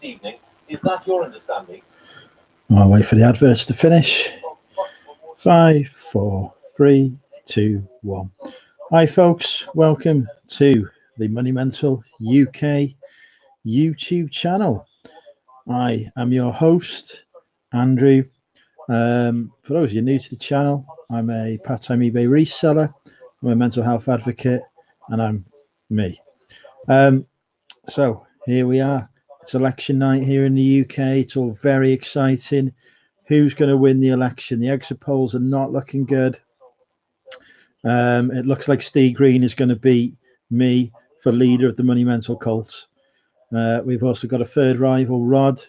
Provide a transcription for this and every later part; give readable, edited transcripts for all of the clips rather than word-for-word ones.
this evening. Is that your understanding? I'll wait for the adverts to finish. 5, 4, 3, 2, 1. Hi folks, welcome to the Money Mental UK YouTube channel. I am your host, Andrew. For those of you new to the channel, I'm a part-time eBay reseller, I'm a mental health advocate, and I'm me. So here we are. It's election night here in the UK. It's all very exciting. Who's going to win the election? The exit polls are not looking good. It looks like Steve Green is going to beat me for leader of the Money Mental cult. We've also got a third rival, Rod.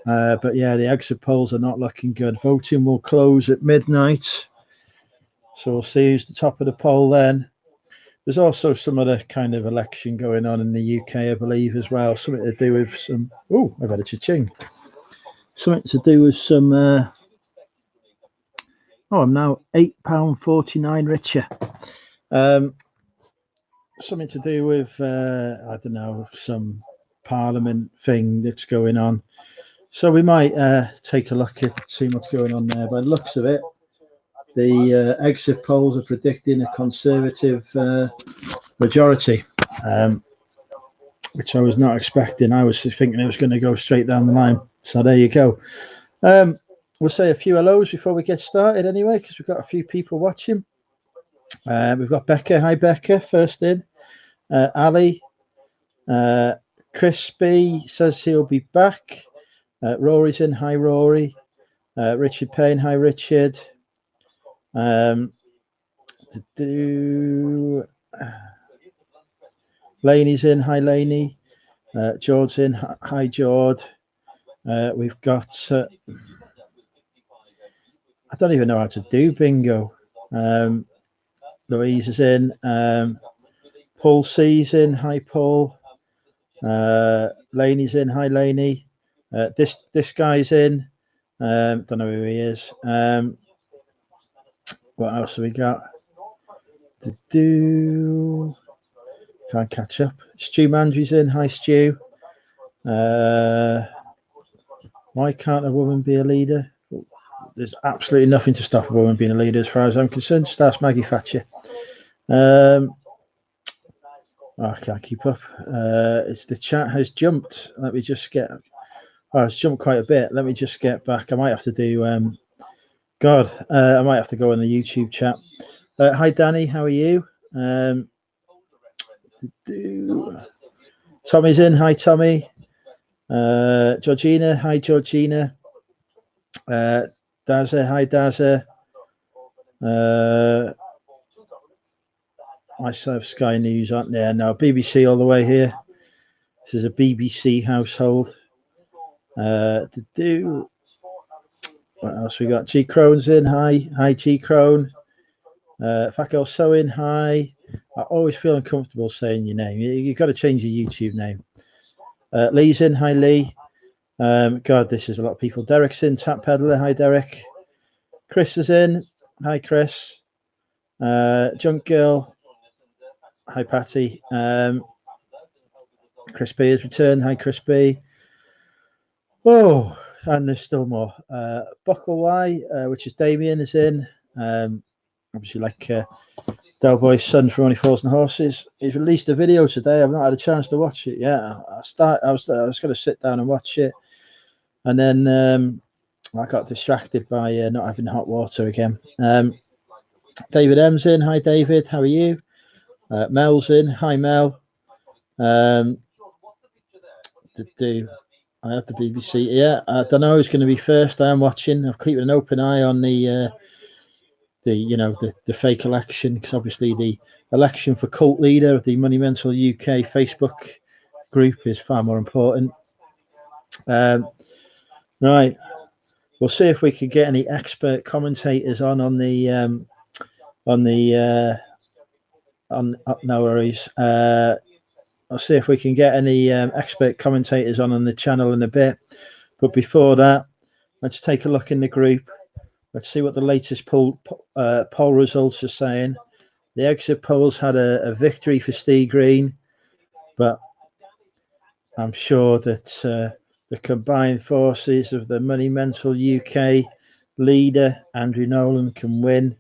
But yeah, the exit polls are not looking good. Voting will close at midnight. So we'll see who's the top of the poll then. There's also some other kind of election going on in the UK, I believe, as well. Something to do with some... Oh, I've had a cha-ching. Something to do with some... I'm now £8.49 richer. Something to do with, I don't know, some parliament thing that's going on. So we might take a look at see what's going on there. By the looks of it, the exit polls are predicting a Conservative majority, which I was not expecting. I was thinking it was going to go straight down the line. So there you go. We'll say a few hellos before we get started anyway, because we've got a few people watching. We've got Becca. Hi, Becca. First in. Ali. Chris B says he'll be back. Rory's in. Hi, Rory. Richard Payne. Hi, Richard. Laney's in. Hi, Laney. George's in. Hi, George. We've got... I don't even know how to do bingo. Louise is in. Paul C's in. Hi, Paul. Laney's in. Hi, Laney. This guy's in. Don't know who he is. What else have we got? Can't catch up. Stu Mandry's in. Hi, Stu. Why can't a woman be a leader? There's absolutely nothing to stop a woman being a leader as far as I'm concerned. Just ask Maggie Thatcher. I can't keep up. It's the chat has jumped. Let me just get... it's jumped quite a bit. Let me just get back. I might have to do... I might have to go in the YouTube chat. Hi, Danny. How are you? Tommy's in. Hi, Tommy. Georgina. Hi, Georgina. Daza. Hi, Daza. I have Sky News, aren't there? No, BBC all the way here. This is a BBC household. What else we got? G Crone's in. Hi, G Crone. Fat Girl Sewing. Hi. I always feel uncomfortable saying your name. You've got to change your YouTube name. Lee's in. Hi, Lee. God, this is a lot of people. Derek's in. Tap Peddler. Hi, Derek. Chris is in. Hi, Chris. Junk Girl. Hi, Patty. Chris B has returned. Hi, Chris B. Oh, and there's still more. Buckle Y, which is Damien, is in. Obviously, like Del Boy's son from Only Fools and Horses. He's released a video today. I've not had a chance to watch it yet. I was going to sit down and watch it, and then I got distracted by not having hot water again. David M's in. Hi, David. How are you? Mel's in. Hi, Mel. I have the BBC. Yeah, I don't know who's going to be first. I am watching. I'm keeping an open eye on the fake election, because obviously the election for cult leader of the Money Mental UK Facebook group is far more important. Right, we'll see if we can get any expert commentators on no worries. I'll see if we can get any expert commentators on the channel in a bit. But before that, let's take a look in the group. Let's see what the latest poll results are saying. The exit polls had a victory for Steve Green, but I'm sure that the combined forces of the Money Mental UK leader, Andrew Nolan, can win.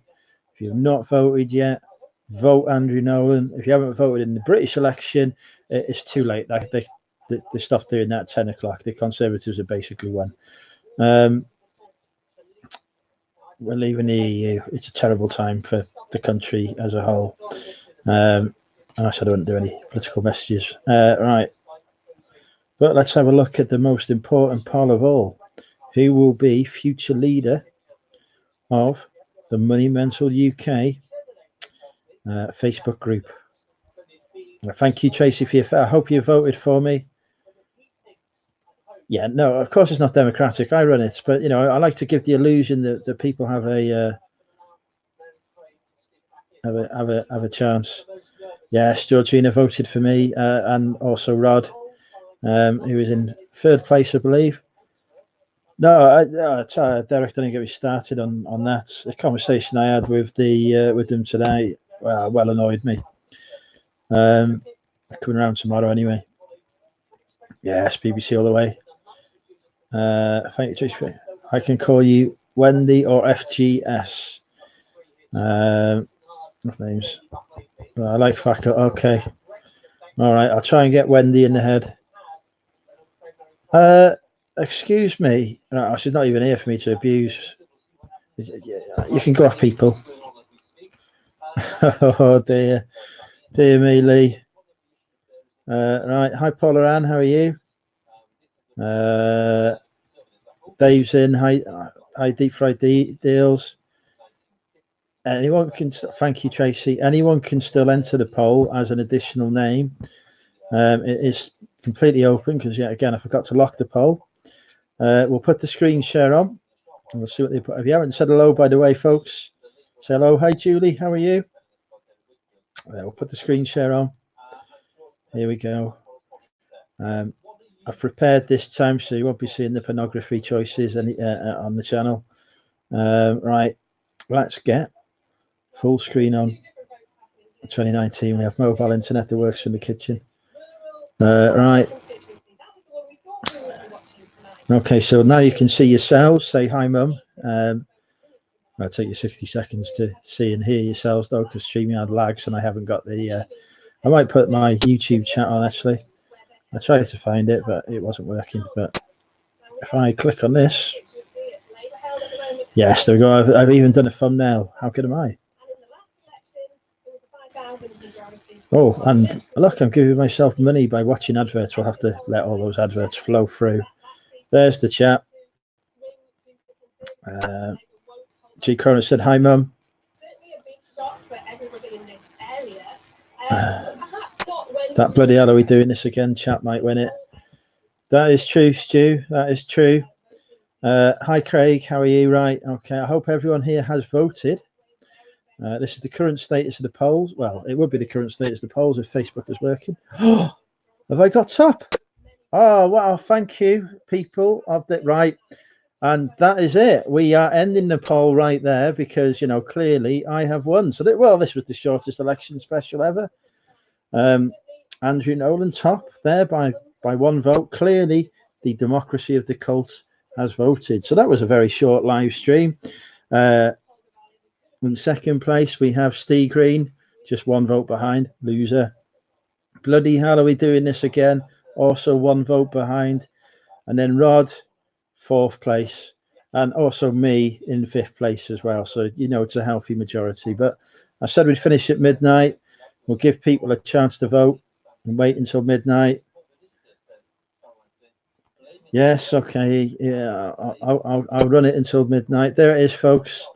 If you've not voted yet, vote Andrew Nolan. If you haven't voted in the British election, it's too late. They stopped doing that at 10 o'clock. The Conservatives have basically won. We're leaving the EU. It's a terrible time for the country as a whole. And I said I wouldn't do any political messages. Right. But let's have a look at the most important poll of all. Who will be future leader of the Money Mental UK Facebook group? Thank you, Tracy, for your. I hope you voted for me. Yeah, no, of course it's not democratic. I run it, but I like to give the illusion that people have a chance. Yes, Georgina voted for me, and also Rod, who is in third place, I believe. No, Derek, don't get me started on that. The conversation I had with them today, well annoyed me. Coming around tomorrow anyway. Yes, BBC all the way. Thank you, Trish. I can call you Wendy or FGS. Names. I like Fackle. Okay. All right. I'll try and get Wendy in the head. Excuse me. No, she's not even here for me to abuse. You can go off, people. Oh dear. Dear me, Lee. Right. Hi, Paula Ann. How are you? Dave's in. Hi, Deep Fried Deals. Anyone can. Thank you, Tracy. Anyone can still enter the poll as an additional name. It is completely open because, again, I forgot to lock the poll. We'll put the screen share on and we'll see what they put. If you haven't said hello, by the way, folks, say hello. Hi, Julie. How are you? We'll put the screen share on. Here we go. I've prepared this time, so you won't be seeing the pornography choices on the channel. Right, let's get full screen on. 2019, we have mobile internet that works from the kitchen. Right. Okay, so now you can see yourselves. Say hi, Mum. I'll take you 60 seconds to see and hear yourselves, though, because StreamYard lags and I haven't got the... I might put my YouTube chat on, actually. I tried to find it, but it wasn't working. But if I click on this... Yes, there we go. I've even done a thumbnail. How good am I? Oh, and look, I'm giving myself money by watching adverts. We'll have to let all those adverts flow through. There's the chat. G. Corona said, hi, Mum. That bloody hell, are we doing this again? Chat might win it. That is true, Stu. That is true. Hi, Craig. How are you? Right. Okay. I hope everyone here has voted. This is the current status of the polls. Well, it would be the current status of the polls if Facebook was working. Oh, have I got top? Oh, wow. Thank you, people of the right. And that is it. We are ending the poll right there because, clearly I have won. So, this was the shortest election special ever. Andrew Nolan top there by one vote. Clearly, the democracy of the cult has voted. So that was a very short live stream. In second place, we have Steve Green, just one vote behind. Loser. Bloody hell, are we doing this again? Also one vote behind. And then Rod, fourth place. And also me in fifth place as well. So, it's a healthy majority. But I said we'd finish at midnight. We'll give people a chance to vote and wait until midnight. Yes, okay. Yeah, I'll run it until midnight. There it is, folks.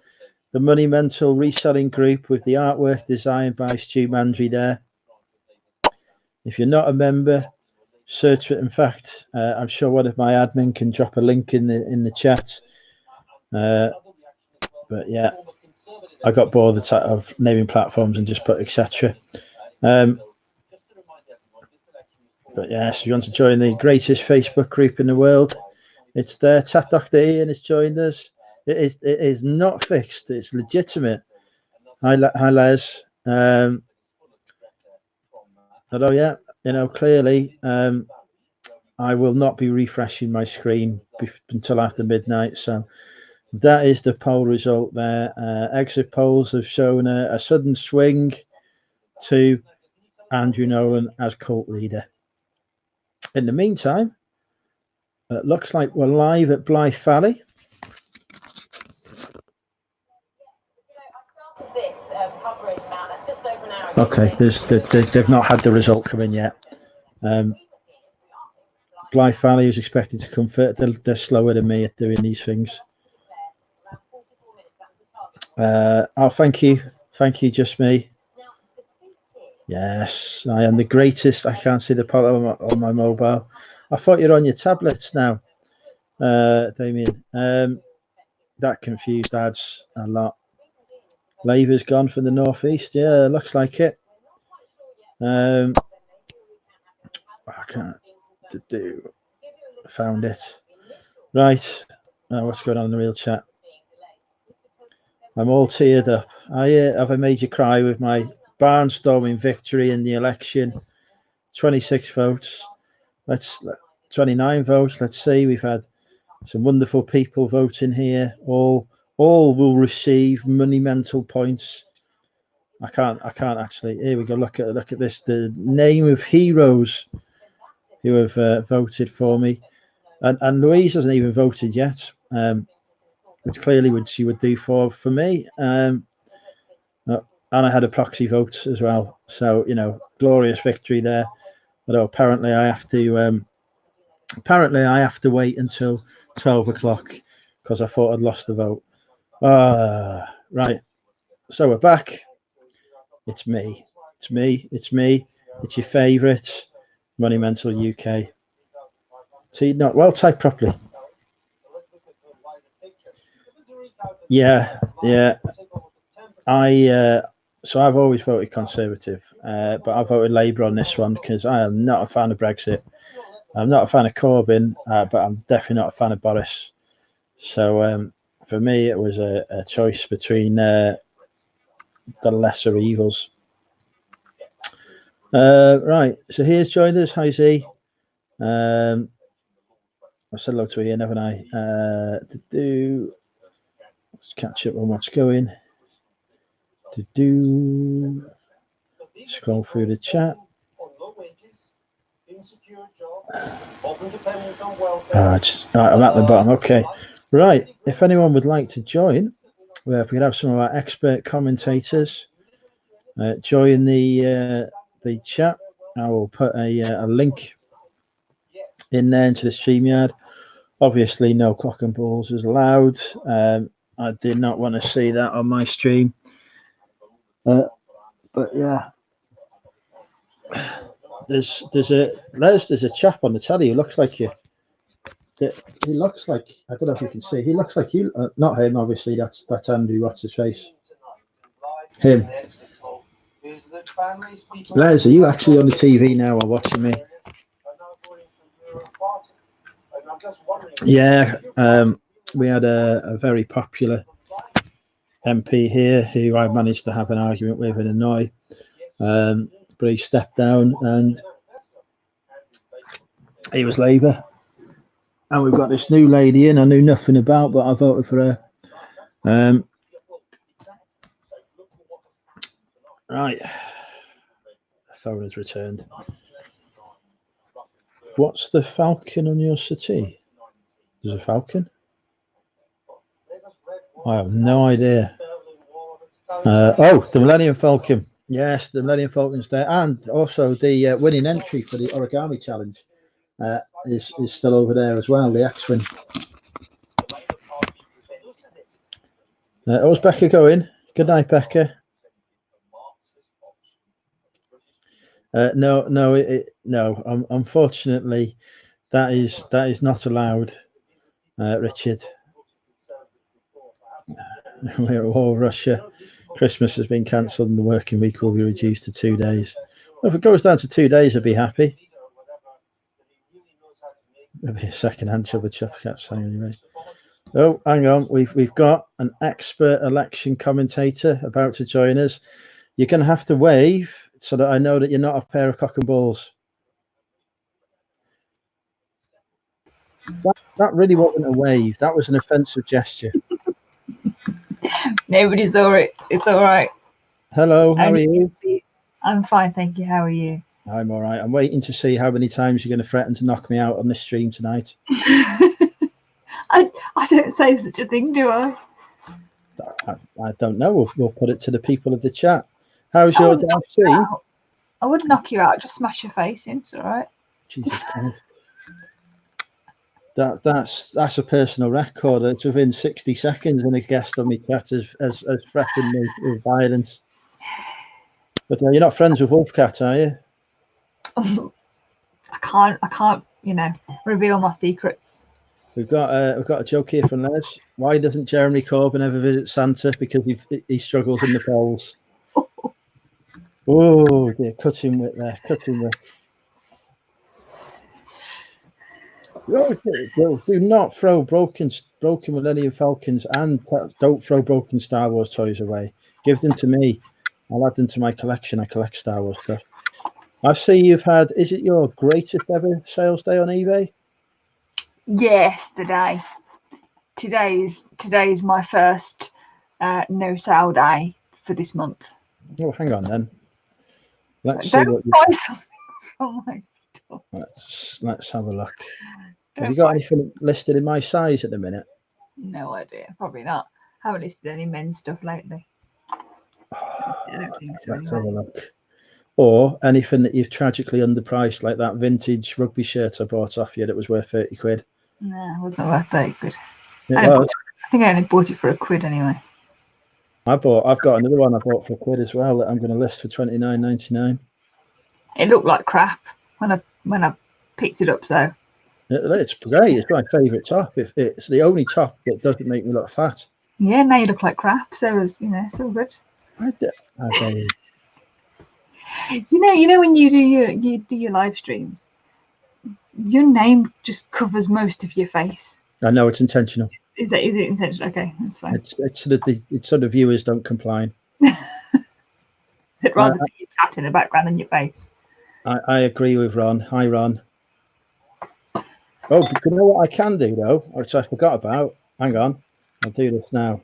The Money Mental reselling group with the artwork designed by Stu Mandry there. If you're not a member, search for it. In fact, I'm sure one of my admin can drop a link in the chat. But yeah, I got bored of naming platforms and just put etc. But yes, if you want to join the greatest Facebook group in the world, it's there. Chat Dr. Ian has joined us. It is not fixed. It's legitimate. Hi Les. Although yeah, clearly I will not be refreshing my screen until after midnight. So that is the poll result there. Exit polls have shown a sudden swing to Andrew Nolan as cult leader. In the meantime, it looks like we're live at Blythe Valley. Okay, they've not had the result come in yet. Blythe Valley is expected to come first. They're slower than me at doing these things. Oh, thank you, just me. Yes, I am the greatest. I can't see the poll on my mobile. I thought you're on your tablets now, Damien. That confused ads a lot. Labour's gone from the northeast. Yeah, looks like it. I can't do. Found it. Right. What's going on in the real chat? I'm all teared up. Have I made you cry with my barnstorming victory in the election? 26 votes. 29 votes. Let's see. We've had some wonderful people voting here. All will receive monumental points. I can't actually. Here we go. Look at this. The name of heroes who have voted for me, and Louise hasn't even voted yet. Which clearly she would do for me. And I had a proxy vote as well. So glorious victory there. Although apparently I have to wait until 12 o'clock because I thought I'd lost the vote. Right. So we're back. It's me. It's your favourite Monumental UK. See, not well typed properly. Yeah. So I've always voted Conservative, but I voted Labour on this one because I am not a fan of Brexit. I'm not a fan of Corbyn, but I'm definitely not a fan of Boris. So for me, it was a choice between the lesser evils. Right, so here's joined us. Hi, Z. I said hello to Ian, haven't I? Let's catch up on what's going. Scroll through the chat. I'm at the bottom. Okay, right. If anyone would like to join, we can have some of our expert commentators join the chat. I will put a link in there into the StreamYard. Obviously, no cock and balls is allowed. I did not want to see that on my stream. But yeah, there's a chap on the telly who looks like you. He looks like, I don't know if you can see. He looks like you. Not him, obviously. That's Andy. What's his face? Him. Les, are you actually on the TV now or watching me? Yeah. We had a very popular MP here who I managed to have an argument with and annoy, but he stepped down and he was Labour. And we've got this new lady in I knew nothing about, but I voted for her. Right. The phone has returned. What's the falcon on your settee? There's a falcon? I have no idea. The Millennium Falcon. Yes, the Millennium Falcon's there. And also the winning entry for the Origami Challenge is still over there as well, the X-Wing. How's Becca going? Good night, Becca. No. Unfortunately, that is not allowed, Richard. We're at war with Russia. Christmas has been cancelled and the working week will be reduced to 2 days. Well, if it goes down to 2 days, I'd be happy. There'll be a second-hand Chubba Chop anyway. Oh, hang on. We've got an expert election commentator about to join us. You're going to have to wave so that I know that you're not a pair of cock and balls. That really wasn't a wave. That was an offensive gesture. Nobody saw it. It's all right. Hello, how are you? I'm fine, thank you. How are you? I'm all right. I'm waiting to see how many times you're going to threaten to knock me out on this stream tonight. I don't say such a thing, do I? I don't know. We'll put it to the people of the chat. How's your day? I wouldn't knock you out. Just smash your face in. It's all right. Jesus Christ. That's a personal record. It's within 60 seconds, and a guest on my chat has threatened me with violence. But you're not friends with Wolfcat, are you? I can't, reveal my secrets. We've got a joke here from Les. Why doesn't Jeremy Corbyn ever visit Santa? Because he struggles in the polls. Oh dear, cutting wit there, cutting wit. Do not throw broken Millennium Falcons, and don't throw broken Star Wars toys away. Give them to me. I'll add them to my collection. I collect Star Wars stuff. I see you've had, is it your greatest ever sales day on eBay? Yes, today's my first no sale day for this month. Oh, hang on then. Let's Don't see what buy something from my store. Let's have a look. Have you got anything listed in my size at the minute? No idea. Probably not. Haven't listed any men's stuff lately. I don't think so. Let's have a look. Or anything that you've tragically underpriced, like that vintage rugby shirt I bought off you that was worth 30 quid. No, it wasn't worth 30 quid. I think I only bought it for a quid anyway. I've got another one I bought for a quid as well that I'm going to list for $29.99. It looked like crap when I picked it up, so. It's great. It's my favourite top. It's the only top that doesn't make me look fat. Yeah, now you look like crap. So it's all good. You know when you do your live streams, your name just covers most of your face. I know it's intentional. Is it intentional? Okay, that's fine. It's so the viewers don't complain. I'd rather see your tat in the background than your face. I agree with Ron. Hi, Ron. Oh, you know what I can do though, which I forgot about. Hang on, I'll do this now.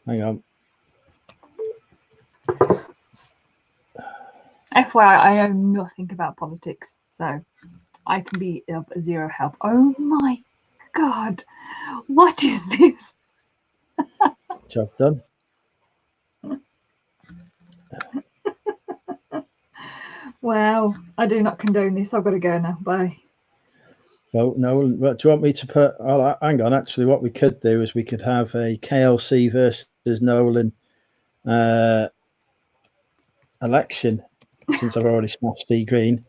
Hang on. FYI, I know nothing about politics, so I can be of zero help. Oh my God, what is this? Job done. Wow, I do not condone this. I've got to go now. Bye. So, no, do you want me to put? Oh, hang on. Actually, what we could do is we could have a KLC versus Nolan election, since I've already smashed D Green.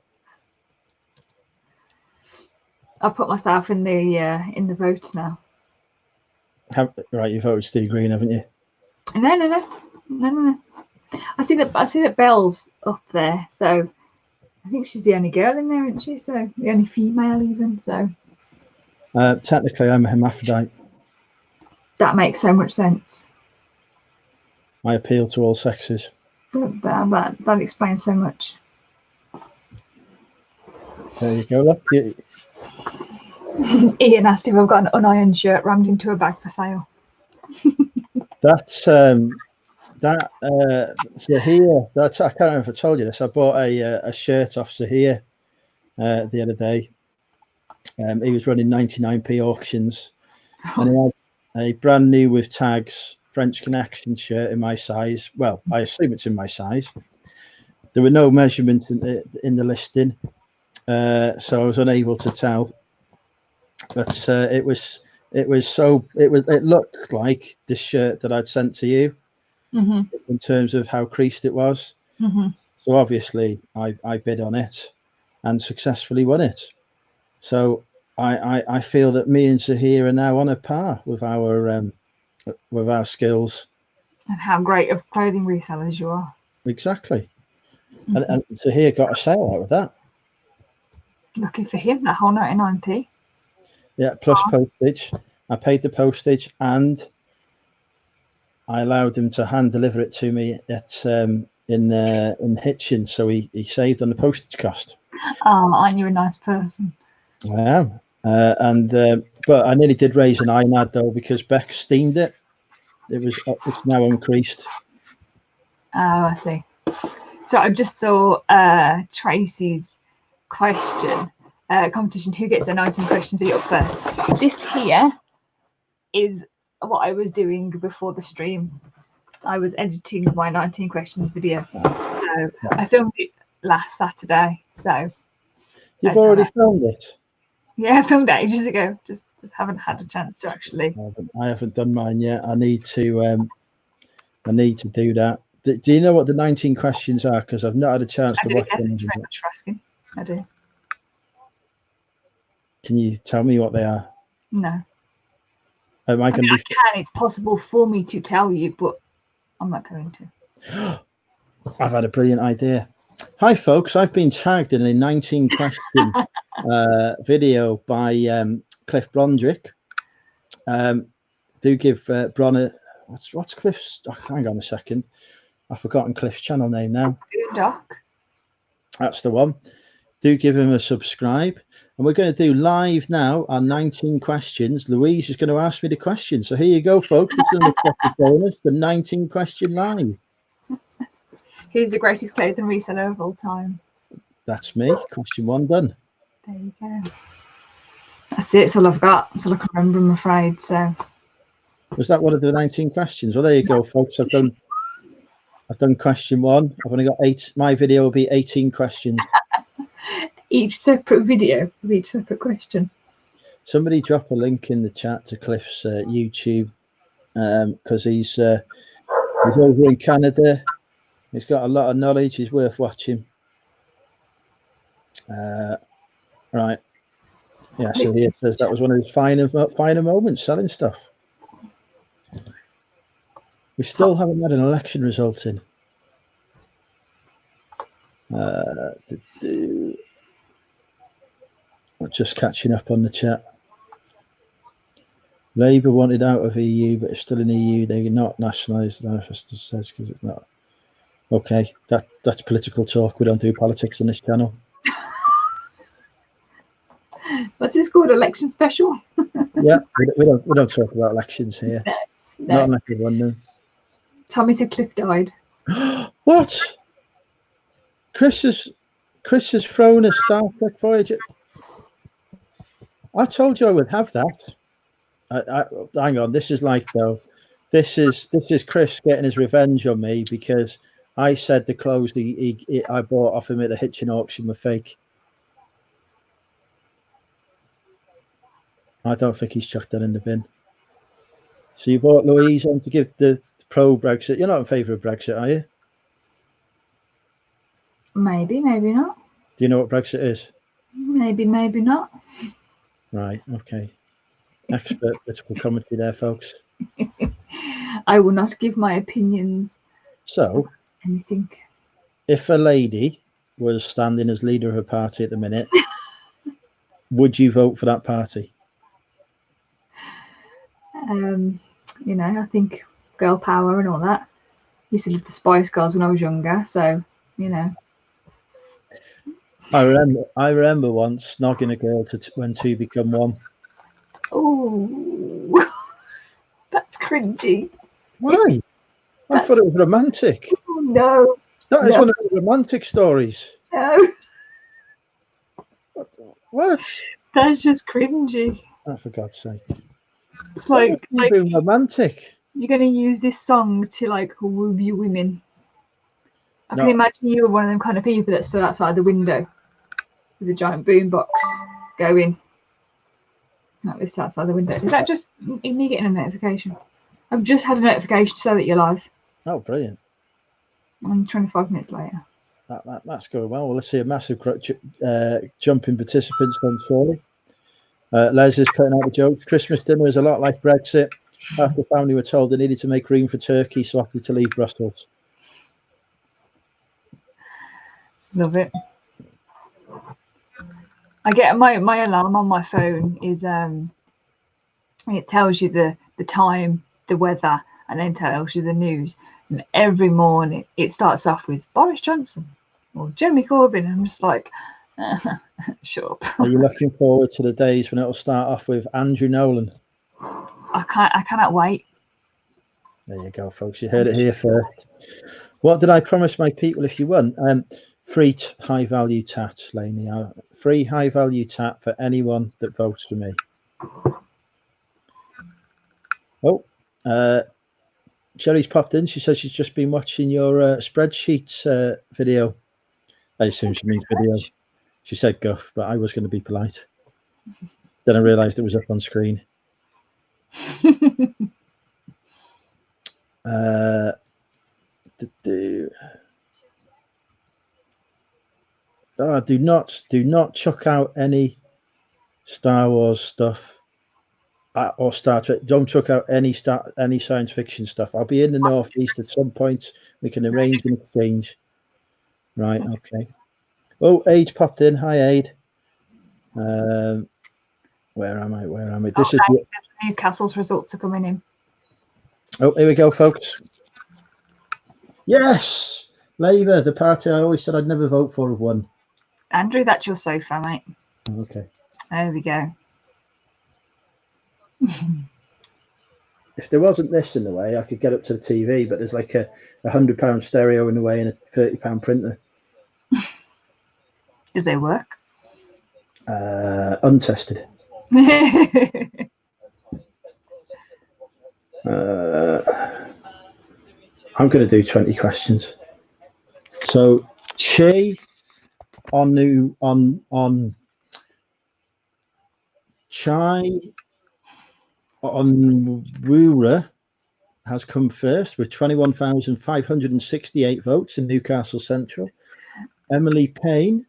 I'll put myself in the vote now. Right, you voted Steve Green, haven't you? No. I see that Belle's up there, so I think she's the only girl in there, isn't she? So the only female, even. So technically, I'm a hermaphrodite. That makes so much sense. I appeal to all sexes. That explains so much. There you go. Look. Ian asked if I've got an unironed shirt rammed into a bag for sale. That's Zahir. I can't remember if I told you this. I bought a shirt off Zahir the other day. He was running 99p auctions, and he had a brand new with tags French Connection shirt in my size. Well, I assume it's in my size. There were no measurements in the listing, so I was unable to tell. But it looked like the shirt that I'd sent to you, in terms of how creased it was. So obviously I bid on it and successfully won it. So I feel that me and Zahir are now on a par with our skills. And how great of clothing resellers you are. Exactly. And Zahir got a sale out of that. Lucky for him, that whole 99p. Yeah, plus postage. I paid the postage and I allowed him to hand deliver it to me at in Hitchin, so he saved on the postage cost. Oh, aren't you a nice person? I am. But I nearly did raise an iNAD though because Beck steamed it. It's now increased. Oh, I see. So I just saw Tracy's question competition. Who gets the 19 questions video up first? This here is what I was doing before the stream. I was editing my 19 questions video. So I filmed it last Saturday. So You've already filmed it? Yeah, I filmed it ages ago. Just haven't had a chance to actually. I haven't done mine yet. I need to do that. Do you know what the 19 questions are? Because I've not had a chance to watch them. Thank you very much for asking. I do. Can you tell me what they are? No. I can. It's possible for me to tell you, but I'm not going to. I've had a brilliant idea. Hi, folks. I've been tagged in a 19 question video by Cliff Blondrick. Do give Bron a what's Cliff's? Oh, hang on a second. I've forgotten Cliff's channel name now. Doc. That's the one. Do give him a subscribe. And we're going to do live now our 19 questions. Louise is going to ask me the questions. So here you go, folks. It's bonus, the 19 question live. Who's the greatest clothing reseller of all time? That's me. Question 1 done. There you go. That's it. That's all I've got. That's all I can remember, I'm afraid. So. Was that one of the 19 questions? Well, there you go, folks. I've done question 1. I've only got 8. My video will be 18 questions. Each separate video with each separate question. Somebody drop a link in the chat to Cliff's YouTube because he's over in Canada. He's got a lot of knowledge. He's worth watching. Right. Yeah, so here it says that was one of his finer moments selling stuff. We still haven't had an election result in. Just catching up on the chat. Labour wanted out of EU, but it's still in EU. They're not nationalised. The manifesto says because it's not. Okay, that's political talk. We don't do politics on this channel. What's this called? Election special? Yeah, we don't talk about elections here. No. Not unless you won them. Tommy said Cliff died. What? Chris has thrown a Star Trek Voyager. I told you I would have that. Hang on, this is like though. This is Chris getting his revenge on me because I said the clothes I bought off him at the Hitchin auction were fake. I don't think he's chucked that in the bin. So you bought Louise on to give the pro-Brexit. You're not in favour of Brexit, are you? Maybe, maybe not. Do you know what Brexit is? Maybe, maybe not. Right, okay. Expert political commentary there, folks. I will not give my opinions. So, anything. If a lady was standing as leader of a party at the minute, would you vote for that party? You know, I think girl power and all that. Used to love the Spice Girls when I was younger, so you know. I remember once snogging a girl when two become one. Oh, that's cringy. Why? I thought it was romantic. Oh, no. That is one of the romantic stories. No. What? That's just cringy. Oh, for God's sake. It's like romantic. You're going to use this song to like woo you women. I can imagine you were one of them kind of people that stood outside the window with a giant boombox going like this outside the window. Is that just me getting a notification? I've just had a notification to say that you're live. Oh, brilliant. I'm 25 minutes later. That's going well. Well, let's see a massive jump in participants then, surely. Les is putting out the jokes. Christmas dinner is a lot like Brexit. Half the family were told they needed to make room for turkey, so happy to leave Brussels. Love it. I get my alarm on my phone is it tells you the time, the weather, and then tells you the news. And every morning it starts off with Boris Johnson or Jeremy Corbyn. I'm just like, Shut up. Are you looking forward to the days when it'll start off with Andrew Nolan? I cannot wait. There you go, folks. You heard it here first. What did I promise my people if you won? Free high value tats, Lainey. Free high value tat for anyone that votes for me. Oh, Sherry's popped in. She says she's just been watching your spreadsheets video. I assume she means video. She said guff, but I was going to be polite. Then I realised it was up on screen. Do not chuck out any Star Wars stuff or Star Trek. Don't chuck out any science fiction stuff. I'll be in the Northeast at some point. We can arrange an exchange. Right. Okay. Oh, Aid popped in. Hi, Aid. Where am I? This is Newcastle's results are coming in. Oh, here we go, folks. Yes, Labour, the party I always said I'd never vote for, have won. Andrew, that's your sofa, mate. Okay. There we go. If there wasn't this in the way, I could get up to the TV, but there's like a £100 stereo in the way and a £30 printer. Did they work? Untested. I'm going to do 20 questions. So, Che on Chai on Wura has come first with 21,568 votes in Newcastle Central. Emily Payne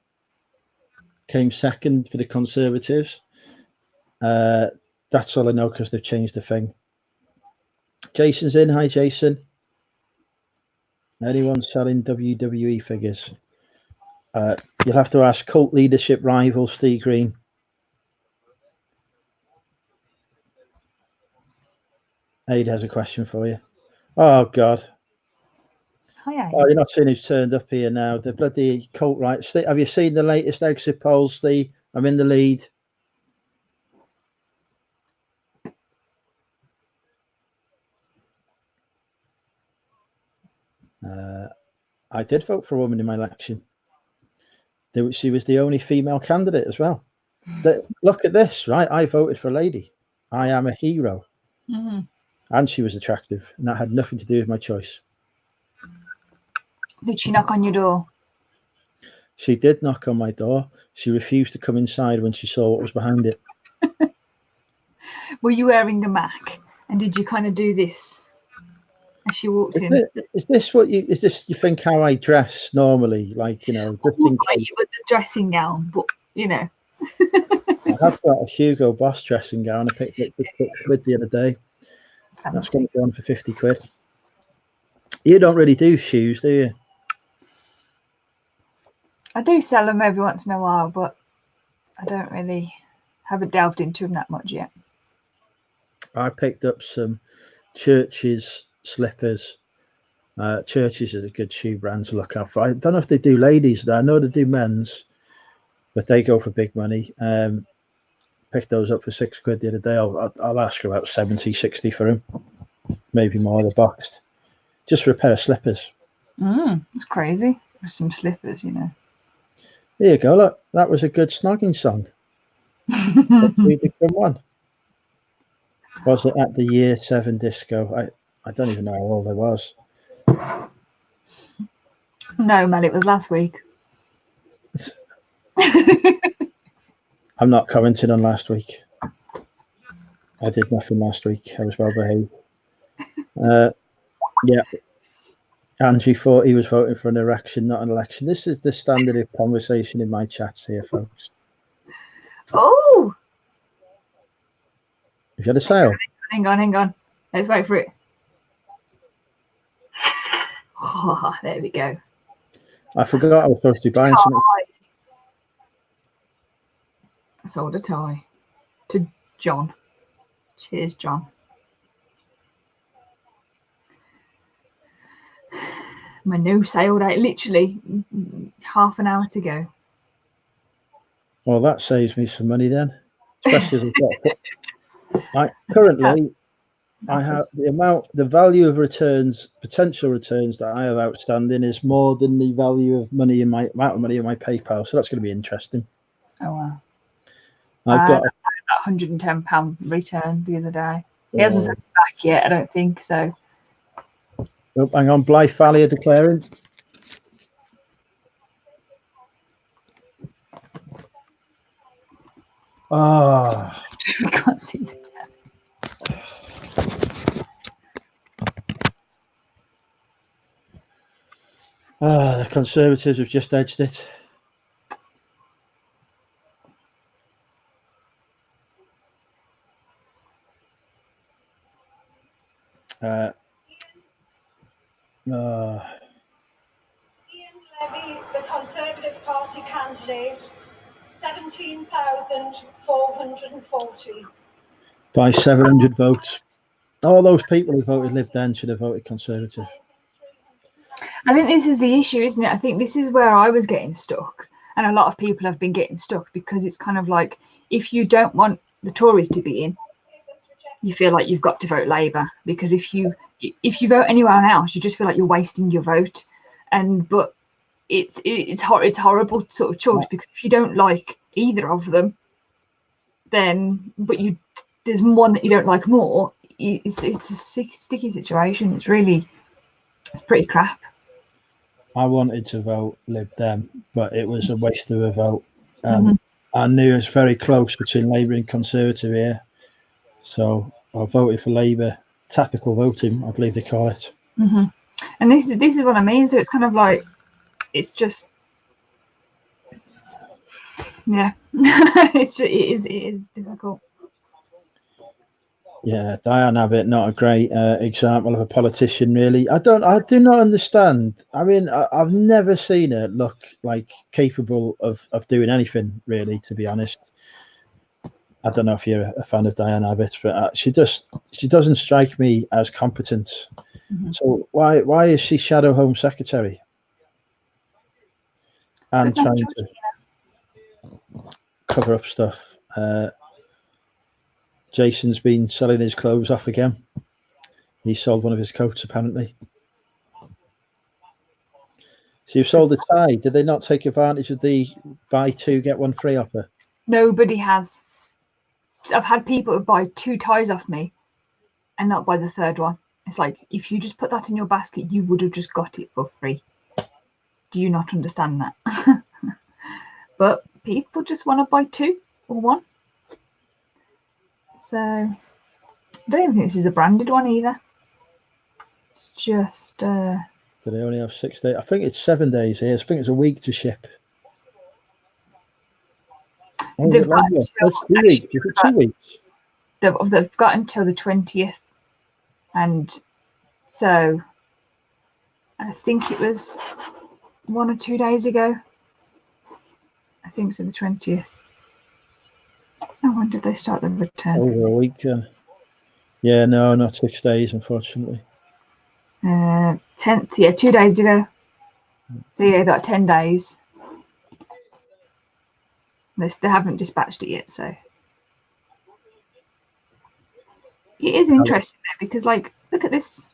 came second for the Conservatives. That's all I know because they've changed the thing. Jason's in. Hi, Jason. Anyone selling WWE figures? You'll have to ask cult leadership rival Steve Green. Aid has a question for you. Oh, God. Hi, Oh, you're not seeing who's turned up here now. The bloody cult right. Have you seen the latest exit polls, Steve? I'm in the lead. I did vote for a woman in my election. She was the only female candidate as well. Look at this, right? I voted for a lady. I am a hero. Mm-hmm. And she was attractive, and that had nothing to do with my choice. Did she knock on your door? She did knock on my door. She refused to come inside when she saw what was behind it. Were you wearing a MAC? And did you kind of do this as she walked in? Is this you think how I dress normally? Like, you know, just in case. It was a dressing gown, but you know. I have got a Hugo Boss dressing gown. I picked it for £6 the other day. That's going to go on for 50 quid. You don't really do shoes, do you? I do sell them every once in a while, but I haven't delved into them that much yet. I picked up some Church's slippers. Church's is a good shoe brand to look out for. I don't know if they do ladies. I know they do men's, but they go for big money. Picked those up for £6 the other day. I'll ask about 70, 60 for them. Maybe more. They're boxed. Just for a pair of slippers. That's crazy. For some slippers, you know. There you go. Look, that was a good snogging song. We become one. Was it at the Year 7 disco? I don't even know how old I was. No, Mel, it was last week. I'm not commenting on last week. I did nothing last week. I was well behaved. Yeah. Angie thought he was voting for an erection, not an election. This is the standard of conversation in my chats here, folks. Oh! Have you had a sale? Hang on. Let's wait for it. Oh, there we go. I forgot I was supposed to be buying something. I sold a tie to John. Cheers, John. My new sale date, literally half an hour to go. Well, that saves me some money then, especially as I've got to put, currently I have the value of returns, potential returns that I have outstanding is more than the value of money in my amount of money in my PayPal. So that's going to be interesting. Oh wow! I've got a £110 return the other day. He hasn't sent it back yet, I don't think so. Oh, hang on, Blythe Valley are declaring. Ah, We can't see the the Conservatives have just edged it. Ian Levy, the Conservative Party candidate, 17,440. By 700 votes. All those people who voted Lib Dem should have voted Conservative. I think this is the issue, isn't it? I think this is where I was getting stuck, and a lot of people have been getting stuck because it's kind of like, if you don't want the Tories to be in, you feel like you've got to vote Labour, because if you vote anywhere else, you just feel like you're wasting your vote. But it's horrible sort of choice, because if you don't like either of them, then there's one that you don't like more, it's a sticky situation. It's pretty crap. I wanted to vote Lib Dem, but it was a waste of a vote. I knew it was very close between Labour and Conservative here, so I voted for Labour. Tactical voting, I believe they call it. And this is what I mean. So it's kind of like, it's just, yeah, it is difficult. Yeah, Diane Abbott, not a great example of a politician, really. I do not understand. I mean, I've never seen her look like capable of doing anything, really, to be honest. I don't know if you're a fan of Diane Abbott, but she doesn't strike me as competent. So why is she Shadow Home Secretary and trying to cover up stuff? Jason's been selling his clothes off again. He sold one of his coats, apparently. So you sold the tie. Did they not take advantage of the buy two, get one free offer? Nobody has. I've had people buy 2 ties off me and not buy the third one. It's like, if you just put that in your basket, you would have just got it for free. Do you not understand that? But people just want to buy 2 or 1. So I don't even think this is a branded one either. It's just do they only have 6 days? I think it's 7 days here. I think it's a week to ship. They've got that's 2 weeks. Is it 2 weeks? They've got until the 20th, and so I think it was 1 or 2 days ago. I think so, the 20th. Oh, when did they start the return? Over a week then. Yeah, no, not 6 days, unfortunately. 10th, yeah, 2 days ago. So yeah, got 10 days. They haven't dispatched it yet, so it is interesting though, because like, look at this.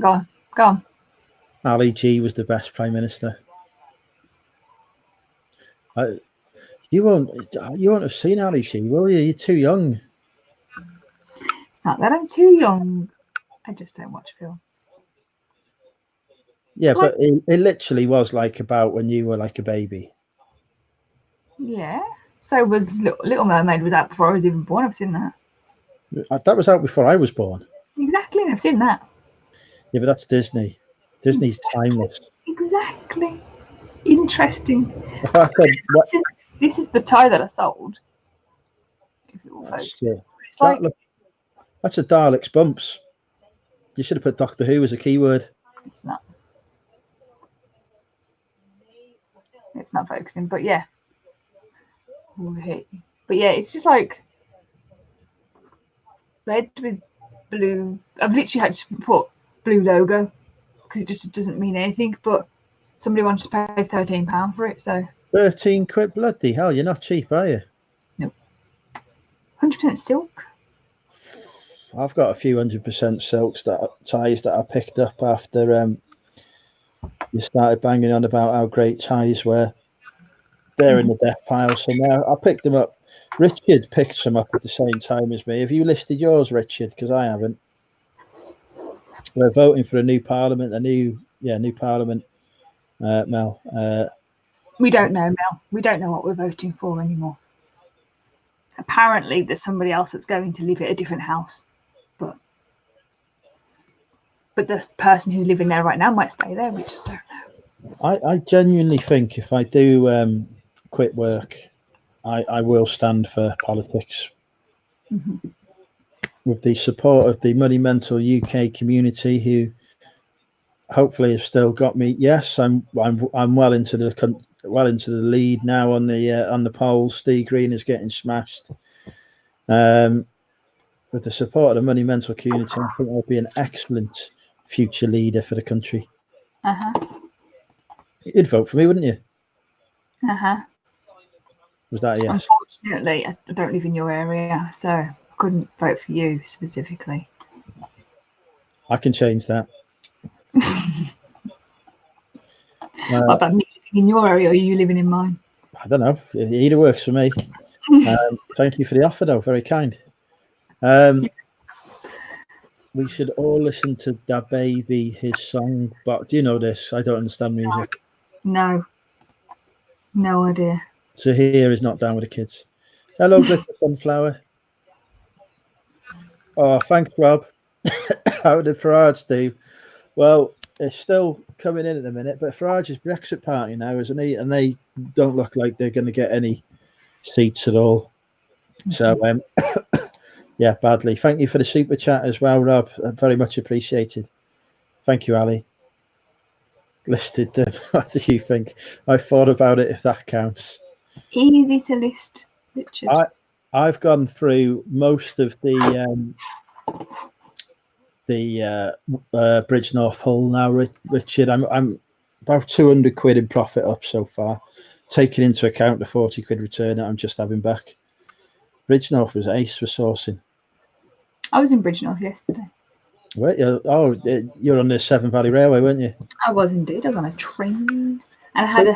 Go on. Ali G was the best Prime Minister. You won't have seen Ali G, will you? You're too young. It's not that I'm too young. I just don't watch films. Yeah, like, but it literally was like about when you were like a baby. Yeah. So was Little Mermaid was out before I was even born. I've seen that. That was out before I was born. Exactly, I've seen that. Yeah, but that's Disney. Disney's timeless. Exactly. Interesting. If I could, this is the tie that I sold. That's a Dalek's bumps. You should have put Doctor Who as a keyword. It's not. It's not focusing, but yeah. But yeah, it's just like red with blue. I've literally had to put blue logo because it just doesn't mean anything. But somebody wanted to pay £13 for it, so 13 quid, bloody hell, you're not cheap, are you? 100% silk. I've got a few 100% silks ties that I picked up after you started banging on about how great ties were. They're in the death pile somewhere. I picked them up. Richard picked some up at the same time as me. Have you listed yours, Richard? Because I haven't. We're voting for a new parliament, new parliament, Mel. We don't know, Mel. We don't know what we're voting for anymore. Apparently, there's somebody else that's going to live at a different house, but the person who's living there right now might stay there. We just don't know. I genuinely think if I do quit work, I will stand for politics. Mm-hmm. With the support of the Money Mental UK community, who hopefully have still got me. Yes, I'm well into the lead now on the polls. Steve Green is getting smashed. With the support of the Money Mental community, I think I'll be an excellent future leader for the country. You'd vote for me, wouldn't you? Was that a yes? Unfortunately, I don't live in your area, so I couldn't vote for you specifically. I can change that. What about me living in your area, or are you living in mine? I don't know. Either works for me. Thank you for the offer, though. Very kind. We should all listen to Da Baby, his song. But do you know this? I don't understand music. No idea. So here is not down with the kids. Hello, Glitter Sunflower. Oh, thanks, Rob. How did Farage do? Well, it's still coming in a minute, but Farage's Brexit party now, isn't he? And they don't look like they're going to get any seats at all. So, yeah, badly. Thank you for the super chat as well, Rob. Very much appreciated. Thank you, Ali. Listed them. What do you think? I thought about it, if that counts. Easy to list, Richard. I've gone through most of the Bridge North Hull now, Richard. I'm about 200 quid in profit up so far, taking into account the 40 quid return that I'm just having back. Bridge North was ace for sourcing. I was in Bridge North yesterday. Wait, you're on the Severn Valley Railway, weren't you? I was indeed. I was on a train, and I had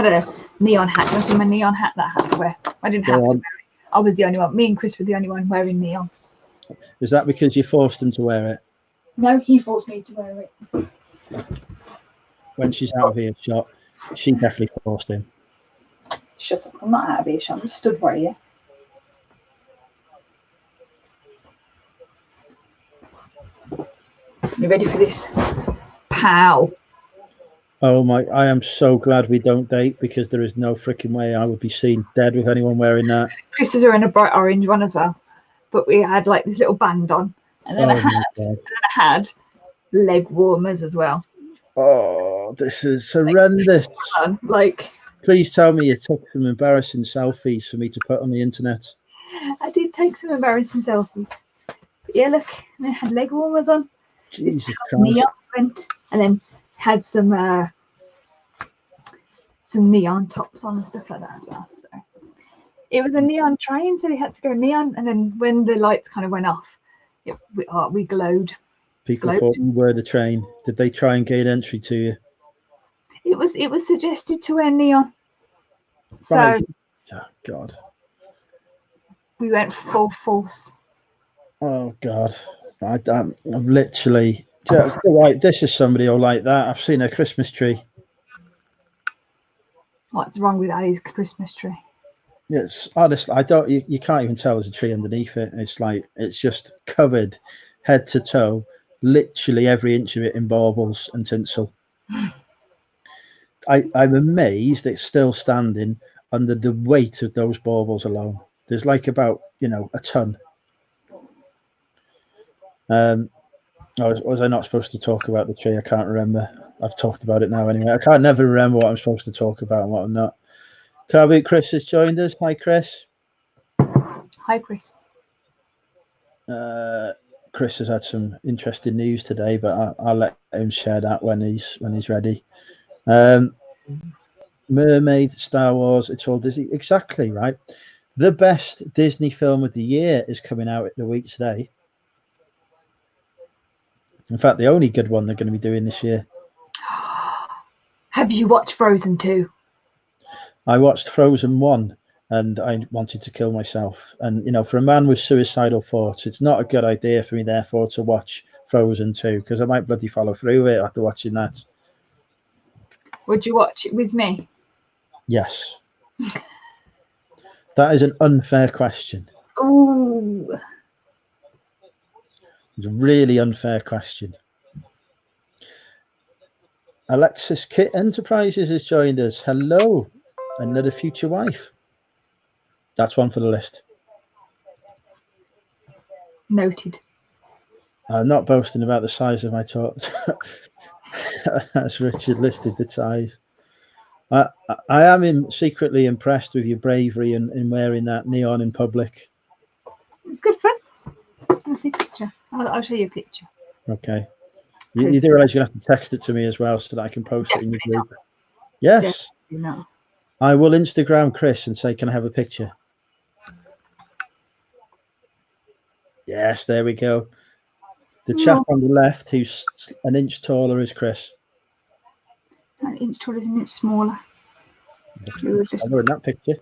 a neon hat. You see my neon hat that I had to wear? I didn't have to wear it. I was the only one. Me and Chris were the only one wearing neon. Is that because you forced him to wear it? No, he forced me to wear it. When she's out of earshot, she definitely forced him. Shut up! I'm not out of earshot. I'm just stood right here. You ready for this? Pow! Oh my! I am so glad we don't date, because there is no freaking way I would be seen dead with anyone wearing that. Chris was wearing a bright orange one as well, but we had like this little band on, and then I had leg warmers as well. Oh, this is horrendous! Like, please tell me you took some embarrassing selfies for me to put on the internet. I did take some embarrassing selfies. But yeah, look, I had leg warmers on. Jesus Christ! Neon print, and then had some neon tops on and stuff like that as well. So it was a neon train, so we had to go neon, and then when the lights kind of went off, we glowed. People thought you were the train. Did they try and gain entry to you? It was suggested to wear neon. Right. So, oh God. We went full force. Oh God. I'm literally just right. This is somebody who like that. I've seen a Christmas tree. What's wrong with Ali's Christmas tree? Yes, honestly, I don't. You can't even tell there's a tree underneath it. It's like it's just covered, head to toe, literally every inch of it in baubles and tinsel. I'm amazed it's still standing under the weight of those baubles alone. There's like about a ton. Was I not supposed to talk about the tree? I can't remember. I've talked about it now anyway. I can't never remember what I'm supposed to talk about and what I'm not. Carby, Chris has joined us. Hi, Chris. Hi, Chris. Chris has had some interesting news today, but I'll let him share that when he's ready. Mermaid, Star Wars, it's all Disney. Exactly, right? The best Disney film of the year is coming out the week today. In fact, the only good one they're going to be doing this year. Have you watched Frozen 2? I watched Frozen 1 and I wanted to kill myself. And, you know, for a man with suicidal thoughts, it's not a good idea for me, therefore, to watch Frozen 2 because I might bloody follow through with it after watching that. Would you watch it with me? Yes. That is an unfair question. Ooh. It's a really unfair question. Alexis Kit Enterprises has joined us. Hello, another future wife. That's one for the list. Noted. I'm not boasting about the size of my torts. As Richard listed the size. I am secretly impressed with your bravery in wearing that neon in public. It's good fun. Let's see a picture. I'll show you a picture. Okay. You do realize you're going to have to text it to me as well so that I can post it in your group. Yes. No. I will Instagram Chris and say, can I have a picture? Yes, there we go. The chap on the left who's an inch taller is Chris. An inch taller is an inch smaller. We were just in that picture.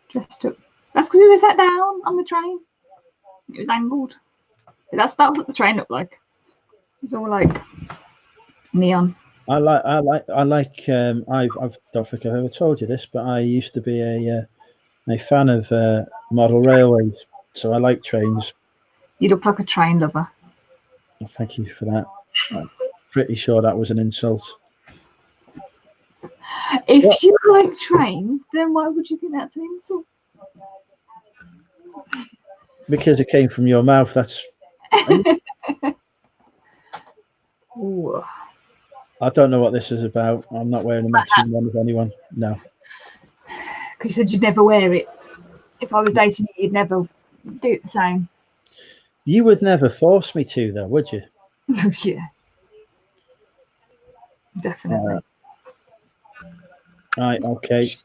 Dressed up. That's because we were sat down on the train. It was angled. That was what the train looked like. It was all like neon. I don't think I've ever told you this, but I used to be a fan of model railways, so I like trains. You look like a train lover. Well, thank you for that. I'm pretty sure that was an insult. If you like trains, then why would you think that's an insult? Because it came from your mouth. That's. Ooh. I don't know what this is about. I'm not wearing a matching one with anyone. No. Because you said you'd never wear it. If I was dating you, you'd never do it the same. You would never force me to, though, would you? Yeah. Definitely. Right. Okay.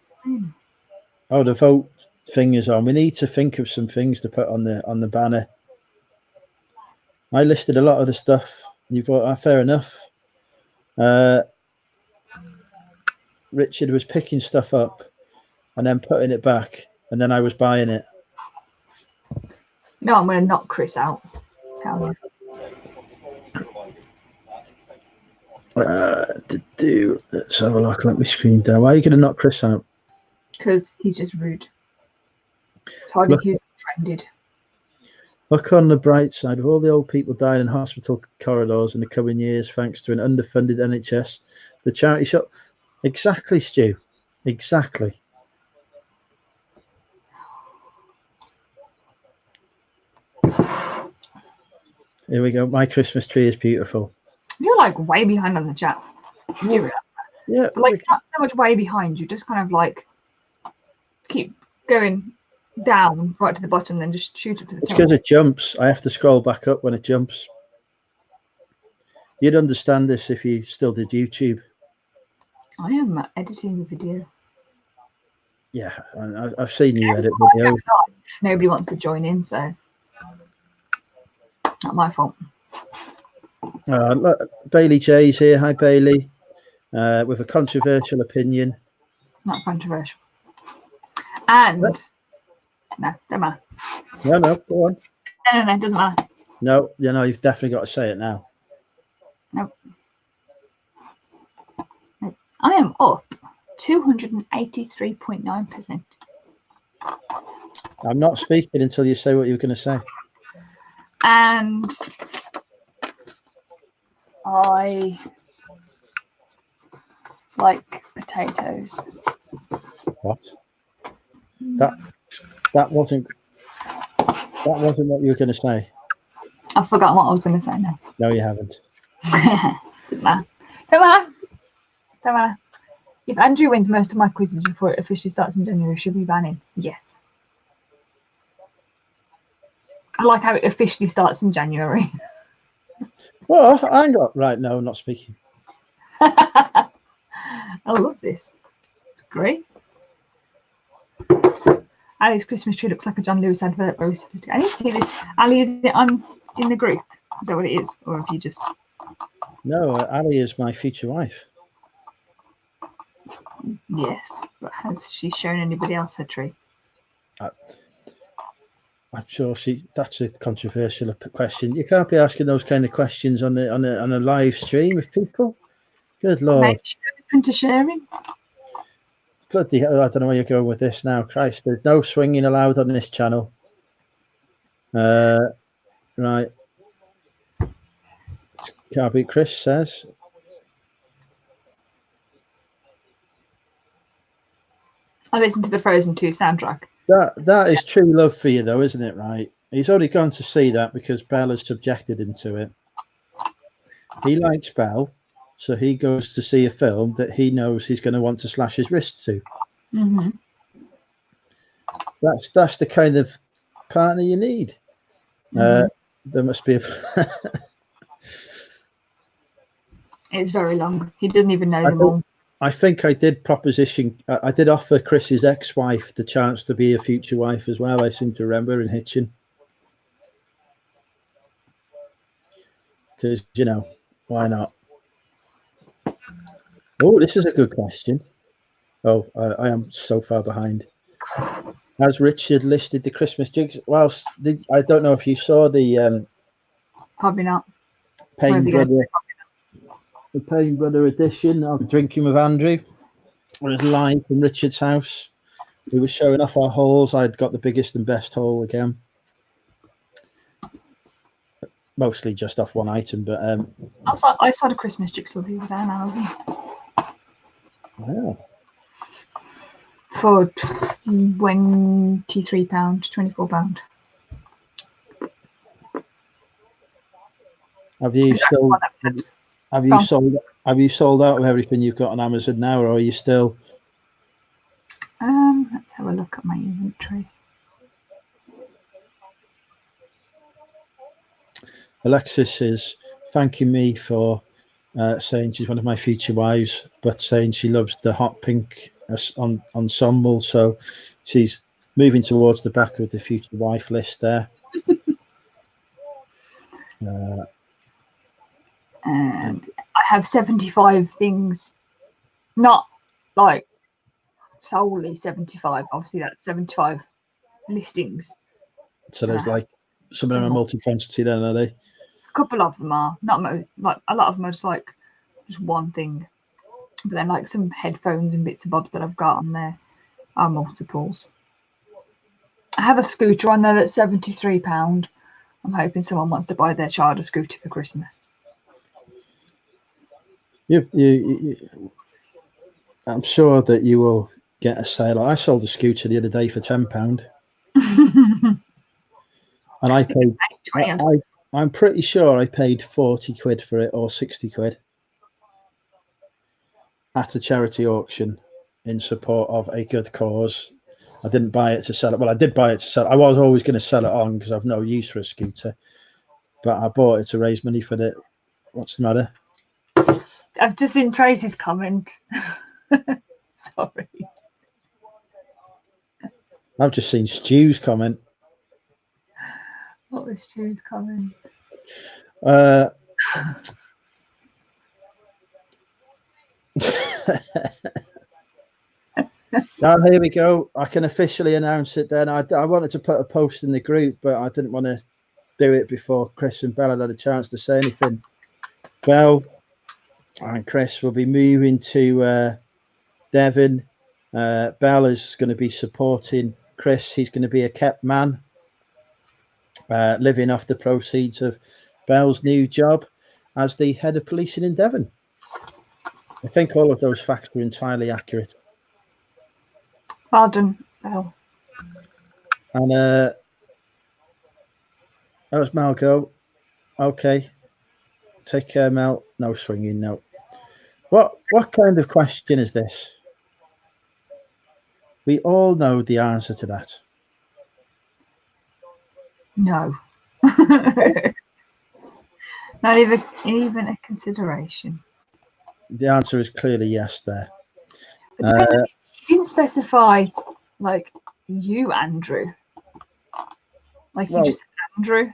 Oh, the vote thing is on. We need to think of some things to put on the banner. I listed a lot of the stuff. You thought, fair enough. Richard was picking stuff up and then putting it back, and then I was buying it. No, I'm going to knock Chris out. Tell you. Let's have a look. Let me screen down. Why are you going to knock Chris out? Because he's just rude. It's hardly he was offended. Look on the bright side of all the old people dying in hospital corridors in the coming years, thanks to an underfunded NHS. The charity shop. Exactly, Stu. Exactly. Here we go. My Christmas tree is beautiful. You're like way behind on the chat. Do you realize that? Yeah. But like not so much way behind. You just kind of like keep going down right to the bottom, then just shoot up to the top. It's because it jumps. I have to scroll back up when it jumps. You'd understand this if you still did YouTube. I am editing the video. Yeah, I've seen you edit videos. Nobody wants to join in, so not my fault. Look, Bailey J's here. Hi, Bailey. With a controversial opinion. Not controversial. And no, don't matter. No, go on. No, it doesn't matter. No, you've definitely got to say it now. Nope. I am up 283.9%. I'm not speaking until you say what you were going to say. And I like potatoes. What? That wasn't what you were going to say. I've forgotten what I was going to say now. No, you haven't. Doesn't matter. Don't matter. If Andrew wins most of my quizzes before it officially starts in January, should we ban him? Yes. I like how it officially starts in January. Well, I ain't got right. No, I'm not speaking. I love this. Great. Ali's Christmas tree looks like a John Lewis advert, very sophisticated. I need to see this. Ali, is it in the group? Is that what it is? Or have you just... No, Ali is my future wife. Yes, but has she shown anybody else her tree? I'm sure that's a controversial question. You can't be asking those kind of questions on a live stream with people. Good Lord. Maybe she's open to sharing. Bloody hell, I don't know where you're going with this now. Christ, there's no swinging allowed on this channel. Right. Carby Chris says. I listened to the Frozen 2 soundtrack. That is true love for you, though, isn't it? Right? He's already gone to see that because Belle has subjected him to it. He likes Belle, so he goes to see a film that he knows he's going to want to slash his wrist to. Mm-hmm. That's the kind of partner you need. Mm-hmm. There must be a. It's very long. He doesn't even know them all. I think I did offer Chris's ex-wife the chance to be a future wife as well. I seem to remember in Hitchin. Because, why not? Oh, this is a good question. Oh, I am so far behind. Has Richard listed the Christmas jigs? Well, I don't know if you saw the Probably not. The Payne Brother edition of Drinking with Andrew. It was live from Richard's house. We were showing off our hauls. I'd got the biggest and best haul again. Mostly just off one item, but I saw the Christmas jigsaw the other day on Amazon. Wow. For £23, £24. Have you sold out of everything you've got on Amazon now, or are you still? Let's have a look at my inventory. Alexis is thanking me for saying she's one of my future wives, but saying she loves the hot pink ensemble, so she's moving towards the back of the future wife list there. And I have 75 things, not like solely 75. Obviously, that's 75 listings. So there's like some of them are multi-quantity then, are they? A couple of them are not like a lot of them are just like just one thing, but then like some headphones and bits and bobs that I've got on there are multiples. I have a scooter on there that's £73. I'm hoping someone wants to buy their child a scooter for Christmas. I'm sure that you will get a sale. I sold a scooter the other day for £10. And I paid, I'm pretty sure I paid 40 quid for it, or 60 quid at a charity auction in support of a good cause. I didn't buy it to sell it. Well, I did buy it to sell it. I was always going to sell it on because I've no use for a scooter, but I bought it to raise money for the. What's the matter? I've just seen Tracy's comment. Sorry. I've just seen Stu's comment. What was Stu's comment? Now here we go. I can officially announce it then. I wanted to put a post in the group, but I didn't want to do it before Chris and Belle had a chance to say anything. Belle and Chris will be moving to Devon. Belle is going to be supporting Chris. He's going to be a kept man, living off the proceeds of Belle's new job as the head of policing in Devon. I think all of those facts were entirely accurate. Well done, Belle. And that was Mel go. Okay. Take care, Mel. No swinging, no. What kind of question is this? We all know the answer to that. No. Not even a consideration. The answer is clearly yes there. didn't specify like you, Andrew. Like you Well- just Andrew.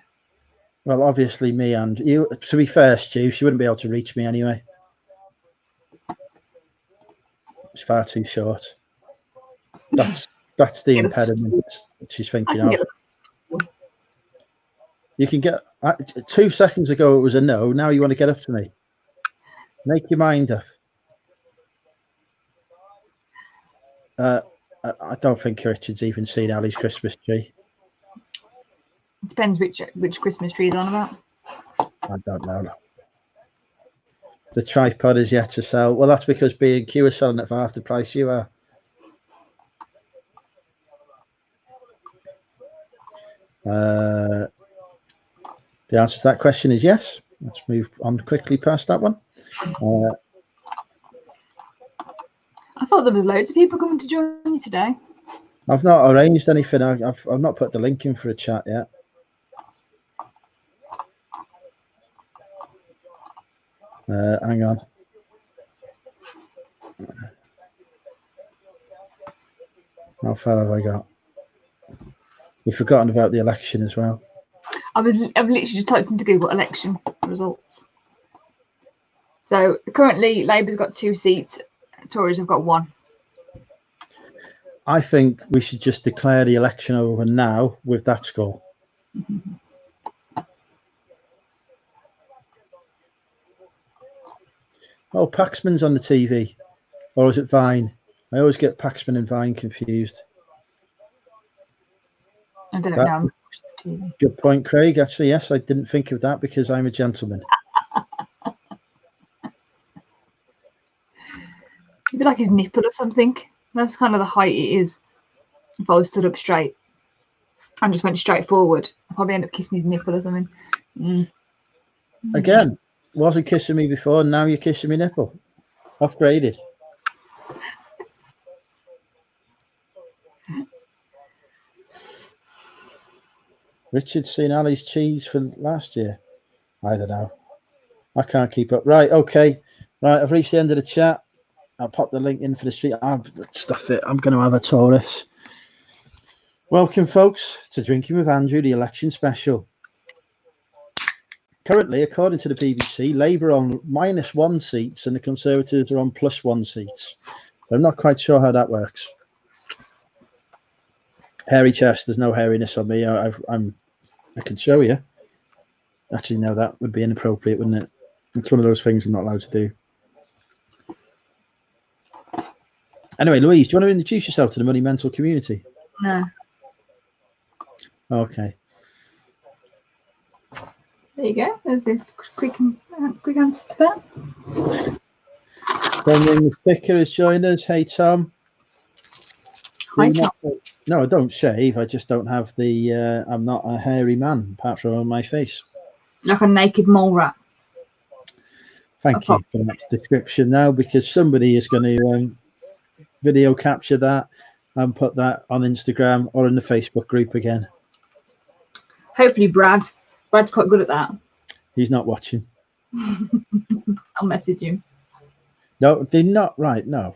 Well, obviously me and you. To be fair, Stu, she wouldn't be able to reach me anyway. It's far too short. That's the Get us- impediment that she's I thinking can of. get us. You can get 2 seconds ago it was a no. Now you want to get up to me. Make your mind up. I don't think Richard's even seen Ali's Christmas tree. It depends which Christmas tree is on about. I don't know. The tripod is yet to sell. Well, that's because B&Q are selling it for half the price you are. The answer to that question is yes. Let's move on quickly past that one. I thought there was loads of people coming to join you today. I've not arranged anything. I've not put the link in for a chat yet. Hang on. How far have I got? We've forgotten about the election as well. I've literally just typed into Google election results. So currently Labour's got 2 seats, Tories have got 1. I think we should just declare the election over now with that score. Oh, Paxman's on the TV. Or is it Vine? I always get Paxman and Vine confused. I don't That- know. I'm not watching the TV. Good point, Craig. Actually, yes, I didn't think of that because I'm a gentleman. It'd be like his nipple or something. That's kind of the height it is. If I was stood up straight and just went straight forward, I'd probably end up kissing his nipple or something. Again, wasn't kissing me before, now you're kissing me nipple. Upgraded. Richard's seen Ali's cheese from last year. I don't know. I can't keep up. Right, okay. Right, I've reached the end of the chat. I'll pop the link in for the street. Stuff it. I'm going to have a Taurus. Welcome, folks, to Drinking with Andrew, the election special. Currently, according to the BBC, Labour are on -1 seats and the Conservatives are on +1 seats. I'm not quite sure how that works. Hairy chest. There's no hairiness on me. I can show you. Actually, no, that would be inappropriate, wouldn't it? It's one of those things I'm not allowed to do. Anyway, Louise, do you want to introduce yourself to the Money Mental community? No. Okay. There you go. There's this quick answer to that. Brendan the Sticker has joined us. Hey, Tom. Hi, Tom. No, I don't shave. I just don't have the. I'm not a hairy man, apart from on my face. Like a naked mole rat. Thank you for that description now, because somebody is going to video capture that and put that on Instagram or in the Facebook group again. Hopefully, Brad. Brad's quite good at that. He's not watching. I'll message him. No, they're not right. No,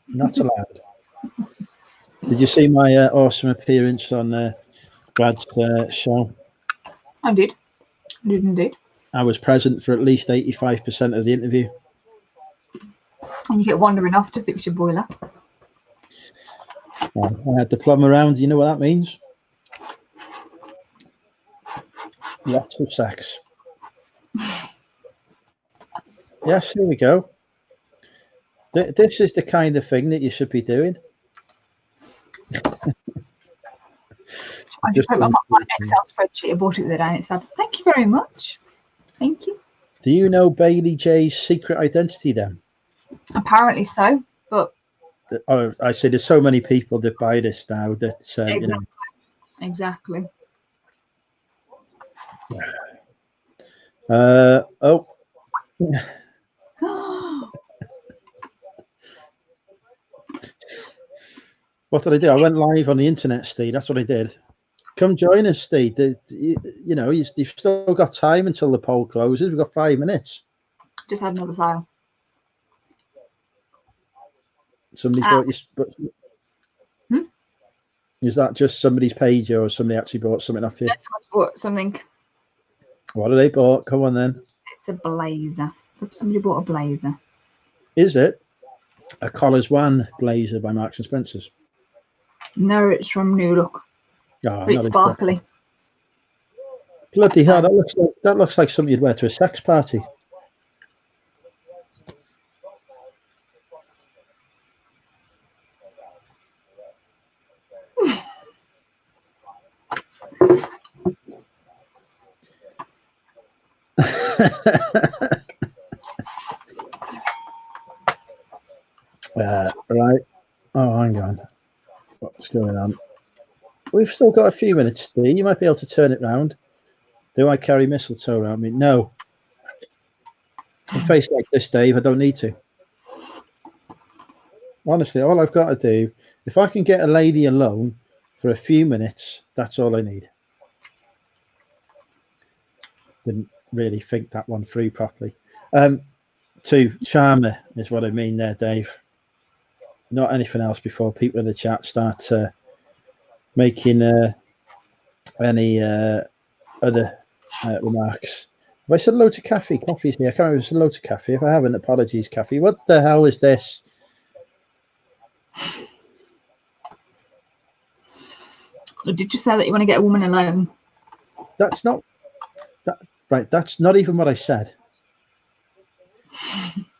not allowed. Did you see my awesome appearance on Brad's show? I did. I did indeed. I was present for at least 85% of the interview. And you get wandering off to fix your boiler. I had the plumber around. You know what that means? Lots of sex. Yes, here we go. This is the kind of thing that you should be doing. I just put my Excel spreadsheet. I bought it the other day and it said, "Thank you very much." Thank you. Do you know Bailey J's secret identity then? Apparently so, but Oh, I see. There's so many people that buy this now that exactly. you know. Exactly. Oh. What did I do? I went live on the internet, Steve. That's what I did. Come join us, Steve. You know, you've still got time until the poll closes. We've got 5 minutes. Just had another sale. Somebody's bought you. Hmm? Is that just somebody's page, or somebody actually bought something off you? That's what something. What have they bought? Come on then. It's a blazer. Somebody bought a blazer. Is it a Collars One blazer by Marks and Spencer's? No, it's from New Look. Oh, But it's sparkly. Bloody hell! That looks like something you'd wear to a sex party. Right. Oh, hang on. What's going on? We've still got a few minutes, Steve. You might be able to turn it round. Do I carry mistletoe around me? No. In a face like this, Dave, I don't need to. Honestly, all I've got to do, if I can get a lady alone for a few minutes, that's all I need. Didn't really think that one through properly. To charm her is what I mean there, Dave. Not anything else before people in the chat start making any other remarks. Have I said hello to Kathy? Coffee's here. I can't remember if I said hello to Kathy. If I haven't, apologies, Kathy. What the hell is this? Did you say that you want to get a woman alone? That's not that right. That's not even what I said.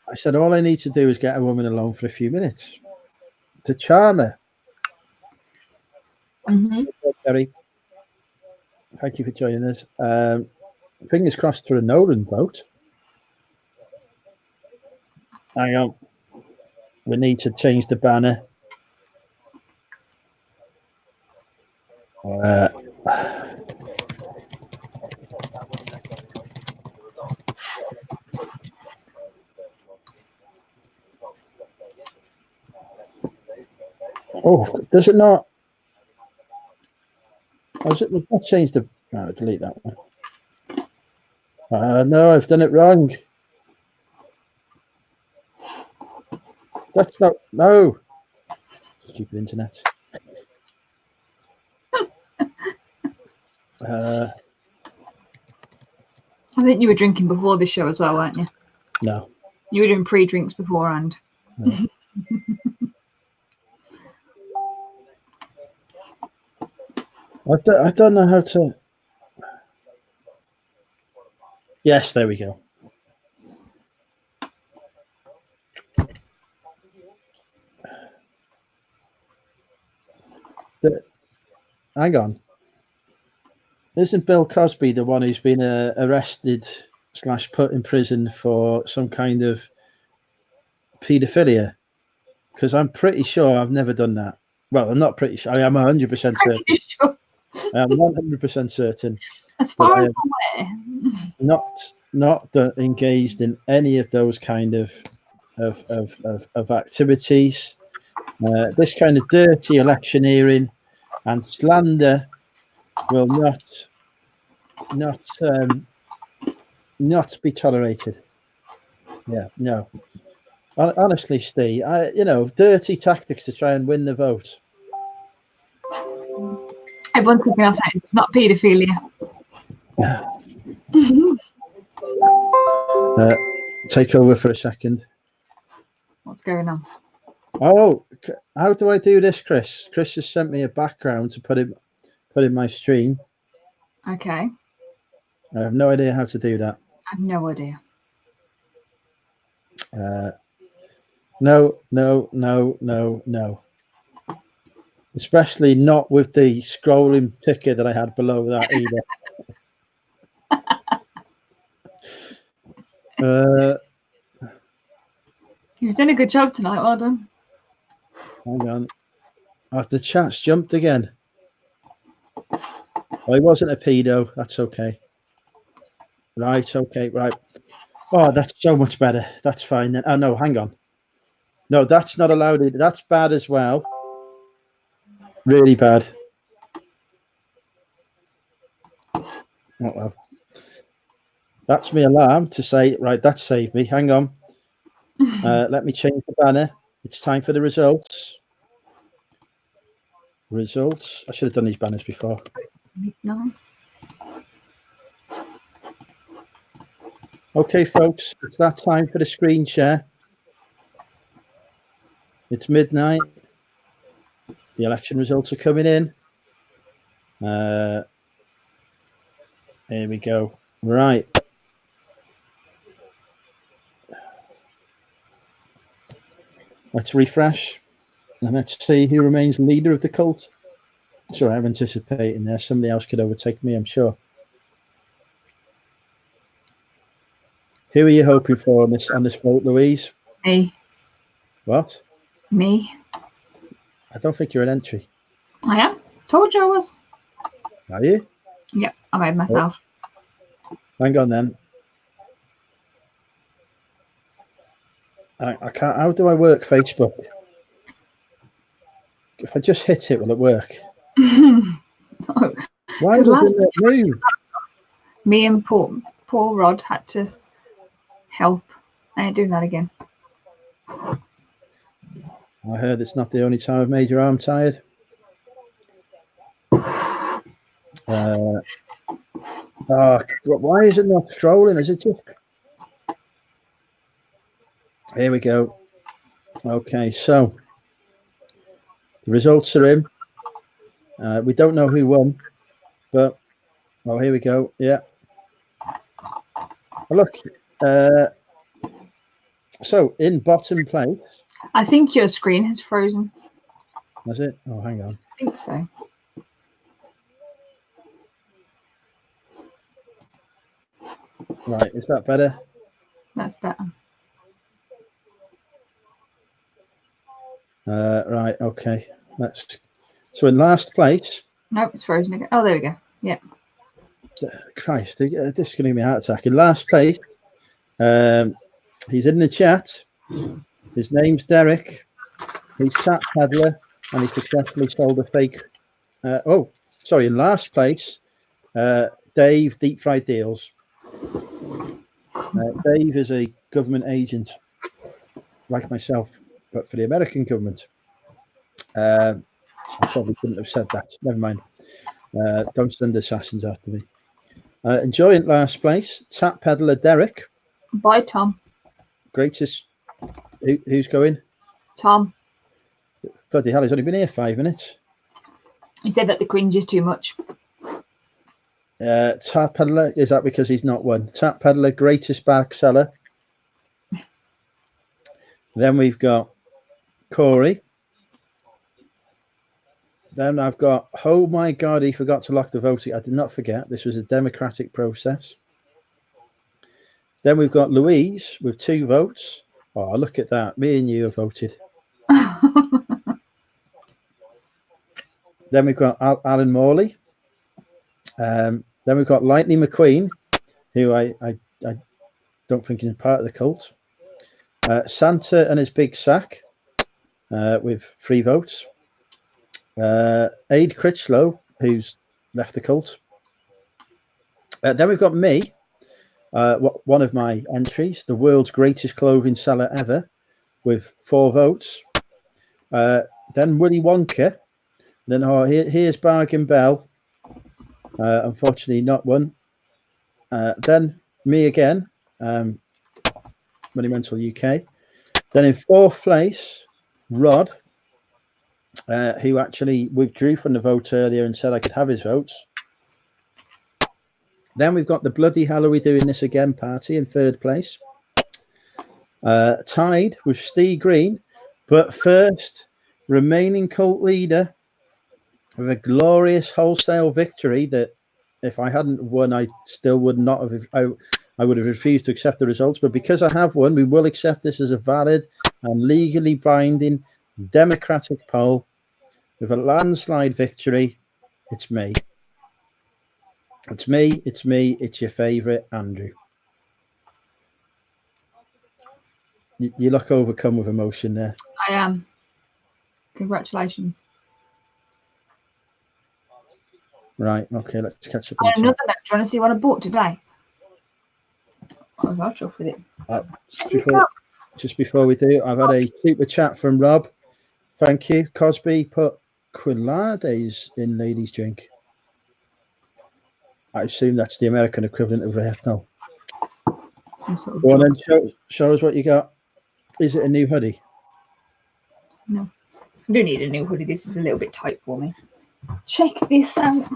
I said all I need to do is get a woman alone for a few minutes to charm her. Mm-hmm. Terry, thank you for joining us. Fingers crossed for a Nolan vote. Hang on. We need to change the banner. Oh, does it not? Has it not changed the? No, delete that one. No, I've done it wrong. That's not. No. Stupid internet. I think you were drinking before this show as well, weren't you? No. You were doing pre-drinks beforehand. No. I don't know how to. Yes, there we go. Hang on. Isn't Bill Cosby the one who's been arrested / put in prison for some kind of paedophilia? Because I'm pretty sure I've never done that. Well, I'm not pretty sure. I am 100% certain. Sure. I am 100% certain. As far as I'm aware. Not engaged in any of those kind of activities. This kind of dirty electioneering and slander will not be tolerated. Yeah, no. Honestly, Steve, dirty tactics to try and win the vote. Everyone's kicking off saying it's not paedophilia. Take over for a second. What's going on? Oh, how do I do this, Chris? Chris has sent me a background to put in my stream. Okay. I have no idea how to do that. I have no idea. No. Especially not with the scrolling ticker that I had below that either. You've done a good job tonight. Well done. Hang on. The chat's jumped again. Well, he wasn't a pedo. That's okay. Right. Okay. Right. Oh, that's so much better. That's fine then. Oh, no, hang on. No, that's not allowed. That's bad as well. Really bad. Oh, well. That's my alarm to say, right, that saved me. Hang on. Let me change the banner. It's time for the results. Results. I should have done these banners before. Midnight. Okay, folks, it's that time for the screen share. It's midnight. The election results are coming in. Here we go. Right. Let's refresh and let's see who remains leader of the cult. Sorry, I'm anticipating there. Somebody else could overtake me, I'm sure. Who are you hoping for on this vote, Louise? Me. What? Me. I don't think you're an entry. I am. Told you I was. Are you? Yep, I made myself. Oh. Hang on then. I can't. How do I work Facebook? If I just hit it, will it work? No. Why doesn't it move? Me and Paul Rod had to help. I ain't doing that again. I heard it's not the only time I've made your arm tired. Oh, why is it not scrolling? Is it just... Here we go. Okay, so the results are in. We don't know who won, but oh, here we go. Yeah. Oh, look. So in bottom place. I think your screen has frozen. Has it? Oh, hang on. I think so. Right, is that better? That's better. Right, okay. So in last place. Nope, it's frozen again. Oh, there we go. Yep. Christ, this is going to give me a heart attack. In last place, he's in the chat. His name's Derek. He's Sat Peddler, and he successfully sold a fake. In last place, Dave, Deep Fried Deals. Dave is a government agent, like myself, but for the American government. I probably couldn't have said that. Never mind. Don't send assassins after me. Enjoying last place, Tap Peddler Derek. Bye, Tom. Greatest. Who's going? Tom. Bloody hell, he's only been here 5 minutes. He said that the cringe is too much. Tap Peddler, is that because he's not won? Tap Peddler, greatest back seller. Then we've got Corey. Then I've got, oh my God, he forgot to lock the voting. I did not forget. This was a democratic process. Then we've got Louise with 2 votes. Oh, look at that. Me and you have voted. Then we've got Alan Morley. Then we've got Lightning McQueen, who I don't think is part of the cult. Santa and his big sack with 3 votes. Aid Critchlow, who's left the cult. Then we've got me, one of my entries, the world's greatest clothing seller ever, with 4 votes. Then Willy Wonka. Then here's Bargain Bell. Unfortunately, not one. Then me again, Monumental UK. Then in 4th place, Rod, who actually withdrew from the vote earlier and said I could have his votes. Then we've got the Bloody Hell Are We Doing This Again party in 3rd place. Tied with Steve Green, but first remaining cult leader with a glorious wholesale victory that if I hadn't won, I still would not have. I would have refused to accept the results. But because I have won, we will accept this as a valid and legally binding democratic poll with a landslide victory. It's me. It's me. It's me. It's your favourite, Andrew. You look overcome with emotion there. I am. Congratulations. Right, okay, let's catch up. On another note, do you want to see what I bought today? I'll rush off with it. just before we do, I've had a super chat from Rob. Thank you. Cosby put Quilades in ladies' drink. I assume that's the American equivalent of retinol. Some sort of Go on drug. then, show us what you got. Is it a new hoodie? No, I do need a new hoodie. This is a little bit tight for me. Check this out.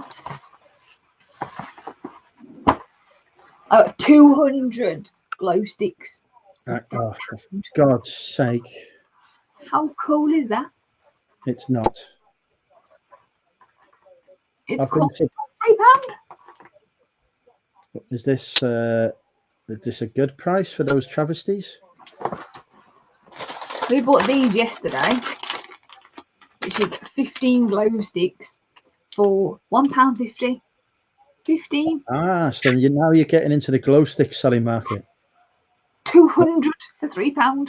200 glow sticks. Oh, for God's sake. How cool is that? It's not. It's I've been cool. to- £3. Is this a good price for those travesties? We bought these yesterday, which is 15 glow sticks for £1.50. 15. Ah, so now you're getting into the glow stick selling market. 200 for £3.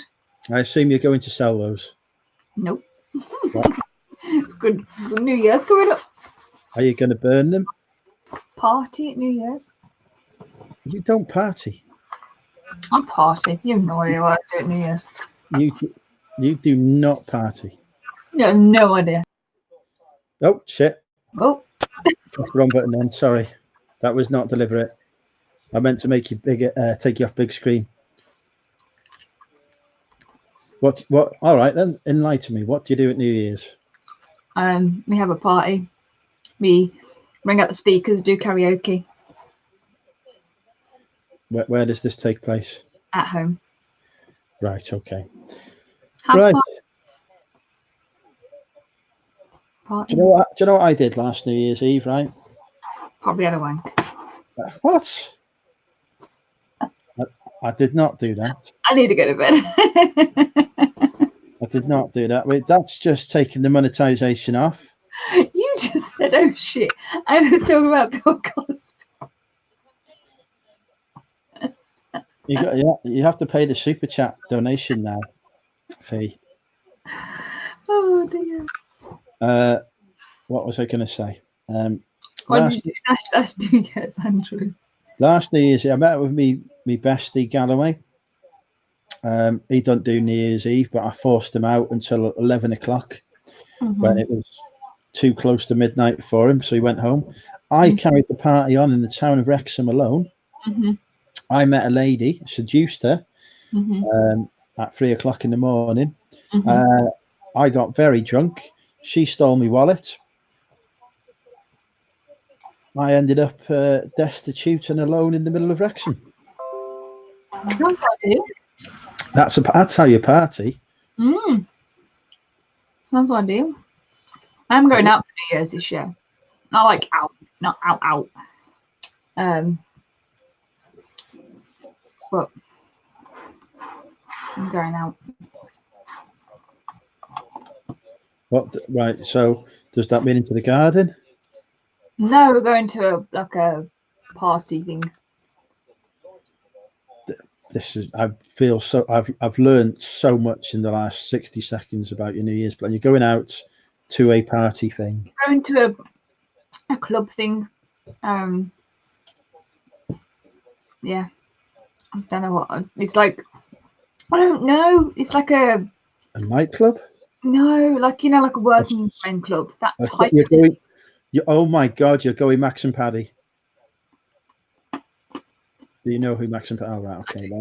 I assume you're going to sell those. Nope. It's good. New Year's coming up. Are you going to burn them? Party at New Year's. You don't party. I party. You have no idea what I do at New Year's. You do not party. You have no idea. Oh shit! Oh, Pressed the wrong button then. Sorry, that was not deliberate. I meant to make you bigger, take you off big screen. What? All right then. Enlighten me. What do you do at New Year's? we have a party. We ring out the speakers, do karaoke Where does this take place? at home. Right. Okay. House Right. party. Do you know what I did last New Year's Eve? Right. Probably had a wank. What? I did not do that. I need to go to bed. I did not do that. Wait, that's just taking the monetization off. You just said, oh shit. I was talking about Bill Cosby. You have to pay the super chat donation now fee. Oh dear. What was I going to say? What did you do last New Year's, Andrew? Last New Year's, I met with me bestie Galloway. He don't do New Year's Eve, but I forced him out until 11 o'clock when it was too close to midnight for him, so he went home. I carried the party on in the town of Wrexham alone. I met a lady, seduced her at 3 o'clock in the morning. I got very drunk. She stole my wallet. I ended up destitute and alone in the middle of Wrexham. Sounds ideal. That's how you party. Sounds ideal. I'm going out for New Year's this year. Not like out, not out. But I'm going out. What? Right. So does that mean into the garden? No, we're going to a party thing. I've learned so much in the last 60 seconds about your New Year's plan. You're going out to a party thing. Going to a club thing. Yeah. I don't know what it's like. I don't know. It's like a nightclub? No, like like a working men club. That type. You're going. Oh my God! You're going Max and Paddy. Do you know who Max and Paddy? Oh, right. Okay.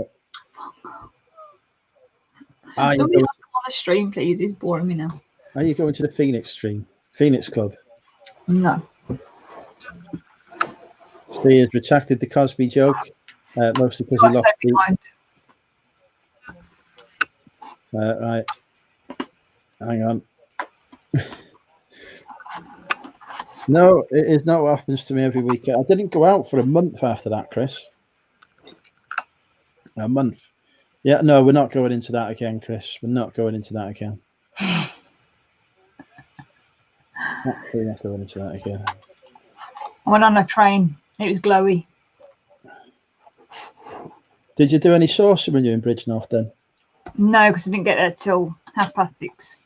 Right. Somebody else come on the stream, please. It's boring me now. Are you going to the Phoenix Club? No. Steve has retracted the Cosby joke, mostly because he lost. Right. Hang on. No, it is not what happens to me every weekend. I didn't go out for a month after that, Chris. A month. Yeah, no, we're not going into that again, Chris. We're not going into that again. We're not going into that again. I went on a train. It was glowy. Did you do any sourcing when you were in Bridgnorth then? No, because I didn't get there till 6:30.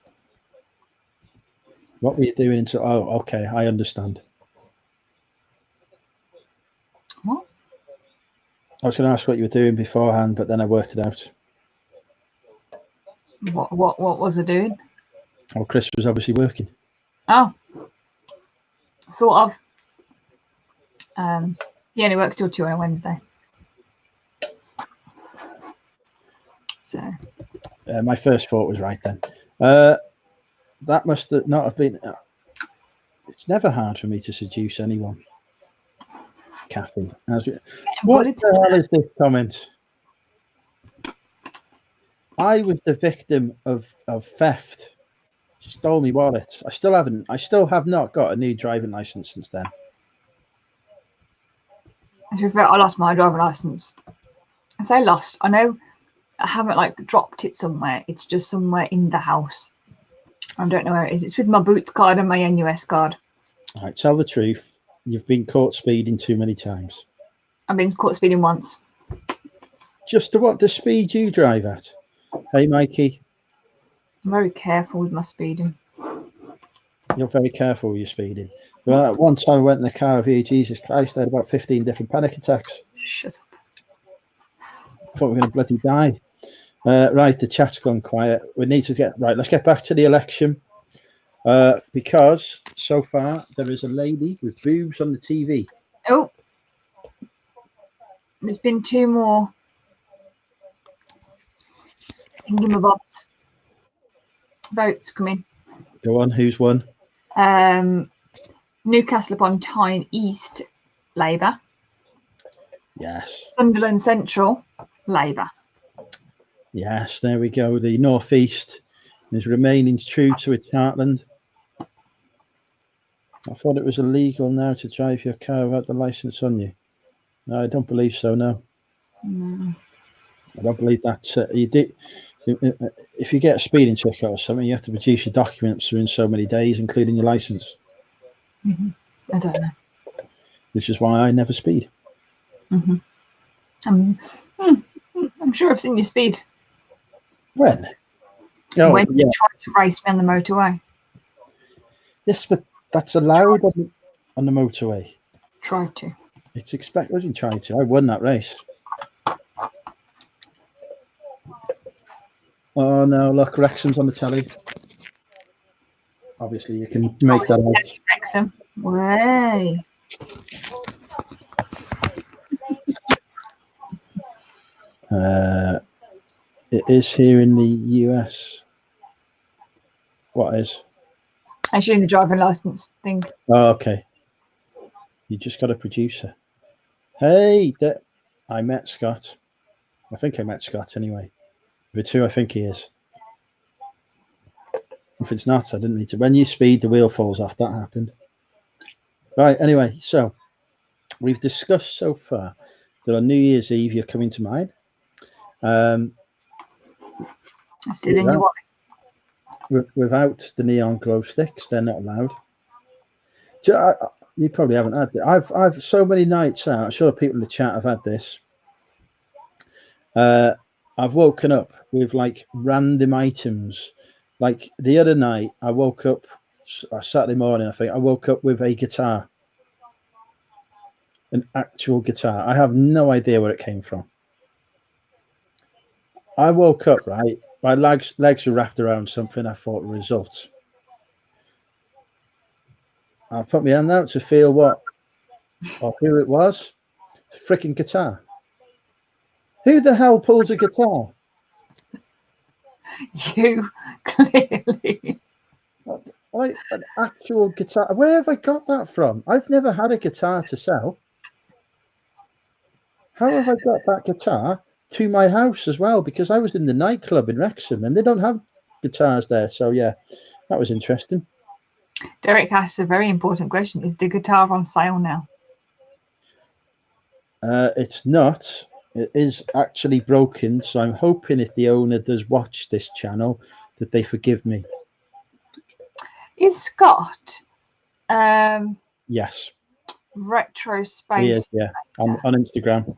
What were you doing until? Oh, okay, I understand. What? I was going to ask what you were doing beforehand, but then I worked it out. What was I doing? Well, Chris was obviously working. Oh, sort of. He only works till 2 on a Wednesday. So My first thought was right then. That must not have been. It's never hard for me to seduce anyone. Kathy, what the hell is this comment? I was the victim of theft. She stole my wallet. I still have not got a new driving license since then. To be fair, I lost my driving license. I say lost. I know I haven't like dropped it somewhere. It's just somewhere in the house. I don't know where it is. It's with my Boots card and my NUS card. All right, tell the truth. You've been caught speeding too many times. I've been caught speeding once. Just to what the speed you drive at? Hey, Mikey. I'm very careful with my speeding. You're very careful with your speeding. Well, one time I went in the car with you, Jesus Christ, I had about 15 different panic attacks. Shut up. I thought we were going to bloody die. Right, the chat's gone quiet. We need to let's get back to the election. Because so far there is a lady with boobs on the TV. Oh, there's been 2 more thingamabobs votes coming. Go on, who's won? Newcastle upon Tyne East, Labour. Yes. Sunderland Central, Labour. Yes, there we go. The North East is remaining true to its heartland. I thought it was illegal now to drive your car without the license on you. No, I don't believe so, no. No. I don't believe that. You did. If you get a speeding ticket or something, you have to produce your documents within so many days, including your license. I don't know. Which is why I never speed. I'm sure I've seen you speed. When? Oh, when yeah. you tried to race me on the motorway. Yes, but that's allowed on the motorway. Tried to. It's expected. I didn't try to. I won that race. Oh no! Look, Wrexham's on the telly. Obviously, you can make that out. Wrexham. Way. It is here in the US. What is? Actually, in the driving license thing. Oh, okay. You just got a producer. Hey, I met Scott. I think I met Scott anyway. If it's who I think he is. If it's not, I didn't need to. When you speed, the wheel falls off. That happened. Right, anyway, so we've discussed so far that on New Year's Eve, you're coming to mine. I still in your wallet. Without the neon glow sticks, they're not allowed. You probably haven't had it. I've so many nights out. I'm sure people in the chat have had this. I've woken up with like random items. Like the other night, I woke up Saturday morning. I think I woke up with a guitar, an actual guitar. I have no idea where it came from. I woke up, right? My legs were wrapped around something I thought were results. I put my hand out to feel what or who it was. It's a freaking guitar. Who the hell pulls a guitar? You, clearly. Like an actual guitar. Where have I got that from? I've never had a guitar to sell. How have I got that guitar to my house as well? Because I was in the nightclub in Wrexham and they don't have guitars there. So yeah, that was interesting. Derek asks a very important question. Is the guitar on sale now? It's not. It is actually broken. So I'm hoping if the owner does watch this channel that they forgive me. Is Scott Yes. Retro Space? He is, yeah. On Instagram.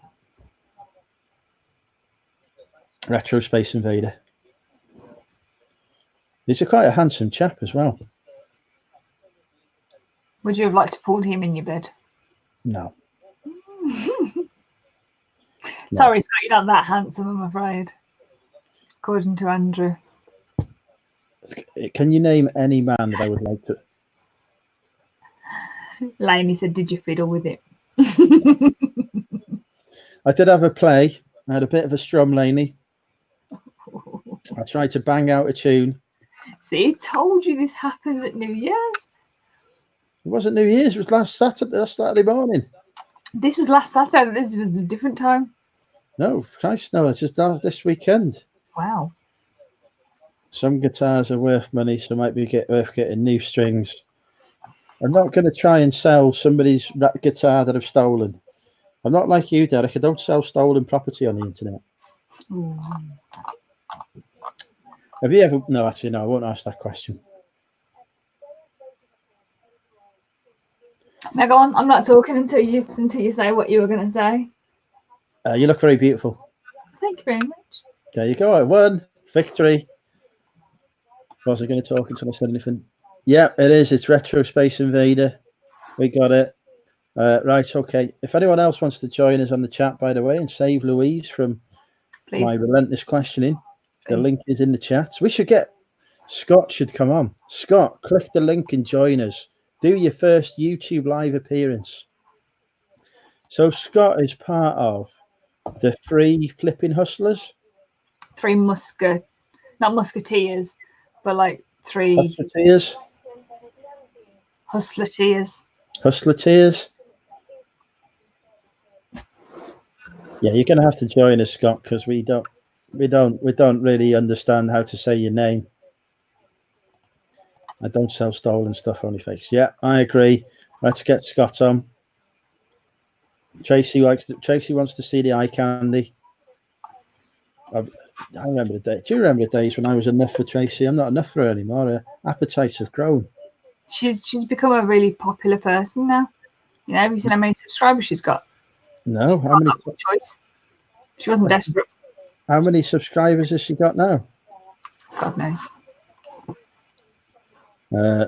Retro Space Invader. He's quite a handsome chap as well. Would you have liked to pull him in your bed? No. Sorry, Scott, you're not that handsome, I'm afraid. According to Andrew. Can you name any man that I would like to? Lainey said, "Did you fiddle with it?" I did have a play. I had a bit of a strum, Laney. I tried to bang out a tune. See, told you this happens at New Year's. It wasn't New Year's. It was last Saturday morning. This was last Saturday. This was a different time. No, Christ, no. It's just this weekend. Wow. Some guitars are worth money, so it might be worth getting new strings. I'm not going to try and sell somebody's guitar that I've stolen. I'm not like you, Derek. I don't sell stolen property on the internet. Ooh. Have you ever? No, actually, no. I won't ask that question. Now go on. I'm not talking until you say what you were going to say. You look very beautiful. Thank you very much. There you go. I won. Victory. Wasn't going to talk until I said anything. Yeah, it is. It's Retro Space Invader. We got it. Right. Okay. If anyone else wants to join us on the chat, by the way, and save Louise from my relentless questioning, the link is in the chat. We should get Scott. Should come on. Scott, click the link and join us. Do your first YouTube live appearance. So Scott is part of the Three Flipping Hustlers. Three not musketeers, but like three Hustleteers. Hustleteers. Yeah, you're gonna have to join us, Scott, because we don't really understand how to say your name. I don't sell stolen stuff, only fakes. Yeah, I agree. Let's get Scott on. Tracy wants to see the eye candy. I remember the day. Do you remember the days when I was enough for Tracy? I'm not enough for her anymore. Her appetites have grown. She's become a really popular person now. You know, have you seen how many subscribers she's got? No, how many? Choice. She wasn't desperate. How many subscribers has she got now? God knows.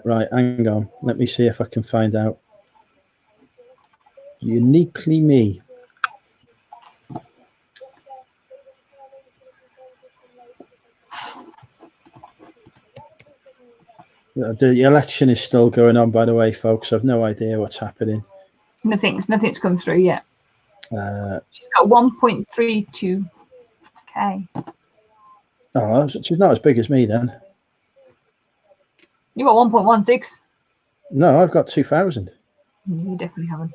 Right, hang on. Let me see if I can find out. Uniquely me. The election is still going on, by the way, folks. I've no idea what's happening. Nothing's come through yet. She's got 1.32k. Oh, she's not as big as me then. You got 1.16. No, I've got 2,000. You definitely haven't.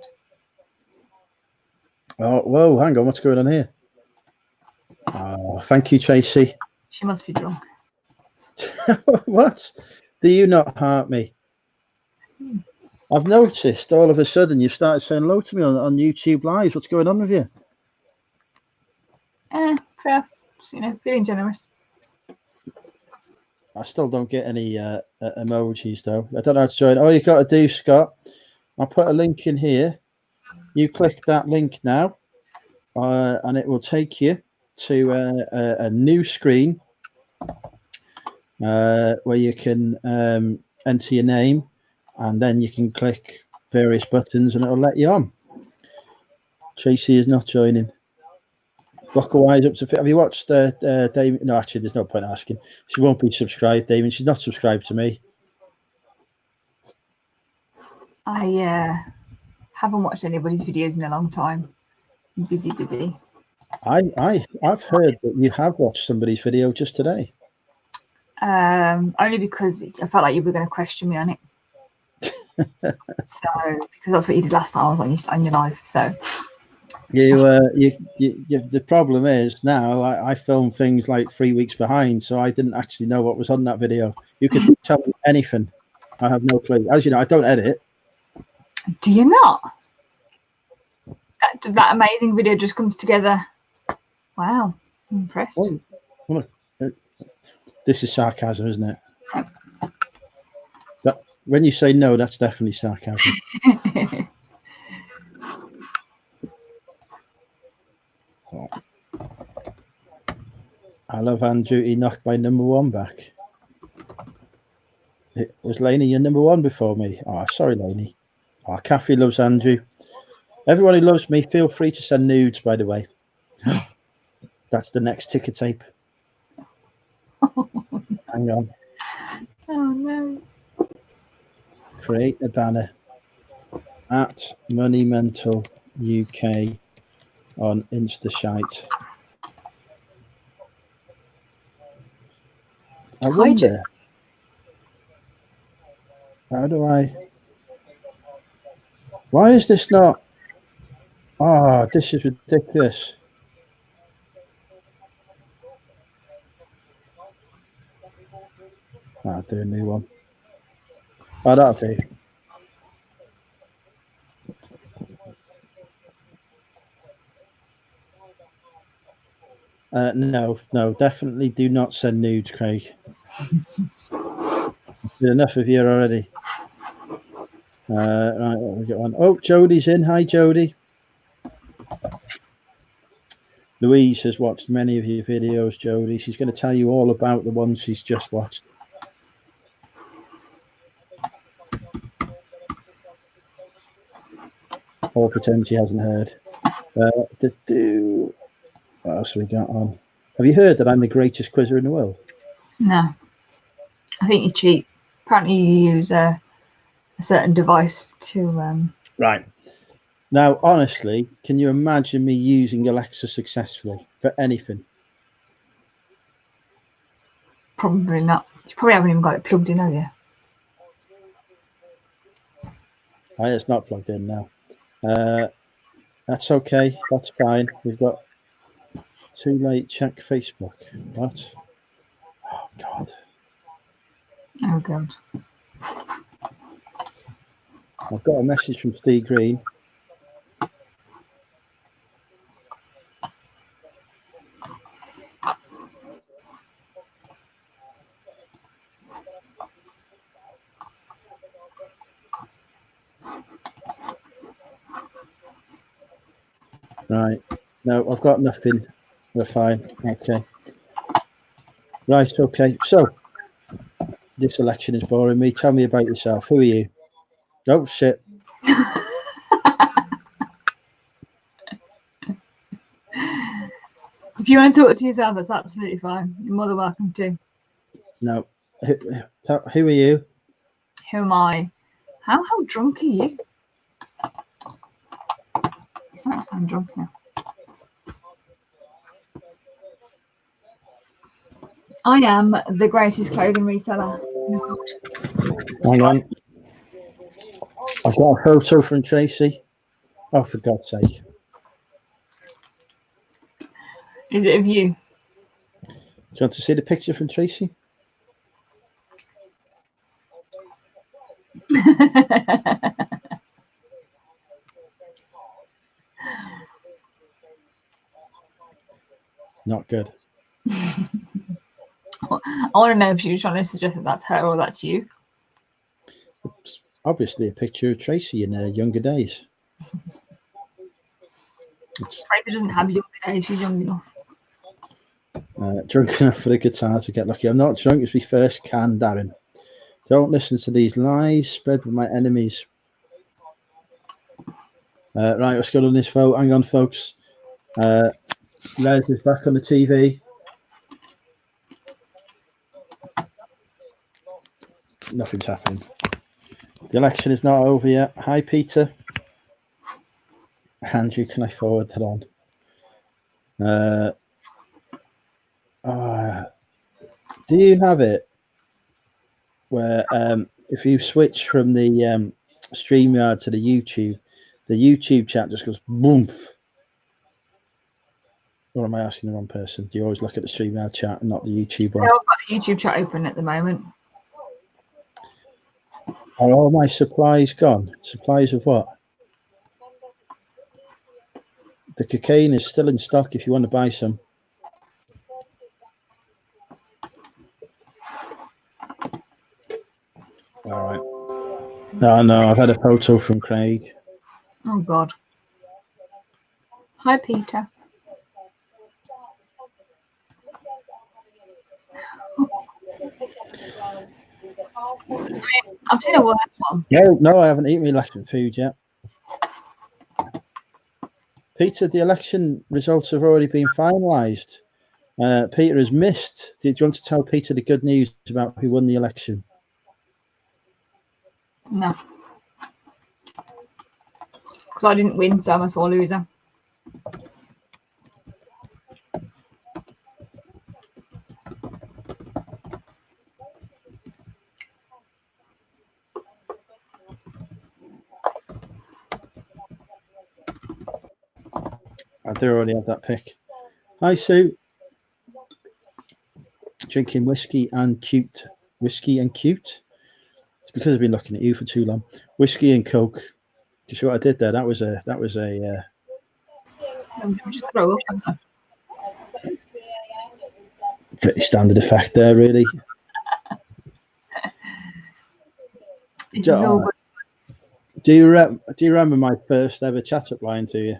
Oh, whoa, hang on. What's going on here? Oh, thank you, Tracy. She must be drunk. What? Do you not heart me? I've noticed all of a sudden you've started saying hello to me on YouTube Live. What's going on with you? Fair. You know, feeling generous. I still don't get any emojis though. I don't know how to join. All you got to do, Scott, I'll put a link in here. You click that link now, and it will take you to a new screen where you can enter your name, and then you can click various buttons, and it'll let you on. Tracy is not joining. Blocker-wise up to. Have you watched Damien? No, actually, there's no point asking. She won't be subscribed, Damien. She's not subscribed to me. I haven't watched anybody's videos in a long time. I'm busy. I've heard that you have watched somebody's video just today. Only because I felt like you were going to question me on it. So because that's what you did last time I was on your live. So you the problem is now I film things like 3 weeks behind, so I didn't actually know what was on that video. You could tell me anything. I have no clue. As you know, I don't edit. Do you not? That amazing video just comes together. Wow, I'm impressed. Oh, look, this is sarcasm, isn't it? That when you say no, that's definitely sarcasm. I love Andrew. He knocked my #1 back. It was Lainey your #1 before me. Oh, sorry, Lainey. Oh, Kathy loves Andrew. Everyone who loves me, feel free to send nudes, by the way. That's the next ticker tape. Hang on. Oh no. Create a banner at Money Mental UK on InstaShite. I wonder, how do I? Why is this not? Oh, this is ridiculous. I'll do a new one. Oh, that'll do. No, definitely do not send nudes, Craig. Did enough of you already. Right, we get one. Oh, Jodie's in. Hi, Jodie. Louise has watched many of your videos, Jodie. She's going to tell you all about the ones she's just watched. Or pretend she hasn't heard. What else have we got on? Have you heard that I'm the greatest quizzer in the world? No. I think you cheat. Apparently you use a certain device to... Right. Now, honestly, can you imagine me using Alexa successfully for anything? Probably not. You probably haven't even got it plugged in, have you? It's not plugged in now. That's okay. That's fine. We've got too late. Check Facebook. What? Oh, God. Oh, God. I've got a message from Steve Green. Right. No, I've got nothing. We're fine. Okay. Right. Okay. So, this election is boring me. Tell me about yourself. Who are you? Oh, shit. If you want to talk to yourself, that's absolutely fine. You're more than welcome to. No. Who are you? Who am I? How drunk are you? You don't sound drunk now. I am the greatest clothing reseller. Hang on. I've got a photo from Tracy. Oh, for God's sake. Is it of you? Do you want to see the picture from Tracy? Not good. I want to know if she was trying to suggest that that's her or that's you. It's obviously a picture of Tracy in her younger days. Tracy doesn't have younger days. She's young enough. Drunk enough for the guitar to get lucky. I'm not drunk. It's my first can, Darren. Don't listen to these lies spread by my enemies. Right, let's go on this vote. Hang on, folks. Les is back on the TV. Nothing's happening. The election is not over yet. Hi, Peter. Andrew, can I forward that on? Do you have it where if you switch from the StreamYard to the YouTube chat just goes boom? Or am I asking the wrong person? Do you always look at the StreamYard chat and not the YouTube one? I've got the YouTube chat open at the moment. Are all my supplies gone? Supplies of what? The cocaine is still in stock if you want to buy some. All right. No, I've had a photo from Craig. Oh, God. Hi, Peter. I've seen a worse one. No, I haven't eaten my election food yet. Peter, the election results have already been finalised. Peter has missed. Do you want to tell Peter the good news about who won the election? No. Because I didn't win, so I'm a sore loser. I do already have that pick. Hi, Sue. Drinking whiskey and cute. Whiskey and cute. It's because I've been looking at you for too long. Whiskey and Coke. Do you see what I did there? That was a Just throw up. pretty standard effect there, really. It's so good. Do you remember my first ever chat up line to you?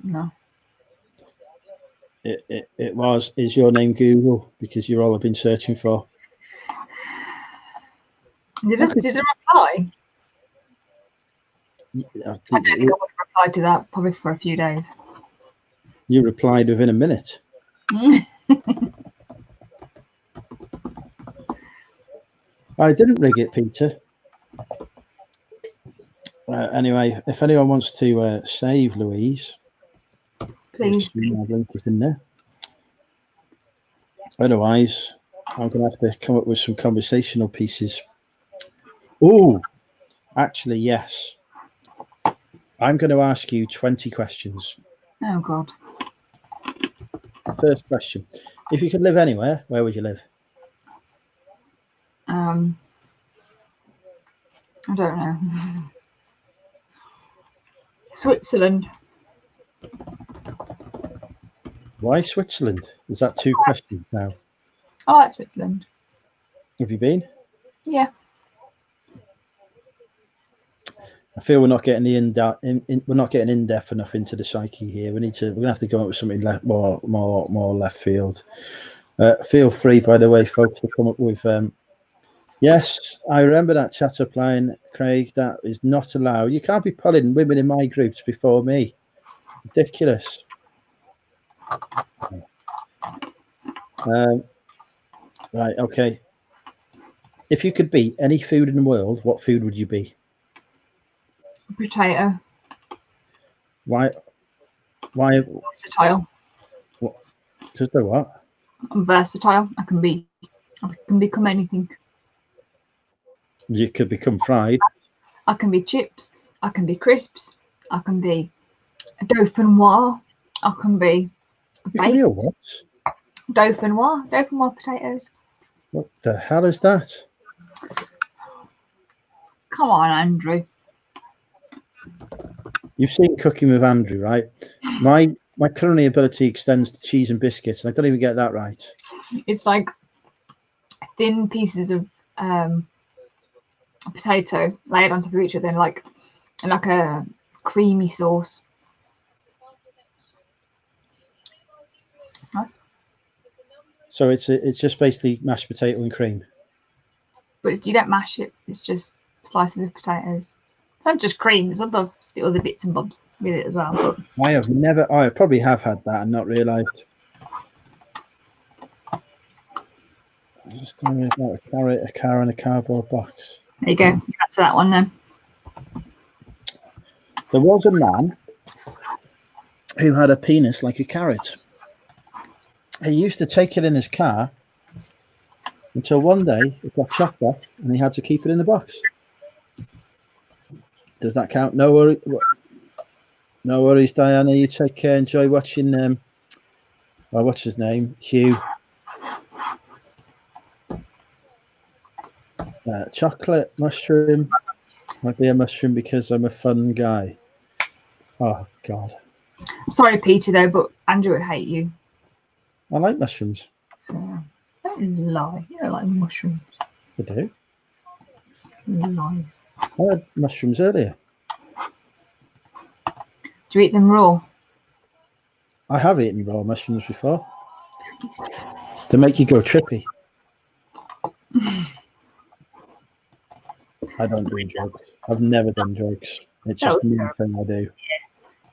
No. It was, is your name Google? Because you're all I've been searching for. Did I reply? I don't think I would have replied to that probably for a few days. You replied within a minute. I didn't rig it, Peter. Anyway, if anyone wants to save Louise, Please. my link is in there. Otherwise, I'm going to have to come up with some conversational pieces. Oh, actually, yes. I'm going to ask you 20 questions. Oh, God. First question. If you could live anywhere, where would you live? I don't know. Switzerland. Why Switzerland? Is that two questions now? I like Switzerland. Have you been? Yeah. I feel we're not getting we're not getting in depth enough into the psyche here. We're gonna have to go up with something more left field. Feel free, by the way, folks, to come up with. Yes, I remember that chat up line, Craig. That is not allowed. You can't be pulling women in my groups before me. Ridiculous. Right. Okay. If you could be any food in the world, what food would you be? Potato. Why? Versatile. Because they're what? I'm versatile. I can become anything. You could become fried. I can be chips. I can be crisps. I can be a dauphinoise. I can be You can be a what? Dauphinoise. Dauphinoise potatoes. What the hell is that? Come on, Andrew. You've seen Cooking with Andrew, right? My culinary ability extends to cheese and biscuits, and I don't even get that right. It's like thin pieces of potato layered on top of each other, and like a creamy sauce. Nice. So it's just basically mashed potato and cream. But you don't mash it. It's just slices of potatoes. It's not just cream. There's other bits and bobs with it as well. But I probably have had that and not realised. Just thinking about a carrot, a car, and a cardboard box. There you go. Back to that one then. There was a man who had a penis like a carrot. He used to take it in his car until one day it got chopped off and he had to keep it in the box. Does that count? No worries, Diana. You take care. Enjoy watching. What's his name? Hugh. Chocolate mushroom. Might be a mushroom because I'm a fun guy. Oh God. Sorry, Peter, though, but Andrew would hate you. I like mushrooms. Don't lie. You don't like mushrooms. I do. Lies. I had mushrooms earlier. Do you eat them raw? I have eaten raw mushrooms before. They make you go trippy. I don't do drugs. I've never done drugs. It's just a new thing I do. Yeah.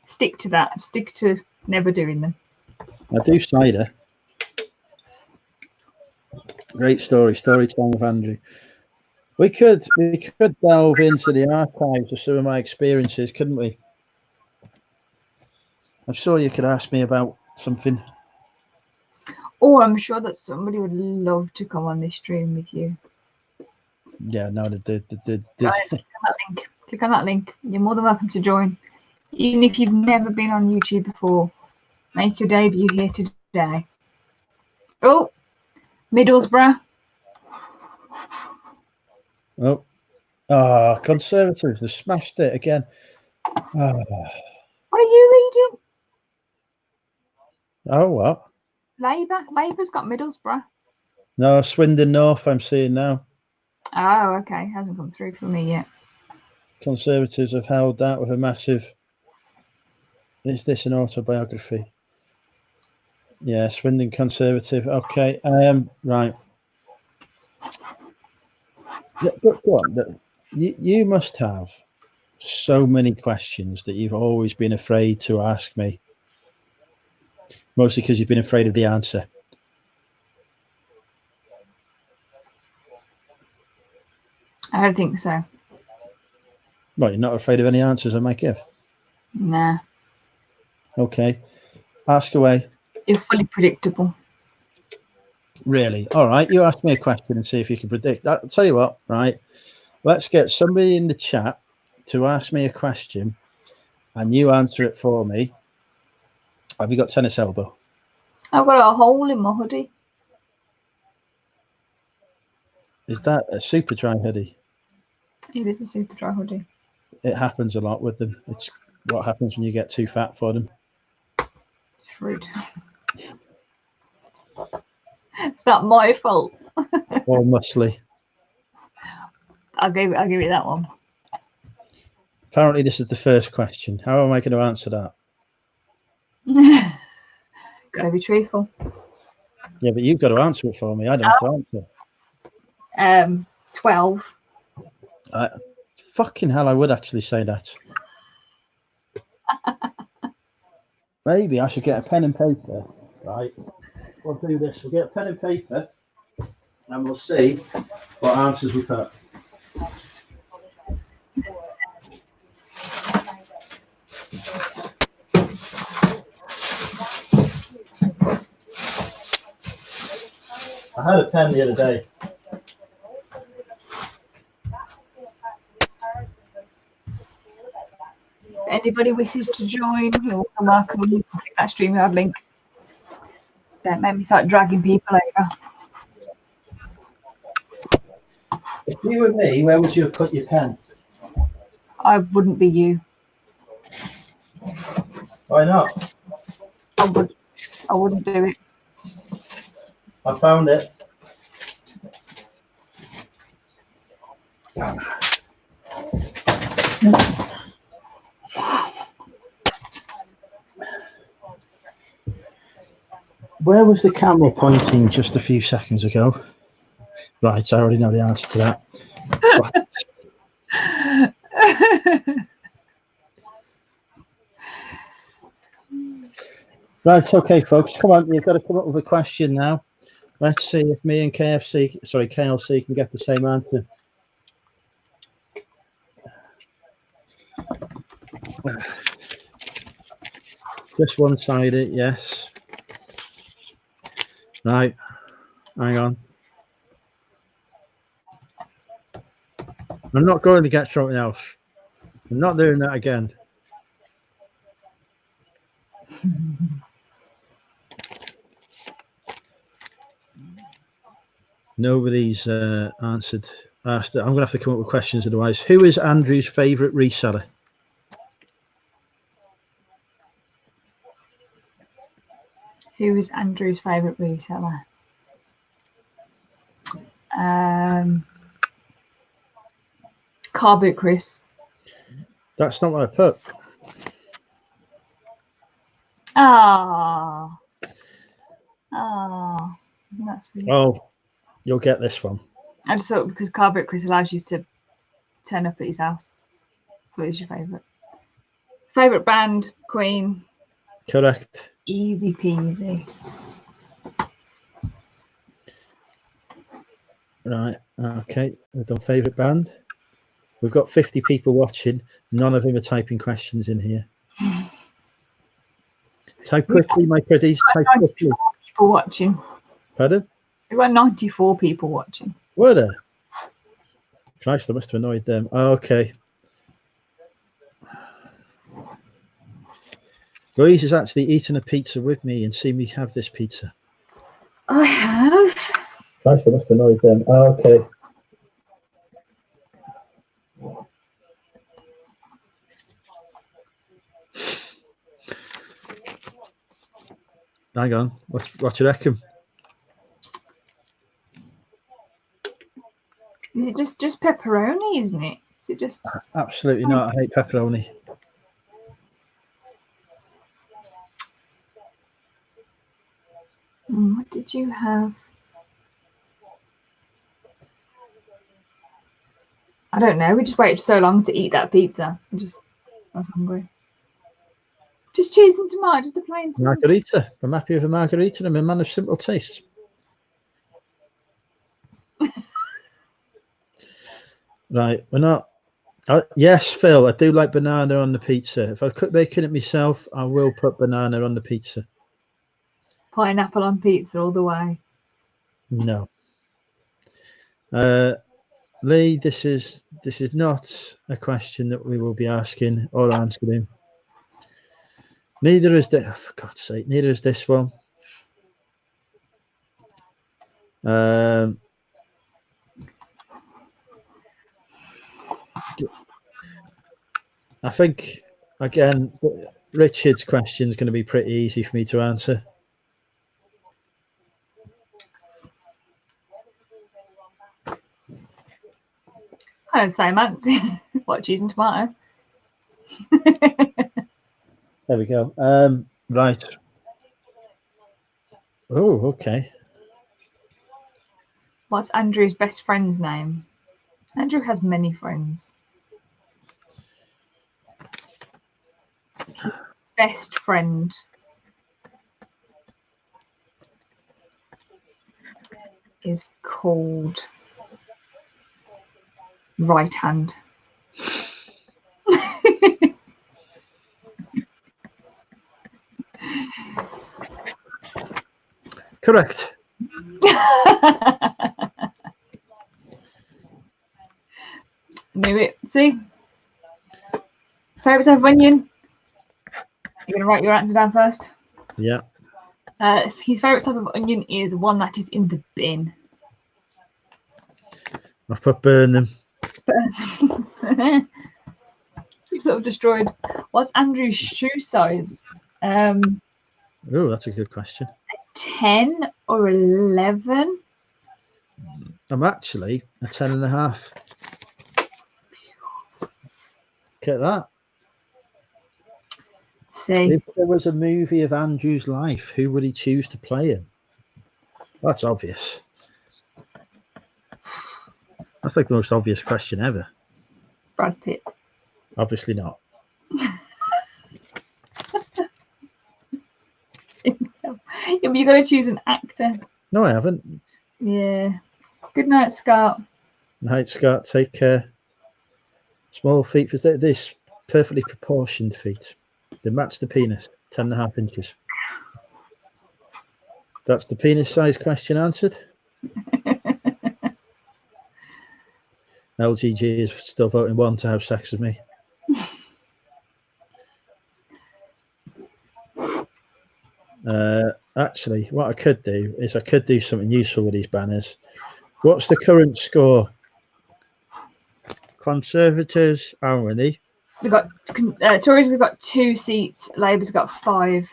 Stick to that. Stick to never doing them. I do cider. Great story. Story time with Andrew. We could delve into the archives of some of my experiences, couldn't we? I'm sure you could ask me about something. Or I'm sure that somebody would love to come on this stream with you. Yeah, no, Guys, click on that link. Click on that link. You're more than welcome to join. Even if you've never been on YouTube before, make your debut here today. Oh, Middlesbrough. Oh, Conservatives have smashed it again. What are you reading? Oh, what? Labour. Labour's got Middlesbrough. No, Swindon North, I'm seeing now. Oh, okay. Hasn't come through for me yet. Conservatives have held that with a massive. Is this an autobiography? Yeah, Swindon Conservative. Okay. Right. Go on. You must have so many questions that you've always been afraid to ask me. Mostly because you've been afraid of the answer. I don't think so. Well, you're not afraid of any answers I might give? Nah. Okay. Ask away. You're fully predictable. Really? All right. You ask me a question and see if you can predict that. I'll tell you what, right? Let's get somebody in the chat to ask me a question and you answer it for me. Have you got tennis elbow? I've got a hole in my hoodie. Is that a super dry hoodie? It is a super dry hoodie. It happens a lot with them. It's what happens when you get too fat for them. It's rude. It's not my fault. Or muscly. I'll give it that one. Apparently, this is the first question. How am I going to answer that? Gotta be truthful. Yeah, but you've got to answer it for me. I don't have to answer. 12. Fucking hell, I would actually say that. Maybe I should get a pen and paper. Right. We'll do this. We'll get a pen and paper and we'll see what answers we put. I had a pen the other day. Anybody wishes to join, you're welcome. You can click that StreamYard link. Don't make me start dragging people over. If you were me, where would you have put your pen? I wouldn't be you. Why not? I wouldn't do it. I found it. Where was the camera pointing just a few seconds ago? Right, I already know the answer to that. Right, okay, folks, come on, you've got to come up with a question now. Let's see if me and KLC can get the same answer. Just one-sided, yes. Right, hang on. I'm not going to get something else. I'm not doing that again. Nobody's asked it. I'm going to have to come up with questions otherwise. Who is Andrew's favourite reseller? Who is Andrew's favourite reseller? Car boot Chris. That's not what I put. Ah, isn't that sweet? Oh, you'll get this one. I just thought because car boot Chris allows you to turn up at his house. So it's your favourite. Favourite band, Queen. Correct. Easy peasy. Right. Okay. We've done favourite band. We've got 50 people watching. None of them are typing questions in here. Type quickly, my pretties. Type quickly. People watching. Pardon? We've got 94 people watching. Were there? Christ, I must have annoyed them. Oh, okay. Louise has actually eaten a pizza with me and seen me have this pizza. I have. Christ, I must have annoyed them. Oh, okay. Hang on. What do you reckon? Is it just pepperoni, isn't it? Is it just... Absolutely not. I hate pepperoni. What did you have? I don't know. We just waited so long to eat that pizza. I was hungry. Just cheese and tomato, just a plain tomato. Margarita. I'm happy with a margarita. I'm a man of simple tastes. Right, we're not. Yes, Phil, I do like banana on the pizza. If I could making it myself, I will put banana on the pizza. Pineapple on pizza all the way. No. Lee, this is not a question that we will be asking or answering. Neither is this. Oh, for God's sake, neither is this one. I think, again, Richard's question is going to be pretty easy for me to answer. Kind of the same answer. What, cheese and tomato? There we go. Right. Oh, okay. What's Andrew's best friend's name? Andrew has many friends. Best friend. Is called right hand. Correct. Knew it. See? Favourite type of onion? You're going to write your answer down first? Yeah. His favourite type of onion is one that is in the bin. I've put burn them. Some sort of destroyed. What's Andrew's shoe size? Oh, that's a good question. 10 or 11? I'm actually a 10.5. Get that. See. If there was a movie of Andrew's life, who would he choose to play him? That's obvious. That's like the most obvious question ever. Brad Pitt. Obviously not. Himself. Yeah, but you got to choose an actor. No, I haven't. Yeah. Good night, Scott. Night, Scott. Take care. Small feet for this perfectly proportioned feet. They match the penis. 10.5 inches. That's the penis size question answered. LGG is still voting 1 to have sex with me. Actually, what I could do is I could do something useful with these banners. What's the current score? Conservatives, how many? We've got Tories. We've got 2 seats. Labour's got 5.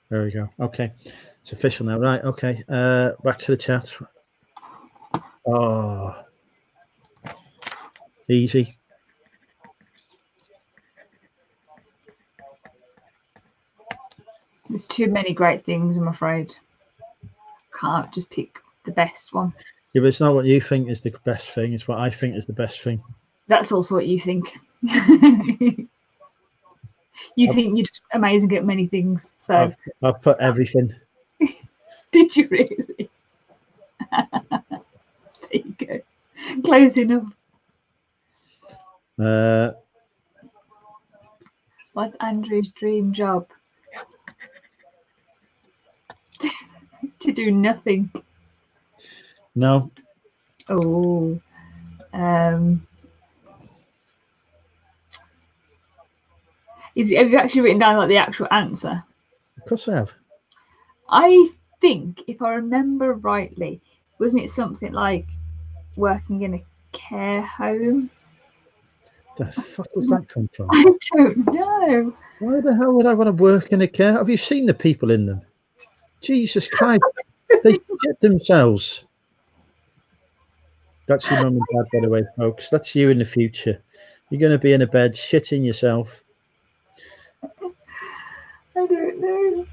There we go. Okay, it's official now. Right. Okay. Back to the chat. Oh, easy. There's too many great things, I'm afraid. Can't just pick the best one. Yeah, but it's not what you think is the best thing. It's what I think is the best thing. That's also what you think. You think you're just amazing at many things. So I've put everything. did you really? There you go. Close enough. What's Andrew's dream job? To do nothing. No. Oh. Have you actually written down like the actual answer? Of course I have. I think, if I remember rightly, wasn't it something like working in a care home? The fuck does that come from? I don't know. Why the hell would I want to work in a care? Have you seen the people in them? Jesus Christ, they shit themselves. That's your mum and dad, by the way, folks. That's you in the future. You're going to be in a bed shitting yourself. I don't know.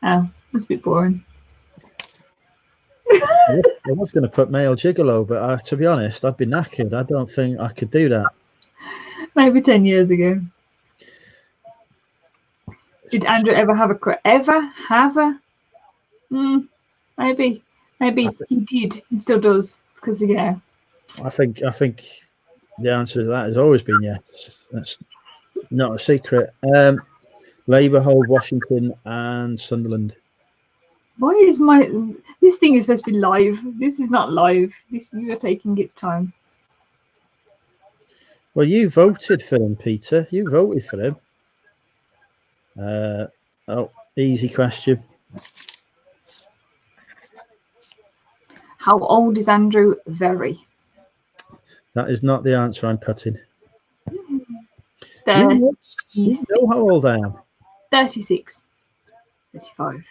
Oh, that's a bit boring. I was going to put male gigolo, but to be honest, I'd be knackered. I don't think I could do that. Maybe 10 years ago. Did Andrew ever have a? Maybe he did. He still does, because I think the answer to that has always been yes. That's not a secret. Labour hold Washington and Sunderland. Why is this thing is supposed to be live? This is not live. You are taking its time. Well, you voted for him, Peter. You voted for him. Easy question. How old is Andrew? Very. That is not the answer I'm putting. 36. You know how old I am. 36. 35.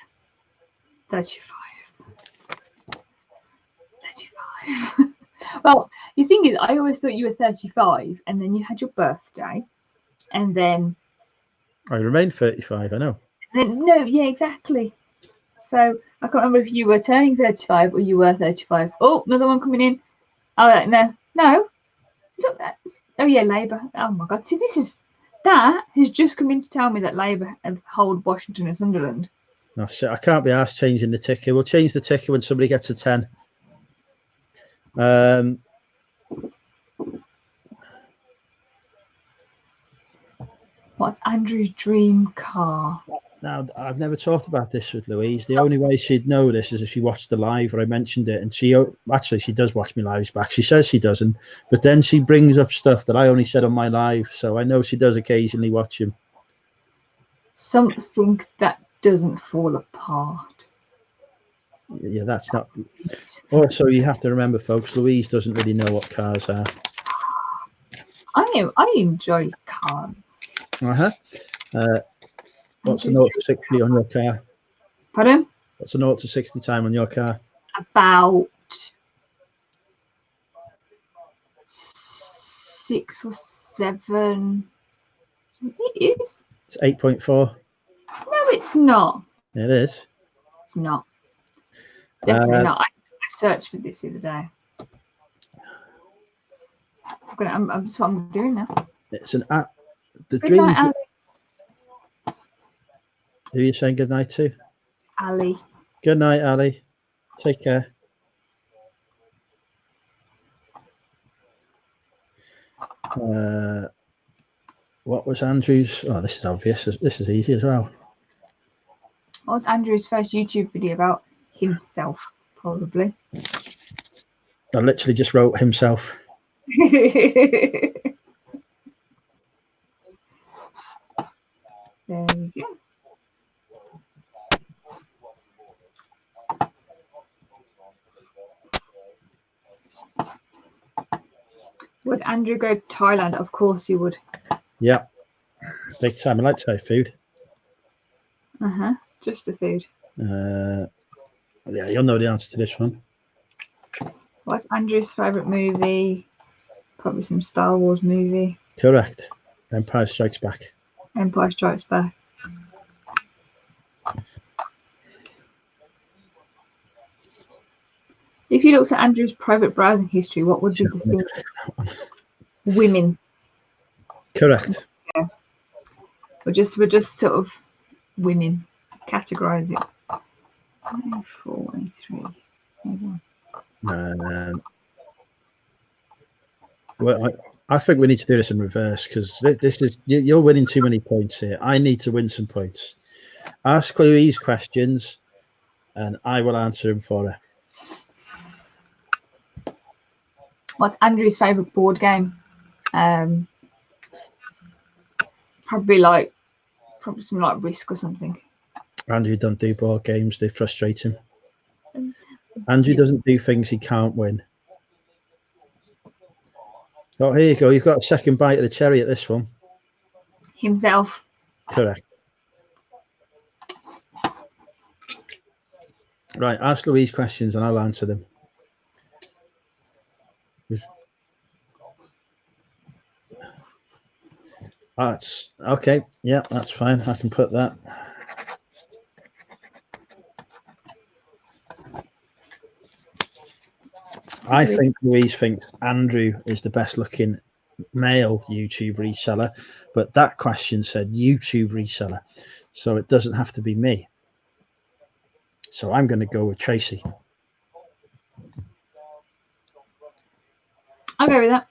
35. Well, the thing is, I always thought you were 35, and then you had your birthday, and then I remain 35, I know. No, yeah, exactly. So I can't remember if you were turning 35 or you were 35. Oh, another one coming in. Oh, no. Oh yeah, Labour. Oh my God. See, that has just come in to tell me that Labour hold Washington and Sunderland. No shit, I can't be asked changing the ticker. We'll change the ticker when somebody gets a 10. What's Andrew's dream car? Now, I've never talked about this with Louise. The only way she'd know this is if she watched the live where I mentioned it. And she does watch me lives back. She says she doesn't, but then she brings up stuff that I only said on my live. So I know she does occasionally watch him. Something that doesn't fall apart. Yeah, that's not. Also, you have to remember, folks, Louise doesn't really know what cars are. I enjoy cars. What's the 0 to 60 on your car? Pardon? What's the 0 to 60 time on your car? About 6 or 7. It is. It's 8.4. No, it's not. It is. It's not. Definitely not. I searched for this the other day. That's what I'm doing now. It's an app. Good night, Ali. Who are you saying good night to? Ali. Good night, Ali. Take care. What was Andrew's? Oh, this is obvious. This is easy as well. What was Andrew's first YouTube video about? Himself, probably. I literally just wrote himself. There we go. Would Andrew go to Thailand? Of course he would. Yeah, big time. I like Thai food. Just the food. Yeah, you'll know the answer to this one. What's Andrew's favourite movie? Probably some Star Wars movie. Correct. Empire Strikes Back. Empire Strikes Back. If you looked at Andrew's private browsing history, what would be the thing? Women. Correct. We're just sort of women. Categorise it. 4, 3. Well, I think we need to do this in reverse because this is you're winning too many points here. I need to win some points. Ask Louise questions, and I will answer them for her. What's Andrew's favourite board game? Probably something like Risk or something. Andrew don't do board games; they frustrate him. Andrew doesn't do things he can't win. Oh, here you go. You've got a second bite of the cherry at this one. Himself. Correct. Right, ask Louise questions and I'll answer them. That's okay. Yeah, that's fine. I can put that. I think Louise thinks Andrew is the best looking male YouTube reseller, but that question said YouTube reseller, so it doesn't have to be me. So I'm going to go with Tracy. I'll go with that.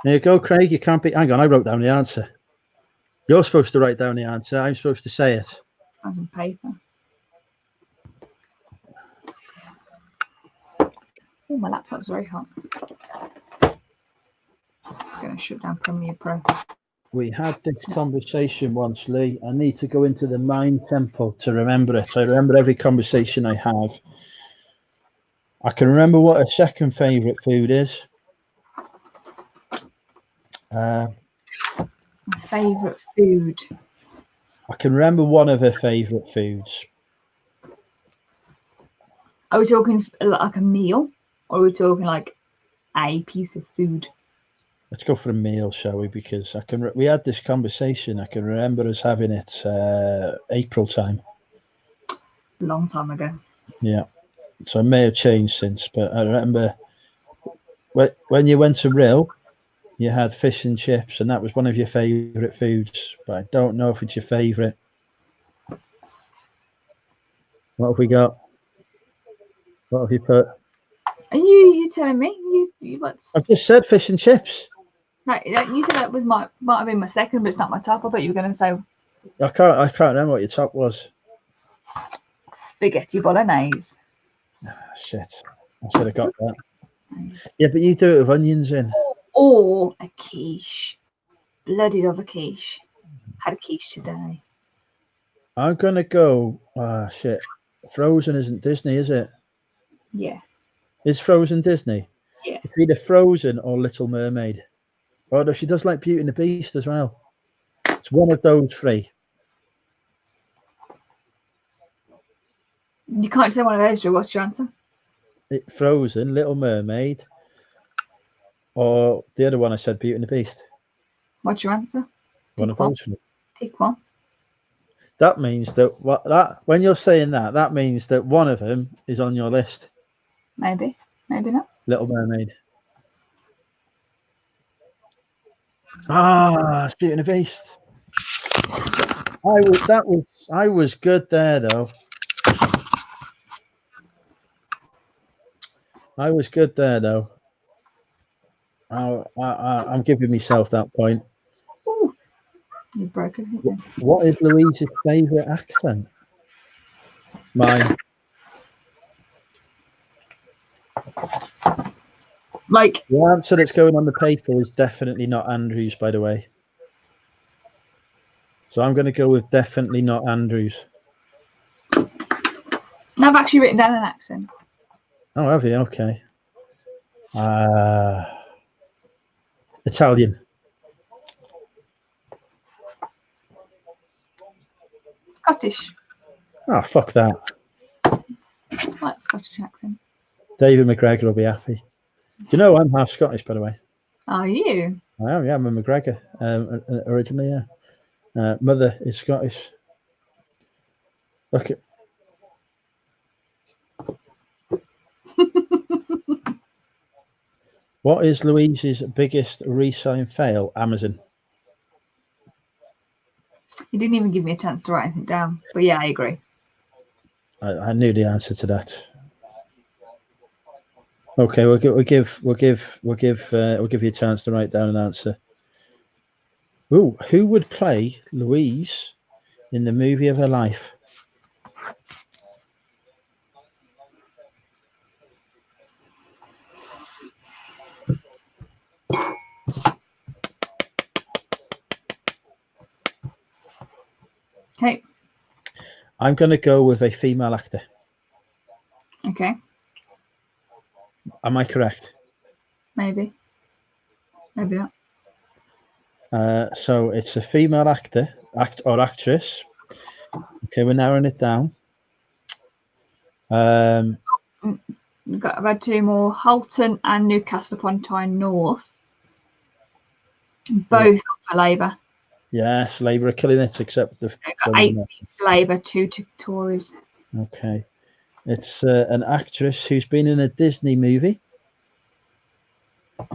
There you go, Craig. You can't be. Hang on, I wrote down the answer. You're supposed to write down the answer. I'm supposed to say it. Sounds on paper. Oh, my laptop's very hot. I'm going to shut down Premiere Pro. We had this conversation once, Lee. I need to go into the mind temple to remember it. I remember every conversation I have. I can remember what her second favourite food is. My favourite food. I can remember one of her favourite foods. Are we talking like a meal? Or are we talking like a piece of food? Let's go for a meal, shall we? Because we had this conversation. I can remember us having it April time. A long time ago. Yeah. So it may have changed since, but I remember when you went to Rill, you had fish and chips, and that was one of your favourite foods. But I don't know if it's your favourite. What have we got? What have you put? Are you telling me? You what's? I've just said fish and chips. No, you said that was might have been my second, but it's not my top. I thought you were going to say I can't remember what your top was. spaghetti bolognese. Shit. I should have got that. Nice. Yeah, but you do it with onions in. Or a quiche. Bloody love a quiche. Had a quiche today. I'm going to go. Shit. Frozen isn't Disney, is it? Yeah. Is Frozen Disney? Yeah. It's either Frozen or Little Mermaid. Oh, no, she does like Beauty and the Beast as well. It's one of those three. You can't say one of those, Joe. What's your answer? Frozen, Little Mermaid, or the other one I said, Beauty and the Beast. What's your answer? One of those. Pick one. That means that when you're saying that means that one of them is on your list. Maybe. Maybe not. Little Mermaid. It's Beauty and the Beast. I was good there though. I was good there though. I'm giving myself that point. Ooh, you broke everything. What is Louise's favourite accent? Mine. Like The answer that's going on the paper is definitely not Andrew's, by the way. So I'm going to go with definitely not Andrew's. I've actually written down an accent. Oh, have you? Okay. Italian. Scottish. Oh, fuck that. I like the Scottish accent. David McGregor will be happy. Do you know I'm half Scottish, by the way? Are you? I am, yeah. I'm a McGregor originally, yeah. Mother is Scottish. Okay. What is Louise's biggest reselling fail? Amazon. You didn't even give me a chance to write anything down. But yeah, I agree. I knew the answer to that. Okay, we'll give you a chance to write down an answer. Ooh, who would play Louise in the movie of her life? Okay. I'm going to go with a female actor. Okay. Am I correct? Maybe. Maybe not. So it's a female actor, or actress. Okay, we're narrowing it down. I've had two more. Halton and Newcastle upon Tyne North. Both for Labour. Yes, Labour are killing it, except the. Got 8 seats for Labour, 2 to Tories. Okay, it's an actress who's been in a Disney movie. Am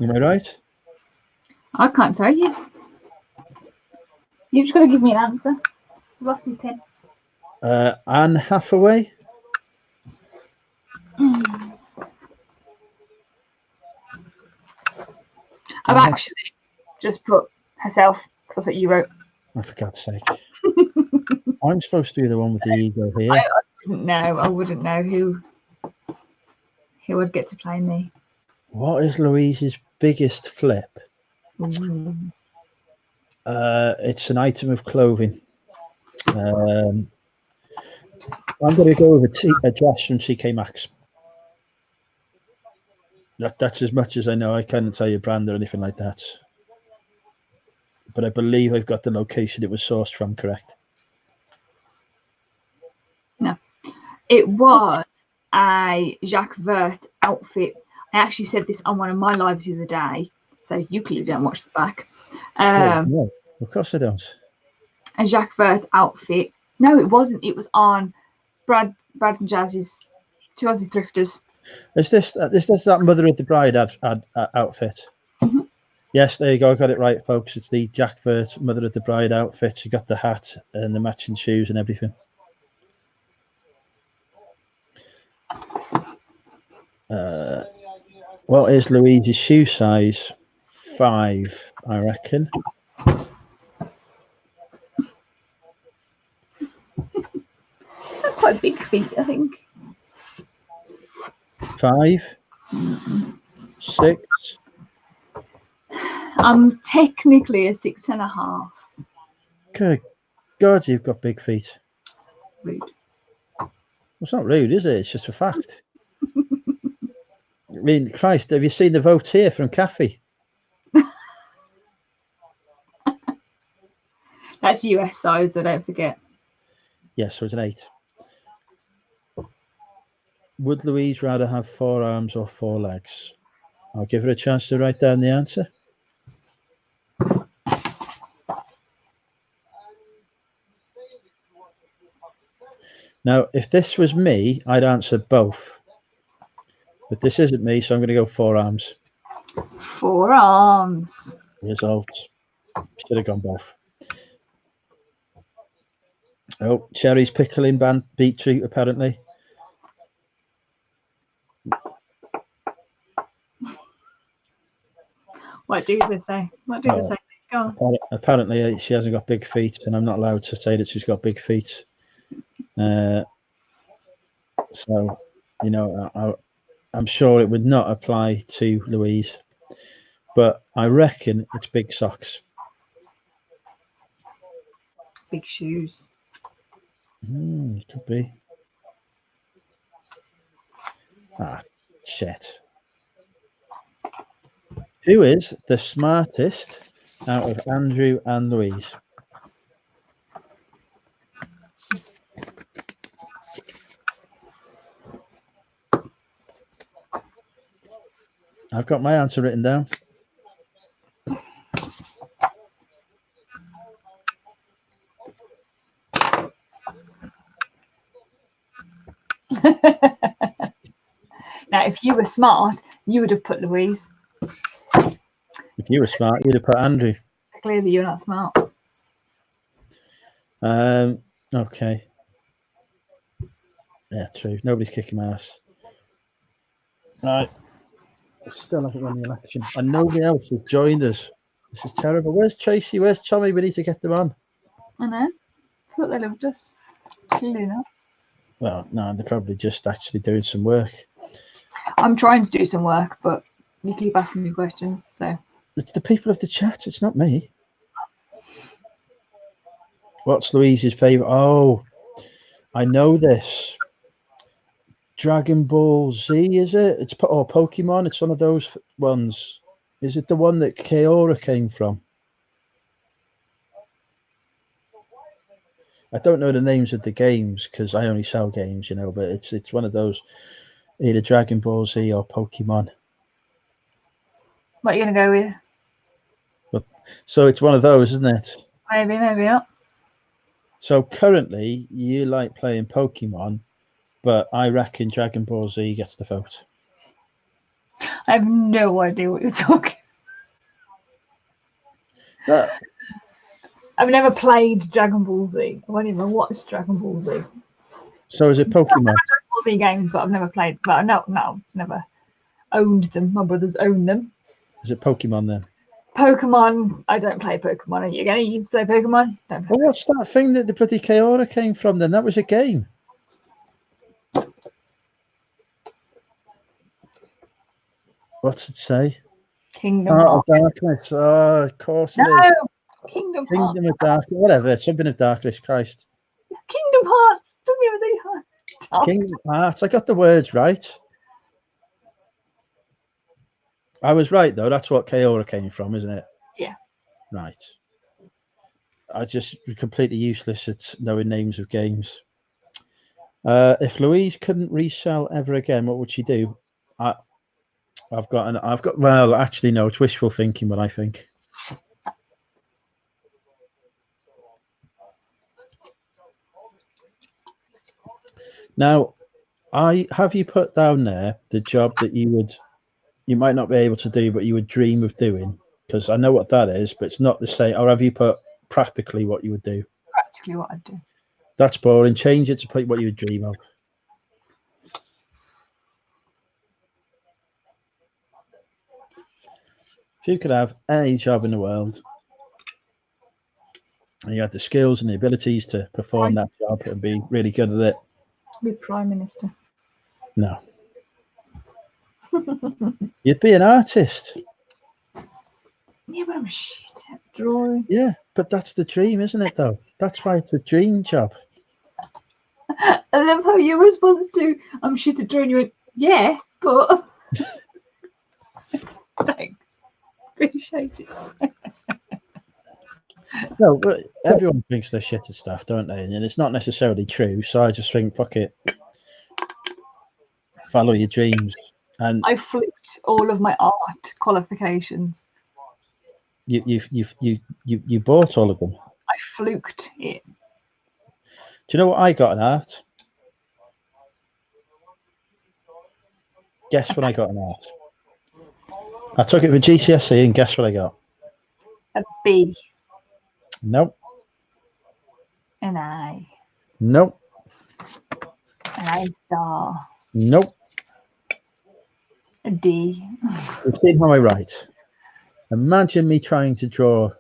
I right? I can't tell you. You've just got to give me an answer. I've lost my pen. Anne Hathaway. I've actually just put herself, because that's what you wrote. Oh, for God's sake. I'm supposed to be the one with the ego here. I wouldn't know who would get to play me. What is Louise's biggest flip? Ooh. It's an item of clothing. I'm going to go with a dress from CK Maxx. That's as much as I know. I can't tell you brand or anything like that. But I believe I've got the location it was sourced from correct. No. It was a Jacques Vert outfit. I actually said this on one of my lives the other day, so you clearly don't watch the back. No, of course I don't. A Jacques Vert outfit. No, it wasn't. It was on Brad and Jazz's Two Aussie Thrifters. Is this that Mother of the Bride outfit? Mm-hmm. Yes, there you go. I got it right, folks. It's the Jacques Vert Mother of the Bride outfit. She got the hat and the matching shoes and everything. What is Louise's shoe size? 5, I reckon. They're quite big feet, I think. 5, 6. I'm technically a 6.5. Good God, you've got big feet. Rude. Well, it's not rude, is it? It's just a fact. I mean, Christ, have you seen the vote here from Kathy? That's US size, though, don't forget. Yes, so it's an 8. Would Louise rather have 4 arms or 4 legs? I'll give her a chance to write down the answer. Now, if this was me, I'd answer both. But this isn't me, so I'm going to go 4 arms. 4 arms. Results. Should have gone both. Oh, Cherry's pickling beetroot, apparently. What do they say? What do they say? Go on. Apparently, she hasn't got big feet, and I'm not allowed to say that she's got big feet. So, you know, I'm sure it would not apply to Louise, but I reckon it's big socks. Big shoes. It could be. Ah, shit. Who is the smartest out of Andrew and Louise? I've got my answer written down. No, Now, if you were smart, you would have put Louise. If you were smart, you'd have put Andrew. Clearly, you're not smart. Okay. Yeah, true. Nobody's kicking my ass. Right. Still haven't won the election. And nobody else has joined us. This is terrible. Where's Tracy? Where's Tommy? We need to get them on. I know. I thought they loved us. Clearly not. Well, no, they're probably just actually doing some work. I'm trying to do some work, but you keep asking me questions, so. It's the people of the chat. It's not me. What's Louise's favourite? Oh, I know this. Dragon Ball Z, is it? It's or Pokemon. It's one of those ones. Is it the one that Kaora came from? I don't know the names of the games because I only sell games, you know. But it's one of those, either Dragon Ball Z or Pokemon. What are you going to go with? So it's one of those, isn't it? Maybe, maybe not. So currently, you like playing Pokemon, but I reckon Dragon Ball Z gets the vote. I have no idea what you're talking. I've never played Dragon Ball Z. I won't even watch Dragon Ball Z. So is it Pokemon? Dragon Ball Z games, but I've never played. But no, never owned them. My brothers own them. Is it Pokemon then? Pokemon. I don't play Pokemon. Are you going to play Pokemon? Don't play. Well, what's that thing that the bloody Kaora came from then? That was a game. What's it say? Kingdom Heart Hearts. of Darkness. Oh, of course it is. No, Kingdom Hearts. Kingdom of Darkness. Whatever. Something of Darkness. Christ. Kingdom Hearts. Doesn't even say Heart. Oh. Kingdom Hearts. I got the words right. I was right though. That's what Kaora came from, isn't it? Yeah. Right. I just completely useless at knowing names of games. If Louise couldn't resell ever again, what would she do? Well, actually, no, it's wishful thinking what I think. Now, have you put down there the job that you might not be able to do, but you would dream of doing? Because I know what that is, but it's not the same. Or have you put practically what you would do? Practically what I'd do. That's boring. Change it to put what you would dream of. If you could have any job in the world, and you had the skills and the abilities to perform that job and be really good at it. Be Prime Minister. No. You'd be an artist. Yeah, but I'm shit at drawing. Yeah, but that's the dream, isn't it, though? That's why it's a dream job. I love how your response to I'm shit at drawing, you went, yeah, but thanks. Appreciate it. No, but everyone thinks they're shit at stuff, don't they? And it's not necessarily true. So I just think, fuck it. Follow your dreams. And I fluked all of my art qualifications. You bought all of them. I fluked it. Do you know what I got in art? Guess what I got in art? I took it for GCSE and guess what I got? A B. Nope. An I. Nope. An A star. Nope. A D. You've seen how I write. Imagine me trying to draw.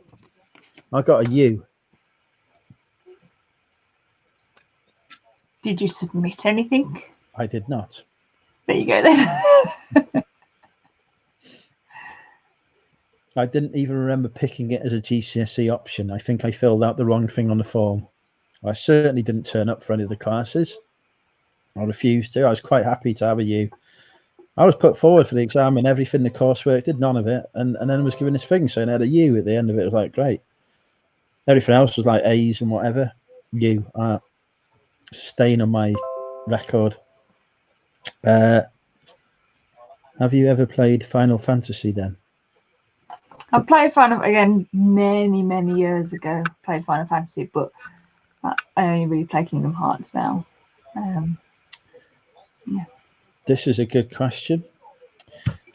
I got a U. Did you submit anything? I did not. There you go then. I didn't even remember picking it as a GCSE option. I think I filled out the wrong thing on the form. I certainly didn't turn up for any of the classes. I refused to. I was quite happy to have a U. I was put forward for the exam and everything, the coursework, did none of it. And then I was given this thing saying I had a U at the end of it. It was like, great. Everything else was like A's and whatever. U. Stain on my record. Have you ever played Final Fantasy then? I played again many years ago. Played Final Fantasy, but I only really play Kingdom Hearts now. Yeah. This is a good question.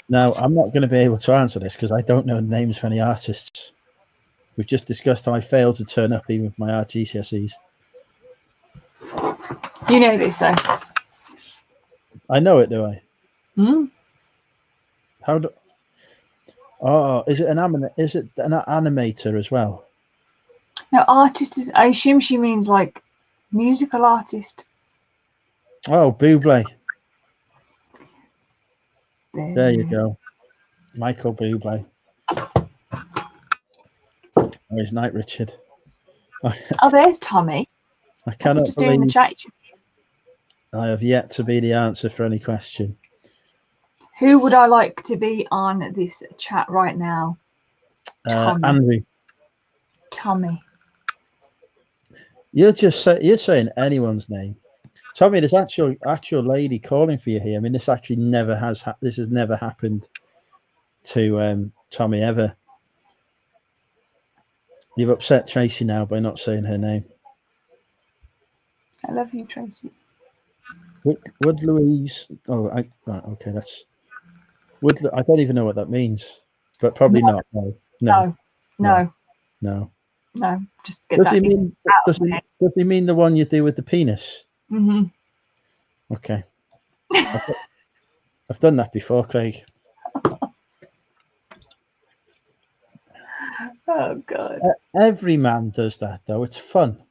Now, I'm not going to be able to answer this because I don't know the names of any artists. We've just discussed how I failed to turn up even with my art GCSEs. You know this though. I know it, do I? Hmm? How do? Oh, is it an animator as well? No, artist is. I assume she means like musical artist. Oh, Bublé. There you go, Michael Bublé. Oh, he's Night Richard. Oh, there's Tommy. I What's he cannot just doing in the believe chat? I have yet to be the answer for any question. Who would I like to be on this chat right now? Tommy. Andrew, Tommy. you're saying anyone's name. Tommy, there's actual lady calling for you here. I mean, this actually never has. This has never happened to Tommy ever. You've upset Tracy now by not saying her name. I love you, Tracy. Would Louise? Oh, right, okay. That's would. I don't even know what that means, but probably No. not. No. Just get Does that. he mean? Does he mean the one you do with the penis? Mm-hmm. Okay. I've done that before, Craig. Oh God. Every man does that, though. It's fun.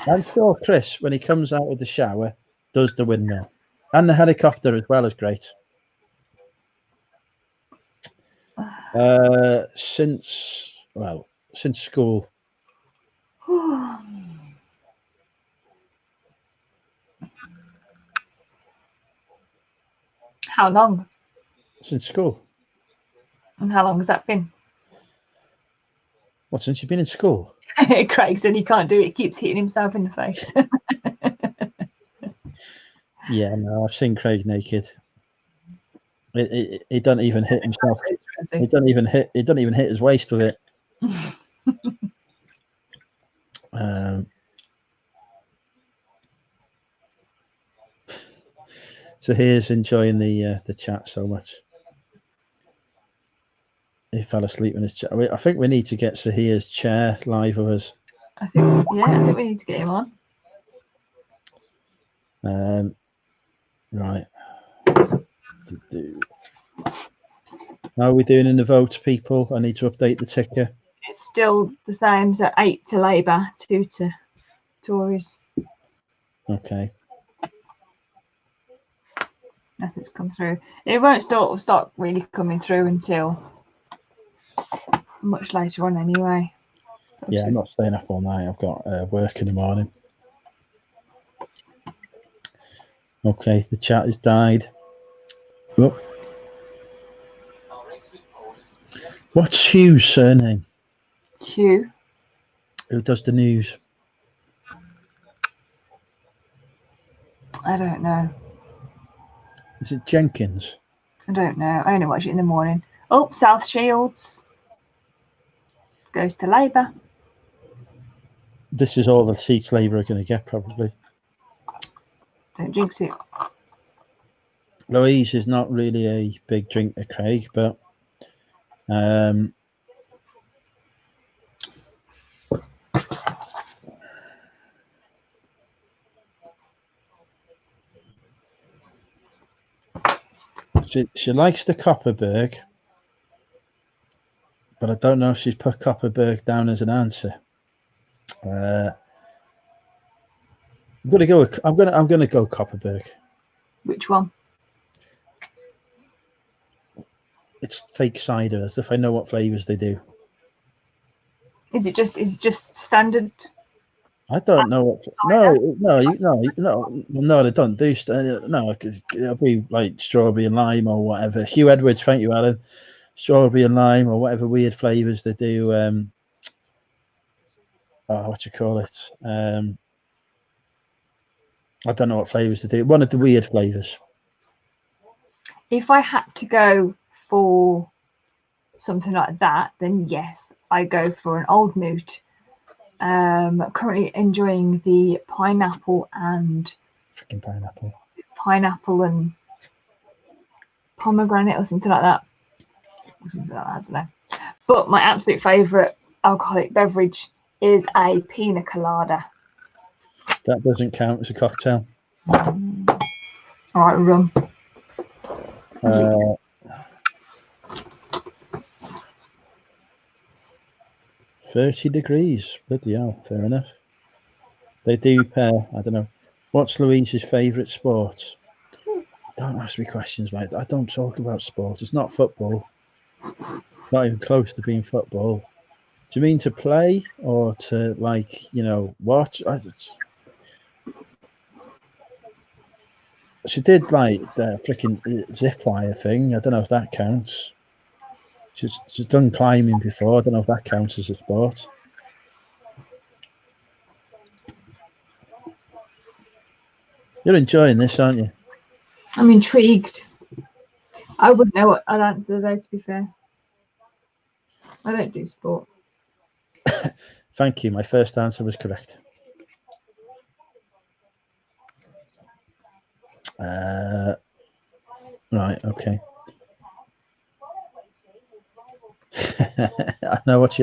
I'm sure Chris, when he comes out of the shower, does the windmill. And the helicopter as well is great. Since school. How long? Since school. And how long has that been? What, since you've been in school? Craig said he can't do it. He keeps hitting himself in the face. Yeah, no, I've seen Craig naked. He doesn't even hit himself. He doesn't even hit his waist with it. So here's enjoying the chat so much. He fell asleep in his chair. I think we need to get Sahir's chair live with us. I think we need to get him on. Right. How are we doing in the votes, people? I need to update the ticker. It's still the same. So 8 to Labour, 2 to Tories. Okay. Nothing's come through. It won't start really coming through until much later on anyway. So Yeah, I'm not staying up all night. I've got work in the morning. Okay, the chat has died. Oh. What's Hugh's surname? Hugh. Who does the news? I don't know. Is it Jenkins? I don't know. I only watch it in the morning. Oh, South Shields goes to Labour. This is all the seats Labour are going to get, probably. Don't jinx it. Louise is not really a big drinker, Craig, but she likes the Copperberg, but I don't know if she's put Copperberg down as an answer. I'm gonna go Copperberg. Which one? It's fake cider, as if I know what flavors they do. Is it just standard? I don't know what. No, they don't do. No, because it'll be like strawberry and lime or whatever. Hugh Edwards, thank you, Alan. Strawberry and lime or whatever weird flavors they do. What you call it? I don't know what flavors they do. One of the weird flavors. If I had to go for something like that, then yes, I go for an Old Moot. Currently enjoying the pineapple and freaking pineapple pineapple and pomegranate or something like that. Or something like that, I don't know. But my absolute favourite alcoholic beverage is a pina colada. That doesn't count as a cocktail. All right, rum. 30 degrees. Bloody hell, fair enough. They do pair. I don't know. What's Louise's favourite sport? Don't ask me questions like that. I don't talk about sport. It's not football. Not even close to being football. Do you mean to play or to, like, you know, watch? She did like the freaking zip wire thing. I don't know if that counts. She's done climbing before. I don't know if that counts as a sport. You're enjoying this, aren't you? I'm intrigued. I wouldn't know what I'd answer though, to be fair. I don't do sport. Thank you. My first answer was correct. Right, okay. I know what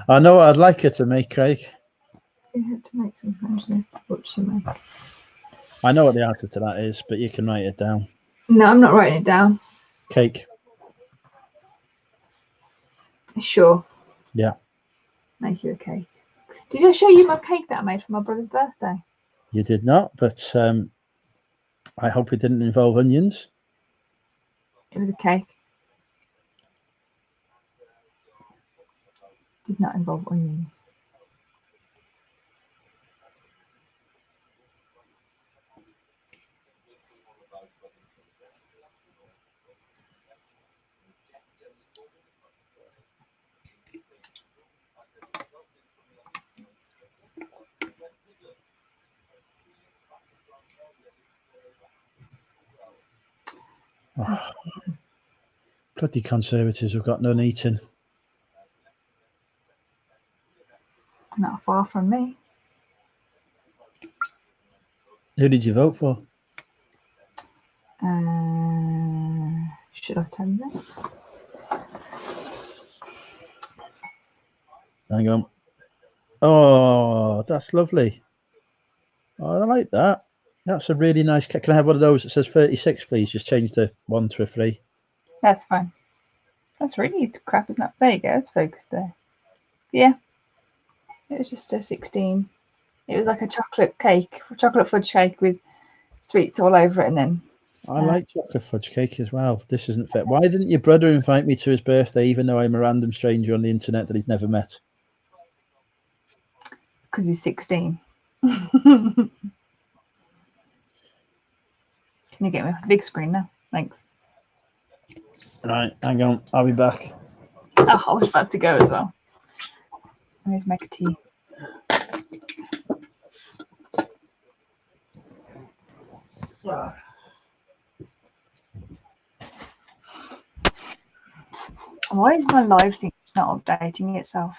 I'd like her to make, Craig. You had to make some actually. What should you make? I know what the answer to that is, but you can write it down. No, I'm not writing it down. Cake. Sure. Yeah. Make you a cake. Did I show you my cake that I made for my brother's birthday? You did not, but I hope it didn't involve onions. It was a cake. Did not involve onions. Oh, bloody Conservatives have got none eating. Not far from me. Who did you vote for? Should I tell you that? Hang on. Oh, that's lovely. Oh, I like that. That's a really nice cake. Can I have one of those that says 36, please? Just change the 1 to a 3. That's fine. That's really crap, isn't it? There you go. It's focused there. Yeah. It was just a 16. It was like a chocolate fudge cake with sweets all over it, and then. I like chocolate fudge cake as well. This isn't fair. Why didn't your brother invite me to his birthday, even though I'm a random stranger on the internet that he's never met? Because he's 16. Can you get me off the big screen now? Thanks. Right, hang on. I'll be back. Oh, I was about to go as well. I need to make a tea. Why is my live thing not updating itself?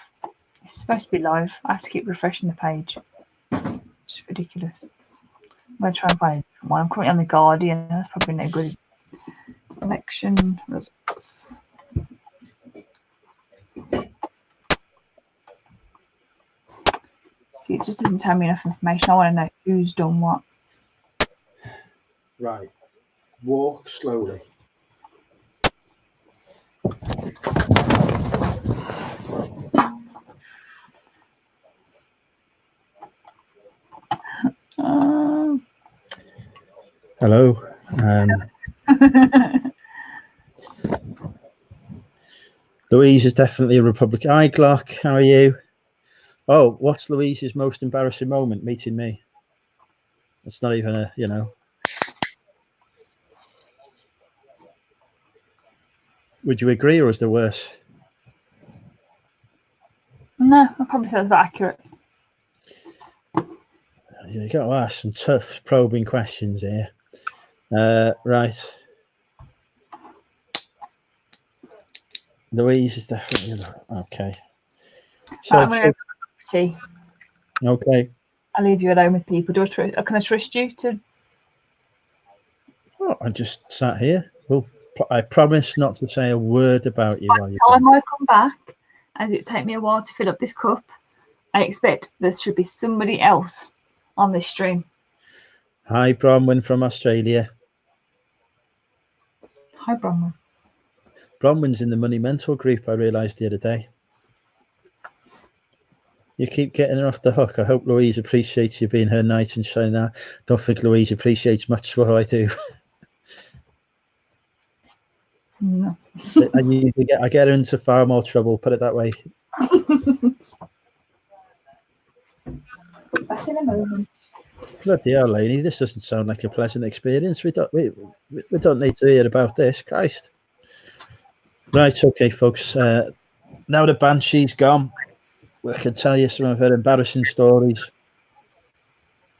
It's supposed to be live. I have to keep refreshing the page. It's ridiculous. I'm going to try and find a different one. I'm currently on the Guardian. That's probably no good. Election results. See, it just doesn't tell me enough information. I want to know who's done what. Right. Walk slowly. Hello. Louise is definitely a Republican. Hi, Glock. How are you? Oh, what's Louise's most embarrassing moment? Meeting me. It's not even a, you know. Would you agree, or is there worse? No, I probably say that's about accurate. You've got to ask some tough, probing questions here. Right. Louise is definitely okay. So, I'm going to go for tea. Okay. I'll leave you alone with people. Can I trust you to? Oh, I just sat here. Well, I promise not to say a word about you By while the you're time I come back, as it take me a while to fill up this cup, I expect there should be somebody else on this stream. Hi, Bronwyn from Australia. Hi, Bronwyn. Bronwyn's in the Money Mental group, I realised the other day. You keep getting her off the hook. I hope Louise appreciates you being her knight in shining now. Don't think Louise appreciates much what I do. No. I get her into far more trouble, put it that way. Back in a moment. Bloody hell, Lainey, this doesn't sound like a pleasant experience. We don't need to hear about this. Christ. Right, okay, folks. Now the Banshee's gone, we can tell you some of her embarrassing stories.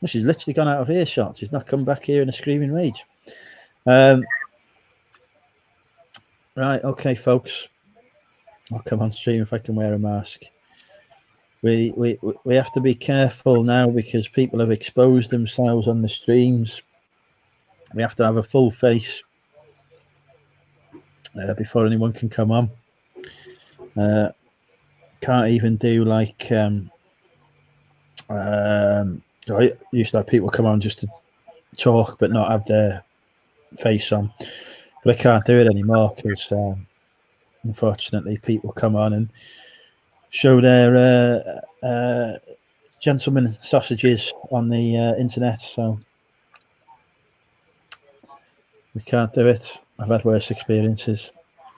Well, she's literally gone out of earshot. She's not come back here in a screaming rage. Right, okay, folks. I'll come on stream if I can wear a mask. We have to be careful now because people have exposed themselves on the streams. We have to have a full face before anyone can come on. Can't even do like I used to have people come on just to talk but not have their face on, but I can't do it anymore because unfortunately people come on and show their gentleman sausages on the internet, so we can't do it. I've had worse experiences.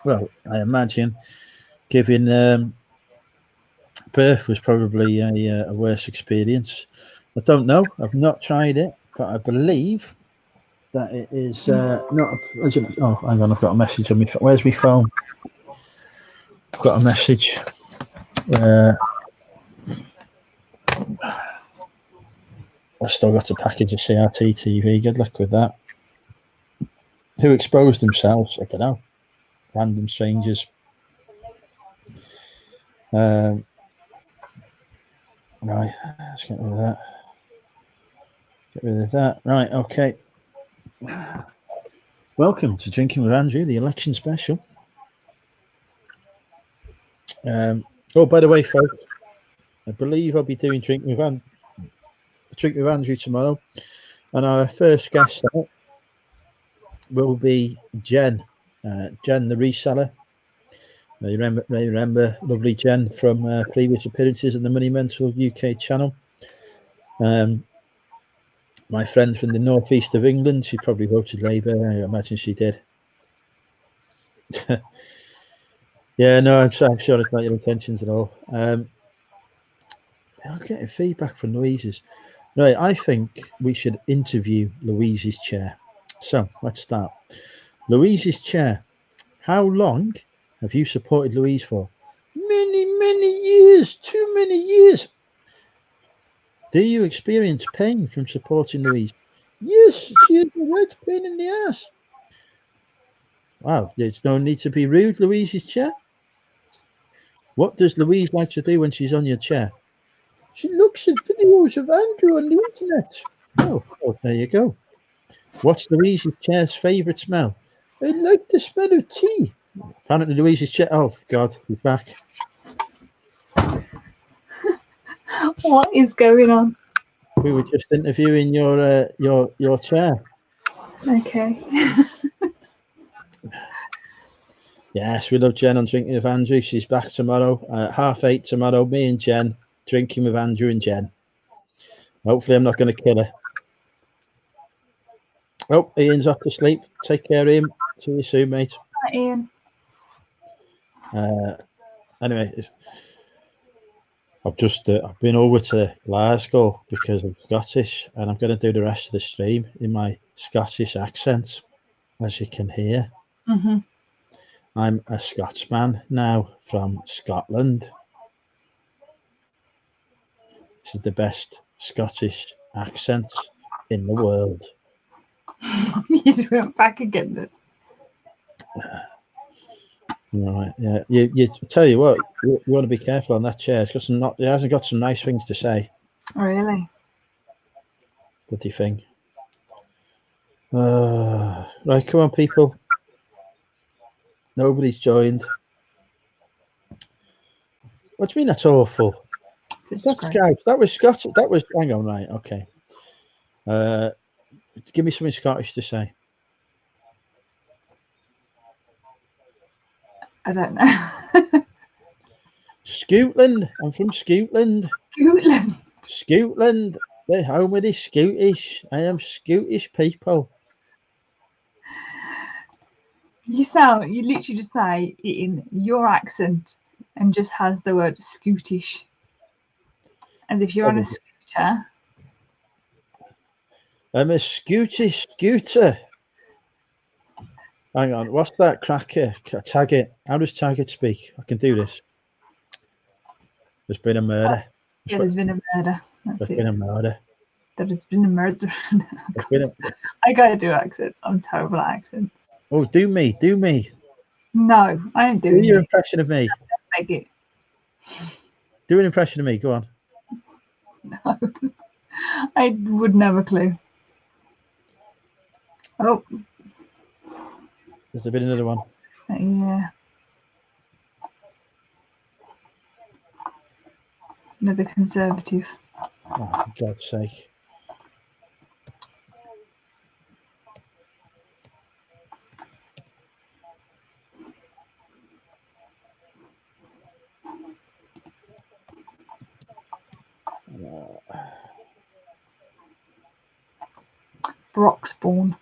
Well, I imagine giving birth was probably a worse experience. I don't know. I've not tried it, but I believe that it is not. Oh, hang on! I've got a message on my phone. Where's my phone? I've got a message. I've still got a package of CRT TV. Good luck with that. Who exposed themselves? I don't know. Random strangers. Right, let's get rid of that. Get rid of that. Right, okay. Welcome to Drinking with Andrew, the election special. Oh, by the way, folks, I believe I'll be doing Drinking with Andrew tomorrow, and our first guest will be Jen. Jen, the reseller. You remember lovely Jen from previous appearances on the Money Mental UK channel. My friend from the northeast of England, she probably voted Labour. I imagine she did. Yeah, no, I'm sure it's not your intentions at all. I'm getting feedback from Louise's. Right, I think we should interview Louise's chair. So let's start. Louise's chair. How long have you supported Louise for? Many years. Too many years. Do you experience pain from supporting Louise? Yes, she is a right pain in the ass. Wow, there's no need to be rude, Louise's chair. What does Louise like to do when she's on your chair? She looks at videos of Andrew on the internet. Oh, there you go. What's Louise's chair's favourite smell? I like the smell of tea. Apparently Louise's chair. Oh, God, he's back. What is going on? We were just interviewing your chair. Okay. Yes, we love Jen on Drinking with Andrew. She's back tomorrow at 8:30 tomorrow. Me and Jen drinking with Andrew and Jen. Hopefully I'm not going to kill her. Oh, Ian's off to sleep. Take care of him. See you soon, mate. Hi, Ian. Anyway, I've been over to Glasgow because I'm Scottish, and I'm going to do the rest of the stream in my Scottish accent, as you can hear. Mm-hmm. I'm a Scotsman now from Scotland. This is the best Scottish accent in the world. You just went back again then. Right, yeah. You tell you what, you want to be careful on that chair. It's got some it hasn't got some nice things to say. Really? Bloody thing. Right, Right, come on, people. Nobody's joined. What do you mean that's awful? That's Scouse. That was Scott. That was. Hang on, right? Okay. Give me something Scottish to say. I don't know. Scotland. I'm from Scotland. Scotland. Scotland. The home of the Scottish. I am Scottish people. You literally just say it in your accent and just has the word Scootish. As if you're on a scooter. I'm a Scottish scooter. Hang on, what's that cracker? Taggart. How does Taggart speak? I can do this. There's been a murder. Yeah, there's been a murder. There's been a murder. There has been a murder. I gotta do accents. I'm terrible at accents. Oh, do me. No, I ain't doing Do your impression of me. Beg it. Do an impression of me. Go on. No, I wouldn't have a clue. Oh, There's been another one. yeah. Another Conservative. Oh, for God's sake. Broxbourne.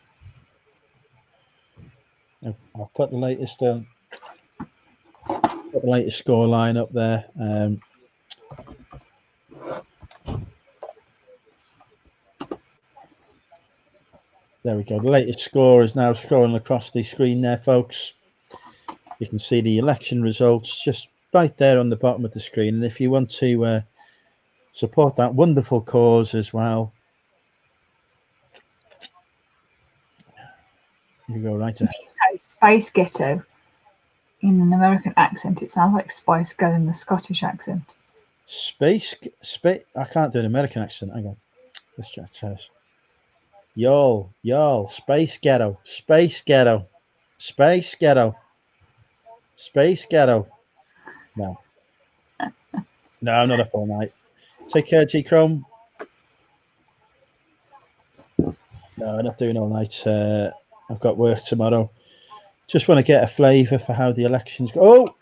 I'll put the latest score line up there. There we go. The latest score is now scrolling across the screen there, folks. You can see the election results just right there on the bottom of the screen. And if you want to support that wonderful cause as well, you go right ahead. Space Ghetto in an American accent. It sounds like Spice Girl in the Scottish accent. Space. I can't do an American accent. Hang on. Let's try this. Y'all, Space Ghetto. No. No, I'm not up all night. Take care, G Chrome. No, I'm not doing all night. I've got work tomorrow. Just want to get a flavour for how the elections go. Oh,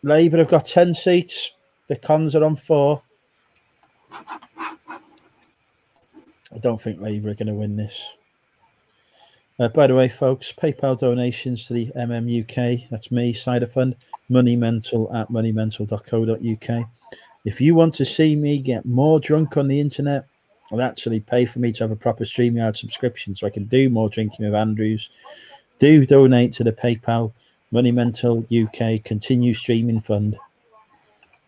Labour have got 10 seats. The Cons are on 4. I don't think Labour are going to win this. By the way, folks, PayPal donations to the MMUK. That's me, Cider Fund, moneymental@moneymental.co.uk. If you want to see me get more drunk on the internet, I'll actually pay for me to have a proper StreamYard subscription so I can do more drinking with Andrews. Do donate to the PayPal Money Mental UK Continue Streaming Fund.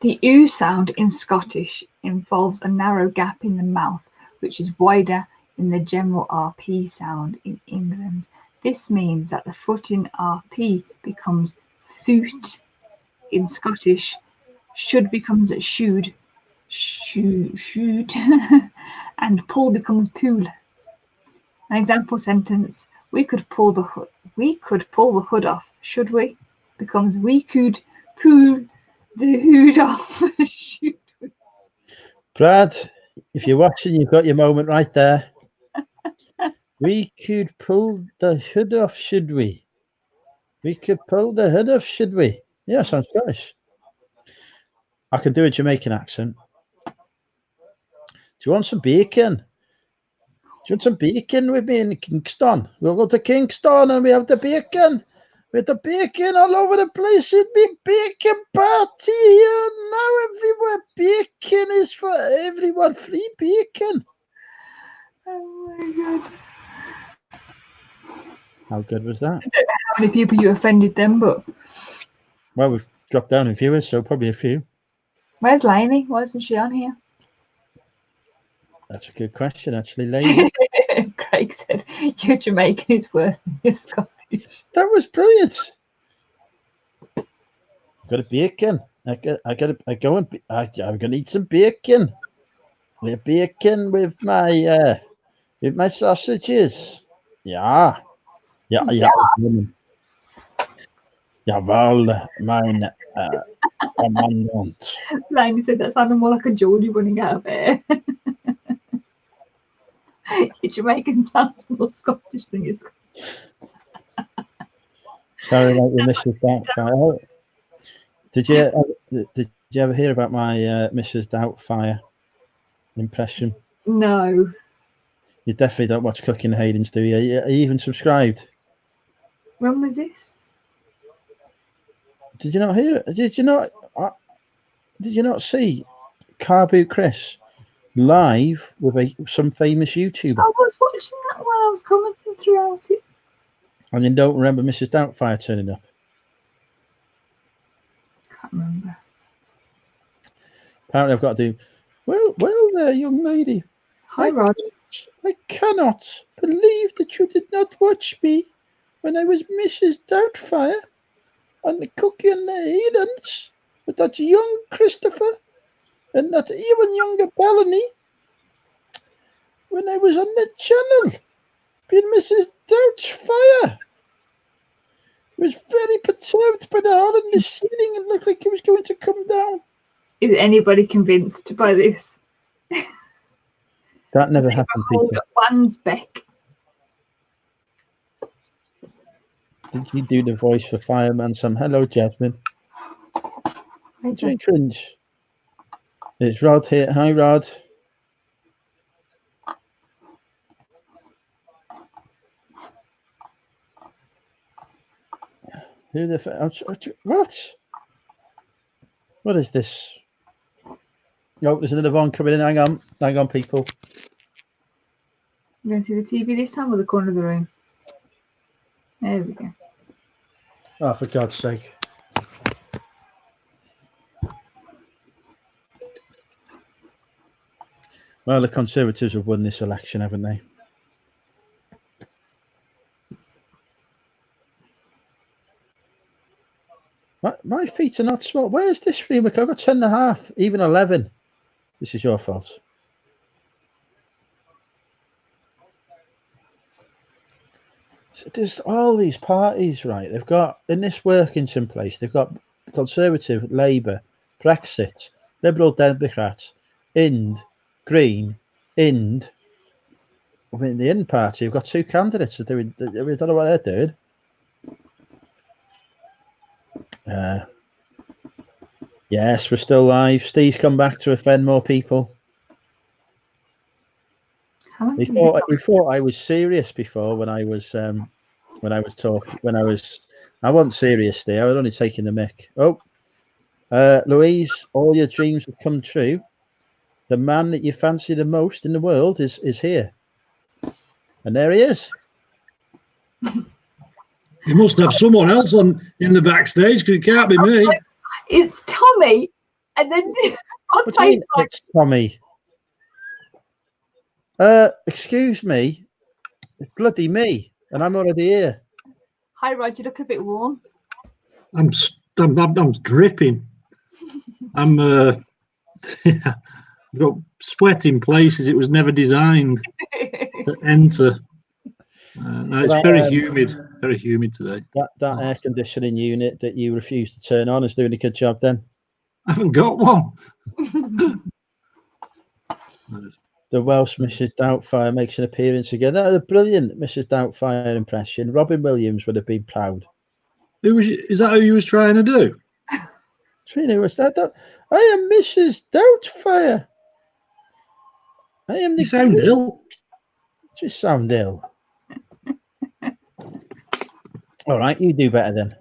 The oo sound in Scottish involves a narrow gap in the mouth, which is wider than the general RP sound in England. This means that the foot in RP becomes foot in Scottish. Should becomes should, and pull becomes pool. An example sentence: we could pull the hood off. Should we? Becomes we could pull the hood off. Should we? Brad, if you're watching, you've got your moment right there. We could pull the hood off, should we? We could pull the hood off, should we? Yeah, sounds Scottish. I can do a Jamaican accent. Do you want some bacon? Do you want some bacon with me in Kingston? We'll go to Kingston and we have the bacon. With the bacon all over the place. It'd be bacon party here now everywhere. Bacon is for everyone. Free bacon. Oh my god. How good was that? I don't know how many people you offended them, but well, we've dropped down in viewers, so probably a few. Where's Lainey? Why isn't she on here? That's a good question, actually, Lainey. Craig said your Jamaican is worse than your Scottish. That was brilliant. Got a bacon. I'm gonna eat some bacon. The bacon with my sausages. Yeah. Ja, ja, Jawohl, mein Kommandant. Laney said that sounded more like a Geordie running out of air. Your Jamaican sounds more Scottish than your Scottish. Sorry about your Mrs. Doubtfire. Did you ever hear about my Mrs. Doubtfire impression? No. You definitely don't watch Cooking the Haydens, do you? Are you even subscribed? When was this? Did you not hear it? Did you not see Carboot Chris live with some famous YouTuber? I was watching that while I was commenting throughout it. And you don't remember Mrs. Doubtfire turning up? Can't remember. Apparently I've got to do, well there, young lady. Hi, Rod. I cannot believe that you did not watch me when I was Mrs. Doubtfire on the Cookie and the Haydens with that young Christopher and that even younger Bellany when I was on the channel being Mrs. Doubtfire. I was very perturbed by the hole in the ceiling. It looked like it was going to come down. Is anybody convinced by this? That never happened, Hold Peter. up one's back. Did you do the voice for Fireman Sam? Hello, Jasmine. Doing cringe. It's Rod here. Hi, Rod. Who the what? What is this? Oh, there's another one coming in. Hang on, people. You going to see the TV this time or the corner of the room? There we go. Oh, for God's sake. Well, the Conservatives have won this election, haven't they? My feet are not small. Where's this free? I've got 10.5, even 11. This is your fault. So there's all these parties, right? They've got, in this Workington place, they've got Conservative, Labour, Brexit, Liberal Democrats, Ind, Green, Ind. I mean, the Ind party have got two candidates. We don't know what they're doing. Yes, we're still live. Steve's come back to offend more people. He thought I was serious before when I was talking. I wasn't serious, Steve. I was only taking the mick. Oh, Louise, all your dreams have come true. The man that you fancy the most in the world is here, and there he is. You must have someone else in the backstage because it can't be me. It's Tommy, and then What do you mean it's Tommy? Excuse me, it's bloody me, and I'm already here. Hi, Rod. You look a bit warm. I'm dripping. I've got sweat in places it was never designed to enter. It's very humid. Very humid today. That air conditioning unit that you refuse to turn on is doing a good job then. I haven't got one. The Welsh Mrs. Doubtfire makes an appearance again. That was a brilliant Mrs. Doubtfire impression. Robin Williams would have been proud. Is that who you was trying to do? Trina, was that? I am Mrs. Doubtfire. I am the. You sound ill. Just sound ill. All right, you do better then.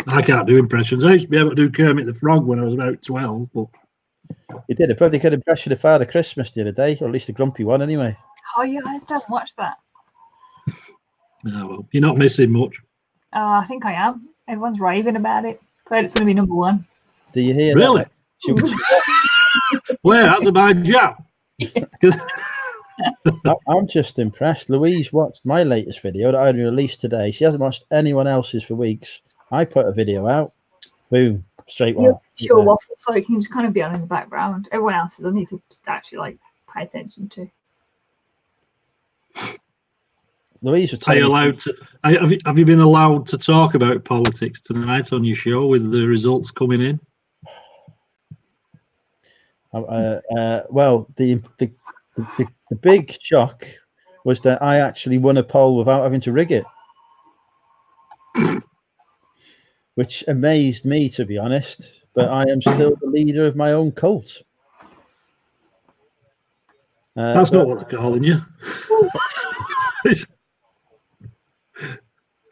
I can't do impressions. I used to be able to do Kermit the Frog when I was about 12, but You did a pretty good impression of Father Christmas the other day, or at least a grumpy one anyway. Oh, you guys don't watch that. oh, well, you're not missing much. I think I am. Everyone's raving about it. But it's going to be number one. Do you hear Really? that? Where? Azerbaijan? I'm just impressed. Louise watched my latest video that I released today. She hasn't watched anyone else's for weeks. I put a video out. Boom. Straight one. Sure, waffle, so it can just kind of be on in the background. Everyone else is I need to actually pay attention to. Louise was Are you telling me, allowed to? Have you been allowed to talk about politics tonight on your show with the results coming in? well, the big shock was that I actually won a poll without having to rig it, which amazed me, to be honest. But I am still the leader of my own cult. That's not what they're calling you.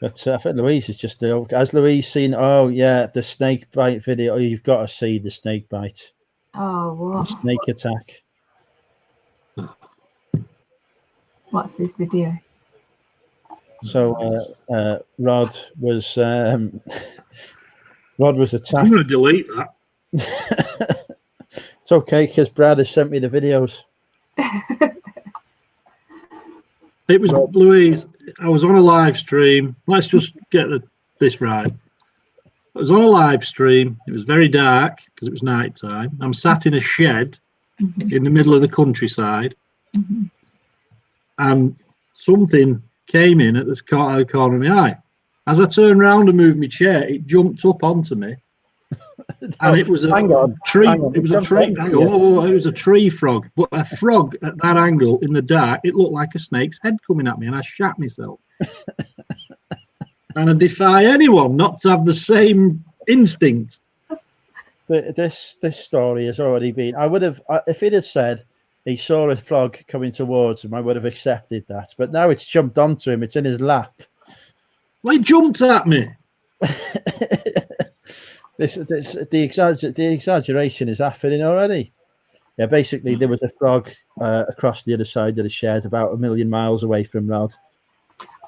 But I think Louise is just has Louise seen? Oh yeah, the snake bite video. You've got to see the snake bite, Oh, the what? snake attack. What's this video? So Rod was attacked. I'm going to delete that. It's okay because Brad has sent me the videos. It was Louise. I was on a live stream. Let's just get this right. I was on a live stream. It was very dark because it was night time. I'm sat in a shed in the middle of the countryside, and something came in at the corner of my eye. As I turned around and moved my chair, it jumped up onto me, and it was a tree. It was a tree. Oh, it was a tree frog, but a frog at that angle in the dark. It looked like a snake's head coming at me, and I shat myself. And I defy anyone not to have the same instinct. But this story has already been. I would have if it had said he saw a frog coming towards him, I would have accepted that. But now it's jumped onto him. It's in his lap. Well, he jumped at me. The exaggeration is happening already. Yeah, basically there was a frog across the other side of the shed, about 1 million miles away from Rod.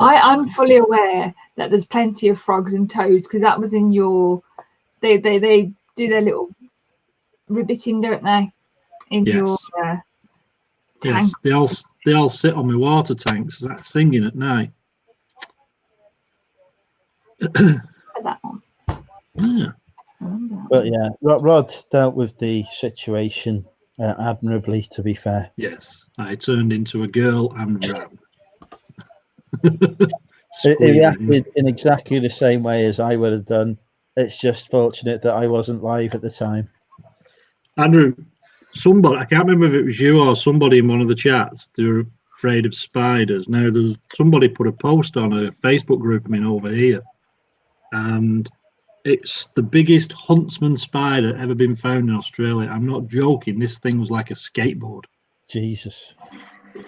I'm fully aware that there's plenty of frogs and toads because that was in your. They do their little ribbitting, don't they? In your tank. Yes, they all sit on my water tanks. That's singing at night. That one. Yeah. But yeah, Rod dealt with the situation admirably, to be fair. Yes, I turned into a girl and ran. He reacted in exactly the same way as I would have done. It's just fortunate that I wasn't live at the time. Andrew, somebody, I can't remember if it was you or somebody in one of the chats, they were afraid of spiders. Now, there's somebody put a post on a Facebook group of mine over here, and it's the biggest huntsman spider ever been found in Australia. I'm not joking. This thing was like a skateboard. Jesus.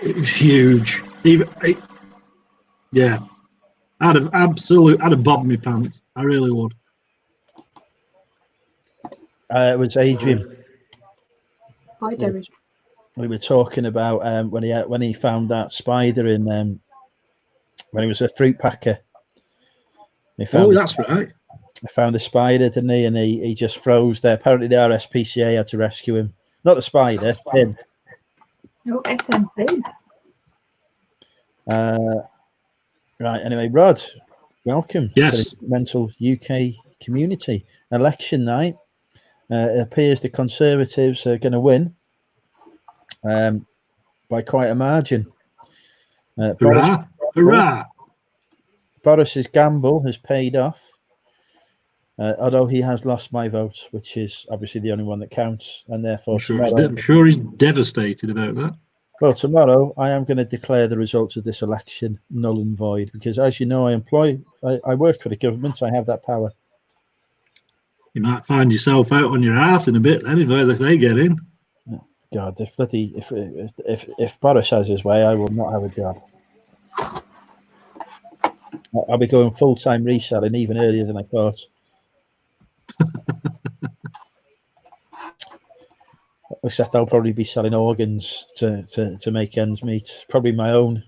It was huge. Yeah. I'd have bobbed my pants. I really would. It was Adrian. Hi, Derek. We were talking about when he found that spider in when he was a fruit packer. That's right. He found the spider, didn't he? And he just froze there. Apparently the RSPCA had to rescue him. Not the spider, him. No, SMP. Right, anyway, Rod, welcome to Yes. the Mental UK community. Election night. It appears the Conservatives are going to win by quite a margin. Hurrah! Hurrah! Boris's gamble has paid off, although he has lost my vote, which is obviously the only one that counts, and therefore I'm sure he's devastated about that. Well, tomorrow I am going to declare the results of this election null and void because, as you know, I work for the government, so I have that power. You might find yourself out on your ass in a bit then if they get in. God, if Boris has his way, I will not have a job. I'll be going full-time reselling even earlier than I thought. Except I'll probably be selling organs to make ends meet. Probably my own.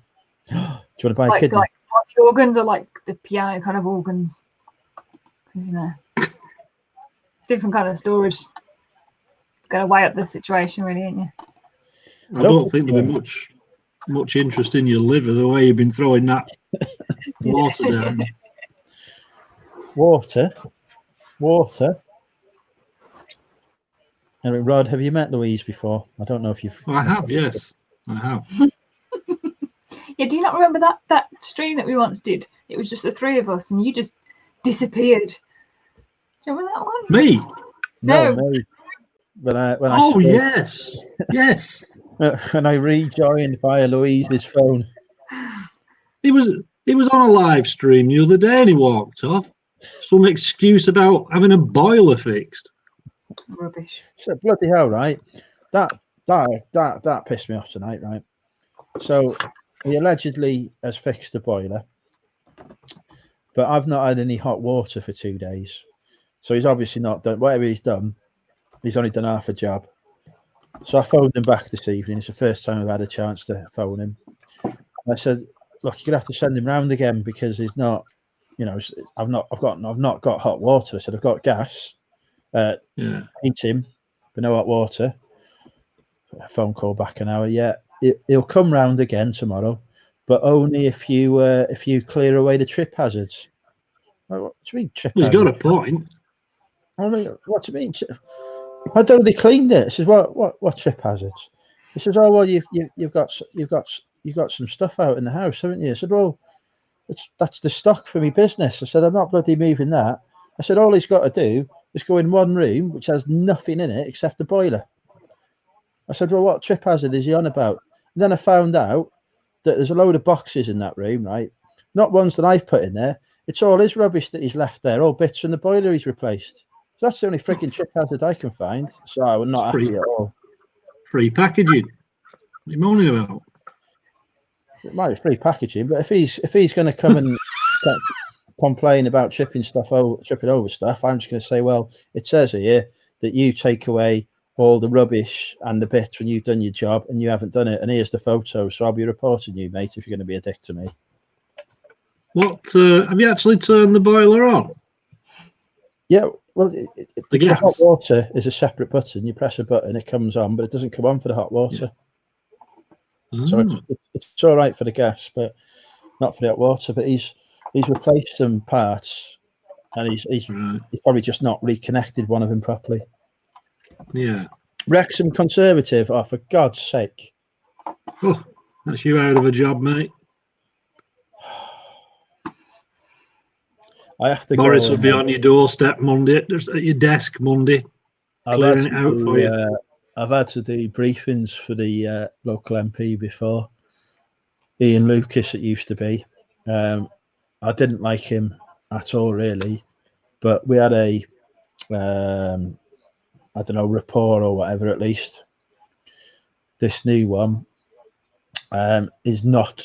Do you want to buy a kidney? Like body organs or like the piano kind of organs? Because, different kind of storage. Got to weigh up the situation, really, ain't you? I don't think there'll be much interest in your liver the way you've been throwing that water down. Water. Anyway, Rod, have you met Louise before? I don't know if you've. I have, yes, I have. Yeah, do you not remember that stream that we once did? It was just the three of us, and you just disappeared. Do you remember that one? Me? No. me. When I Oh, spoke- yes. Yes. when I rejoined via Louise's phone. He was on a live stream the other day and he walked off. Some excuse about having a boiler fixed. Rubbish. So bloody hell, right? That pissed me off tonight, right? So he allegedly has fixed the boiler, but I've not had any hot water for 2 days. So he's obviously not done whatever he's done. He's only done half a job. So I phoned him back this evening. It's the first time I've had a chance to phone him. And I said, "Look, you're gonna have to send him round again because he's not, you know, I've not got hot water." I said, "I've got gas, heating, but no hot water." A phone call back an hour. Yeah, he'll come round again tomorrow, but only if you clear away the trip hazards. What do you mean trip He's hazards? got a point. I mean, what do you mean? I'd already cleaned it. I says, what trip hazards? He says, oh well, you've got some stuff out in the house, haven't you? I said, well, that's the stock for me business. I said, I'm not bloody moving that. I said, all he's got to do is go in one room which has nothing in it except the boiler. I said, well, what trip hazard is he on about? And then I found out that there's a load of boxes in that room, right? Not ones that I've put in there. It's all his rubbish that he's left there, all bits from the boiler he's replaced. So that's the only freaking trip hazard I can find. So I was not happy at all. Free packaging. What are you moaning about? It might be free packaging, but if he's going to come and complain about tripping over stuff, I'm just going to say, well, it says here that you take away all the rubbish and the bits when you've done your job and you haven't done it, and here's the photo. So I'll be reporting you, mate, if you're going to be a dick to me. What have you actually turned the boiler on? Yeah, well, The the gas. hot water is a separate button. You press a button, it comes on, but it doesn't come on for the hot water. Yeah. So it's all right for the gas, but not for the hot water. But he's replaced some parts, and he's probably just not reconnected one of them properly. Yeah. Wrexham Conservative. Oh, for God's sake! Oh, that's you out of a job, mate. I have to Morris go. will be on your doorstep Monday, just at your desk Monday, clearing it out for you. I've had to do briefings for the local MP before. Ian Lucas, it used to be. I didn't like him at all, really, but we had a I don't know, rapport or whatever. At least this new one is not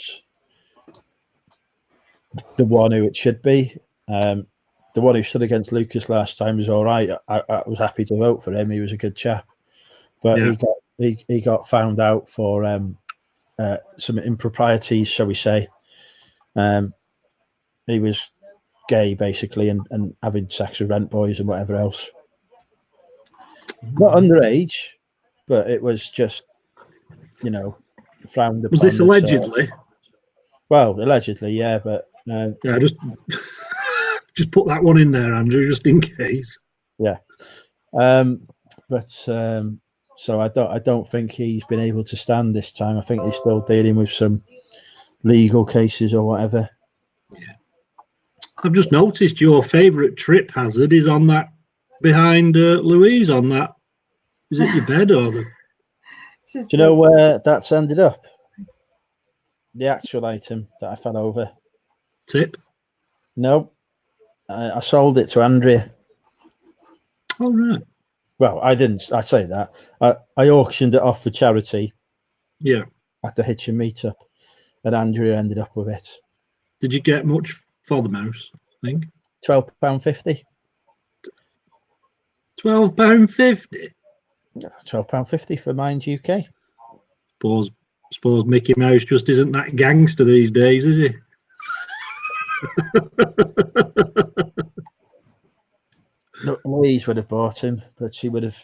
the one who it should be. The one who stood against Lucas last time was all right. I was happy to vote for him. He was a good chap, but he got found out for some improprieties, shall we say. He was gay, basically, and having sex with rent boys and whatever else. Not underage, but it was just, frowned upon. Was this allegedly? Well, allegedly, yeah, but yeah, just put that one in there, Andrew, just in case. Yeah, so I don't think he's been able to stand this time. I think he's still dealing with some legal cases or whatever. Yeah, I've just noticed your favourite trip hazard is on that behind Louise on that. Is it your bed or the? Do you know where that's ended up? The actual item that I fell over. Tip? No, I sold it to Andrea. Oh, right. Well, I didn't. I say that. I auctioned it off for charity. Yeah. At the Hitchin meetup, and Andrea ended up with it. Did you get much for the mouse? I think £12.50. £12.50. £12.50 for Mind UK. Suppose Mickey Mouse just isn't that gangster these days, is he? Look, Louise would have bought him, but she would have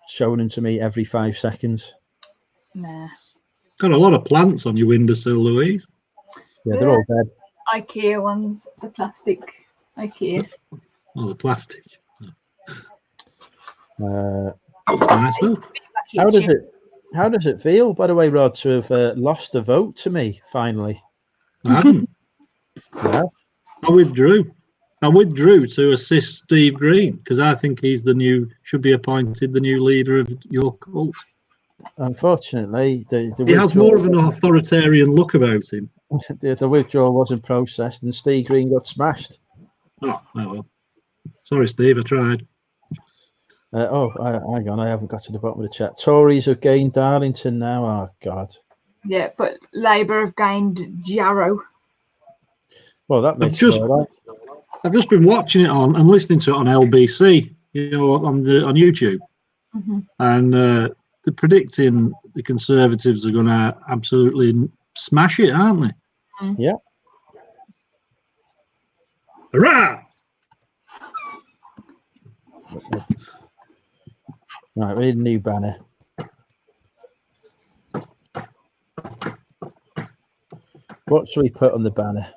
shown him to me every 5 seconds. Nah. Got a lot of plants on your windowsill, Louise. Yeah, they're all dead. IKEA ones, the plastic IKEA. Oh, the plastic. Nice though. How does it feel, by the way, Rod, to have lost a vote to me finally? I hadn't. Yeah. I withdrew to assist Steve Green because I think he's should be appointed the new leader of your cult. Unfortunately, the He has more of an authoritarian look about him. the withdrawal wasn't processed, and Steve Green got smashed. Oh well. Sorry, Steve. I tried. Hang on, I haven't got to the bottom of the chat. Tories have gained Darlington now. Oh God. Yeah, but Labour have gained Jarrow. Well, that makes it all right. I've just been watching it on and listening to it on LBC, on YouTube, and they're predicting the Conservatives are going to absolutely smash it, aren't they? Yeah. Hurrah! Right, we need a new banner. What should we put on the banner?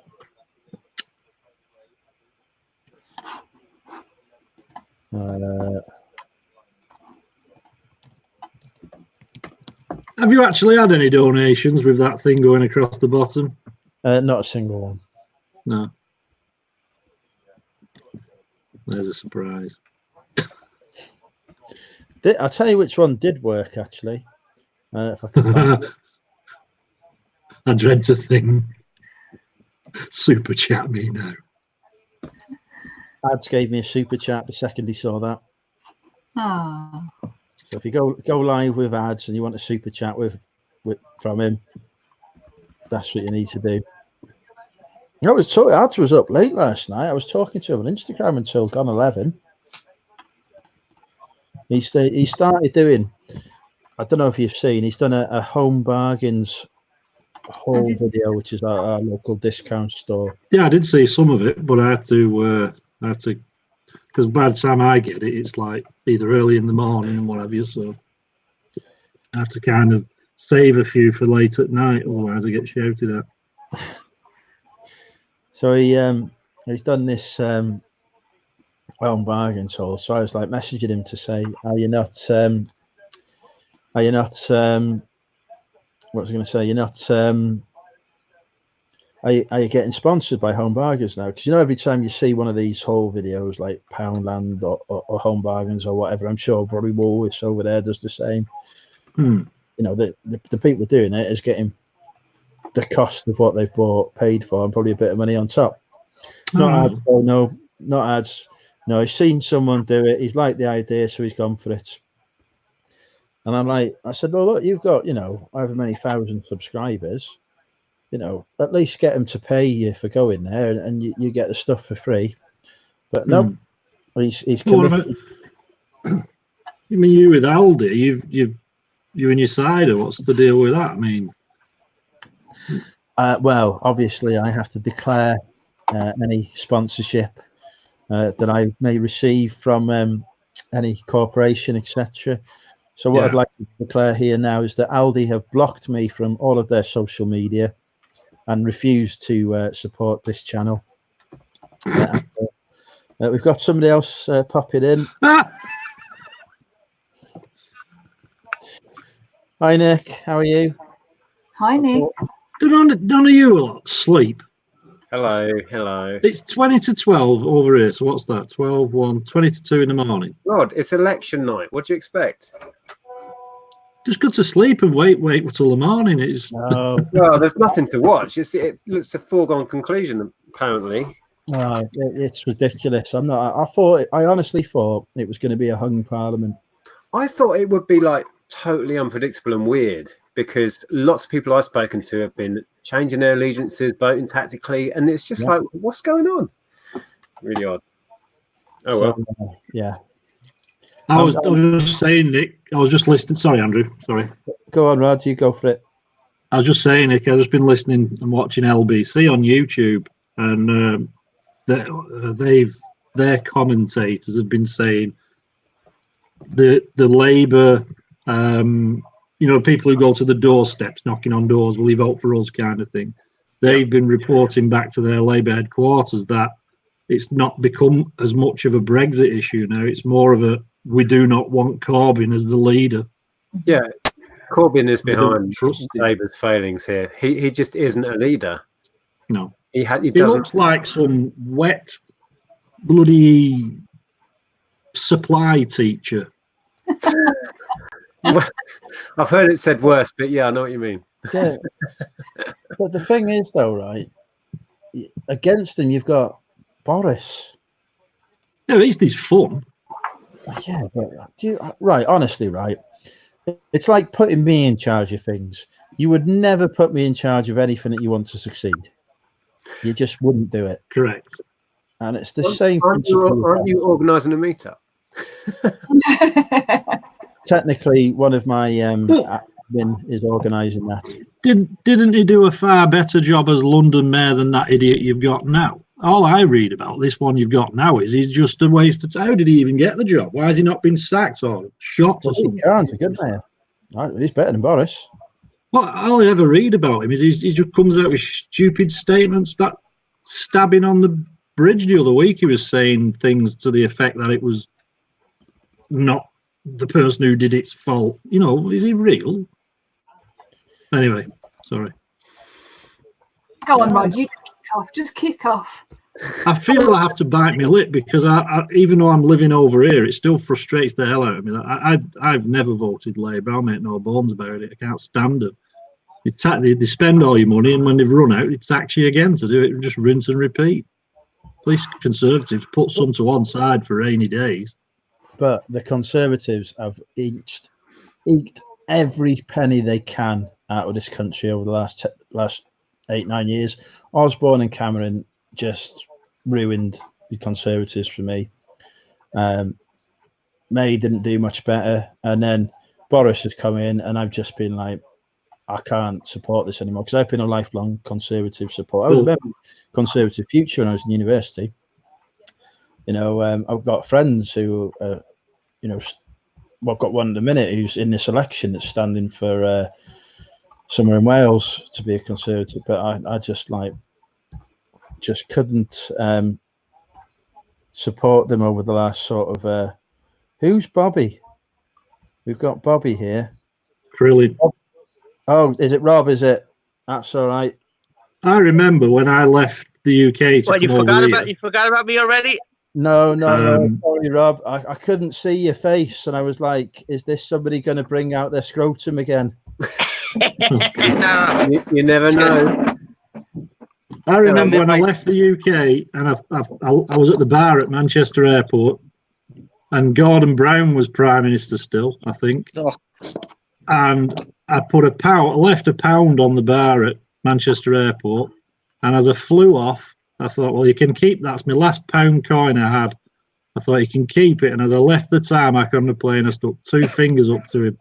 Have you actually had any donations with that thing going across the bottom? Not a single one. No. There's a surprise. I'll tell you which one did work, actually. If I can find it. I dread to think. Super chat me now. Ads gave me a super chat the second he saw that. Oh. So if you go live with ads and you want a super chat from him, that's what you need to do. Ads was up late last night. I was talking to him on Instagram until gone 11. He started doing. I don't know if you've seen. He's done a Home Bargains whole video, which is our local discount store. Yeah, I did see some of it, but I had to, because by the time I get it, it's like either early in the morning and what have you. So I have to kind of save a few for late at night, otherwise I get shouted at. So he's done this Home Bargains haul. So I was like messaging him to say, "Are you not? What was I going to say? You're not. Are you getting sponsored by Home Bargains now? Because every time you see one of these haul videos like Poundland or Home Bargains or whatever, I'm sure probably Woolworths over there does the same. The people doing it is getting the cost of what they've paid for and probably a bit of money on top. Not ads. Oh, no, not ads. No, he's seen someone do it. He's liked the idea, so he's gone for it. And I said, well, look, you've got, however many thousand subscribers, at least get them to pay you for going there and you get the stuff for free. But no, he's committed. You mean you with Aldi, you and your cider, what's the deal with that? I mean, well, obviously I have to declare any sponsorship that I may receive from any corporation, etc. So what I'd like to declare here now is that Aldi have blocked me from all of their social media and refused to support this channel. We've got somebody else popping in. Hi, Nick. How are you? Hi, Nick. None of you lot sleep. Hello. It's 20 to 12 over here. So what's that? 12, 1, 20 to 2 in the morning. God, it's election night. What do you expect? Just go to sleep and wait until the morning. No. Well, there's nothing to watch. It's a foregone conclusion, apparently. It's ridiculous. I honestly thought it was going to be a hung parliament. I thought it would be like totally unpredictable and weird because lots of people I've spoken to have been changing their allegiances, voting tactically, and it's just like, what's going on? Really odd. Oh, well. Yeah. I was just saying, Nick, I was just listening. Sorry, Andrew. Sorry. Go on, Rod. You go for it. I was just saying, Nick, I've just been listening and watching LBC on YouTube, and their commentators have been saying the Labour, people who go to the doorsteps knocking on doors, will you vote for us kind of thing. They've been reporting back to their Labour headquarters that it's not become as much of a Brexit issue now. It's more of a, we do not want Corbyn as the leader. Yeah, Corbyn is behind Labour's failings here. He just isn't a leader. No. He He doesn't. looks like some wet, bloody supply teacher. I've heard it said worse, but yeah, I know what you mean. Yeah. But the thing is, though, right? Against him, you've got Boris. No, at least he's fun. Yeah, but right? Honestly, right? It's like putting me in charge of things. You would never put me in charge of anything that you want to succeed. You just wouldn't do it. Correct. And it's the same Aren't you organising a meetup? Technically, one of my admin is organising that. Didn't he do a far better job as London mayor than that idiot you've got now? All I read about this one you've got now is he's just a waste of time. How did he even get the job? Why has he not been sacked or shot or something? He can't. He's a good mayor. He's better than Boris. Well, all I ever read about him is he just comes out with stupid statements. That stabbing on the bridge the other week, he was saying things to the effect that it was not the person who did it's fault. You know, is he real? Anyway, sorry. Go on, Rod. You kick off. Just kick off. I feel I have to bite my lip because I even though I'm living over here, it still frustrates the hell out of me. I've never voted Labour. I'll make no bones about it. I can't stand it. They spend all your money, and when they've run out, they tax you again to do it. Just rinse and repeat. Please, Conservatives, put some to one side for rainy days. But the Conservatives have eked every penny they can out of this country over the last 8-9 years. Osborne and Cameron just ruined the Conservatives for me. May didn't do much better, and then Boris has come in, and I've just been like, I can't support this anymore because I've been a lifelong Conservative supporter. I was a member of Conservative Future when I was in university. You know, I've got friends who, you know, well, I've got one at the minute who's in this election that's standing for somewhere in Wales to be a Conservative, but I just couldn't support them over the last sort of. Who's Bobby? We've got Bobby here. Really? Oh, is it Rob? Is it? That's all right. I remember when I left the UK. What, you forgot about me already? No, sorry, Rob. I couldn't see your face, and I was like, "Is this somebody going to bring out their scrotum again?" No. You never know. I remember when I left the UK, and I was at the bar at Manchester Airport, and Gordon Brown was Prime Minister still, I think. Oh. And I left £1 on the bar at Manchester Airport, and as I flew off, I thought, well, you can keep that's my last £1 coin I had. I thought you can keep it, and as I left the tarmac on the plane, I stuck 2 fingers up to him.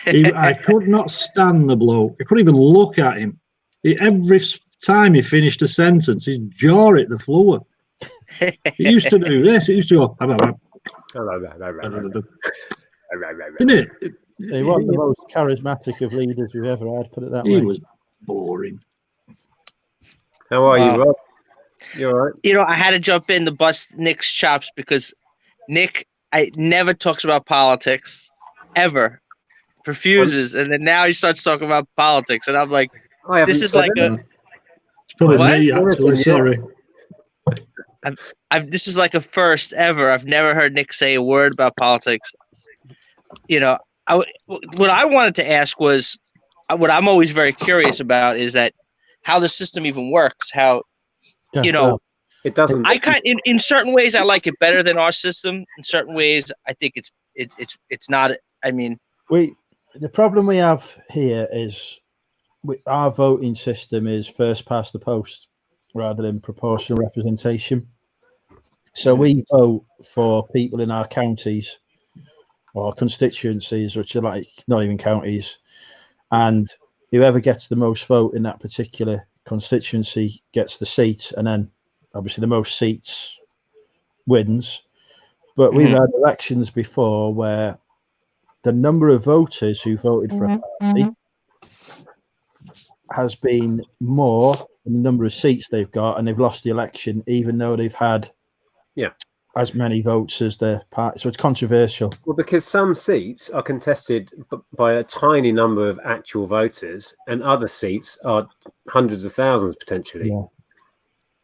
I could not stand the bloke. I couldn't even look at him. Every time he finished a sentence, his jaw hit the floor. He used to do this. He used to go. Didn't it? He was the most charismatic of leaders we've ever had. Put it that way. He was boring. How are you, Rob? You all right? You know, I had to jump in to bust Nick's chops because Nick never talks about politics, ever. Refuses, and then now he starts talking about politics, and I'm like, this is like a. It's probably What? me, actually. Sorry. This is like a first ever. I've never heard Nick say a word about politics. You know, what I wanted to ask was, what I'm always very curious about is that how the system even works. How, you know, it doesn't. In certain ways I like it better than our system. In certain ways I think it's not. I mean, the problem we have here is our voting system is first past the post rather than proportional representation. So we vote for people in our counties or constituencies, which are like not even counties, and whoever gets the most vote in that particular constituency gets the seat, and then obviously the most seats wins. But we've had elections before where the number of voters who voted for a party has been more than the number of seats they've got, and they've lost the election, even though they've had as many votes as the party, so it's controversial. Well, because some seats are contested by a tiny number of actual voters, and other seats are hundreds of thousands potentially. Yeah.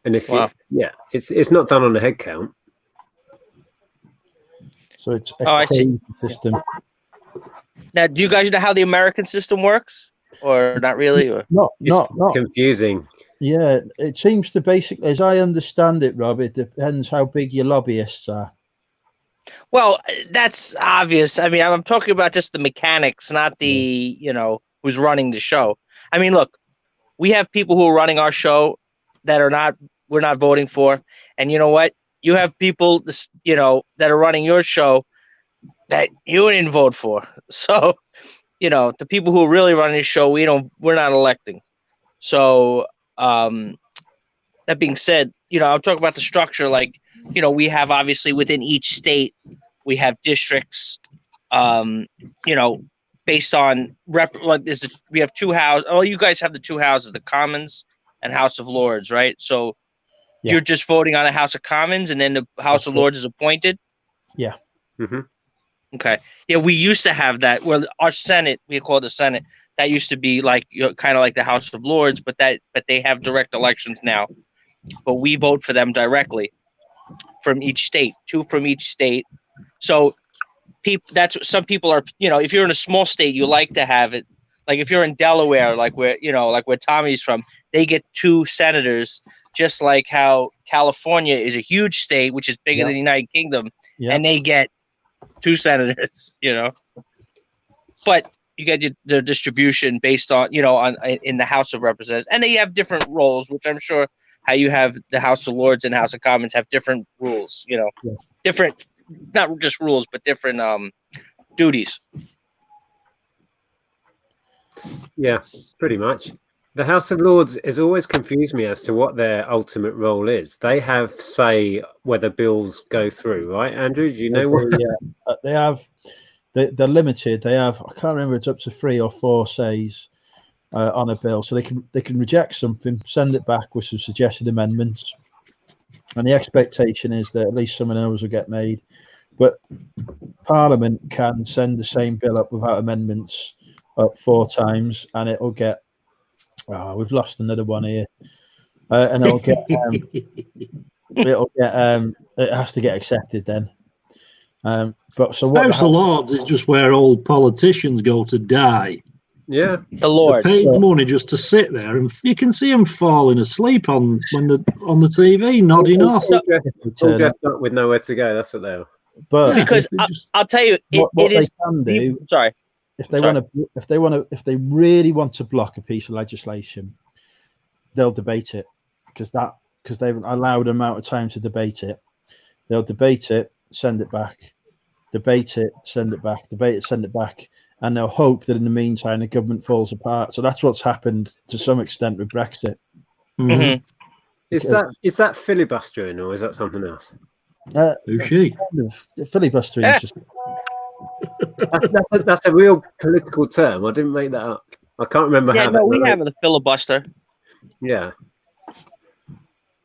And if Wow. it's not done on a head count. So it's a I see. crazy system. Now, do you guys know how the American system works, or not really? Or Not Confusing. Yeah, it seems to basically, as I understand it, Rob, it depends how big your lobbyists are. well, that's obvious. I mean, I'm talking about just the mechanics, not the who's running the show. I mean, look, we have people who are running our show that we're not voting for, and you know what? You have people, that are running your show that you didn't vote for. So, the people who are really running the show, we're not electing. So, that being said, I'm talking about the structure. Like, we have obviously within each state, we have districts, based on we have two houses. Oh, you guys have the two houses, the Commons and House of Lords, right? So you're just voting on the House of Commons, and then the House of Lords is appointed. Yeah. Mm-hmm. Okay. Yeah, we used to have that. Well, our Senate, we call it the Senate. That used to be like kind of like the House of Lords, but they have direct elections now. But we vote for them directly from each state, 2 from each state. So some people are, if you're in a small state, you like to have it. Like if you're in Delaware, like where Tommy's from, they get 2 senators, just like how California is a huge state, which is bigger than the United Kingdom, and they get 2 senators, But you get the distribution based on, in the House of Representatives, and they have different roles, which I'm sure how you have the House of Lords and House of Commons have different rules, different, not just rules, but different duties. Yeah, pretty much. The House of Lords has always confused me as to what their ultimate role is. They have say whether bills go through, right, Andrew? Do you know what? Yeah, they have. They're limited. They have. I can't remember. It's up to 3 or 4 says on a bill, so they can reject something, send it back with some suggested amendments, and the expectation is that at least some of those will get made. But Parliament can send the same bill up without amendments up 4 times, and it'll get. Oh, we've lost another one here, and it'll get. It has to get accepted then. But so what? House of Lords is just where old politicians go to die. Yeah, the Lords. They paid money just to sit there, and you can see them falling asleep on the TV, nodding off. All dressed up with nowhere to go. That's what they are. But because I'll tell you, it is. They can do, sorry. If they really want to block a piece of legislation, they'll debate it because they've allowed an amount of time to debate it. They'll debate it, send it back, debate it, send it back, debate it, send it back, and they'll hope that in the meantime the government falls apart. So that's what's happened to some extent with Brexit. Mm-hmm. Is that filibustering or is that something else? Who's she? Filibustering is just. That's a real political term. I didn't make that up. I can't remember how. No, we have the filibuster. Yeah.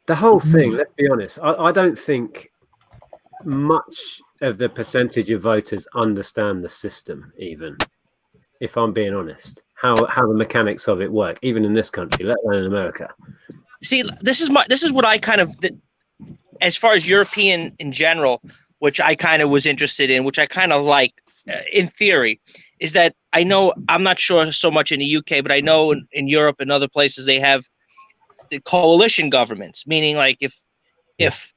The whole thing. Let's be honest. I don't think much of the percentage of voters understand the system. Even if I'm being honest, how the mechanics of it work, even in this country, let alone in America. See, this is what I kind of, as far as European in general, which I kind of was interested in, which I kind of like in theory, is that I know, I'm not sure so much in the UK, but I know in Europe and other places they have the coalition governments, meaning like if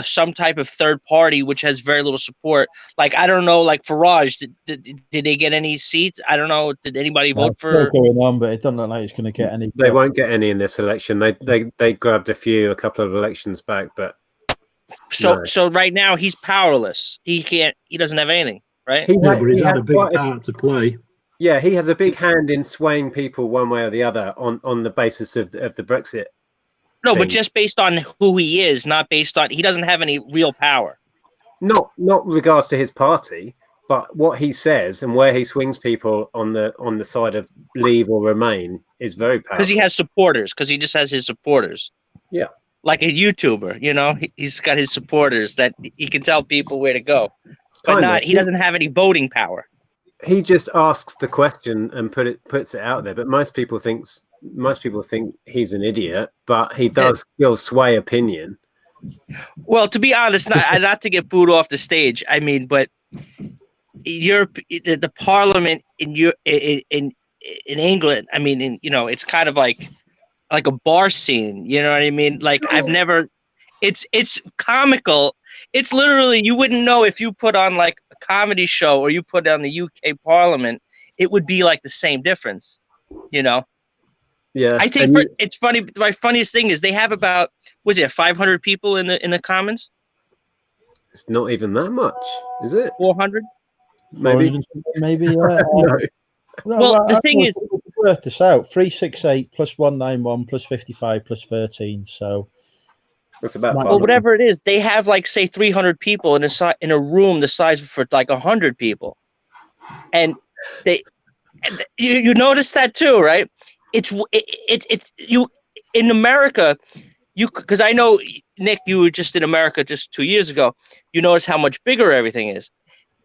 some type of third party which has very little support, like I don't know, like Farage, did they get any seats? I don't know. Did anybody vote for? Going on, but it doesn't look like it's going to get any. They won't get any in this election. They grabbed a couple of elections back, but so right now he's powerless. He doesn't have anything, right? But he's had a big part to play. Yeah, he has a big hand in swaying people one way or the other on the basis of the Brexit. No, but just based on who he is, not based on, he doesn't have any real power. Not regards to his party, but what he says and where he swings people on the side of leave or remain is very powerful. Because he has supporters. Because he just has his supporters. Yeah. like a YouTuber. You know, he's got his supporters that he can tell people where to go, but Kinda. he doesn't have any voting power. He just asks the question and puts it out there. But most people think he's an idiot, but he does still sway opinion. Well, to be honest, not to get booed off the stage. I mean, but the parliament in England. I mean, it's kind of like a bar scene. You know what I mean? Like I've never. It's comical. It's literally, you wouldn't know if you put on like a comedy show or you put on the UK Parliament. It would be like the same difference. Yeah, I think it's funny. My funniest thing is they have about 500 people in the Commons. It's not even that much, is it? 400, maybe. No. Well, the thing is, work this out: 368 plus 191 plus 55 plus 13. So that's about. Well, whatever it is, they have like say 300 people in a room the size for like 100 people, and you notice that too, right? It's you in America, because I know, Nick, you were just in America just 2 years ago. You notice how much bigger everything is.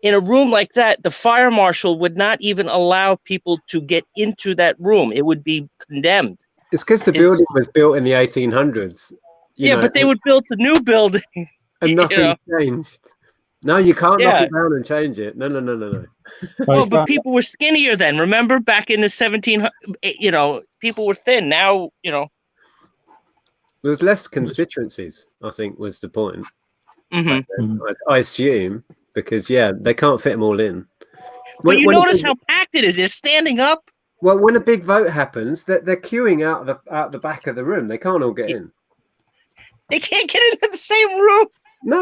In a room like that, the fire marshal would not even allow people to get into that room. It would be condemned. It's because the building was built in the 1800s. But they would build a new building. And nothing changed. No, you can't knock it down and change it. No. Well, but people were skinnier then. Remember back in the 1700s, people were thin. Now, there was less constituencies, I think, was the point. Mm-hmm. I assume, because they can't fit them all in. But you notice how packed it is. They're standing up. Well, when a big vote happens, they're queuing out the back of the room. They can't all get in. They can't get into the same room. No.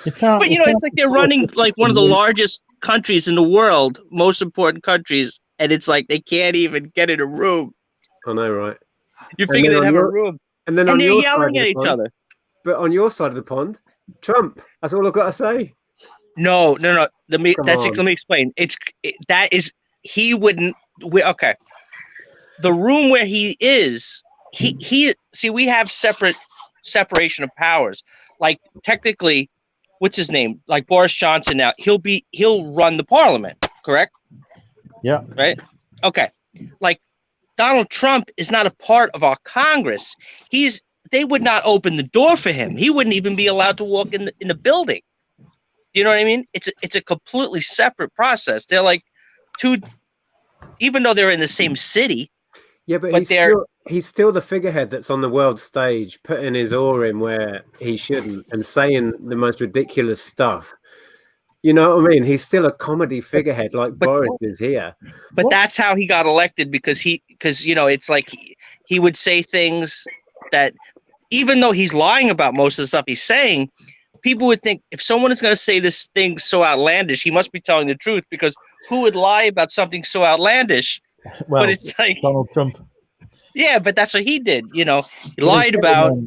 But it's like they're running like one of the largest countries in the world, most important countries, and it's like they can't even get in a room. I know, right? You figure they'd have a room, and then they're yelling at each other. But on your side of the pond, Trump. That's all I've got to say. No. Let me explain. He wouldn't. Okay. The room where he is. We have separation of powers. Like technically, what's his name? Like Boris Johnson now, he'll run the parliament, correct? Yeah. Right? Okay. Like Donald Trump is not a part of our Congress. They would not open the door for him. He wouldn't even be allowed to walk in the building. Do you know what I mean? It's a completely separate process. They're like two, even though they're in the same city. Yeah, but he's still the figurehead that's on the world stage, putting his oar in where he shouldn't and saying the most ridiculous stuff. You know what I mean? He's still a comedy figurehead like Boris is here. But that's how he got elected, because it's like he would say things that, even though he's lying about most of the stuff he's saying, people would think if someone is going to say this thing so outlandish, he must be telling the truth, because who would lie about something so outlandish? Well, but it's like Donald Trump. Yeah, but that's what he did. He lied about.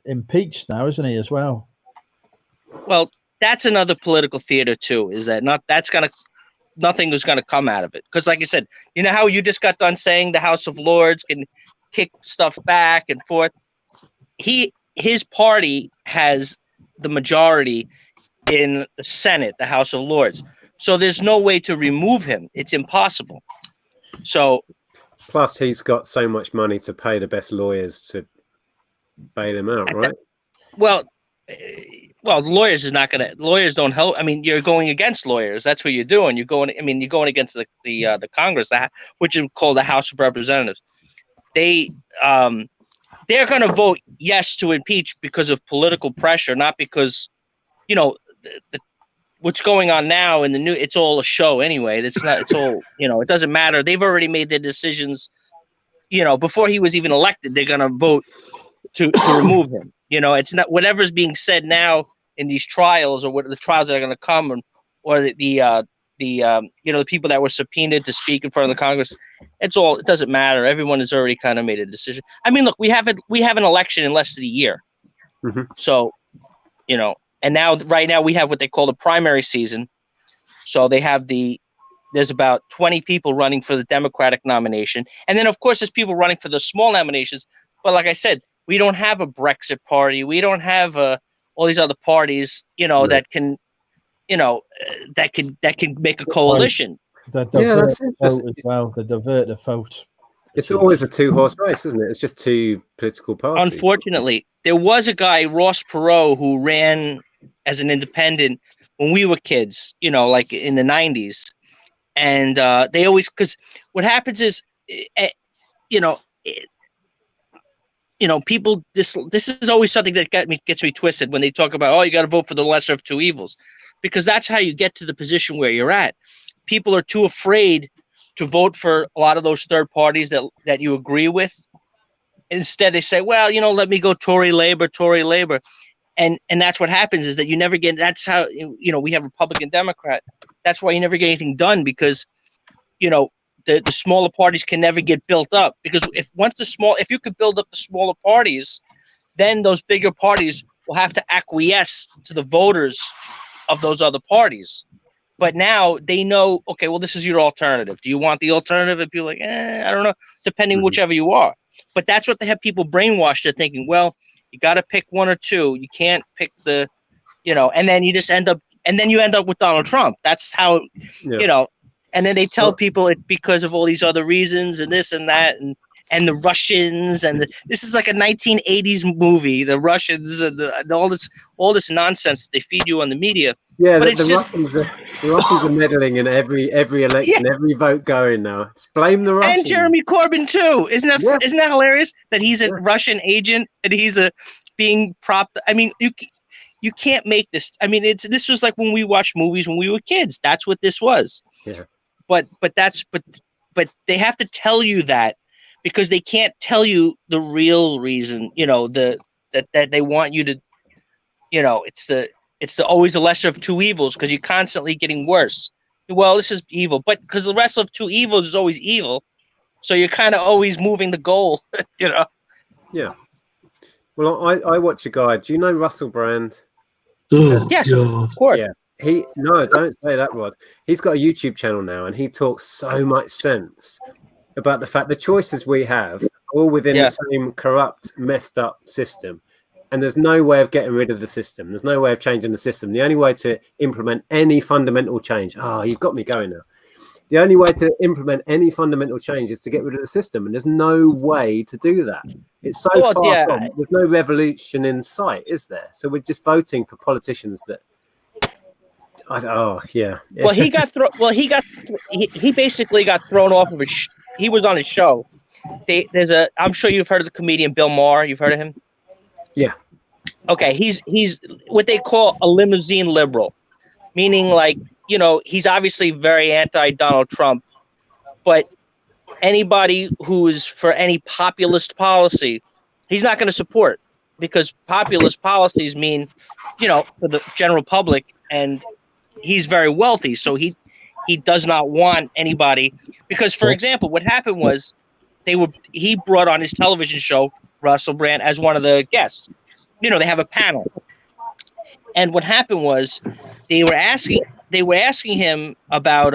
Impeached now, isn't he, as well? Well, that's another political theater too. Is that nothing is gonna come out of it? Because, like I said, you know how you just got done saying the House of Lords can kick stuff back and forth. His party has the majority in the Senate, the House of Lords. So there's no way to remove him. It's impossible. So, plus he's got so much money to pay the best lawyers to bail him out, right? Well, lawyers lawyers don't help. I mean, you're going against lawyers. That's what you're doing. You're going against the Congress, which is called the House of Representatives. They're going to vote yes to impeach because of political pressure, not because, what's going on now in the new, it's all a show anyway. It's all, it doesn't matter. They've already made their decisions, before he was even elected. They're going to vote to remove him. It's not whatever's being said now in these trials, or what the trials that are going to come, or the people that were subpoenaed to speak in front of the Congress. It doesn't matter. Everyone has already kind of made a decision. I mean, look, we have an election in less than a year. Mm-hmm. So, and right now we have what they call the primary season. So there's about 20 people running for the Democratic nomination. And then, of course, there's people running for the small nominations. But like I said, we don't have a Brexit party. We don't have all these other parties, that can, that can make a coalition. The Yeah, divert that's vote interesting. as well. The divert the vote. It's always a two-horse race, isn't it? It's just two political parties. Unfortunately, there was a guy, Ross Perot, who ran as an independent when we were kids, like in the 90s. And they always, because what happens is, people, this is always something that gets me twisted when they talk about, you got to vote for the lesser of two evils, because that's how you get to the position where you're at. People are too afraid to vote for a lot of those third parties that you agree with. Instead, they say, well, let me go Tory Labor. And that's what happens, is that you never get, that's how, we have Republican, Democrat. That's why you never get anything done, because, the smaller parties can never get built up, because if you could build up the smaller parties, then those bigger parties will have to acquiesce to the voters of those other parties. But now they know, okay, well, this is your alternative. Do you want the alternative? And people are like, I don't know, depending whichever you are. But that's what they have people brainwashed. They're thinking, well, you got to pick one or two. You can't pick the, and then you just end up with Donald Trump. That's how, and then they tell people it's because of all these other reasons and this and that and the Russians and this is like a 1980s movie, the Russians and all this nonsense they feed you on the media. Yeah, but the Russians are meddling in every election, every vote going now. Just blame the Russians. And Jeremy Corbyn too. Isn't that hilarious that he's a Russian agent and he's being propped? I mean, you can't make this. I mean, this was like when we watched movies when we were kids. That's what this was. Yeah. But they have to tell you that, because they can't tell you the real reason. That they want you to. It's always the lesser of two evils, because you're constantly getting worse. Well, this is evil, but because the lesser of two evils is always evil, so you're kind of always moving the goal. Yeah. Well, I watch a guy. Do you know Russell Brand? Yes, of course. Yeah. No, don't say that, Rod. He's got a YouTube channel now, and he talks so much sense about the fact the choices we have are all within the same corrupt, messed up system. And there's no way of getting rid of the system. There's no way of changing the system. The only way to implement any fundamental change. You've got me going now. The only way to implement any fundamental change is to get rid of the system. And there's no way to do that. It's so far from. There's no revolution in sight, is there? So we're just voting for politicians that. Well, he basically got thrown off of his. He was on his show. I'm sure you've heard of the comedian Bill Maher. You've heard of him? Yeah. Okay, he's what they call a limousine liberal, meaning like, he's obviously very anti-Donald Trump, but anybody who is for any populist policy, he's not going to support, because populist policies mean, for the general public, and he's very wealthy, so he does not want anybody, because, for example, what happened was he brought on his television show Russell Brand as one of the guests. They have a panel, and what happened was they were asking him about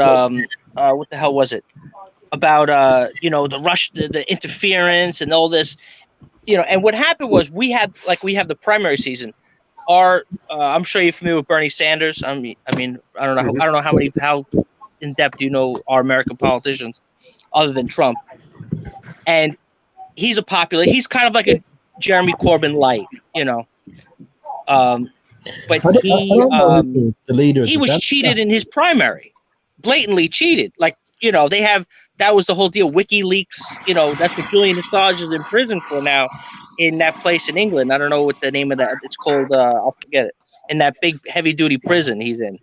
what the hell was it, about the interference and all this, and what happened was we have the primary season. I'm sure you're familiar with Bernie Sanders. I mean, I don't know how in depth you know our American politicians, other than Trump. And he's he's kind of like a Jeremy Corbyn light, but he was cheated in his primary, blatantly cheated. Like, that was the whole deal. WikiLeaks, that's what Julian Assange is in prison for now, in that place in England. I don't know what the name of that. It's called. I'll forget it. In that big heavy duty prison he's in.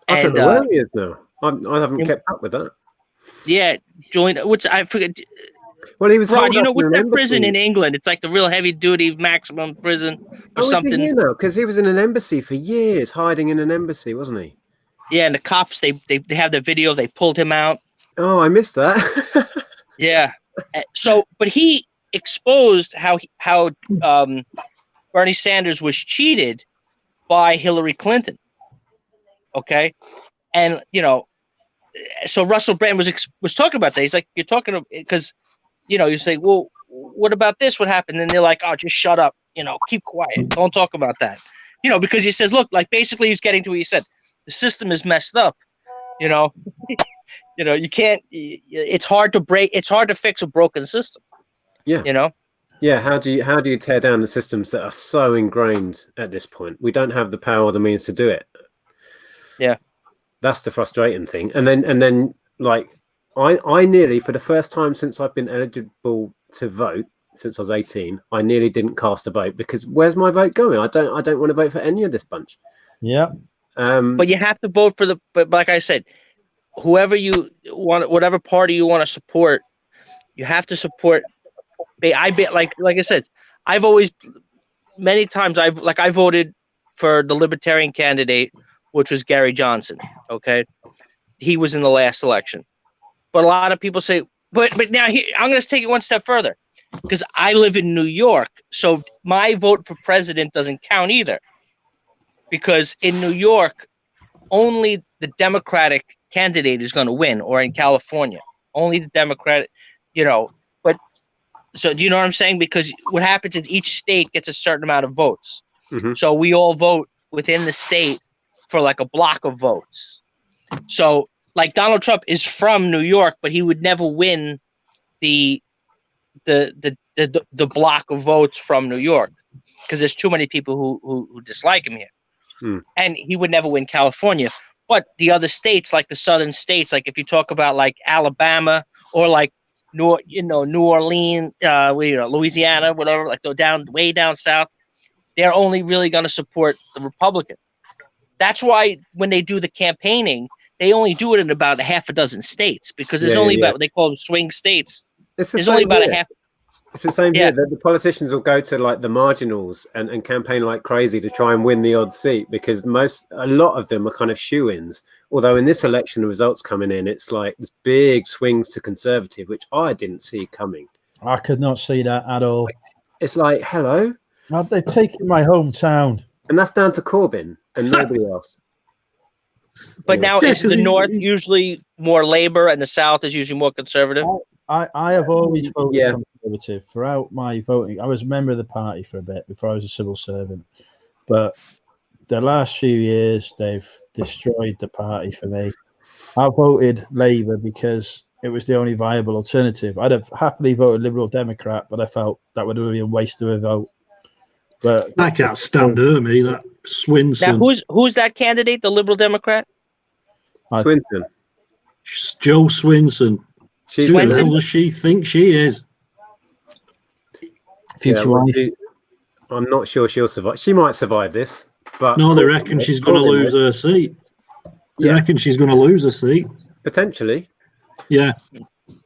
I don't know where he is now. I haven't kept up with that. Yeah, Julian. I forget. Well, he was. Rod, what's that prison in England? It's like the real heavy duty maximum prison or something. Is he here now? Because he was in an embassy for years, hiding in an embassy, wasn't he? Yeah, and the cops they have the video. They pulled him out. Oh, I missed that. Yeah. So, but he exposed how Bernie Sanders was cheated by Hillary Clinton. Okay, and so Russell Brand was talking about that. He's like, you're talking because you say, well, what about this? What happened? And they're like, oh, just shut up. Keep quiet. Don't talk about that. Because he says, look, like basically he's getting to what he said. The system is messed up. You can't. It's hard to fix a broken system. Yeah. Yeah. How do you tear down the systems that are so ingrained at this point? We don't have the power or the means to do it. Yeah. That's the frustrating thing. And then like I nearly, for the first time since I've been eligible to vote, since I was 18, I nearly didn't cast a vote because where's my vote going? I don't want to vote for any of this bunch. Yeah. But you have to vote for but like I said, whoever you want, whatever party you want to support, you have to support. Like I said, I've always, many times I voted for the Libertarian candidate, which was Gary Johnson. Okay. He was in the last election. But a lot of people say, but now I'm going to take it one step further because I live in New York. So my vote for president doesn't count either. Because in New York, only the Democratic candidate is going to win, or in California, only the Democratic, but so do you know what I'm saying? Because what happens is each state gets a certain amount of votes. Mm-hmm. So we all vote within the state for like a block of votes. So like Donald Trump is from New York, but he would never win the block of votes from New York because there's too many people who dislike him here. And he would never win California. But the other states, like the southern states, like if you talk about like Alabama or like New Orleans, Louisiana, whatever, like go down way down south, they're only really going to support the Republican. That's why when they do the campaigning, they only do it in about a half a dozen states because there's only about what they call them swing states. There's only about a half. It's the same here. The politicians will go to like the marginals and campaign like crazy to try and win the odd seat because a lot of them are kind of shoo-ins. Although in this election, the results coming in, it's like there's big swings to Conservative, which I didn't see coming. I could not see that at all. It's like, hello? They're taking my hometown. And that's down to Corbyn and nobody else. But now is the North usually more Labour and the South is usually more Conservative? I have always voted Conservative throughout my voting. I was a member of the party for a bit before I was a civil servant. But the last few years, they've destroyed the party for me. I voted Labour because it was the only viable alternative. I'd have happily voted Liberal Democrat, but I felt that would have been a waste of a vote. But I can't stand her, me, that Swinson. Now, who's that candidate, the Liberal Democrat? Swinson. Joe Swinson. Who the hell does she think she is? I'm not sure she'll survive. She might survive this, but no, they reckon she's going to lose her seat. They reckon she's going to lose her seat. Potentially. Yeah.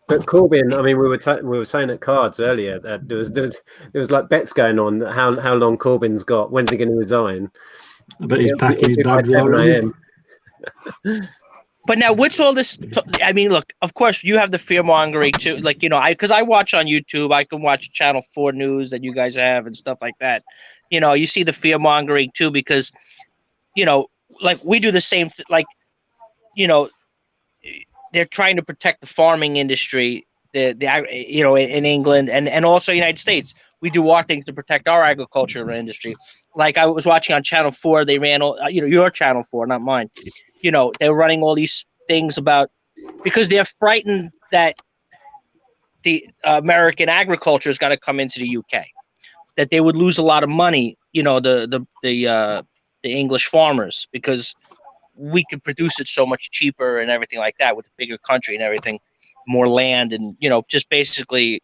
But Corbyn, I mean, we were saying at cards earlier that there was like bets going on how long Corbyn's got. When's he going to resign? I bet he's packing his bags already. But now, what's all this? I mean, look, of course, you have the fear mongering too. Like, because I watch on YouTube, I can watch Channel 4 News that you guys have and stuff like that. You see the fear mongering too, because, like we do the same thing. Like, they're trying to protect the farming industry, in England and also United States. We do our things to protect our agriculture industry. Like I was watching on Channel 4, they ran your Channel 4, not mine. They're running all these things about because they're frightened that the American agriculture is going to come into the UK, that they would lose a lot of money. The English farmers, because we could produce it so much cheaper and everything like that with a bigger country and everything, more land and just basically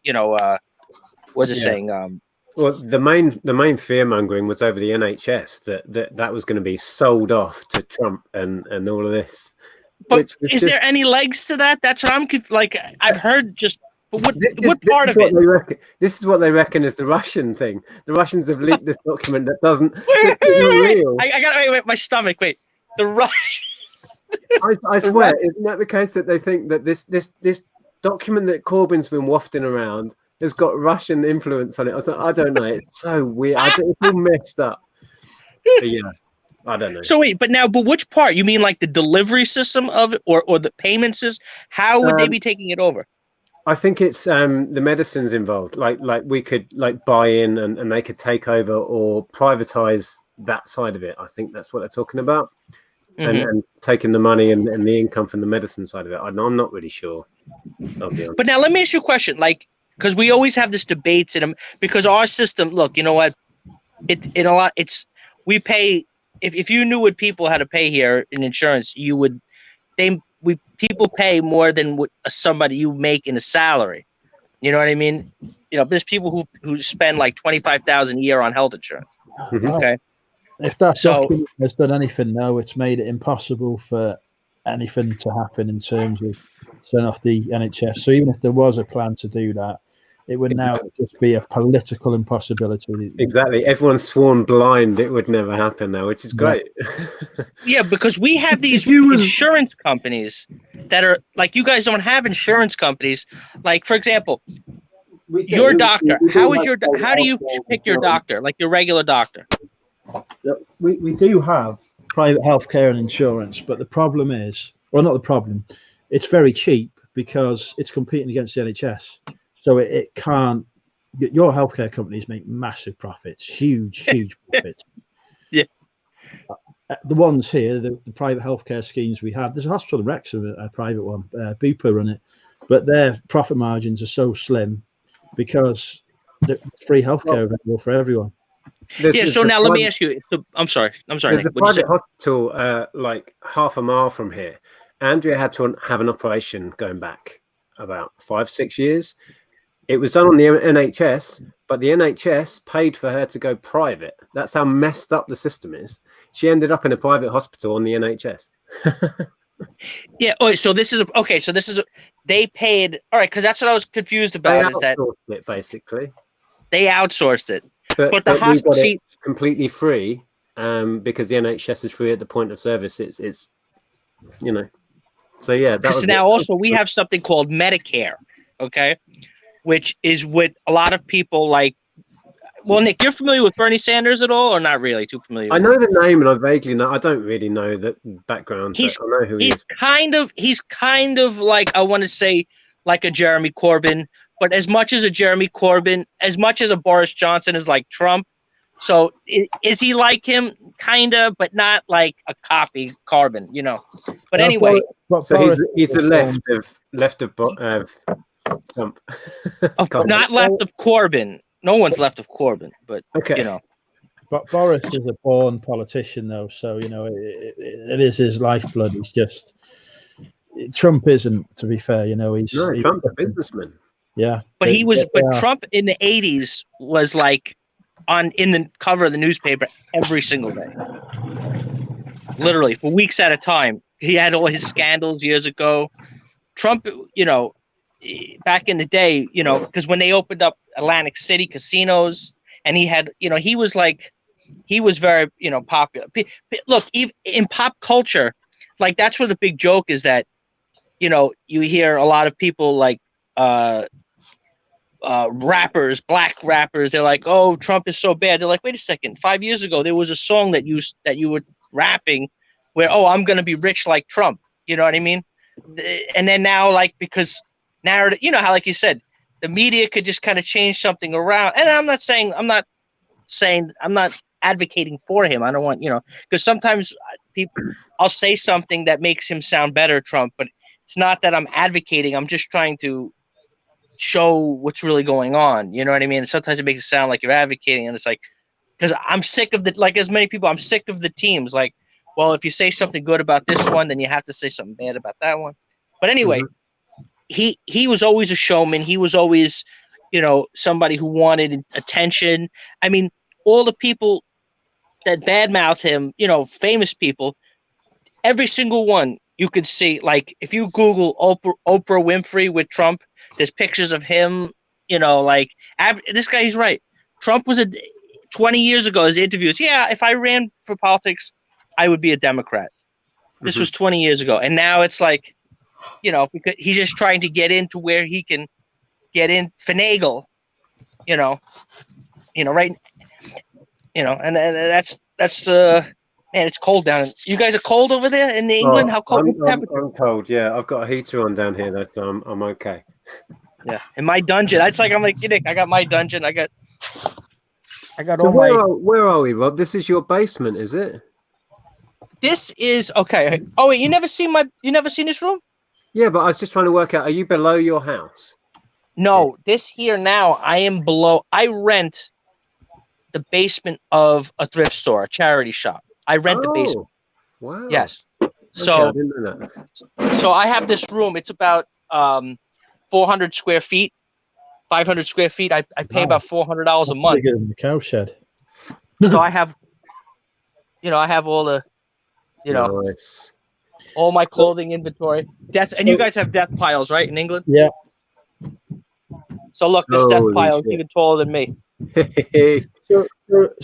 what's it saying? Well, the main fear mongering was over the NHS that was going to be sold off to Trump and all of this. But is there any legs to that? That's what I'm like. I've heard just. But what part of it? This is what they reckon is the Russian thing. The Russians have leaked this document that doesn't. Real. I got wait, my stomach. Wait, the Russian. I swear, isn't that the case that they think that this document that Corbyn's been wafting around has got Russian influence on it? I don't know. It's so weird. It's all messed up. But yeah, I don't know. So wait, but which part? You mean like the delivery system of it, or the payment system? How would they be taking it over? I think it's the medicines involved. Like we could like buy in and they could take over or privatize that side of it. I think that's what they're talking about. And taking the money and the income from the medicine side of it. I'm not really sure. I'll be honest. But now let me ask you a question, like, because we always have this debates in them, because our system, look, you know what, we pay, if you knew what people had to pay here in insurance, people pay more than what somebody you make in a salary. You know what I mean? You know, there's people who spend like $25,000 a year on health insurance. Okay. If that document has done anything, no, it's made it impossible for anything to happen in terms of turn off the NHS. So even if there was a plan to do that, it would now just be a political impossibility. Exactly. Everyone's sworn blind it would never happen now, which is great. Yeah, because we have these insurance companies that are like, you guys don't have insurance companies. Like, for example, your doctor. How do you pick your doctor? Like your regular doctor? We do have private healthcare and insurance, but the problem is, well, not the problem, it's very cheap because it's competing against the NHS. So it can't. Your healthcare companies make massive profits, huge profits. Yeah. The ones here, the private healthcare schemes we have, there's a hospital in Wrexham, a private one, Bupa run it, but their profit margins are so slim because the free healthcare available for everyone. So now let me ask you. I'm sorry. There's Nick, a private hospital like half a mile from here. Andrea had to have an operation going back about 5-6 years. It was done on the NHS, but the NHS paid for her to go private. That's how messed up the system is. She ended up in a private hospital on the NHS. Yeah. Oh, so this is they paid. All right, because that's what I was confused about. Is that it basically they outsourced it, but the hospital got it completely free because the NHS is free at the point of service. It's you know. So yeah, because now also we have something called Medicare. Okay. Which is what a lot of people like. Well, Nick, you're familiar with Bernie Sanders at all, or not really too familiar? I know the name, and I vaguely know. I don't really know the background. I know who he is. He's kind of like, I want to say, like a Jeremy Corbyn, but as much as a Jeremy Corbyn, as much as a Boris Johnson is like Trump. So is he like him? Kinda, but not like a copy Corbyn, you know. But anyway, so he's the left of Trump. Not left of Corbyn. No one's left of Corbyn, but you know. But Boris is a born politician, though, so you know it is his lifeblood. He's just Trump isn't, to be fair. You know, he's Trump's a businessman. Yeah, but Trump in the 80s was like in the cover of the newspaper every single day, literally for weeks at a time. He had all his scandals years ago. Trump, you know. Back in the day, you know, because when they opened up Atlantic City casinos, and he had, you know, he was very, you know, popular. Look, even in pop culture, like that's where the big joke is that, you know, you hear a lot of people like rappers, black rappers. They're like, "Oh, Trump is so bad." They're like, "Wait a second. 5 years ago, there was a song that you were rapping where, oh, I'm going to be rich like Trump." You know what I mean? And then now, like, because narrative, you know how, like you said, the media could just kind of change something around. And I'm not advocating for him. I don't want, you know, because sometimes I'll say something that makes him sound better, Trump, but it's not that I'm advocating. I'm just trying to show what's really going on. You know what I mean? And sometimes it makes it sound like you're advocating, and it's like, because I'm sick of like as many people, I'm sick of the teams. Like, well, if you say something good about this one, then you have to say something bad about that one. But anyway, he was always a showman. He was always, you know, somebody who wanted attention. I mean, all the people that badmouth him, you know, famous people, every single one you could see. Like, if you Google Oprah Winfrey with Trump, there's pictures of him, you know, like, this guy, he's right. Trump was 20 years ago, his interviews, yeah, if I ran for politics, I would be a Democrat. This was 20 years ago. And now it's like, you know, because he's just trying to get into where he can get in, finagle, you know, right, you know, and that's man, it's cold down. You guys are cold over there in England? How cold? I'm cold. Yeah, I've got a heater on down here, though, so I'm okay. Yeah, in my dungeon. It's like I'm like Nick. I got my dungeon. I got So all my. where are we, Rob? This is your basement, is it? This is okay. Oh wait, you never seen this room? Yeah, but I was just trying to work out. Are you below your house? No, this here now. I am below. I rent the basement of a thrift store, a charity shop. I rent the basement. Wow. Yes. Okay, So I didn't know that. so I have this room. It's about 400 square feet, 500 square feet. I pay Wow. about $400 a month. Bigger than the cow shed. So I have, I have all the, Nice. all my clothing inventory. And you guys have death piles, right, in England? Yeah. So look, this death Holy pile is shit. even taller than me. So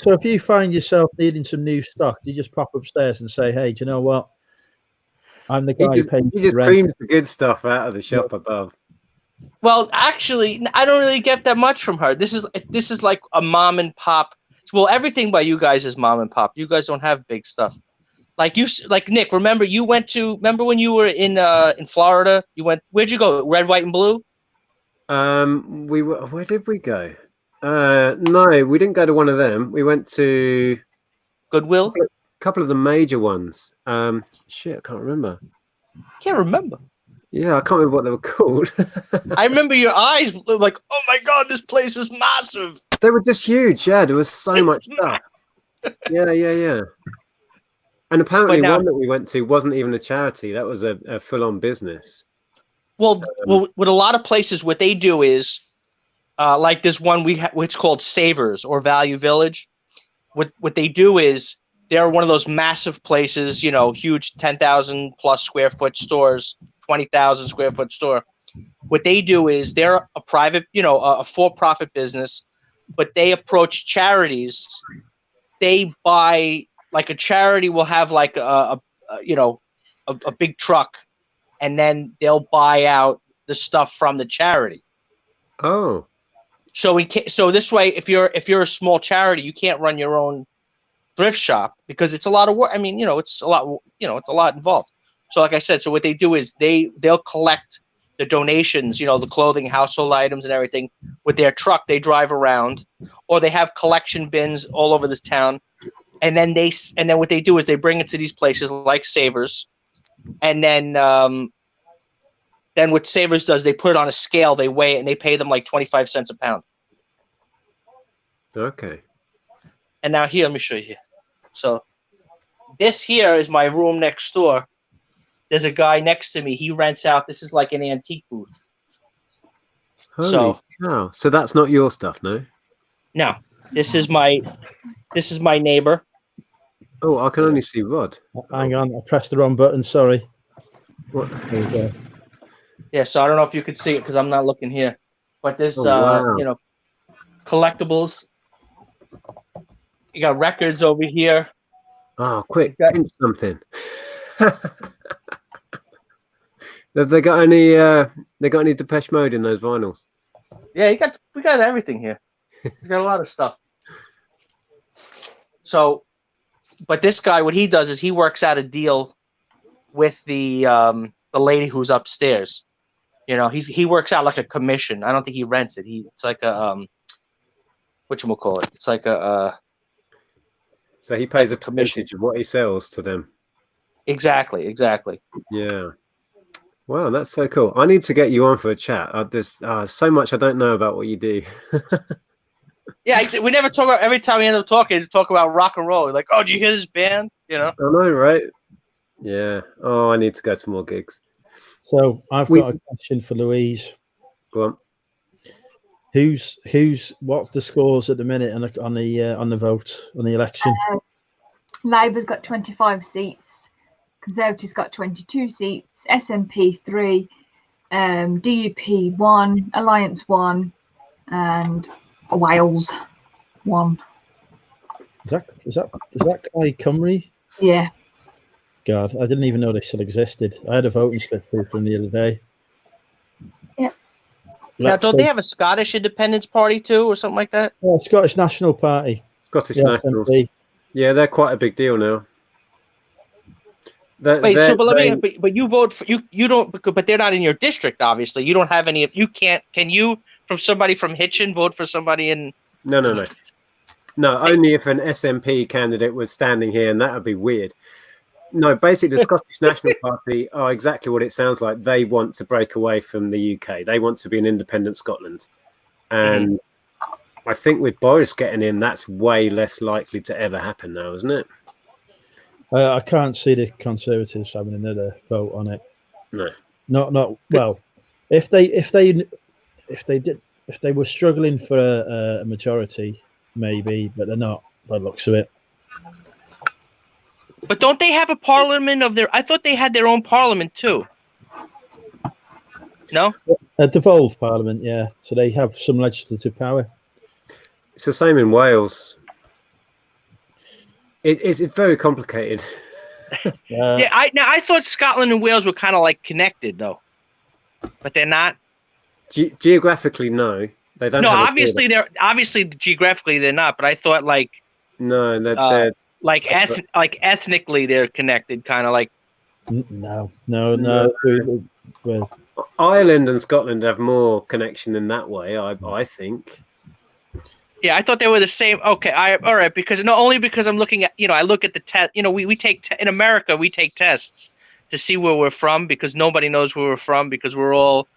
if you find yourself needing some new stock, you just pop upstairs and say, "Hey, do you know what? I'm the guy who pays He just rent." creams the good stuff out of the shop above. Well, actually, I don't really get that much from her. This is like a mom and pop. Well, everything by you guys is mom and pop. You guys don't have big stuff. Like Nick. Remember when you were in Florida? Where'd you go? Red, white, and blue. Where did we go? No, we didn't go to one of them. We went to Goodwill. a couple of the major ones. Shit, I can't remember. Can't remember. Yeah, I can't remember what they were called. I remember your eyes were like, "Oh my god, this place is massive." They were just huge. Yeah, there was so much stuff. Yeah. And apparently, one that we went to wasn't even a charity. That was a full-on business. Well, with a lot of places, what they do is, like this one it's called Savers or Value Village. What they do is they're one of those massive places, huge 10,000 plus square foot stores, 20,000 square foot store. What they do is they're a private, a for-profit business, but they approach charities. They buy, like, a charity will have like a big truck, and then they'll buy out the stuff from the charity. Oh. So this way, if you're a small charity, you can't run your own thrift shop because it's a lot of work. I mean, it's a lot involved. So like I said, so what they do is they'll collect the donations, the clothing, household items and everything with their truck. They drive around, or they have collection bins all over this town. And then what they do is they bring it to these places like Savers. And then what Savers does, they put it on a scale, they weigh it, and they pay them like 25 cents a pound. Okay. And now here, let me show you here. So this here is my room next door. There's a guy next to me. He rents out. This is like an antique booth. Holy cow. So that's not your stuff, no? No. This is my neighbor. Oh, I can only see Rod. Hang on, I pressed the wrong button. Sorry. What? There we go. Yeah, so I don't know if you could see it because I'm not looking here. But there's wow. Collectibles. You got records over here. Oh, quick, print something. Have they got any Depeche Mode in those vinyls? Yeah, we got everything here. He's got a lot of stuff. So, but this guy, what he does is he works out a deal with the lady who's upstairs. He works out like a commission. I don't think he rents it. It's like a whatchamacallit. It's like a so he pays like a percentage of what he sells to them. Exactly. Yeah. Wow, that's so cool. I need to get you on for a chat. There's so much I don't know about what you do. Yeah, we never talk about. Every time we end up talking, we talk about rock and roll. We're like, oh, did you hear this band? I know, right? Yeah. Oh, I need to go to more gigs. So I've got a question for Louise. Go on. What's the scores at the minute on the vote on the election? Labour's got 25 seats, Conservatives got 22 seats, SNP 3, DUP 1, Alliance 1, and Wales 1. Is that Guy Cymru? Yeah. God, I didn't even know they still existed. I had a voting slip through from the other day. Yep. Now, don't they have a Scottish Independence Party too, or something like that? Oh, Scottish National Party. Scottish Nationals. Yeah, they're quite a big deal now. Wait, They're- so but let they- me. But you vote for you. You don't. But they're not in your district. Obviously, you don't have any. If you can't, can you from somebody from Hitchin vote for somebody in? No. No, only if an SNP candidate was standing here, and that would be weird. No, basically, the Scottish National Party are exactly what it sounds like. They want to break away from the UK. They want to be an independent Scotland. And I think with Boris getting in, that's way less likely to ever happen now, isn't it? I can't see the Conservatives having another vote on it. No. Not well. If they were struggling for a majority, maybe, but they're not by the looks of it. But don't they have a parliament of their? I thought they had their own parliament too. No. A devolved parliament, yeah. So they have some legislative power. It's the same in Wales. It's very complicated. Yeah, I thought Scotland and Wales were kind of like connected though, but they're not. Geographically, no, they don't. No, have a obviously border. obviously geographically they're not. But I thought like No, they're like separate. ethnically they're connected, kind of like. No. Well, Ireland and Scotland have more connection in that way. I think. Yeah, I thought they were the same. Okay, all right, because not only because I'm looking at, I look at the test. We take in America, we take tests to see where we're from because nobody knows where we're from because we're all,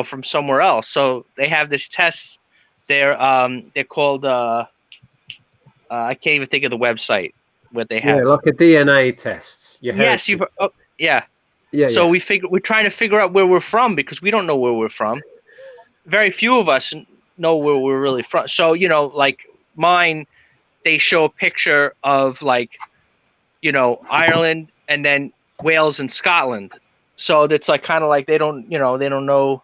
from somewhere else. So they have this test. They're called I can't even think of the website what they have. Yeah, like a DNA test. Yes, yeah. Yeah. So we're trying to figure out where we're from because we don't know where we're from. Very few of us know where we're really from. So, like mine, they show a picture of like, Ireland and then Wales and Scotland. So that's like kind of like they don't know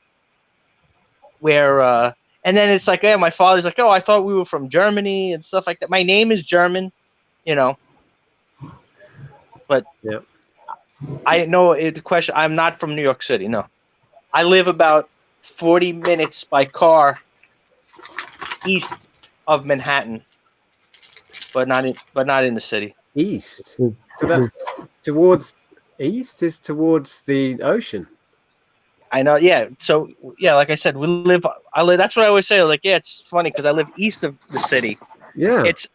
where and then it's like, yeah, my father's like, oh, I thought we were from Germany and stuff like that. My name is German, but yeah. I know the question. I'm not from New York City. No, I live about 40 minutes by car east of Manhattan, but not in the city. East. So that towards east is towards the ocean. I know. Yeah. So yeah, like I said, I live. That's what I always say. Like, yeah, it's funny because I live east of the city. Yeah. It's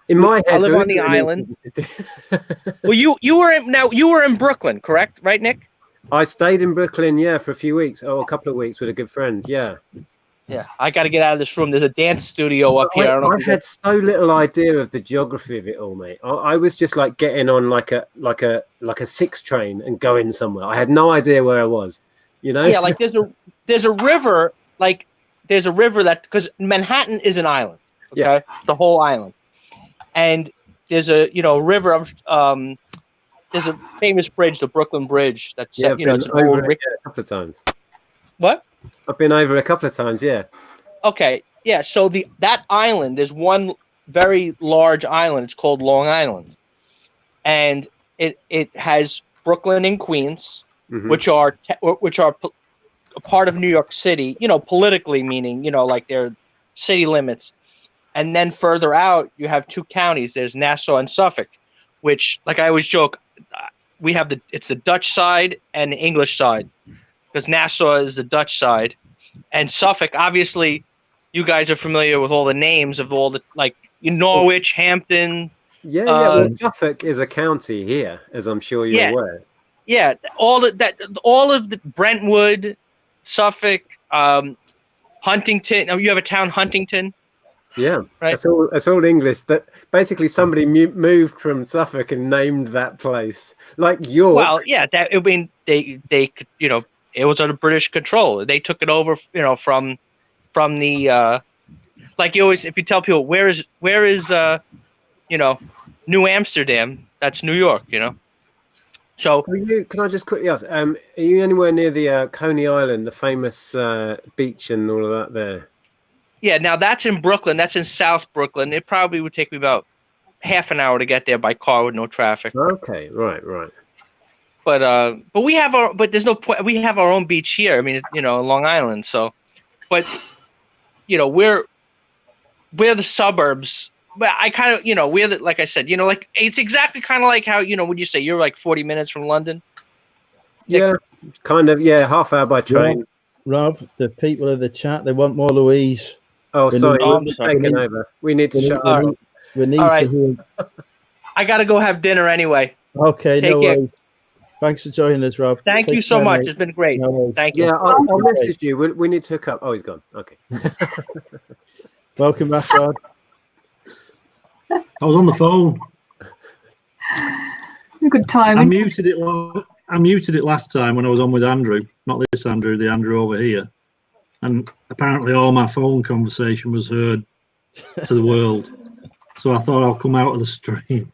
in my head. I live on the island. Well, you were in Brooklyn, correct? Right, Nick? I stayed in Brooklyn, for a few weeks, a couple of weeks with a good friend. Yeah. Yeah, I got to get out of this room. There's a dance studio up here. I had so little idea of the geography of it all, mate. I was just like getting on like a 6 train and going somewhere. I had no idea where I was. Yeah, like there's a river, that because Manhattan is an island. Okay, yeah. The whole island, and there's a river. There's a famous bridge, the Brooklyn Bridge. That's it's an old a couple of times. What? I've been over a couple of times. Yeah. Okay. Yeah. So that island, there's one very large island. It's called Long Island, and it has Brooklyn and Queens. Mm-hmm. which are a part of New York City, politically meaning, like their city limits. And then further out, you have 2 counties. There's Nassau and Suffolk, which, like I always joke, we have it's the Dutch side and the English side, because Nassau is the Dutch side. And Suffolk, obviously, you guys are familiar with all the names of all the, like, Norwich, Hampton. Yeah. Well, Suffolk is a county here, as I'm sure you're aware. Yeah, all of the Brentwood, Suffolk, Huntington. Oh, you have a town, Huntington. Yeah, right. That's all English. That basically somebody moved from Suffolk and named that place, like York. Well, yeah, they it was under British control. They took it over, from the like you always, if you tell people where is New Amsterdam, that's New York, So can I just quickly ask? Are you anywhere near the Coney Island, the famous beach and all of that there? Yeah, now that's in Brooklyn. That's in South Brooklyn. It probably would take me about half an hour to get there by car with no traffic. Okay, right. But we have there's no point. We have our own beach here. I mean, Long Island. So, but we're the suburbs but I kind of, we're like I said, like it's exactly kind of like how, would you say you're like 40 minutes from London? Yeah, kind of. Yeah, half hour by train. Rob, the people in the chat, they want more Louise. Oh, sorry, I'm we're sorry. taking over. We need to shut up. We need All right. to hear. I got to go have dinner anyway. Okay, Take no care. worries. Thanks for joining us, Rob. Thank Take you so care, much. mate. It's been great. No worries. Thank you. Yeah, I'll message you. We need to hook up. Oh, he's gone. Okay. Welcome back, Rod. I was on the phone. Good time. I muted it last time when I was on with Andrew, not this Andrew, the Andrew over here. And apparently all my phone conversation was heard to the world. So I thought I'll come out of the stream.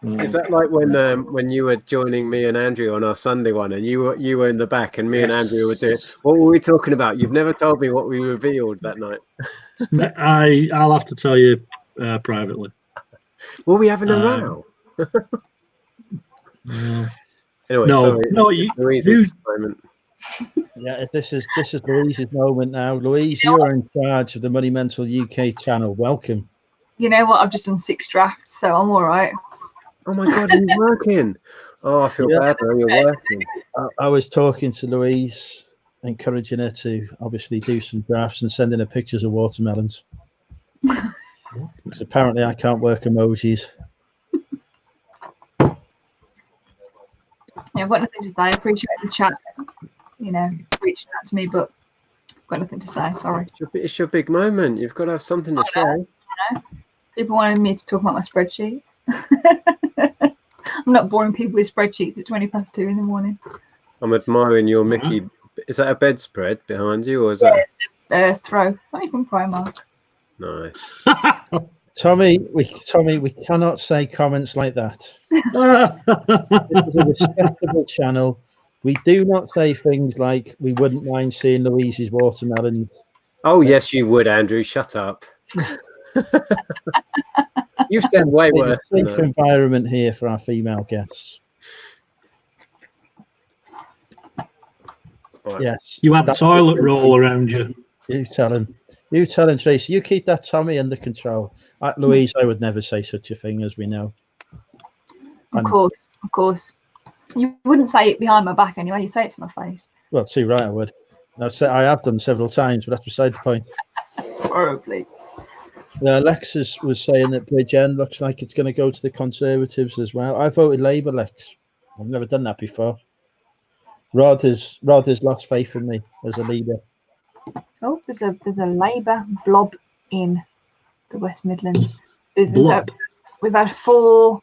Is that like when you were joining me and Andrew on our Sunday one, and you were in the back, and me and Andrew were doing? What were we talking about? You've never told me what we revealed that night. I'll have to tell you privately. Were we having a row? Anyway, no, sorry. No, Louise's moment. Yeah, this is Louise's moment now. Louise, you are in charge of the Money Mental UK channel. Welcome. You know what? I've just done 6 drafts, so I'm all right. Oh my God, you're working. Oh, I feel bad though. You're working. I was talking to Louise, encouraging her to obviously do some drafts and sending her pictures of watermelons. Because apparently I can't work emojis. Yeah, I've got nothing to say. I appreciate the chat, reaching out to me, but I've got nothing to say. Sorry. It's your big moment. You've got to have something to say. I know. People wanted me to talk about my spreadsheet. I'm not boring people with spreadsheets at 2:20 in the morning. I'm admiring your Mickey. Is that a bedspread behind you, or is that? It's a throw. It's only from Primark. Nice. Tommy, we cannot say comments like that. This is a respectable channel. We do not say things like we wouldn't mind seeing Louise's watermelon. Oh yes, you would, Andrew. Shut up. You've done way worse. It's a safe environment here for our female guests. Right. Yes. You have a toilet roll around you. You tell him. You tell him, Tracy. You keep that Tommy under control. Louise, I would never say such a thing, as we know. Of course. You wouldn't say it behind my back anyway. You say it to my face. Well, too right, I would. I have done several times, but that's beside the point. Probably. Lex was saying that Bridgend looks like it's going to go to the Conservatives as well. I voted Labour, Lex. I've never done that before. Rod has lost faith in me as a leader. Oh, there's a Labour blob in the West Midlands. We've had 4.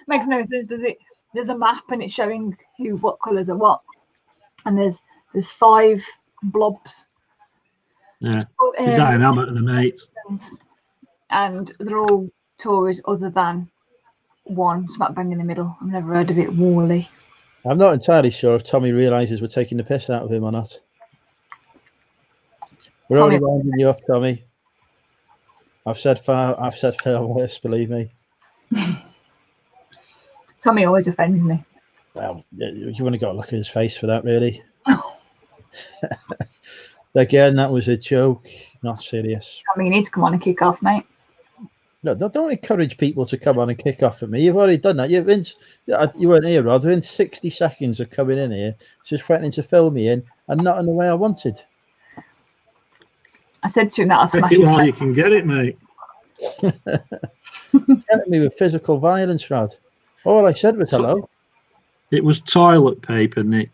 Makes no sense, does it? There's a map and it's showing what colours are what, and there's 5 blobs. Yeah, Diane Abbott and her mates, and they're all Tories, other than one smack bang in the middle. I've never heard of it, Worley. I'm not entirely sure if Tommy realises we're taking the piss out of him or not. We're only winding you up, Tommy. I've said far worse, believe me. Tommy always offends me. Well, you want to go look at his face for that, really. Again, that was a joke, not serious. Tommy, you need to come on and kick off, mate. No, don't encourage people to come on and kick off at me. You've already done that. You weren't here, Rod. Within 60 seconds of coming in here, just threatening to fill me in, and not in the way I wanted. I said to him that I'll smash it while you can get it, mate. Threatening me with physical violence, Rod. All I said was hello. It was toilet paper, Nick.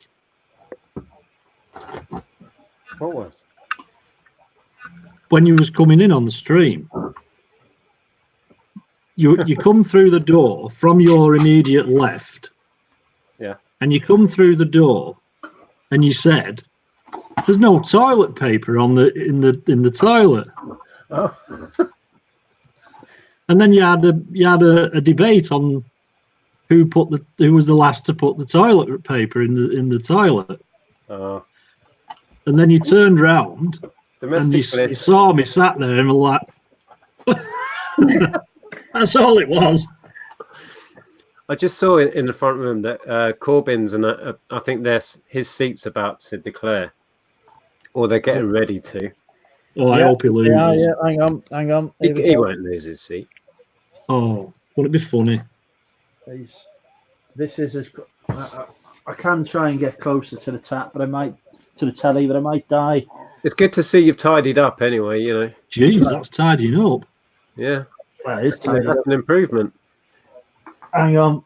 What was? When you was coming in on the stream, you come through the door from your immediate left. Yeah. And you come through the door, and you said, "There's no toilet paper in the toilet." Oh. And then you had a debate on who was the last to put the toilet paper in the toilet. Oh. And then you turned round and you saw me sat there and were like, that's all it was. I just saw in the front room that Corbyn's and I think his seat's about to declare, or they're getting ready to. Oh, I hope he loses. Yeah, hang on. Here we He go. won't lose his seat. Oh, wouldn't it be funny? This is as I can try and get closer to the tap, but I might to the telly, but I might die. It's good to see you've tidied up anyway, you know. Jeez, that's tidying up. Yeah. Well, it is tidy. That's an improvement. Hang on.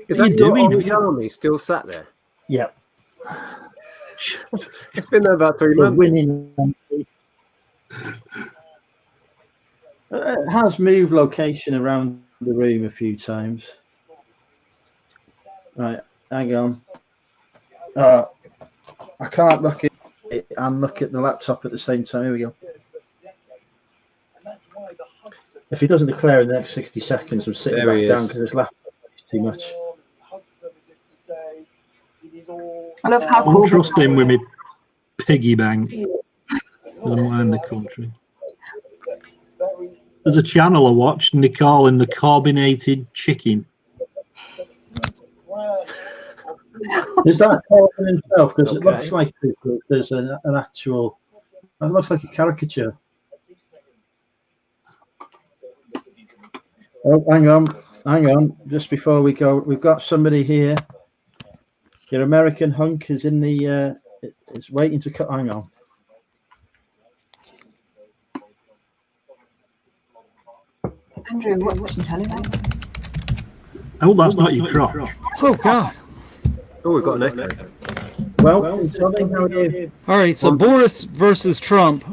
Is What are that you your doing? old army still sat there? Yeah. It's been there about 3 We're months. winning. It has moved location around the room a few times. Right, hang on. I can't look at it and look at the laptop at the same time. Here we go. If he doesn't declare in the next 60 seconds, I'm sitting There back he down is. because his laptop is too much. I love how I don't cool. trust him with me piggy bank. Doesn't mind the country. There's a channel I watched, and they call him the carbonated chicken. Is that Corbyn himself? Because it Okay. looks like there's an actual. It looks like a caricature. Oh, hang on. Just before we go, we've got somebody here. Your American hunk is in the. It's waiting to cut. Hang on. Andrew, what watching telly? Mate? I hope that's not your crotch. Oh God! Oh, we've got an echo. Well, Tommy, how are you? All right, so Boris versus Trump.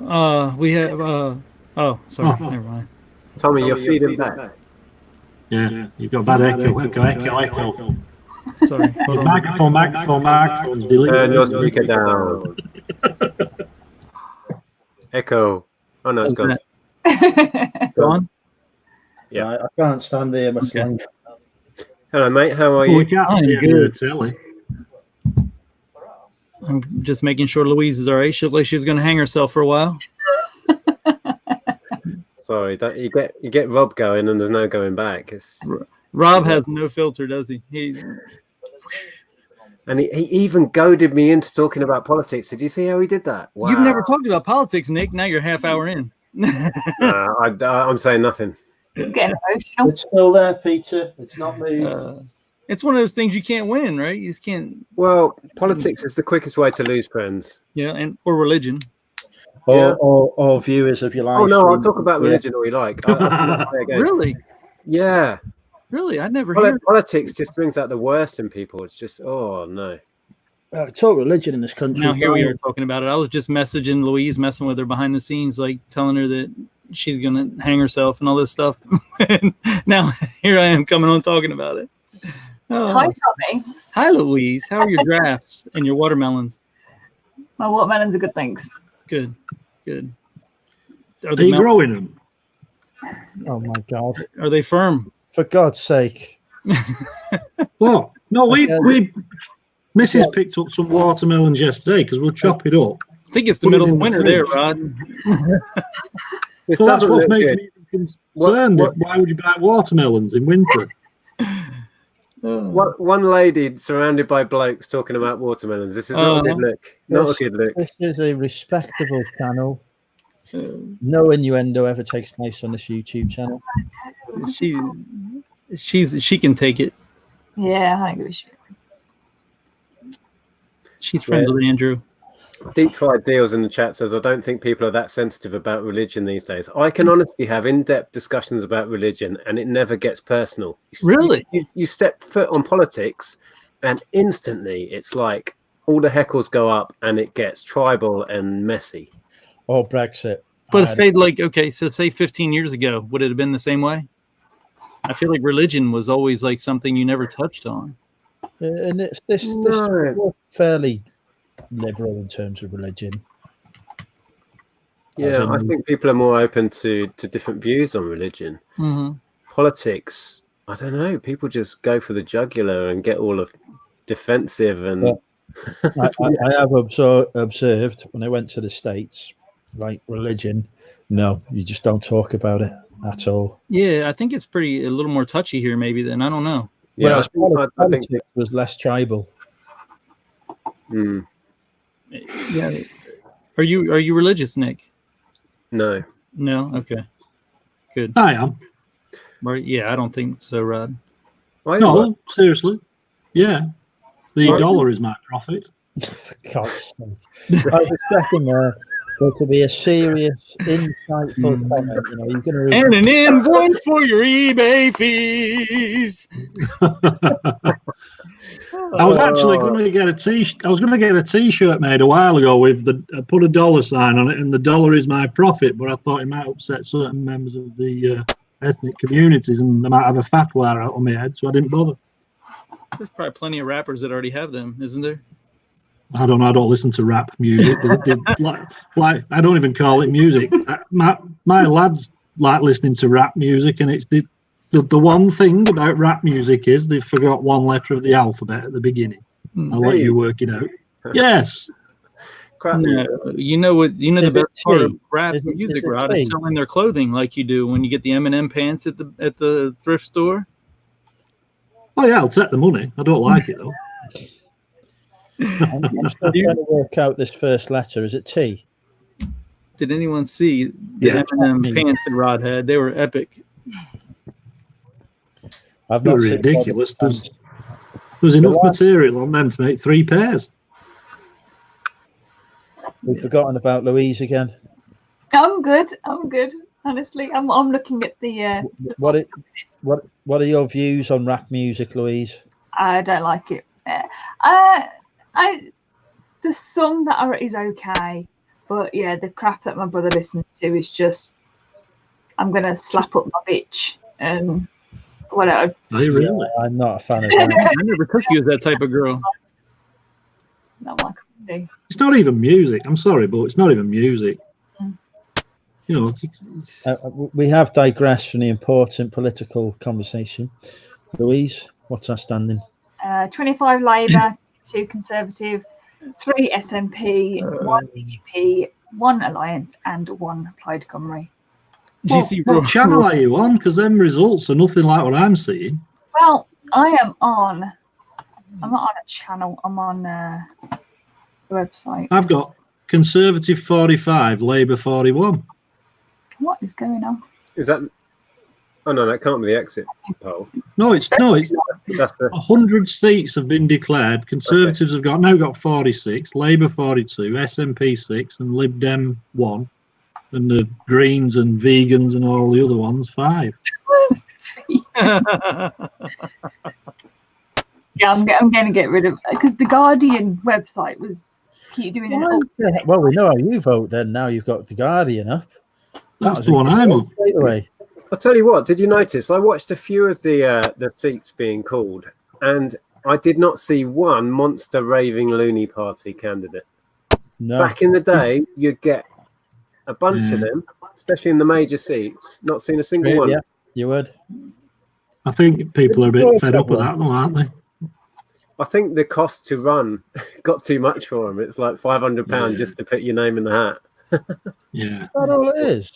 We have. Oh, sorry, never mind. Tommy, you're feeding back. Yeah, you've got bad echo. Echo. Sorry. Hold on. Microphone's deleted. Turn your speaker down. Echo. Oh no, it's gone. Gone? Yeah. I can't stand here much Okay. longer. Hello, mate. How are Well, you? we can't I'm see it on good. the telly. I'm just making sure Louise is all right. She looked like she was going to hang herself for a while. Sorry, you get Rob going and there's no going back. Rob has no filter, does he? And he even goaded me into talking about politics. Did you see how he did that? Wow. You've never talked about politics, Nick. Now you're half hour in. I'm saying nothing. Getting emotional. It's still there, Peter. It's not moved. It's one of those things you can't win, right? You just can't. Well, politics is the quickest way to lose friends. Yeah, or religion. Or viewers of your live Oh no, I'll stream. talk about religion all you like. Really? Yeah. Really? I'd never hear. Politics just brings out the worst in people. It's just, oh no. Talk religion in this country. Now here we are talking about it. I was just messaging Louise, messing with her behind the scenes, like telling her that she's gonna hang herself and all this stuff. And now here I am coming on talking about it. Oh. Hi, Tommy. Hi, Louise. How are your drafts and your watermelons? My watermelons are good, thanks. Good. Are Are they you growing them? Oh my God! Are they firm? For God's sake! What? No, we Mrs. picked up some watermelons yesterday because we'll chop it up. I think it's the middle of winter there, Rod. This So that's doesn't what's look making good. me concerned. Why would you buy watermelons in winter? One lady surrounded by blokes talking about watermelons. This is not a good look. Not a good look. This is a respectable channel. No innuendo ever takes place on this YouTube channel. She can take it. Yeah, I don't give a shit. She's friends with Andrew. Deep Fried Deals in the chat says, I don't think people are that sensitive about religion these days. I can honestly have in-depth discussions about religion and it never gets personal. Really? You step foot on politics and instantly it's like all the heckles go up and it gets tribal and messy. Or Brexit. But say 15 years ago, would it have been the same way? I feel like religion was always like something you never touched on. And it's this we're fairly liberal in terms of religion. Yeah, I think people are more open to different views on religion. Mm-hmm. Politics, I don't know. People just go for the jugular and get all of defensive. And I have observed when I went to the States, like religion, no, you just don't talk about it at all. Yeah, I think it's a little more touchy here, maybe. Then I don't know. Yeah, I think it was less tribal. Mm. Yeah. Are you religious, Nick? No. No? Okay. Good. I am. Yeah, I don't think so, Rod. Why No, not? seriously. Yeah. The Or- dollar is my profit. For God's sake. I was expecting there to be a serious, insightful comment. You know, you're going to And an invoice for your eBay fees. I was actually going to get a I was going to get a T-shirt made a while ago with put a dollar sign on it, and the dollar is my profit. But I thought it might upset certain members of the ethnic communities, and I might have a fatwa out on my head, so I didn't bother. There's probably plenty of rappers that already have them, isn't there? I don't know. I don't listen to rap music. Like I don't even call it music. My lads like listening to rap music, and it's the one thing about rap music is they've forgot one letter of the alphabet at the beginning. I'll let you work it out. Yes. Crap. No, you know what? You know Is the it best part of tea? rap Is it music, tea? Rod, is selling their clothing like you do when you get the M&M pants at the thrift store. Oh yeah, I'll take the money. I don't like it though. I'm still trying to work out this first letter. Is it T? Did anyone see the Yeah. M&M pants that Rod had? They were epic. I've They're not seen ridiculous. all the pants. There's enough material on them to make 3 pairs. We've forgotten about Louise again. I'm good. Honestly, I'm looking at the. What are your views on rap music, Louise? I don't like it. The song that is okay, but yeah, the crap that my brother listens to is just. I'm gonna slap up my bitch and whatever. Are you really? I'm not a fan of that. I never took you as that type of girl. Not my cup of tea. It's not even music. I'm sorry, but it's not even music. You know, We have digressed from the important political conversation. Louise, what's our standing? 25 Labour, 2 Conservative, 3 SNP, 1 DUP, 1 Alliance, and 1 Plaid Cymru. what channel are you on? Because them results are nothing like what I'm seeing. Well, I'm not on a channel. I'm on the website. I've got Conservative 45, Labour 41. What is going on? Is that? Oh no, that can't be the exit poll. No, it's That's the 100 seats have been declared. Conservatives have now got 46, Labour 42, SNP 6, and Lib Dem 1, and the Greens and Vegans and all the other ones 5. Yeah, I'm going to get rid of because the Guardian website was keep doing an update. Well, we know how you vote then. Now you've got the Guardian up. That's the one I'm on. Straight away. I'll tell you what, did you notice? I watched a few of the seats being called, and I did not see one monster raving loony party candidate. No. Back in the day, you'd get a bunch of them, especially in the major seats. Not seen a single one. Yeah, you would. I think people are a bit fed up with that, though, aren't they? I think the cost to run got too much for them. It's like £500 just to put your name in the hat. Yeah. Is that all it is?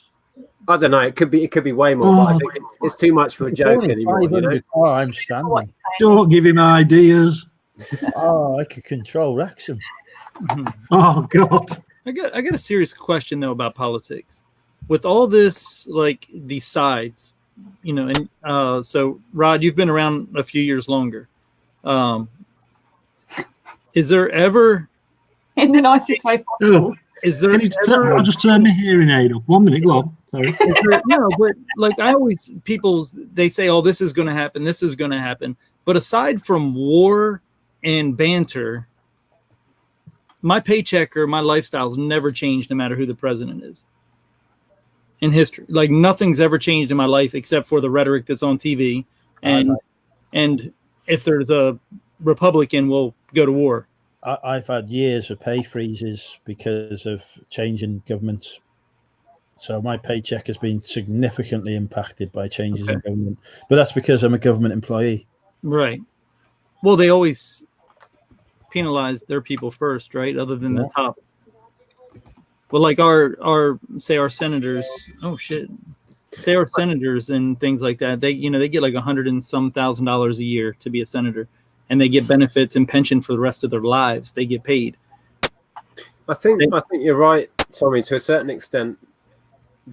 I don't know. It could be way more. But I think it's too much for a joke anymore. You know? Oh, I'm standing. Don't give him ideas. Oh, I could control Wrexham. Oh, God. I got a serious question though about politics. With all this, like these sides, you know, and so Rod, you've been around a few years longer. Is there ever, in the nicest way possible? is there ever, I'll just turn my hearing aid up. 1 minute, go on. Sorry. no, but like I always, they say, oh, this is going to happen. This is going to happen. But aside from war and banter, my paycheck or my lifestyle's never changed no matter who the president is in history. Like nothing's ever changed in my life except for the rhetoric that's on TV. And if there's a Republican, we'll go to war. I've had years of pay freezes because of changing governments. So my paycheck has been significantly impacted by changes in government. But that's because I'm a government employee. Right. Well, they always penalize their people first, right? Other than the top. Well, like our senators. Oh shit. Say our senators and things like that. They get like $100 and some thousand a year to be a senator, and they get benefits and pension for the rest of their lives. They get paid. I think you're right, Tommy. To a certain extent,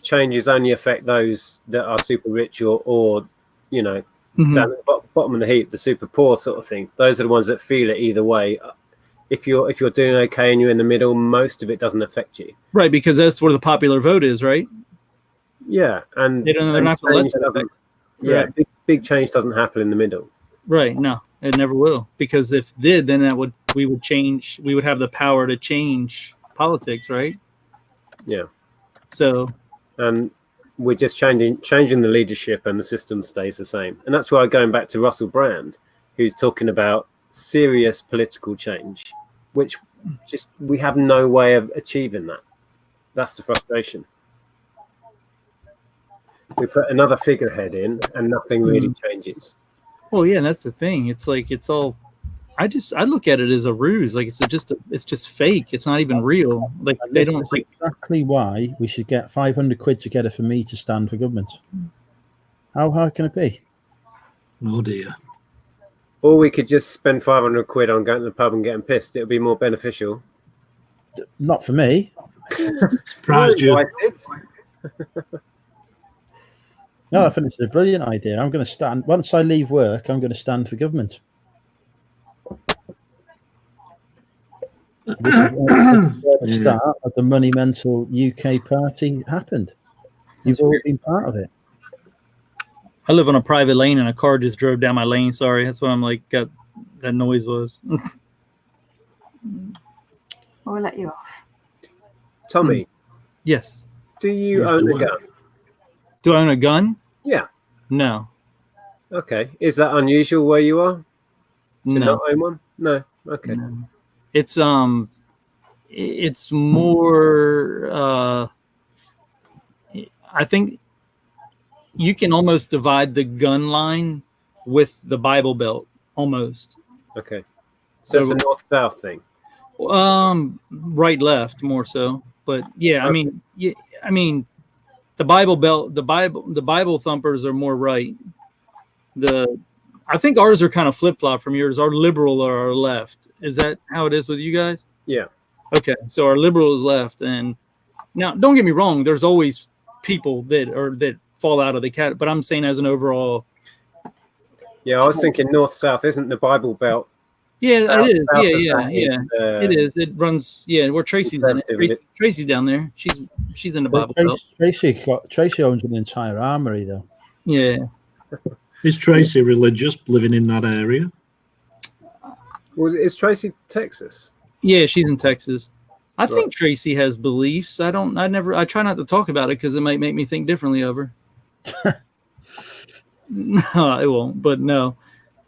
changes only affect those that are super rich or you know, down at the bottom of the heap, the super poor sort of thing. Those are the ones that feel it either way. If you're doing okay and you're in the middle, most of it doesn't affect you. Right, because that's where the popular vote is, right? Yeah, and they're not going to let that affect. Yeah, right. big change doesn't happen in the middle. Right. No, it never will. Because if it did, then we would change. We would have the power to change politics, right? Yeah. So. And we're just changing the leadership, and the system stays the same. And that's why going back to Russell Brand, who's talking about serious political change, which just we have no way of achieving that. That's the frustration. We put another figurehead in, and nothing really changes. Well, yeah, and that's the thing. It's like it's all. I look at it as a ruse. Like it's just fake. It's not even real. Like they don't like exactly why we should get 500 quid together for me to stand for government. How hard can it be? Oh dear. Or we could just spend 500 quid on going to the pub and getting pissed. It would be more beneficial. Not for me. Surprised you. No, I think it's a brilliant idea. I'm going to stand once I leave work. I'm going to stand for government. This is where the start of the Money Mental UK party happened. You've all been part of it. I live on a private lane and a car just drove down my lane. Sorry, that's what I'm like. That noise was. We'll let you off. Tommy. Yes. Do you own a gun? Do I own a gun? Yeah. No. Okay. Is that unusual where you are? To No. not own one? No. Okay. No. It's more. I think you can almost divide the gun line with the Bible Belt almost. Okay. So it's a north-south thing. Right, left more so, but yeah, okay. I mean, the Bible Belt, the Bible thumpers are more right. I think ours are kind of flip-flop from yours. Our liberal are our left. Is that how it is with you guys? Yeah. Okay, so our liberal is left, and now don't get me wrong. There's always people that fall out of the cat, but I'm saying as an overall. Yeah, I was thinking north-south. Isn't the Bible Belt? Yeah, south, it is. South Yeah. It is. It runs. Yeah, where Tracy's in it. Tracy's down there. She's in the Bible Belt. Tracy owns an entire armory, though. Yeah. Is Tracy religious, living in that area? Well, is Tracy Texas? Yeah, she's in Texas. I think Tracy has beliefs. I try not to talk about it because it might make me think differently of her. No, it won't. But no.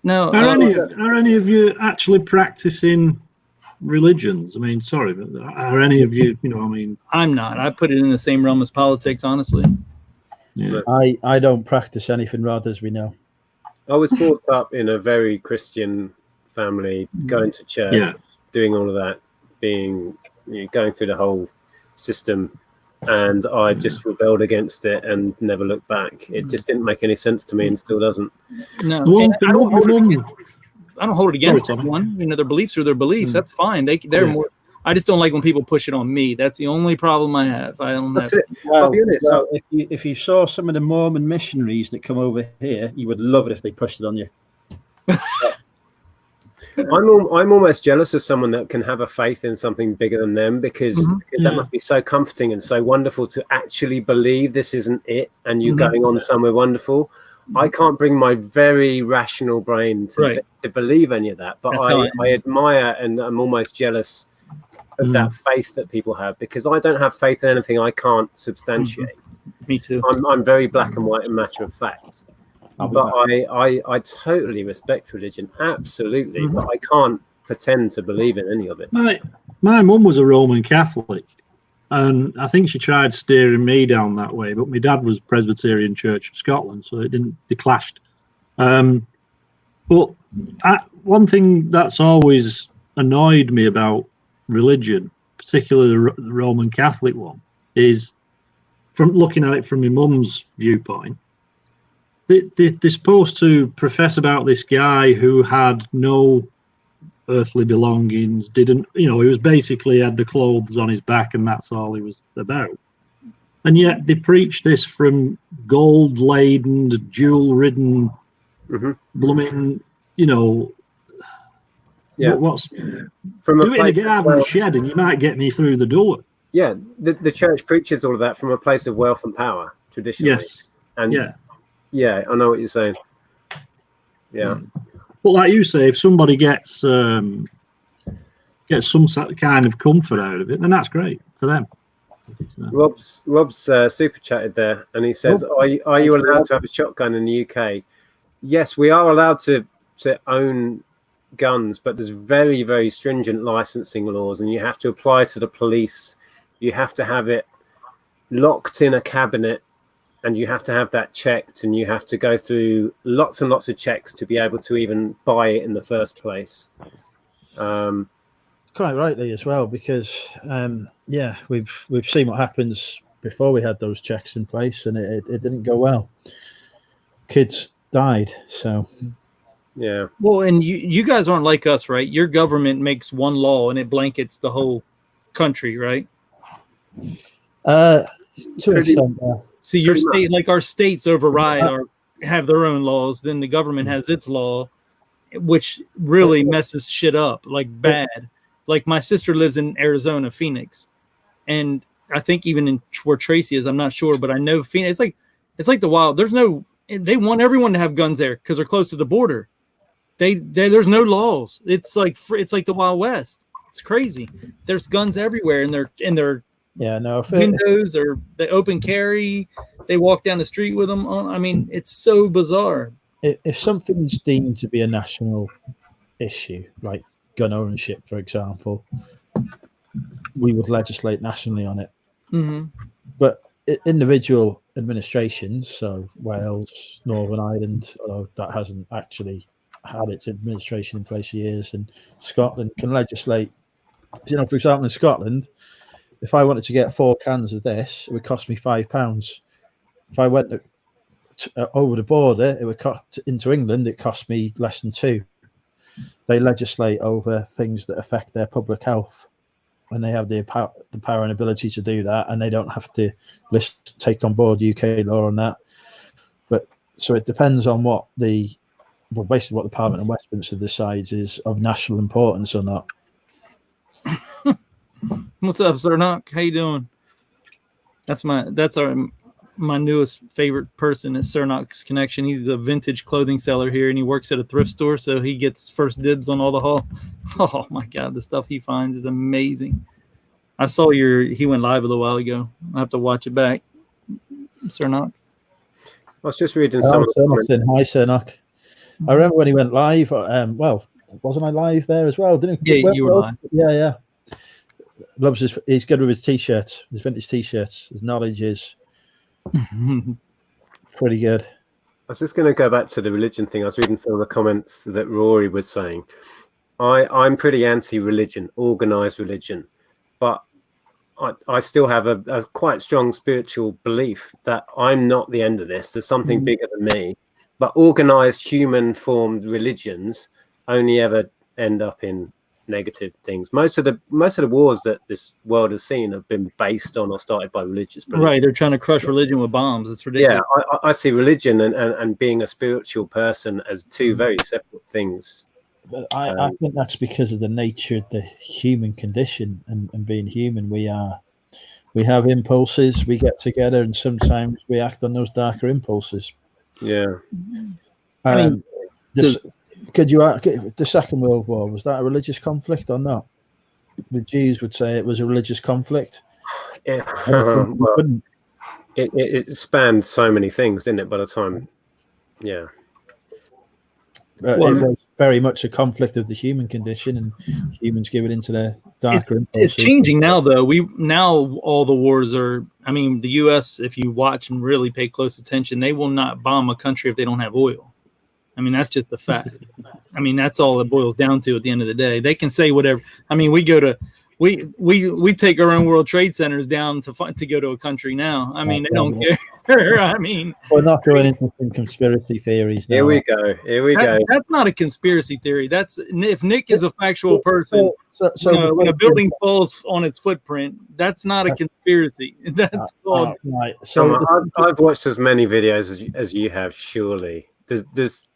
Are any of you actually practicing religions? I mean, sorry, but are any of you? I'm not. I put it in the same realm as politics, honestly. Yeah. I don't practice anything, rather, as we know. I was brought up in a very Christian family, going to church, doing all of that, going through the whole system, and I just rebelled against it and never looked back. It just didn't make any sense to me, and still doesn't. No, I don't hold it against anyone. Their beliefs are their beliefs. That's fine. They're more. I just don't like when people push it on me. That's the only problem I have. I don't have. Well, I'll be honest. Well, if you saw some of the Mormon missionaries that come over here, you would love it if they pushed it on you. I'm almost jealous of someone that can have a faith in something bigger than them, because that must be so comforting and so wonderful to actually believe this isn't it and you're going on somewhere wonderful. I can't bring my very rational brain to believe any of that, but I admire and I'm almost jealous of that faith that people have, because I don't have faith in anything I can't substantiate. Me too. I'm very black and white and matter of fact. But I totally respect religion, absolutely. But I can't pretend to believe in any of it. My mum was a Roman Catholic, and I think she tried steering me down that way. But my dad was Presbyterian Church of Scotland, so they clashed. But one thing that's always annoyed me about religion, particularly the Roman Catholic one, is from looking at it from my mum's viewpoint. They're supposed to profess about this guy who had no earthly belongings, he was basically had the clothes on his back and that's all he was about. And yet they preach this from gold-laden, jewel-ridden, blooming, you know. Yeah. What's from do it in a garden shed, and you might get me through the door. Yeah, the church preaches all of that from a place of wealth and power traditionally. Yes. And yeah, I know what you're saying. Yeah. But like you say, if somebody gets some kind of comfort out of it, then that's great for them. Rob's super chatted there, and he says, "Are you allowed to have a shotgun in the UK?" Yes, we are allowed to own guns, but there's very, very stringent licensing laws, and you have to apply to the police. You have to have it locked in a cabinet, and you have to have that checked, and you have to go through lots and lots of checks to be able to even buy it in the first place. Quite rightly as well, because we've seen what happens before we had those checks in place, and it didn't go well. Kids died, so yeah. Well, and you guys aren't like us, right? Your government makes one law and it blankets the whole country, right? To an extent, See, your state, like our states override or have their own laws, then the government has its law, which really messes shit up, like bad. Like my sister lives in Arizona, Phoenix, and I think even in where Tracy is, I'm not sure, but I know Phoenix. It's like the wild. They want everyone to have guns there because they're close to the border. There's no laws. It's like the Wild West. It's crazy. There's guns everywhere, and they're windows, or they open carry. They walk down the street with them on. I mean, it's so bizarre. If something's deemed to be a national issue, like gun ownership, for example, we would legislate nationally on it. Mm-hmm. But individual administrations, so Wales, Northern Ireland, although that hasn't actually had its administration in place for years, and Scotland can legislate. You know, for example, in Scotland, if I wanted to get 4 cans of this, it would cost me £5. If I went over the border, it would cost into England. It cost me less than 2. They legislate over things that affect their public health, and they have the power and ability to do that, and they don't have to take on board UK law on that. But so it depends on basically what the Parliament of Westminster decides is of national importance or not. What's up, Sir Knock? How you doing? That's my newest favorite person is Sir Knock's Connection. He's a vintage clothing seller here, and he works at a thrift store, so he gets first dibs on all the haul. Oh my God, the stuff he finds is amazing. I saw he went live a little while ago. I'll have to watch it back. Sir Knock. I was just reading some. Hi, Sir Knock. I remember when he went live. Well, wasn't I live there as well? Didn't he? Yeah, you were live. Yeah. Loves he's good with his t-shirts, his vintage t-shirts. His knowledge is pretty good. I was just going to go back to the religion thing. I was reading some of the comments that Rory was saying. I'm pretty anti-religion, organized religion, but I still have a quite strong spiritual belief that I'm not the end of this. There's something bigger than me. But organized human-formed religions only ever end up in negative things. Most of the wars that this world has seen have been based on or started by religious beliefs. Right, they're trying to crush religion with bombs. It's ridiculous. Yeah, I see religion and being a spiritual person as two very separate things. But I think that's because of the nature of the human condition and being human. We have impulses. We get together, and sometimes we act on those darker impulses. Yeah. Could you ask, the Second World War, was that a religious conflict or not? The Jews would say it was a religious conflict. Yeah. It spanned so many things, didn't it? By the time, yeah. It was very much a conflict of the human condition, and humans giving into their darker impulses. It's changing now, though. Now all the wars are. I mean, the U.S., if you watch and really pay close attention, they will not bomb a country if they don't have oil. I mean, that's just the fact. I mean, that's all it boils down to at the end of the day. They can say whatever. I mean, we go to We take our own World Trade Centers down to go to a country now. I mean, they don't care. I mean, we're not going into some conspiracy theories now. Here we go. Here we go. That's not a conspiracy theory. That's if Nick is a factual person. So when a building falls on its footprint, that's not a conspiracy. That's called. Right. So So I've watched as many videos as you have. Surely, there's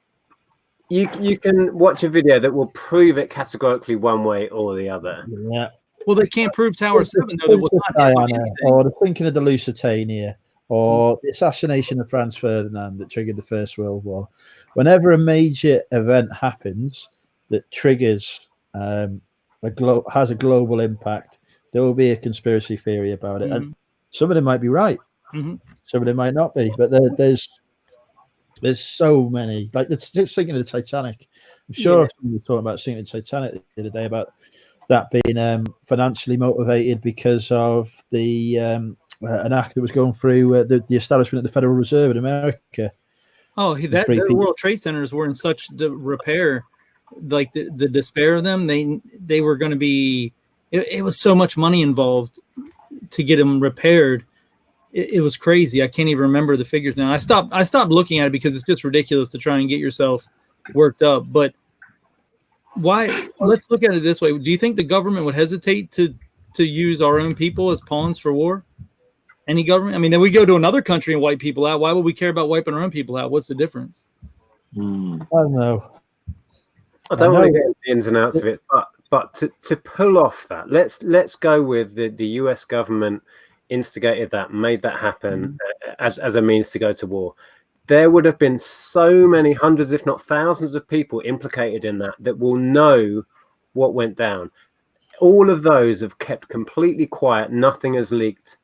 you can watch a video that will prove it categorically one way or the other. yeah. Well, they can't prove Tower 7 though. There was not Diana, or the thinking of the Lusitania, or the assassination of Franz Ferdinand that triggered the First World War. Whenever a major event happens that triggers has a global impact, there will be a conspiracy theory about it, and some of them might be right, some of them might not be. But there's so many. Like, it's just thinking of the Titanic. I'm sure we were talking about seeing the Titanic the other day about that being financially motivated because of the an act that was going through the establishment of the Federal Reserve in America. Oh, the World Trade Centers were in such repair, like the despair of them. They were going to be. It was so much money involved to get them repaired. It was crazy. I can't even remember the figures now. I stopped looking at it because it's just ridiculous to try and get yourself worked up. But why? Let's look at it this way. Do you think the government would hesitate to use our own people as pawns for war? Any government? I mean, then we go to another country and wipe people out. Why would we care about wiping our own people out? What's the difference? I don't know. I don't want to get into the ins and outs of it, but to pull off that, let's go with the US government instigated that, made that happen as a means to go to war. There would have been so many hundreds, if not thousands, of people implicated in that will know what went down. All of those have kept completely quiet. Nothing has leaked.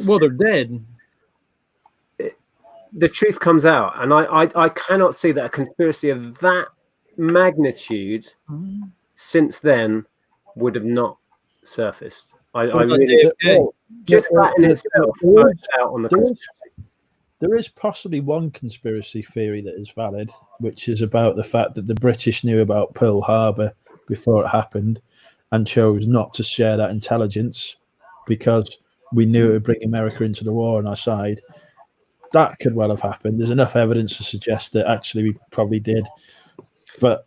Well, they're dead. The truth comes out, and I cannot see that a conspiracy of that magnitude since then would have not surfaced. I really just that in itself out on the conspiracy. There is possibly one conspiracy theory that is valid, which is about the fact that the British knew about Pearl Harbor before it happened and chose not to share that intelligence because we knew it would bring America into the war on our side. That could well have happened. There's enough evidence to suggest that actually we probably did. But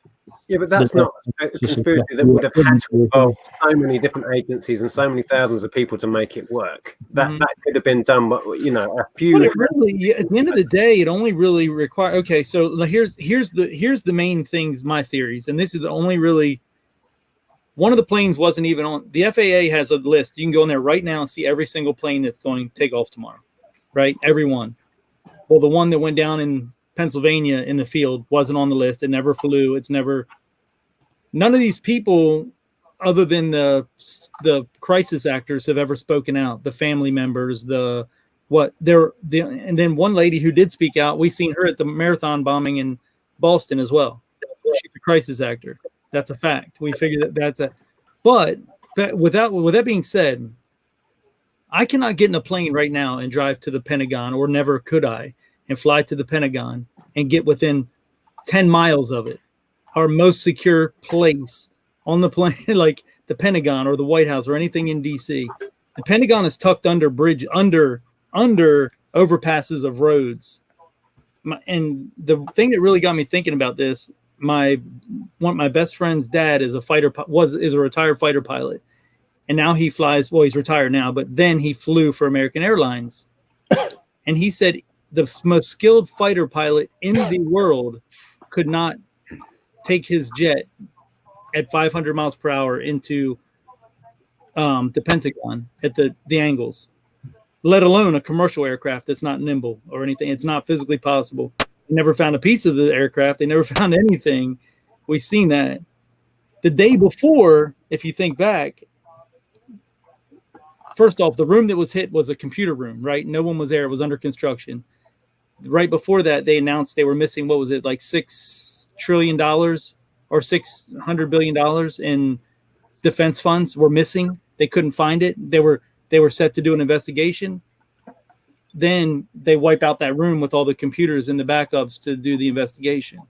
that's not a conspiracy that would have had to involve so many different agencies and so many thousands of people to make it work. That could have been done, but a few. But really, at the end of the day, it only really requires. Okay, so here's the main things, my theories, and this is the only really. One of the planes wasn't even on. The FAA has a list. You can go in there right now and see every single plane that's going to take off tomorrow, right? Every one. Well, the one that went down in Pennsylvania in the field wasn't on the list. It never flew. It's never. None of these people, other than the crisis actors, have ever spoken out. The family members, and then one lady who did speak out. We seen her at the marathon bombing in Boston as well. She's a crisis actor. That's a fact. We figured that's a. But with that being said, I cannot get in a plane right now and drive to the Pentagon, or never could I, and fly to the Pentagon and get within 10 miles of it. Our most secure place on the plane, like the Pentagon or the White House or anything in DC. The Pentagon is tucked under overpasses of roads. And the thing that really got me thinking about this, my best friend's dad is a retired fighter pilot, and now he flies. Well, he's retired now, but then he flew for American Airlines, and he said the most skilled fighter pilot in the world could not take his jet at 500 miles per hour into the Pentagon at the angles, let alone a commercial aircraft that's not nimble or anything. It's not physically possible. They never found a piece of the aircraft. They never found anything. We've seen that. The day before, if you think back, first off, the room that was hit was a computer room, right? No one was there. It was under construction. Right before that, they announced they were missing, what was it, like $6 trillion or $600 billion in defense funds were missing. They couldn't find it. They were set to do an investigation. Then they wipe out that room with all the computers and the backups to do the investigation.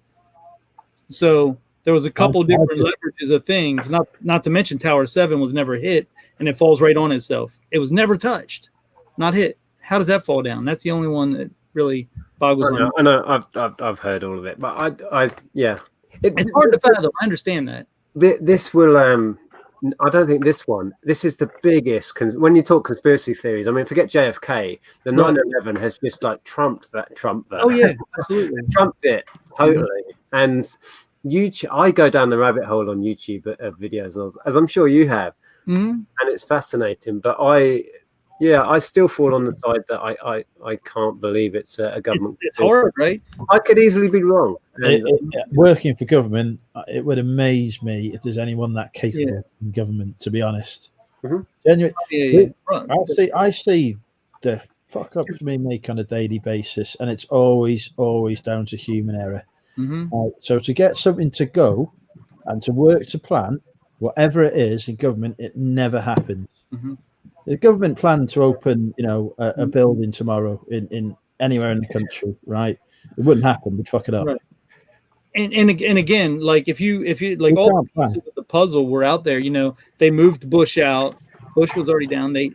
So There was a couple different leverages of things. Not to mention Tower 7 was never hit, and it falls right on itself. It was never touched, not hit. How does that fall down? That's the only one that really boggles my mind. I know. I've heard all of it, but It's hard to fathom. I understand that. This will. I don't think this one. This is the biggest. When you talk conspiracy theories, I mean, forget JFK. The 9/11 has just like trumped that. Oh yeah, absolutely. Trumped it totally. And YouTube, I go down the rabbit hole on YouTube of videos, as I'm sure you have, and it's fascinating. But I still fall on the side that I can't believe it's a government. It's hard, right? I could easily be wrong. Working for government, it would amaze me if there's anyone that capable in government. To be honest, genuinely, I see the fuck ups we make on a daily basis, and it's always down to human error. So to get something to go and to work to plan, whatever it is in government, it never happens. The government planned to open, a building tomorrow in anywhere in the country, right? It wouldn't happen. We'd fuck it up. Right. And again, like if you like all the pieces of the puzzle were out there, they moved Bush out. Bush was already down. They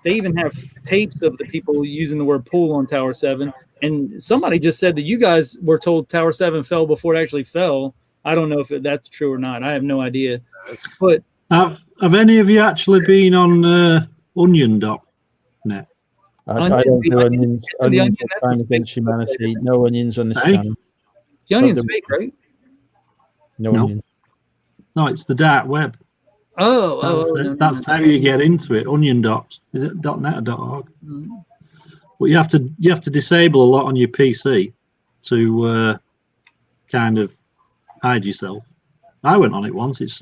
even have tapes of the people using the word pool on Tower 7. And somebody just said that you guys were told Tower 7 fell before it actually fell. I don't know if that's true or not. I have no idea. But have any of you actually been on onion.net? I don't do onions. Onions are crime against humanity. No onions on this channel. The onion's fake, right? No onions. No, it's the dark web. That's how you get into it. Onion docs. Is it .net or .org? But you have to disable a lot on your PC to kind of hide yourself. I went on it once. It's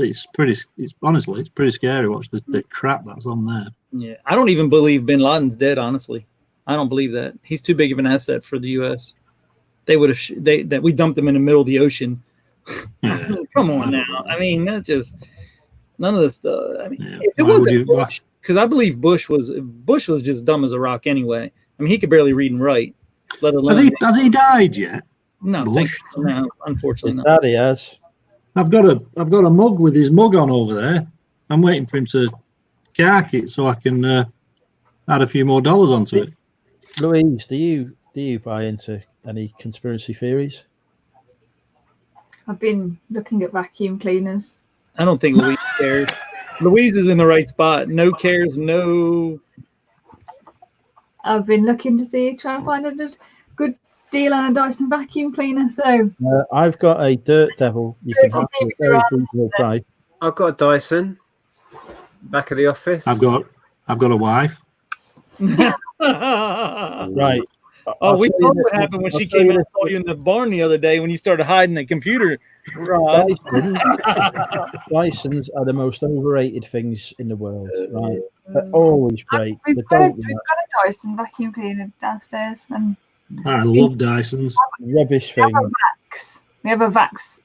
honestly pretty scary. Watch the crap that's on there. Yeah, I don't even believe Bin Laden's dead. Honestly, I don't believe that. He's too big of an asset for the U.S. They would have that we dumped him in the middle of the ocean. Come on now. I mean, that just none of this stuff. I mean, if it wasn't Bush, because I believe Bush was just dumb as a rock anyway. I mean, he could barely read and write. Let alone has he died yet? No, no, unfortunately not. That he has. I've got a mug with his mug on over there. I'm waiting for him to cark it so I can add a few more dollars onto it. Louise, do you buy into any conspiracy theories? I've been looking at vacuum cleaners. I don't think Louise cares. Louise is in the right spot. No cares, no. I've been looking to trying to find a good deal on a Dyson vacuum cleaner. So I've got a Dirt Devil. You can have a very reasonable price. I've got a Dyson. Back of the office. I've got a wife. Right. Oh, we saw what happened when she came and saw you in the barn the other day when you started hiding the computer. Dysons are the most overrated things in the world, right? They're always great. We've got a Dyson vacuum cleaner downstairs, and I love Dysons. Rubbish thing. We have a Vax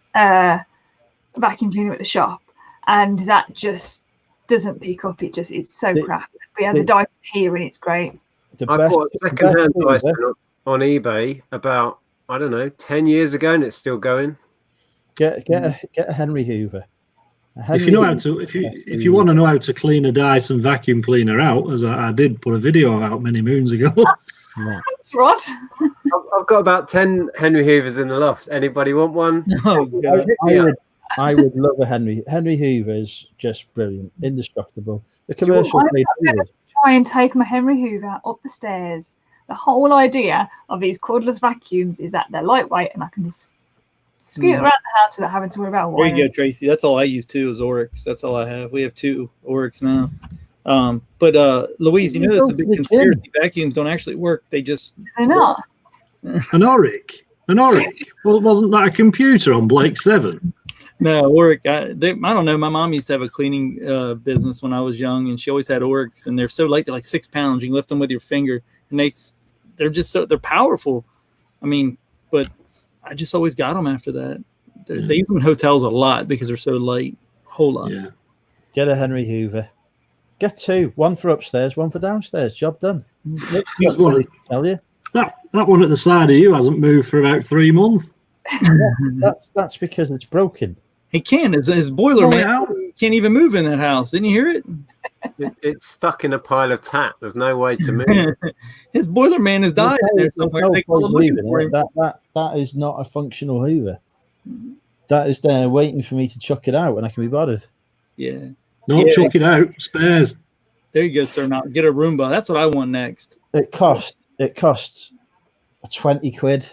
vacuum cleaner at the shop, and that just doesn't pick up. It's so crap. We have the Dyson here, and it's great. I bought a second-hand Dyson on eBay about 10 years ago, and it's still going. Get a Henry Hoover. If you want to know how to clean a Dyson vacuum cleaner out, as I did put a video out many moons ago. Thanks, Rod. I've got about 10 Henry Hoovers in the loft. Anybody want one? Oh, God. I would love a Henry. Henry Hoover's just brilliant, indestructible. The commercial try and take my Henry Hoover up the stairs. The whole idea of these cordless vacuums is that they're lightweight and I can just scoot around the house without having to worry about wire. There you go, Tracy. That's all I use too is Oryx. That's all I have. We have 2 Oryx now. But Louise, you know that's a big conspiracy. Vacuums don't actually work. They're not. An Oryx. Well, wasn't that a computer on Blake 7? No, Oryx. I don't know. My mom used to have a cleaning business when I was young, and she always had Oryx, and they're so light. They're like 6 pounds. You can lift them with your finger, and they're just they're powerful. I mean, but I just always got them after that. They use them in hotels a lot because they're so light. A whole lot. Yeah. Get a Henry Hoover. Get 2. 1 for upstairs, 1 for downstairs. Job done. Tell you. That one at the side of you hasn't moved for about 3 months. That's because it's broken. He can. His boiler Oh, man yeah. can't even move in that house. Didn't you hear it? It's stuck in a pile of tat. There's no way to move. His boiler man has died in there somewhere. No They call him point looking leaving for it. him. That is not a functional Hoover. That is there waiting for me to chuck it out when I can be bothered. Yeah. Don't Yeah. chuck it out. Spares. There you go, sir. Now get a Roomba. That's what I want next. It costs 20 quid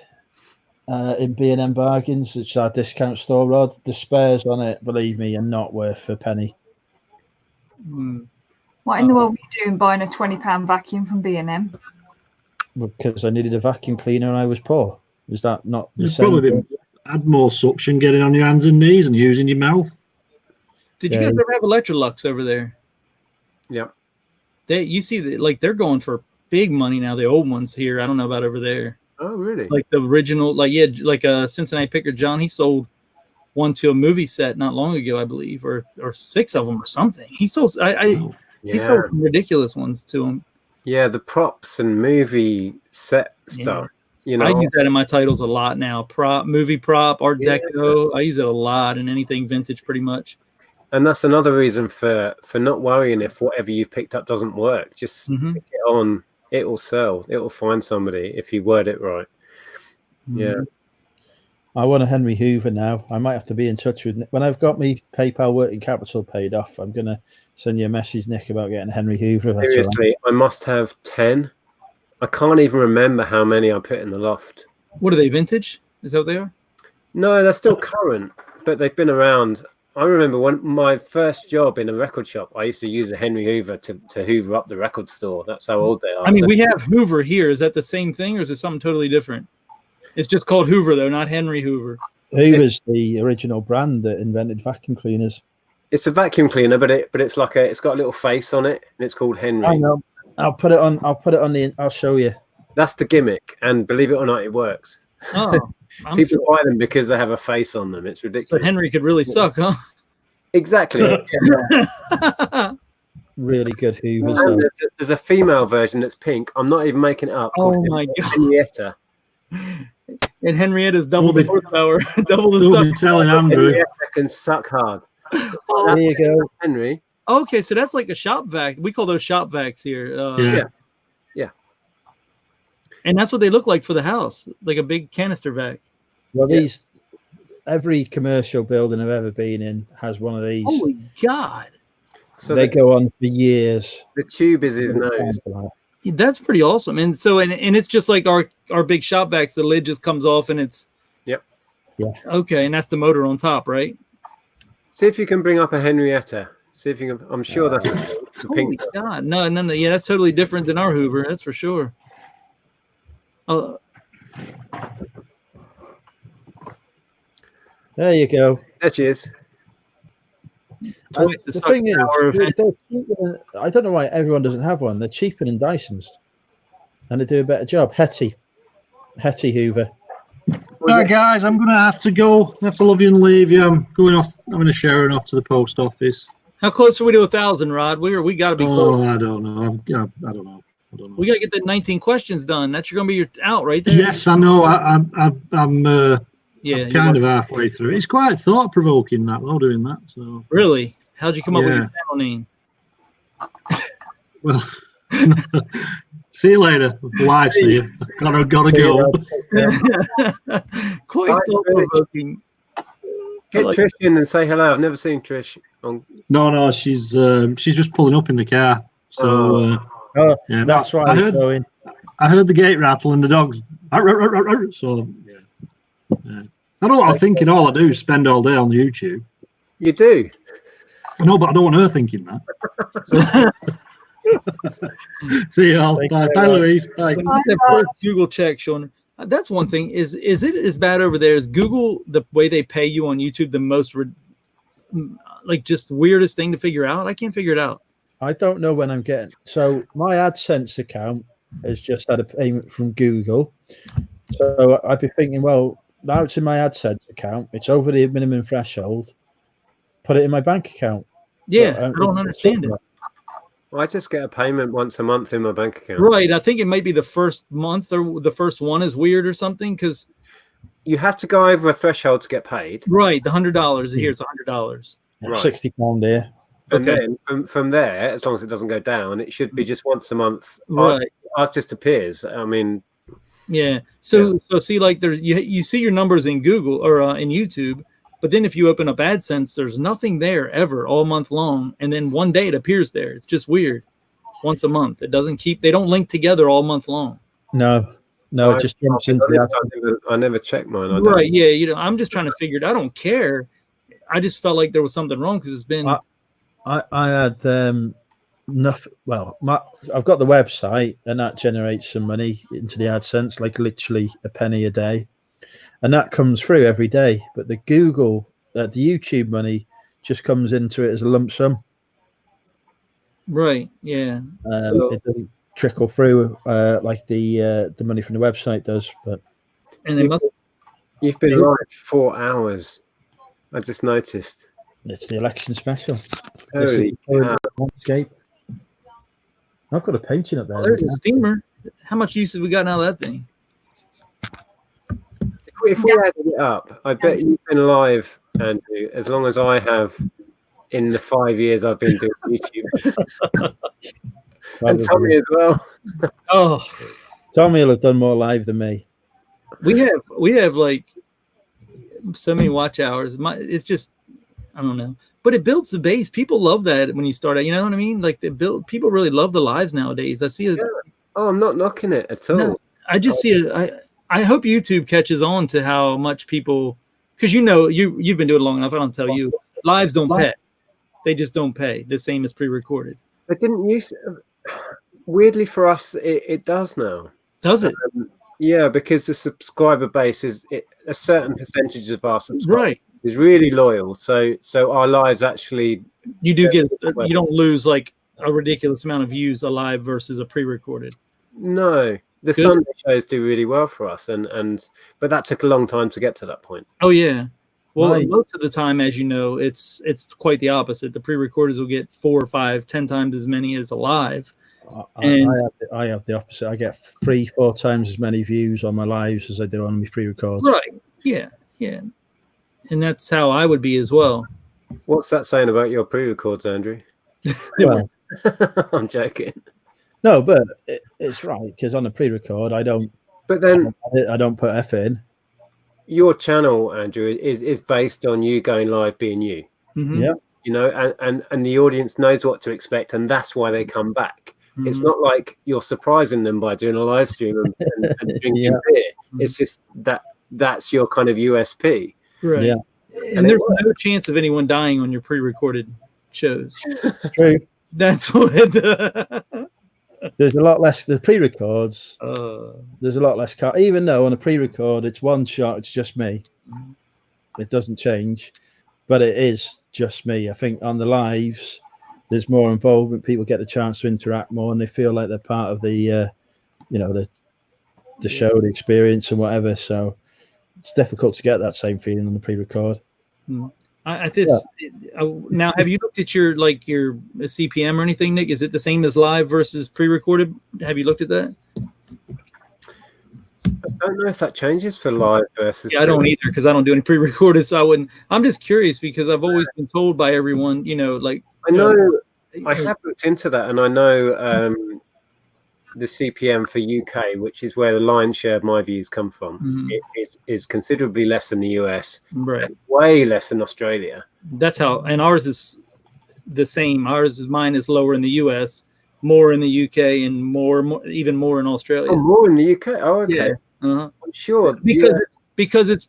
in B&M Bargains, which is our discount store, Rod. The spares on it, believe me, are not worth a penny. What in the world were you doing buying a £20 vacuum from B&M? Because I needed a vacuum cleaner and I was poor. Is that not the You've same? probably been had more suction getting on your hands and knees and using your mouth. Did you guys ever have Electrolux over there? Yep. You see that, like, they're going for big money now. The old ones here, I don't know about over there. Oh, really? Like the original, like Cincinnati Picker John, he sold one to a movie set not long ago, I believe, or 6 of them or something. He sold he sold some ridiculous ones to him. Yeah, the props and movie set stuff. You know, I use that in my titles a lot now. Movie prop, Art Deco. I use it a lot in anything vintage, pretty much. And that's another reason for not worrying if whatever you've picked up doesn't work. Just pick it on. It will sell. It will find somebody if you word it right. Yeah. I want a Henry Hoover now. I might have to be in touch with Nick. When I've got my PayPal working capital paid off, I'm going to send you a message, Nick, about getting a Henry Hoover. Seriously, I must have 10. I can't even remember how many I put in the loft. What are they, vintage? Is that what they are? No, they're still current, but they've been around. I remember when my first job in a record shop, I used to use a Henry Hoover to hoover up the record store. That's how old they are. I mean, we have Hoover here. Is that the same thing, or is it something totally different? It's just called Hoover, though, not Henry Hoover. Hoover's the original brand that invented vacuum cleaners. It's a vacuum cleaner, but it's like it's got a little face on it, and it's called Henry. I know. I'll put it on I'll show you. That's the gimmick, and believe it or not, it works. Oh, people buy them because they have a face on them. It's ridiculous. So Henry could really suck, huh? Exactly. Really good Hoovers. There's a female version that's pink. I'm not even making it up. Oh my god, Henrietta. And Henrietta's double the horsepower, double the suck. Telling Andrew. Henrietta can suck hard. There you go, Henry. Okay, so that's like a shop vac. We call those shop vacs here. Yeah. And that's what they look like for the house, like a big canister vac. Well, every commercial building I've ever been in has one of these. Holy God. So they go on for years. The tube is his nose. That's pretty awesome. And so, and it's just like our big shop vacs, the lid just comes off and it's. Yep. Yeah. Okay, and that's the motor on top, right? See if you can bring up a Henrietta. See if you can. I'm sure that's the pink. Holy God. No. Yeah, that's totally different than our Hoover. That's for sure. There you go. There she is. The thing is, I don't know why everyone doesn't have one. They're cheaper than Dyson's, and they do a better job. Hetty Hoover. Right, guys, I'm going to have to go. I have to love you and leave you. I'm going off. I'm going to share it off to the post office. How close are we to 1,000, Rod? We got to be close. I don't know. I don't know. We got to get that 19 questions done. That's going to be your out right there. Yes, I know. I'm kind of right. halfway through. It's quite thought provoking that though, doing that. So really, how'd you come up with your channel name? Well, see you later. Live, see you. Gotta go. Quite thought provoking. Get Trish in and say hello. I've never seen Trish. No, she's just pulling up in the car. So yeah, that's why I heard the gate rattle and the dogs. So yeah. I know what I'm thinking. All I do is spend all day on YouTube. You do? I know, but I don't want her thinking that. See you all. Bye, Louise. Bye. That first Google check, Sean. That's one thing. Is it as bad over there? Is Google, the way they pay you on YouTube, the most like just weirdest thing to figure out? I can't figure it out. I don't know when I'm getting. So my AdSense account has just had a payment from Google. So I'd be thinking, well, now it's in my AdSense account. It's over the minimum threshold. Put it in my bank account. Yeah, I don't understand it. Well, I just get a payment once a month in my bank account. Right. I think it might be the first month or the first one is weird or something because you have to go over a threshold to get paid. Right, the $100 here, it's $100. Right. £60 there. And Okay. then from there, as long as it doesn't go down, it should be just once a month. Right. Ours just appears. I mean, yeah. So see, like there, you see your numbers in Google or in YouTube, but then if you open up AdSense, there's nothing there ever all month long, and then one day it appears there. It's just weird. Once a month, it doesn't keep. They don't link together all month long. No, it just jumps into the I never check mine. Right? Yeah. You know, I'm just trying to figure it. I don't care. I just felt like there was something wrong because it's been. I had enough. Well, I've got the website, and that generates some money into the AdSense, like literally a penny a day, and that comes through every day. But the the YouTube money just comes into it as a lump sum. Right. Yeah. It doesn't trickle through like the money from the website does. But you've been live 4 hours. I just noticed. It's the election special. Holy cow. Landscape. I've got a painting up there. Oh, there's a steamer. How much use have we gotten out of that thing? If we added it up, I bet you've been live, Andrew, as long as I have in the 5 years I've been doing YouTube. And Tommy as well. Oh, Tommy will have done more live than me. We have like so many watch hours. It's just, I don't know, but it builds the base. People love that when you start out. You know what I mean? Like people really love the lives nowadays. I see it. Yeah. Oh, I'm not knocking it at all. No, I just see it. I hope YouTube catches on to how much people, because you've been doing it long enough. I don't tell you, lives don't pay. They just don't pay the same as pre-recorded. It didn't use. Weirdly for us, it does now. Does it? Yeah, because the subscriber base is a certain percentage of our subscribers is really loyal. So our lives actually you don't lose like a ridiculous amount of views a live versus a pre-recorded. No, the Sunday shows do really well for us, but that took a long time to get to that point. Oh yeah. Well, most of the time, as you know, it's quite the opposite. The pre-recorders will get 4 or 5, 10 times as many as a live. I have the opposite. I get 3-4 times as many views on my lives as I do on my pre-records. Right. Yeah. Yeah. And that's how I would be as well. What's that saying about your pre-records, Andrew? Well, I'm joking. No, but it's right because on a pre-record I don't. But then I don't put F in. Your channel, Andrew, is based on you going live, being you. Mm-hmm. Yeah. You know, and the audience knows what to expect, and that's why they come back. Mm-hmm. It's not like you're surprising them by doing a live stream and drinking beer. Mm-hmm. It's just that's your kind of USP. Right. Yeah. And there's no chance of anyone dying on your pre-recorded shows. True. That's what. There's a lot less. The pre-records. There's a lot less. Even though on a pre-record it's one shot, it's just me. It doesn't change, but it is just me. I think on the lives, there's more involvement. People get the chance to interact more, and they feel like they're part of the, the show, the experience, and whatever. So it's difficult to get that same feeling on the pre-record. I think now, have you looked at your CPM or anything, Nick? Is it the same as live versus pre-recorded? Have you looked at that? I don't know if that changes for live versus. Yeah, I don't either because I don't do any pre-recorded, so I wouldn't. I'm just curious because I've always been told by everyone, I know. I have looked into that, and I know the CPM for UK, which is where the lion's share of my views come from, is considerably less than the US, right? Way less than Australia. That's how, and ours is the same. Mine is lower in the US, more in the UK, and even more in Australia. Oh, more in the UK. Oh, okay. Yeah. I'm sure because it's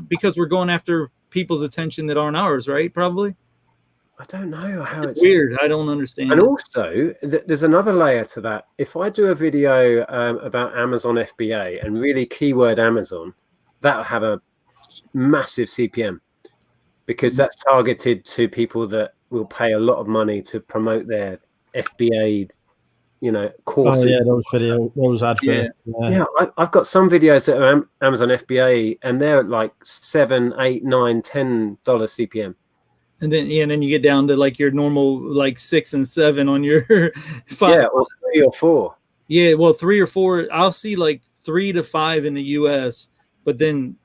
because we're going after people's attention that aren't ours, right? Probably. I don't know how it's weird. I don't understand. And also, there's another layer to that. If I do a video about Amazon FBA and really keyword Amazon, that'll have a massive CPM because that's targeted to people that will pay a lot of money to promote their FBA, courses. Oh yeah, those adverts. Yeah, I've got some videos that are Amazon FBA, and they're at like $7, $8, $9, $10 CPM. And then you get down to like your normal like 6 and 7 on your 5. Yeah, or 3 or 4. Yeah, well, 3 or 4. I'll see like 3 to 5 in the US, but then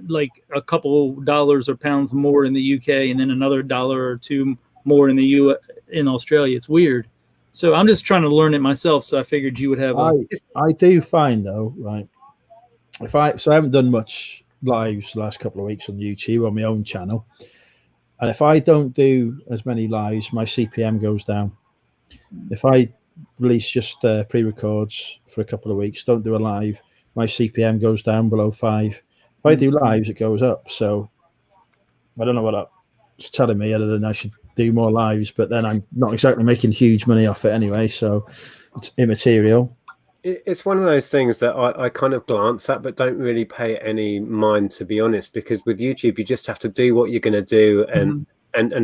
like a couple dollars or pounds more in the UK, and then another dollar or two more in in Australia. It's weird. So I'm just trying to learn it myself. So I figured you would have. I do find though, right? So I haven't done much lives the last couple of weeks on YouTube on my own channel, and if I don't do as many lives, my CPM goes down. If I release just pre-records for a couple of weeks, don't do a live, my CPM goes down below 5. If I do lives, it goes up. So I don't know what that's telling me, other than I should do more lives, but then I'm not exactly making huge money off it anyway, so it's immaterial. It's one of those things that I kind of glance at, but don't really pay any mind, to be honest, because with YouTube, you just have to do what you're going to do and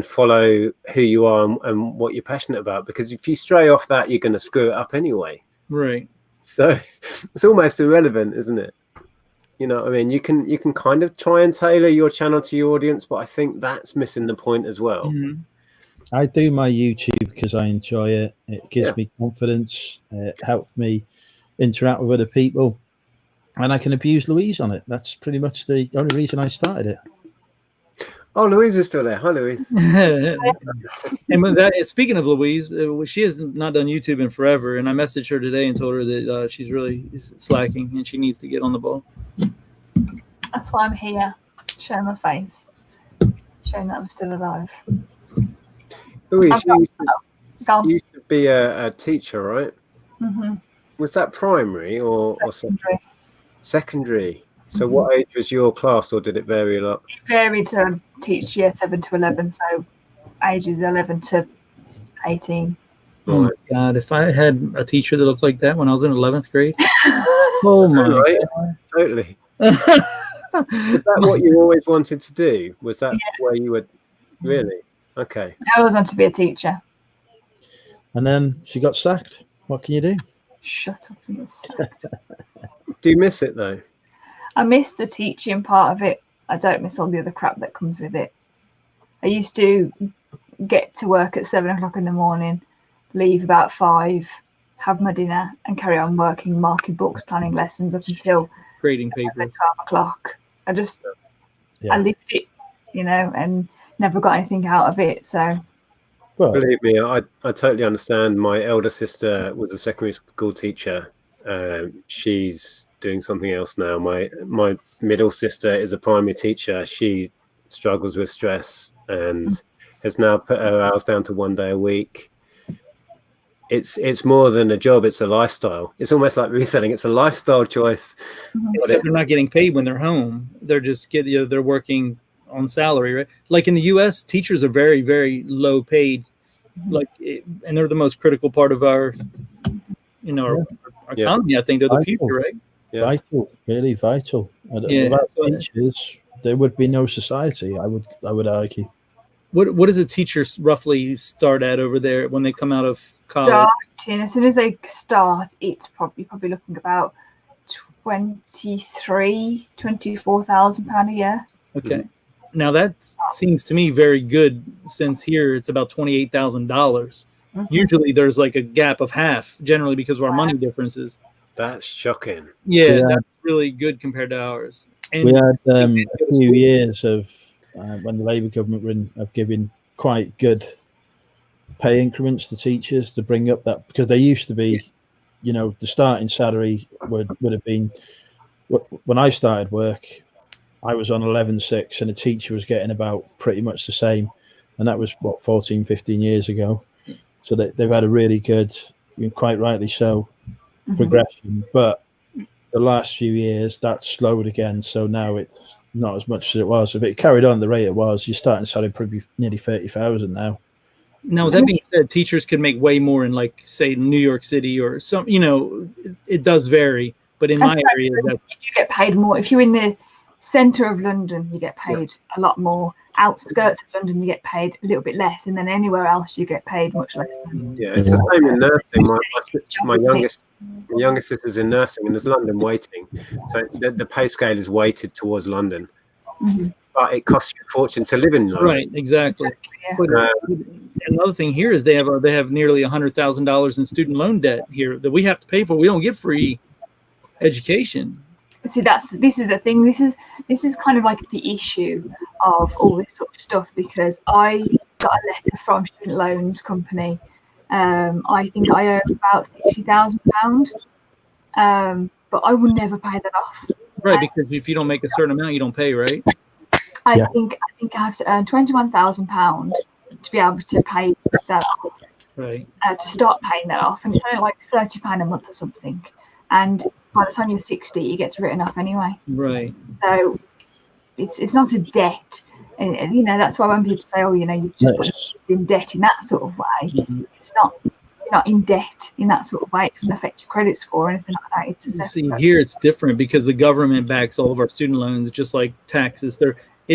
follow who you are and what you're passionate about, because if you stray off that, you're going to screw it up anyway. Right. So it's almost irrelevant, isn't it? You know what I mean? You can kind of try and tailor your channel to your audience, but I think that's missing the point as well. Mm-hmm. I do my YouTube because I enjoy it. It gives me confidence. It helps me interact with other people, and I can abuse Louise on it. That's pretty much the only reason I started it. Oh, Louise is still there. Hi, Louise. And with that, speaking of Louise, she has not done YouTube in forever, and I messaged her today and told her that she's really slacking and she needs to get on the ball. That's why I'm here, showing my face, showing that I'm still alive. Louise, you used to be a teacher, right? Mm-hmm. Was that primary or Secondary? Secondary. So what age was your class, or did it vary a lot? It varied to teach year 7 to 11, so ages 11 to 18. Oh my God! If I had a teacher that looked like that when I was in 11th grade, oh my God! Totally. Was that what you always wanted to do? Was that where you were really? Okay. I always wanted to be a teacher. And then she got sacked. What can you do? Shut up and get sacked. Do you miss it though? I miss the teaching part of it. I don't miss all the other crap that comes with it. I used to get to work at 7 o'clock in the morning, leave about 5, have my dinner, and carry on working, marking books, planning lessons up until grading paper. 12 o'clock. I lived it, and never got anything out of it. So, well, believe me, I totally understand. My elder sister was a secondary school teacher. She's doing something else now. My middle sister is a primary teacher. She struggles with stress and has now put her hours down to 1 day a week. It's more than a job, it's a lifestyle. It's almost like reselling. It's a lifestyle choice. Except they're not getting paid when they're home. They're just they're working on salary, right? Like in the US, teachers are very, very low paid, and they're the most critical part of our our economy. I think they're the future, right? Yeah. Vital, really vital. Without teachers, there would be no society. I would argue. What does a teacher roughly start at over there when they come out of college? As soon as they start, it's probably looking about £24,000 a year. Okay, now that seems to me very good, since here it's about $28,000. Usually there's like a gap of half, generally because of our money differences. That's shocking. Yeah, that's really good compared to ours. And we had a few years of when the Labour government were of giving quite good pay increments to teachers to bring up that, because they used to be, the starting salary would have been, when I started work, I was on 11.6 and a teacher was getting about pretty much the same, and that was 14, 15 years ago. So they've had a really good, quite rightly so, progression, but the last few years that's slowed again, so now it's not as much as it was. If it carried on the rate it was, you're starting selling probably nearly 30,000 now. Now, that being said, teachers can make way more in, like, say, New York City or some, it does vary, but in my area you get paid more. If you're in the center of London, you get paid a lot more. Outskirts of London, you get paid a little bit less, and then anyway else you get paid much less. It's the same in nursing. My youngest sister's in nursing, and there's London waiting, so the pay scale is weighted towards London, but it costs you a fortune to live in London. Right, exactly. Another thing here is they have nearly $100,000 in student loan debt here that we have to pay for. We don't get free education. See, this is the thing. This is kind of like the issue of all this sort of stuff, because I got a letter from Student Loans Company. I think I owe about £60,000, but I will never pay that off. Right, because if you don't make a certain amount, you don't pay, right? I think I have to earn £21,000 to be able to pay that off. Right. To start paying that off, and it's only like £30 a month or something. And by the time you're 60, it gets written off anyway. Right. So it's not a debt, and you know that's why when people say, "Oh, you know, you just put in debt in that sort of way," it's not. You're not in debt in that sort of way. It doesn't affect your credit score or anything like that. It's See, here it's different because the government backs all of our student loans, just like taxes.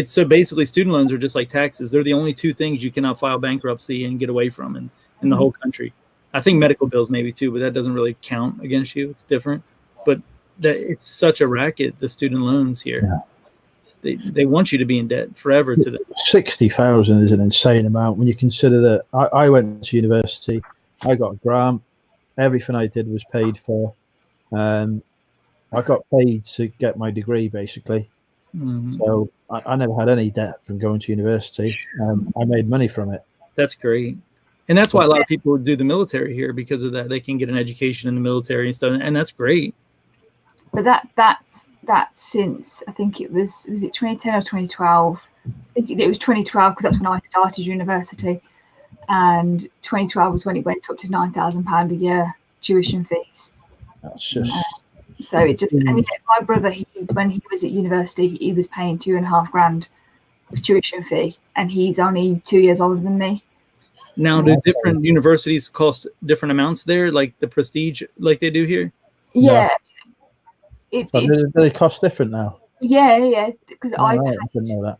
So basically student loans are just like taxes. They're the only two things you cannot file bankruptcy and get away from in the whole country. I think medical bills maybe too, but that doesn't really count against you. It's different. But it's such a racket, the student loans here. Yeah. They want you to be in debt forever to them. 60,000 is an insane amount when you consider that I went to university. I got a grant. Everything I did was paid for. I got paid to get my degree, basically. Mm-hmm. So I never had any debt from going to university. I made money from it. That's great. And that's why a lot of people do the military here, because of that. They can get an education in the military and stuff, and that's great. But that's since, I think it was it 2010 or 2012? I think it was 2012, because that's when I started university. And 2012 was when it went up to £9,000 a year tuition fees. That's just so it just. And my brother, when he was at university, he was paying £2,500 of tuition fee, and he's only 2 years older than me. Now, do different universities cost different amounts there, like the prestige, like they do here? Yeah. Do they cost different now? Yeah. Because I didn't know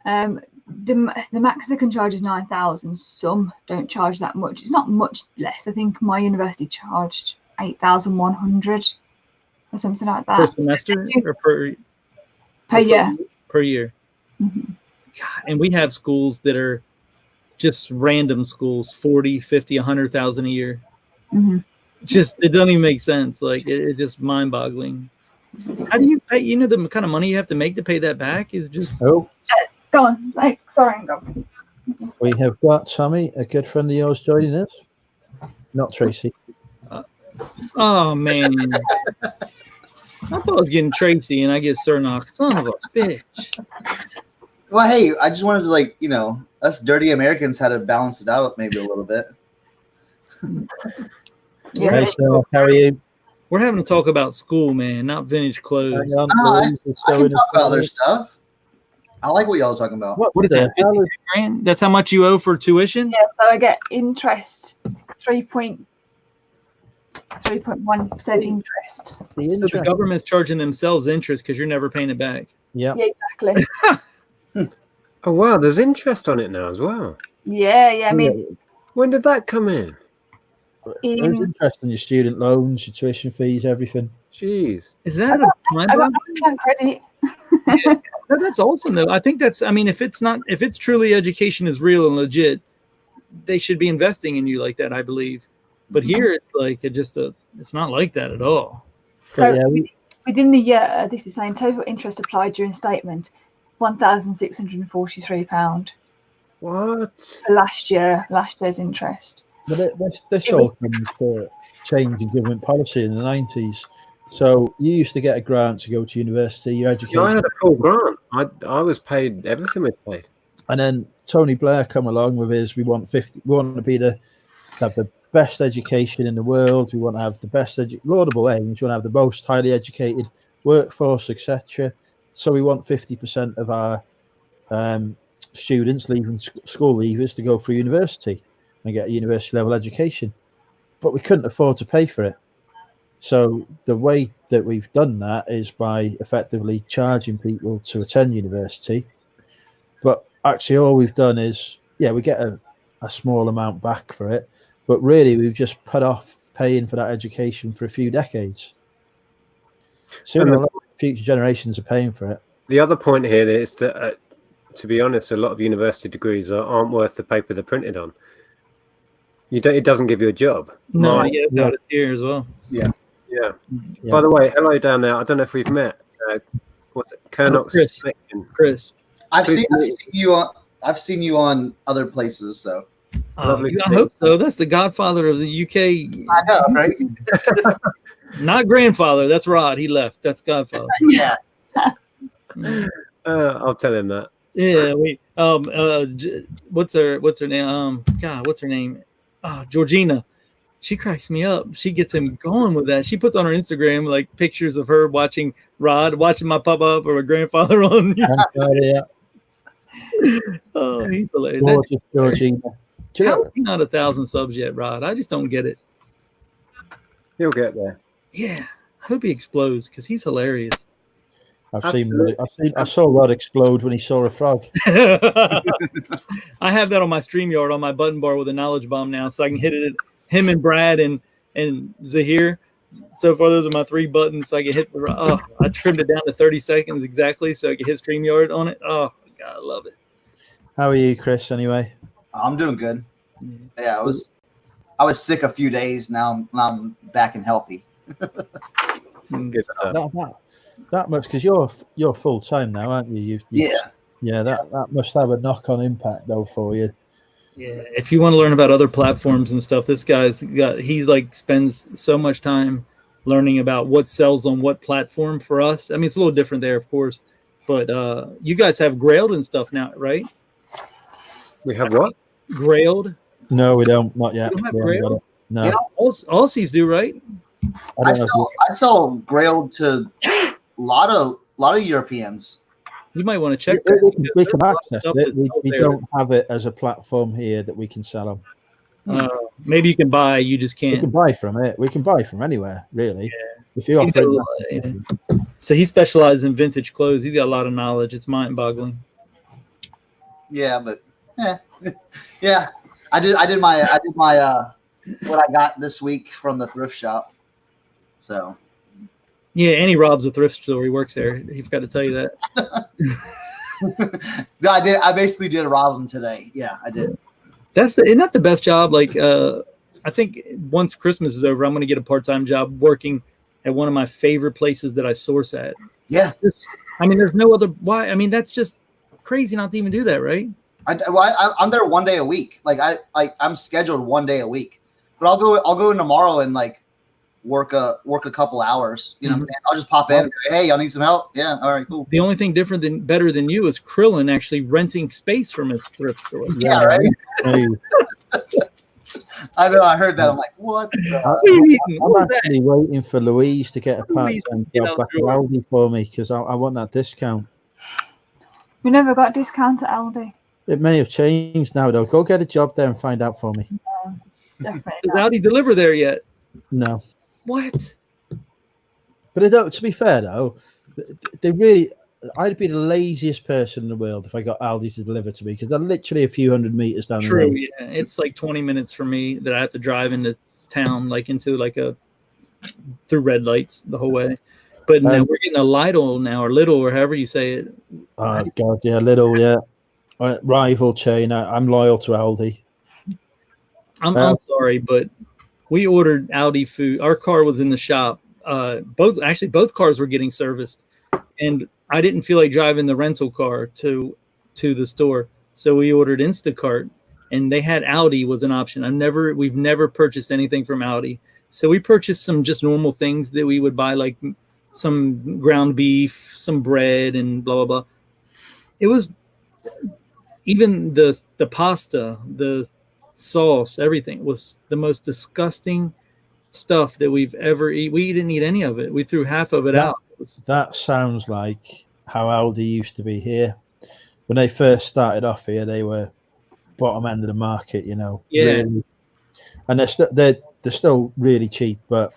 that. The max they can charge is 9,000. Some don't charge that much. It's not much less. I think my university charged 8,100 or something like that. Per semester or per year? Per year. Mm-hmm. God, and we have schools that are just random schools, 40, 50, 100,000 a year. Mm-hmm. Just, it doesn't even make sense. Like, it's just mind-boggling. How do you pay? You know, the kind of money you have to make to pay that back is just. Oh. Go on. Sorry, go. We have got Sammy, a good friend of yours, joining us. Not Tracy. Oh man, I thought I was getting Tracy, and I get Cernock. Son of a bitch. Well, hey, I just wanted to, us dirty Americans had to balance it out maybe a little bit. Yeah. Hey, so how are you? We're having to talk about school, man, not vintage clothes. I can talk about other stuff. I like what y'all are talking about. What is that? 52 grand? That's how much you owe for tuition? Yeah, so I get interest, 3.1% interest. So the government's charging themselves interest because you're never paying it back. Yeah, exactly. Oh wow, there's interest on it now as well. Yeah. I mean, when did that come in? There's interest on your student loans, your tuition fees, everything. Jeez, is that I got credit. Yeah. No, that's awesome though. I think that's. I mean, if it's truly education is real and legit, they should be investing in you like that. I believe. But here it's like it's not like that at all. So within the year, this is saying total interest applied during statement, £1,643. What? For last year's interest. But this all comes to change in government policy in the 90s. So you used to get a grant to go to university. Your education. I had a full grant. I was paid. Everything was paid. And then Tony Blair come along with his. We want to be have the best education in the world. We want to have the best laudable aims. We want to have the most highly educated workforce, etc. So we want 50% of our students leaving school leavers to go through university and get a university level education. But we couldn't afford to pay for it. So the way that we've done that is by effectively charging people to attend university. But actually all we've done is, we get a small amount back for it. But really, we've just put off paying for that education for a few decades. Soon, a lot of future generations are paying for it. The other point here is that, to be honest, a lot of university degrees aren't worth the paper they're printed on. It doesn't give you a job. No, that's how it's here as well. Yeah. Yeah. Yeah. By the way, hello down there. I don't know if we've met. What's it? Kernox. Chris. I've seen you on. I've seen you on other places. So Lovely to I meet hope so. That's the godfather of the UK. I know, right? Not grandfather. That's Rod. He left. That's godfather. Yeah. I'll tell him that. Yeah. What's her name? God, what's her name? Georgina. She cracks me up. She gets him going with that. She puts on her Instagram like pictures of her watching Rod, watching my pop up or my grandfather on. Yeah. Oh, he's hilarious. Gorgeous, Georgina. How is he not 1,000 subs yet, Rod? I just don't get it. He'll get there. Yeah, I hope he explodes because he's hilarious. I saw Rod explode when he saw a frog. I have that on my StreamYard on my button bar with a knowledge bomb now, so I can hit it at him and Brad and Zahir. So far, those are my 3 buttons. So I can hit the. Oh, I trimmed it down to 30 seconds exactly, so I can hit StreamYard on it. Oh God, I love it. How are you, Chris? Anyway, I'm doing good. Yeah, I was sick a few days. Now I'm back and healthy. Good stuff. That much because you're full time now, aren't you? Yeah. That must have a knock-on impact though for you. Yeah, if you want to learn about other platforms and stuff, this guy's he spends so much time learning about what sells on what platform for us. I mean, it's a little different there, of course, but you guys have Grailed and stuff now, right? We have what? Grailed? No, we don't. Not yet. You don't have Grailed? No. Yeah. Aussies do, right? I sell Grailed to a lot of Europeans. You might want to check we can access it. We don't have it as a platform here that we can sell them. Maybe you can buy, you just can't. We can buy from it. We can buy from anywhere, really. Yeah. If you offer So he specializes in vintage clothes. He's got a lot of knowledge. It's mind-boggling. Yeah, but yeah. I did my what I got this week from the thrift shop. So yeah, and he robs a thrift store. He works there. He forgot to tell you that. No, I did. I basically did rob them today. Yeah, I did. Isn't that the best job? Like, I think once Christmas is over, I'm going to get a part-time job working at one of my favorite places that I source at. Yeah. I mean, there's no other. Why? I mean, that's just crazy not to even do that, right? I'm there 1 day a week. I'm scheduled 1 day a week, but I'll go in tomorrow and work a couple hours. You know, I'll just pop in. And go, hey, y'all need some help? Yeah, all right, cool. The only thing better than you is Krillin actually renting space from his thrift store. Yeah, right. I know. I heard that. I'm like, what? I'm actually waiting for Louise to get a part-time job back at Aldi for me because I want that discount. We never got discounts at Aldi. It may have changed now, though. Go get a job there and find out for me. No, definitely Does not. Aldi deliver there yet? No. What? But to be fair, though, they really... I'd be the laziest person in the world if I got Aldi to deliver to me because they're literally a few hundred meters down the road. True, yeah. It's like 20 minutes for me that I have to drive into town, through red lights the whole way. But now we're getting a Lidl now, or Lidl, or however you say it. Oh, God, yeah, Lidl, yeah. Rival chain. I'm loyal to Aldi. I'm sorry, but we ordered Aldi food. Our car was in the shop. Both cars were getting serviced, and I didn't feel like driving the rental car to the store, so we ordered Instacart, and they had Aldi was an option. We've never purchased anything from Aldi, so we purchased some just normal things that we would buy, like some ground beef, some bread, and blah blah blah. It was even the pasta, the sauce, everything was the most disgusting stuff that we've ever eaten. We didn't eat any of it. We threw half of it out. That sounds like how Aldi used to be here. When they first started off here, they were bottom end of the market, you know. Yeah. Really. And they're still really cheap, but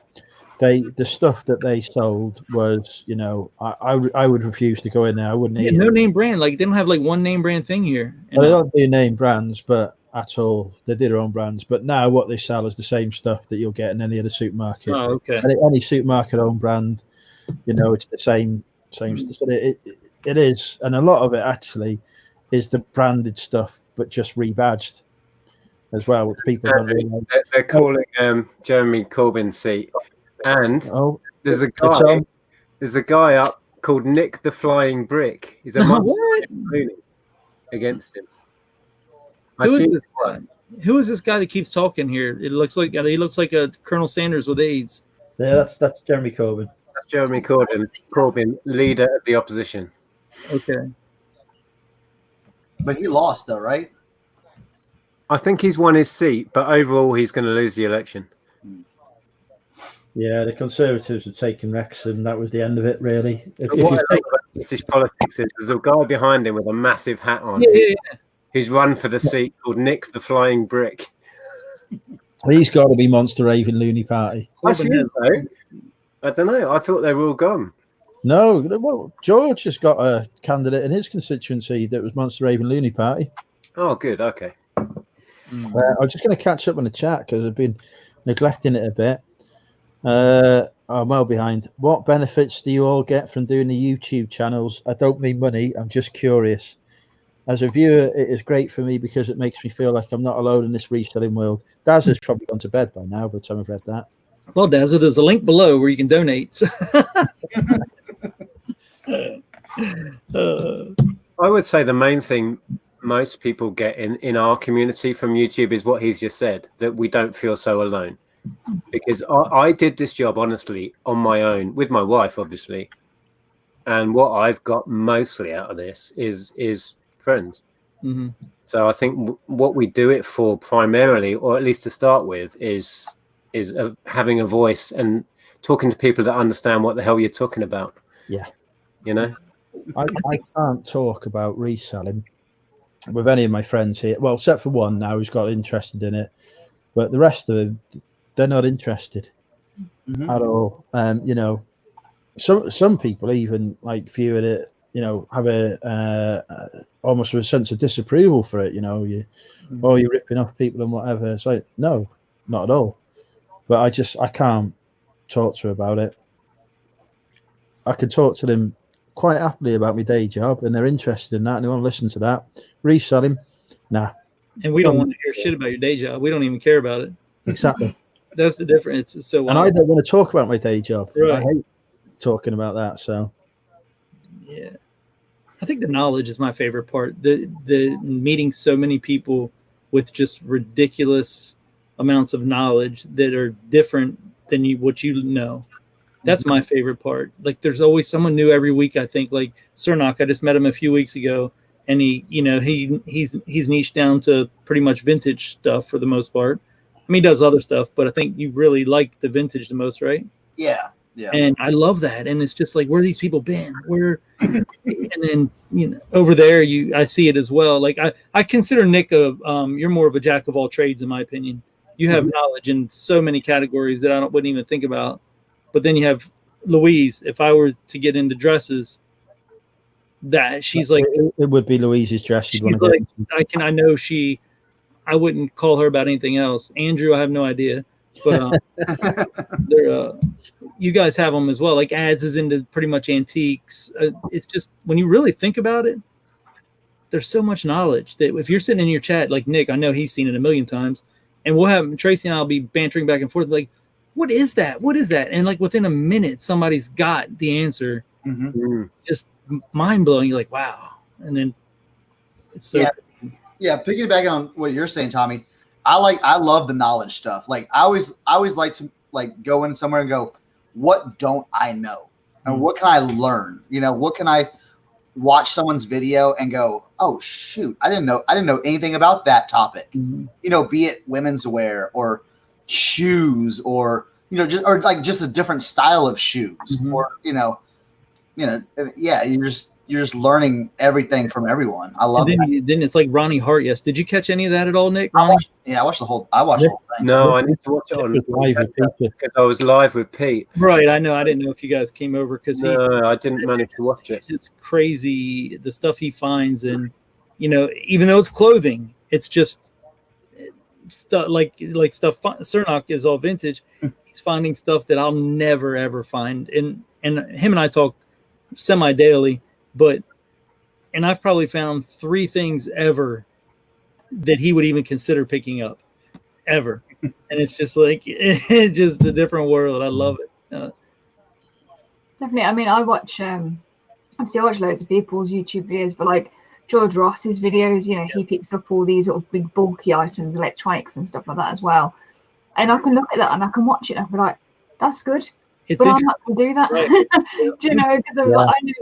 the stuff that they sold was, you know, I would refuse to go in there. I wouldn't eat it. No name brand. Like they don't have like one name brand thing here. Well, they don't do name brands, but at all. They do their own brands. But now what they sell is the same stuff that you'll get in any other supermarket. Oh, okay. Any supermarket own brand, you know, it's the same stuff. It is, and a lot of it actually is the branded stuff, but just rebadged as well, which people don't realize. They're calling Jeremy Corbyn's seat And Oh, there's a it's guy. on. There's a guy up called Nick the Flying Brick. He's a monster What? against him. Who is this guy? Who is this guy that keeps talking here? It looks like he looks like a Colonel Sanders with AIDS. Yeah, that's Jeremy Corbyn. That's Jeremy Corbyn, leader of the opposition. Okay. But he lost though, right? I think he's won his seat, but overall he's going to lose the election. Yeah, the Conservatives have taken Wrexham. That was the end of it, really. If What you I love take- about British politics is there's a guy behind him with a massive hat on. Yeah. Who's run for the seat called Nick the Flying Brick. He's got to be Monster Raving Loony Party. That's his, though. I don't know. I thought they were all gone. No, well, George has got a candidate in his constituency that was Monster Raving Loony Party. Oh, good. Okay. I'm just going to catch up on the chat because I've been neglecting it a bit. I'm well behind. What benefits do you all get from doing the YouTube channels? I don't mean money. I'm just curious. As a viewer, it is great for me because it makes me feel like I'm not alone in this reselling world. Daz has probably gone to bed by now by the time I've read that. Well, Dazza, there's a link below where you can donate. I would say the main thing most people get in our community from YouTube is what he's just said, that we don't feel so alone. Because I did this job, honestly, on my own, with my wife, obviously. And what I've got mostly out of this is friends. Mm-hmm. So I think what we do it for primarily, or at least to start with, is having a voice and talking to people that understand what the hell you're talking about. Yeah. You know? I can't talk about reselling with any of my friends here. Well, except for one now who's got interested in it. But the rest of them, they're not interested at all. You know, some people even like viewing it, you know, have a almost a sense of disapproval for it. You know, you're ripping off people and whatever. It's like, no, not at all. But I can't talk to her about it. I can talk to them quite happily about my day job, and they're interested in that, and they want to listen to that. Reselling, nah. And we don't want to hear shit about your day job. We don't even care about it. Exactly. That's the difference. It's so and I don't want to talk about my day job. Right. I hate talking about that. So yeah, I think the knowledge is my favorite part. The meeting so many people with just ridiculous amounts of knowledge that are different than what you know. That's my favorite part. Like there's always someone new every week. I think like Cernock, I just met him a few weeks ago, and he's niched down to pretty much vintage stuff for the most part. I mean, he does other stuff, but I think you really like the vintage the most, right? Yeah. And I love that. And it's just like, where these people been? And then, over there, I see it as well. Like I consider Nick you're more of a jack of all trades, in my opinion. You have knowledge in so many categories that wouldn't even think about. But then you have Louise. If I were to get into dresses, that she's like, it would be Louise's dress. She's like, I wouldn't call her about anything else. Andrew, I have no idea, but you guys have them as well. Like Ads is into pretty much antiques. It's just when you really think about it, there's so much knowledge that if you're sitting in your chat, like Nick, I know he's seen it a million times, and we'll have Tracy and I'll be bantering back and forth, like, what is that? What is that? And like within a minute, somebody's got the answer. Just mind blowing. You're like, wow. And then it's so yeah. Piggybacking on what you're saying, Tommy, I love the knowledge stuff. Like I always like to like go in somewhere and go, what don't I know? And what can I learn? What can I watch someone's video and go, oh shoot, I didn't know anything about that topic. Be it women's wear or shoes or just a different style of shoes or you're just learning everything from everyone. I love that. Then it's like Ronnie Hart. Yes. Did you catch any of that at all, Nick? I watched the whole thing. No, I need to watch it on live because I was live with Pete. Right. I know. I didn't know if you guys came over because I didn't manage to watch it. It's crazy the stuff he finds, and even though it's clothing, it's just stuff like stuff. Cernock is all vintage. He's finding stuff that I'll never ever find, and him and I talk semi-daily. And I've probably found 3 things ever that he would even consider picking up ever. And it's just like, it's just a different world. I love it. Definitely. I mean, I watch obviously I watch loads of people's YouTube videos, but like George Ross's videos, you know, he picks up all these sort of big bulky items, electronics and stuff like that as well. And I can look at that and I can watch it and I can be like, that's good. But I'm not going to do that. Right. Do you know? Because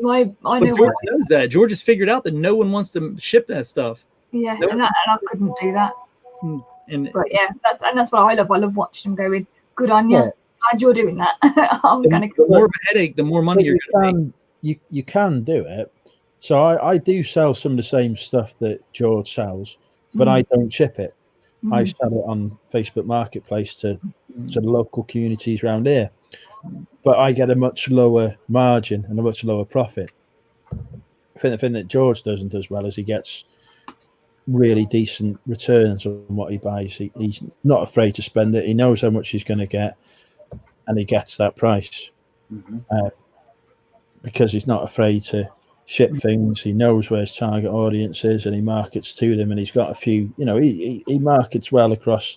like, I know George knows that. George has figured out that no one wants to ship that stuff. Yeah, and I couldn't do that. But yeah, that's what I love. I love watching them going, good on you. Yeah. Glad you're doing that. I'm going to. The more of a headache, the more money you're going to make. You can do it. So I do sell some of the same stuff that George sells, but I don't ship it. I sell it on Facebook Marketplace to the local communities around here. But I get a much lower margin and a much lower profit. I think the thing that George doesn't as well is he gets really decent returns on what he buys. He's not afraid to spend it. He knows how much he's going to get, and he gets that price because he's not afraid to ship things. He knows where his target audience is, and he markets to them. And he's got a few, you know, he markets well across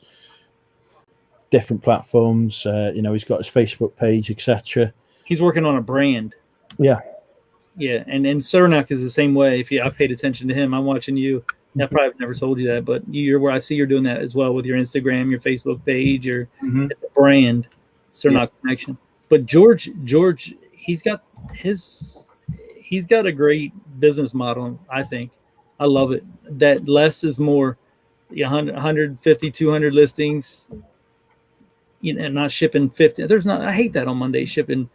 different platforms. You know, he's got his Facebook page, etc. He's working on a brand. Yeah. And Cernak is the same way. If I paid attention to him, I'm watching you. I probably never told you that, but you're where I see you're doing that as well with your Instagram, your Facebook page, or it's a brand, Cernak Connection. But George, he's got a great business model. I think I love it. That less is more. 150, 200 listings. You know, not shipping 50. I hate that on Monday, shipping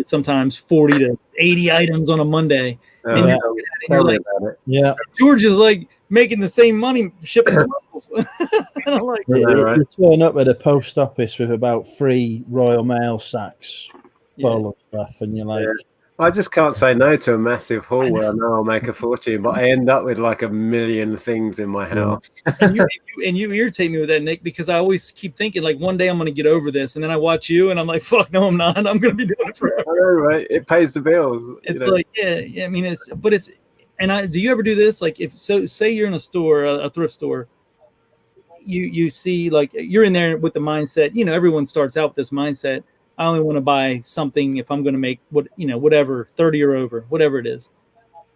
sometimes 40 to 80 items on a Monday. And you're like, George is like making the same money shipping 12. And I'm like, you turn up at a post office with about 3 Royal Mail sacks full of stuff, and you're like, I just can't say no to a massive haul where I know I'll make a fortune, but I end up with like a million things in my house. and you irritate me with that, Nick, because I always keep thinking like one day I'm going to get over this, and then I watch you and I'm like, fuck, no, I'm not. I'm going to be doing it forever. I know, right? It pays the bills. It's like, yeah. I mean, do you ever do this? Like, say you're in a store, a thrift store, you see like you're in there with the mindset. You know, everyone starts out with this mindset. I only want to buy something if I'm going to make whatever 30 or over, whatever it is.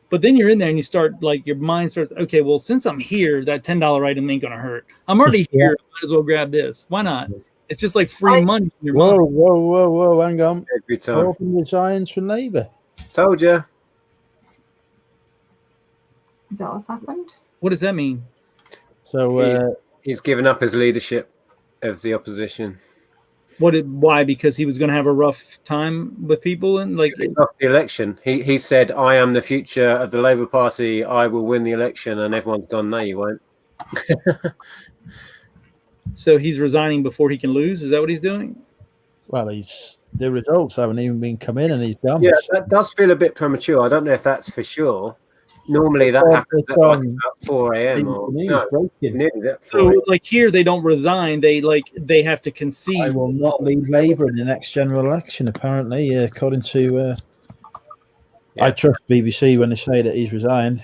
But then you're in there and you start like your mind starts. Okay, well, since I'm here, that $10 item ain't going to hurt. I'm already here. I might as well grab this. Why not? It's just like free money. In your mind. Whoa! Hang on. Every time. Open the Giants from Labour. Told you. Is that what's happened? What does that mean? So he's given up his leadership of the opposition. Why? Because he was going to have a rough time with people and like off the election. He said, "I am the future of the Labour Party. I will win the election," and everyone's gone, "No, you won't." So he's resigning before he can lose. Is that what he's doing? Well, the results haven't even been come in, and he's gone. Yeah, that does feel a bit premature. I don't know if that's for sure. Normally that happens at like about 4 a.m. or nearly that. So like here they don't resign. They have to concede. I will not lead Labour in the next general election. Apparently, according to I trust BBC when they say that he's resigned.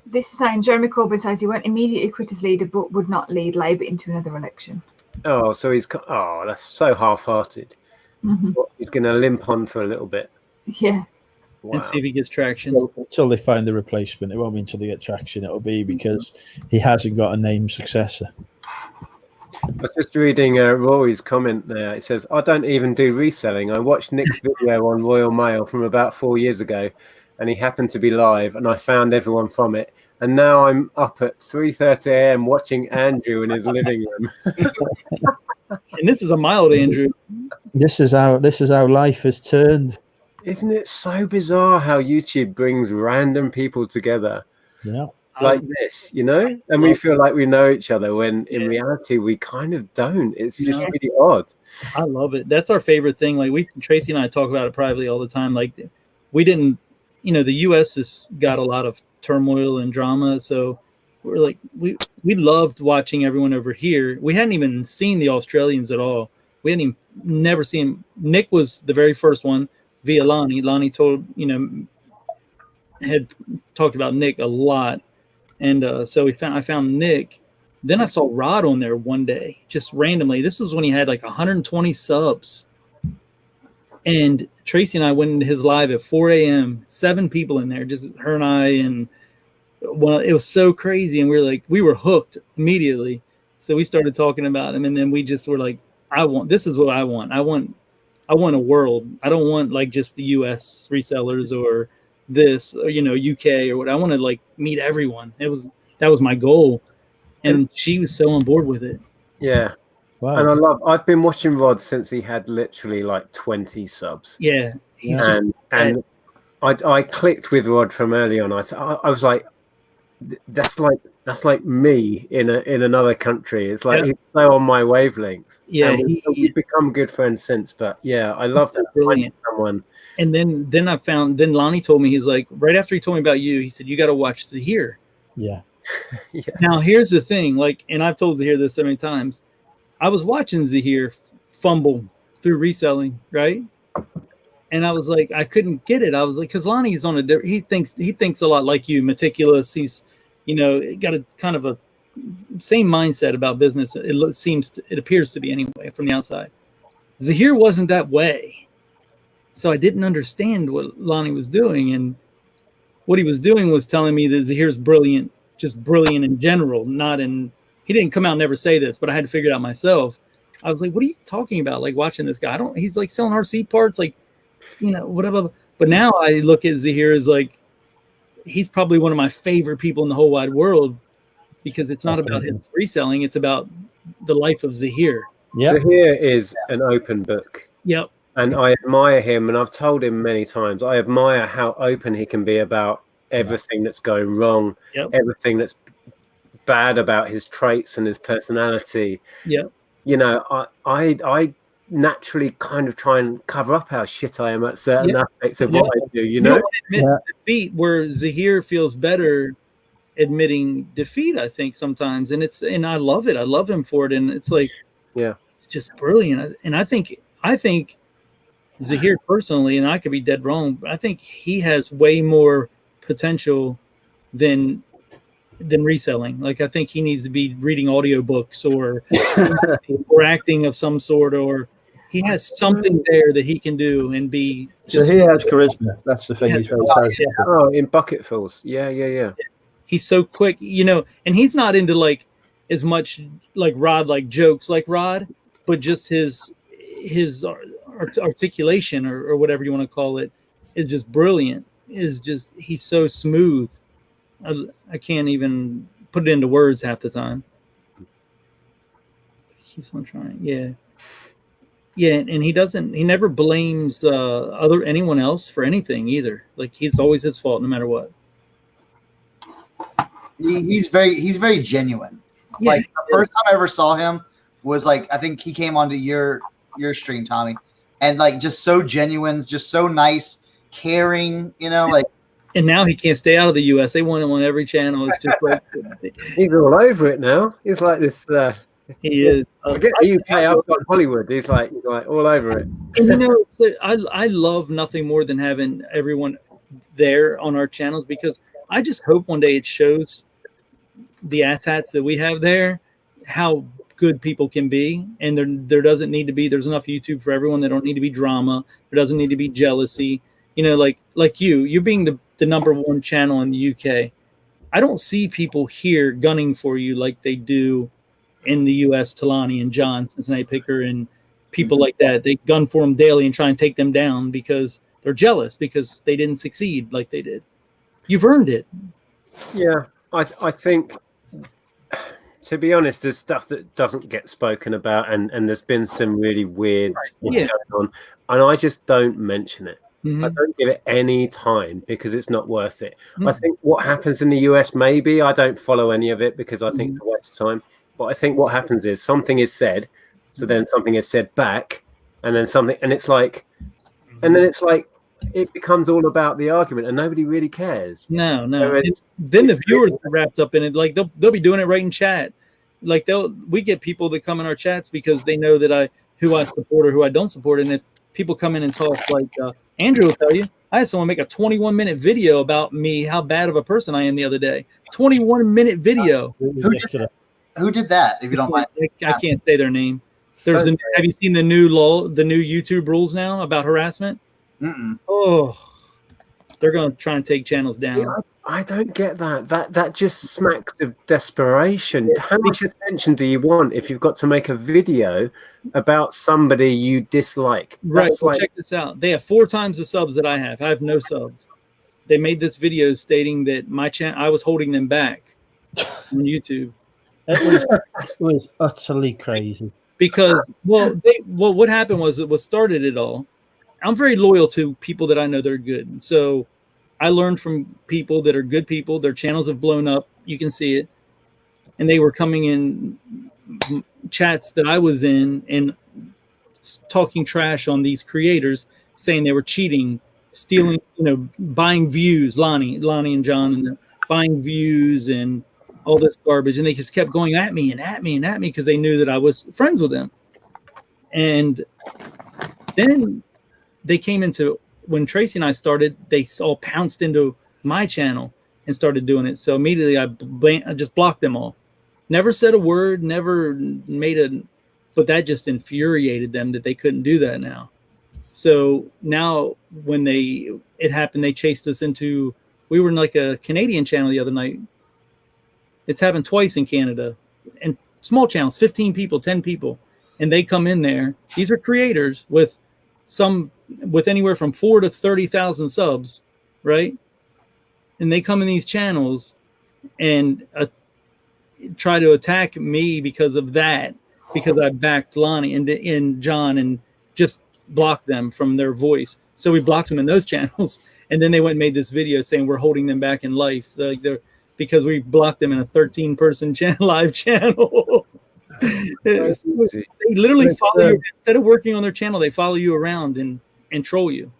This is saying Jeremy Corbyn says he won't immediately quit as leader, but would not lead Labour into another election. Oh, so that's so half-hearted. He's going to limp on for a little bit. Yeah. Wow. And see if he gets traction. Well, until they find the replacement. It won't be until they get traction. It'll be because he hasn't got a named successor. I was just reading Rory's comment there. It says, "I don't even do reselling. I watched Nick's video on Royal Mail from about 4 years ago, and he happened to be live, and I found everyone from it. And now I'm up at 3:30 a.m. watching Andrew in his living room." And this is a mild Andrew. This is how life has turned. Isn't it so bizarre how YouTube brings random people together? Yeah. Like this, you know? And we feel like we know each other when in reality we kind of don't. It's just really odd. I love it. That's our favorite thing. Like Tracy and I talk about it privately all the time. Like we didn't, the US has got a lot of turmoil and drama. So we're like, we loved watching everyone over here. We hadn't even seen the Australians at all. We hadn't never seen. Nick was the very first one. Via Lonnie. Lonnie had talked about Nick a lot. And so I found Nick. Then I saw Rod on there one day, just randomly. This was when he had like 120 subs. And Tracy and I went into his live at 4 a.m., 7 people in there, just her and I. And it was so crazy. And we were hooked immediately. So we started talking about him. And then we just were like, this is what I want. I want a world. I don't want like just the US resellers or this, or, UK or what. I want to like meet everyone. That was my goal. And she was so on board with it. Yeah. Wow. And I've been watching Rod since he had literally like 20 subs. Yeah. And I clicked with Rod from early on. I was like, that's like me in another country. It's like he's so on my wavelength. Yeah, and we've become good friends since. But yeah, I love that. Brilliant. Someone. And then Lonnie told me, he's like, right after he told me about you, he said, you got to watch Zahir. Yeah. Yeah. Now here's the thing, like, and I've told Zahir this so many times. I was watching Zahir fumble through reselling, right? And I was like, I couldn't get it. I was like, because Lonnie's on he thinks a lot like you, meticulous. He's, got a kind of a same mindset about business. It appears to be anyway from the outside. Zahir wasn't that way. So I didn't understand what Lonnie was doing. And what he was doing was telling me that Zahir's brilliant, just brilliant in general, he didn't come out and never say this, but I had to figure it out myself. I was like, what are you talking about? Like watching this guy, he's like selling RC parts, like, whatever. But now I look at Zahir as like, he's probably one of my favorite people in the whole wide world, because it's not about his reselling. It's about the life of Zahir. Yeah. Zahir is an open book. Yep. And I admire him, and I've told him many times, I admire how open he can be about everything that's going wrong, everything that's bad about his traits and his personality. Yeah. I naturally kind of try and cover up how shit I am at certain aspects of what I do, You don't admit defeat, where Zahir feels better admitting defeat, I think, sometimes. And I love it. I love him for it. And it's like, it's just brilliant. And I think Zahir personally, and I could be dead wrong, but I think he has way more potential than reselling. Like, I think he needs to be reading audiobooks or acting of some sort, or he has something there that he can do and be just. So he has charisma. That's the thing. He's very charismatic. Oh, in bucketfuls. Yeah. He's so quick, and he's not into like as much like Rod, like jokes like Rod, but just his articulation or whatever you want to call it is just brilliant. He's so smooth. I can't even put it into words half the time. He keeps on trying. Yeah, and he never blames anyone else for anything either. Like, it's always his fault no matter what. He's very genuine. Yeah, like the first time I ever saw him was like, I think he came onto your stream, Tommy, and like just so genuine, just so nice, caring, like. And now he can't stay out of the US. They want him on every channel. It's just like he's all over it now. He's like this. He is. Forget the UK. I've got Hollywood. He's like all over it. And I love nothing more than having everyone there on our channels, because I just hope one day it shows the asshats that we have there, how good people can be. And there doesn't need to be. There's enough YouTube for everyone. There don't need to be drama. There doesn't need to be jealousy. Like you being the #1 channel in the UK, I don't see people here gunning for you like they do in the US. Talani and John, Cincinnati Picker, and people like that. They gun for them daily and try and take them down because they're jealous because they didn't succeed like they did. You've earned it. Yeah, I think, to be honest, there's stuff that doesn't get spoken about, and there's been some really weird stuff going on, and I just don't mention it. Mm-hmm. I don't give it any time because it's not worth it. I think what happens in the US, maybe I don't follow any of it because I think it's a waste of time. But I think what happens is something is said, so then something is said back, and then something, and it's like, it becomes all about the argument, and nobody really cares. No. Then the viewers are wrapped up in it. Like they'll be doing it right in chat. Like we get people that come in our chats because they know that who I support or who I don't support, and if people come in and talk, like Andrew will tell you, I had someone make a 21-minute video about me, how bad of a person I am the other day. 21-minute video. Who did that, if you don't mind? I can't say their name. There's have you seen the new YouTube rules now about harassment? Mm-mm. Oh, they're going to try and take channels down. Yeah, I don't get that. That just smacks of desperation. How much attention do you want if you've got to make a video about somebody you dislike? Right. That's Well, like, check this out. They have 4 times the subs that I have. I have no subs. They made this video stating that my channel, I was holding them back on YouTube. It was utterly crazy. Because what happened was what started it all. I'm very loyal to people that I know that are good. So I learned from people that are good people. Their channels have blown up. You can see it. And they were coming in chats that I was in and talking trash on these creators, saying they were cheating, stealing, buying views, Lonnie and John, and buying views and all this garbage. And they just kept going at me and at me and at me because they knew that I was friends with them. And then they came into, when Tracy and I started, they all pounced into my channel and started doing it. So immediately I just blocked them all. Never said a word, never made but that just infuriated them that they couldn't do that now. So now when it happened, they chased us into, we were in like a Canadian channel the other night. It's happened twice in Canada, and small channels, 15 people, 10 people. And they come in there. These are creators with anywhere from 4 to 30,000 subs, right? And they come in these channels and try to attack me because of that, because I backed Lonnie and John and just blocked them from their voice. So we blocked them in those channels. And then they went and made this video saying we're holding them back in life. Because we blocked them in a 13-person live channel. They literally follow you. Instead of working on their channel, they follow you around and troll you.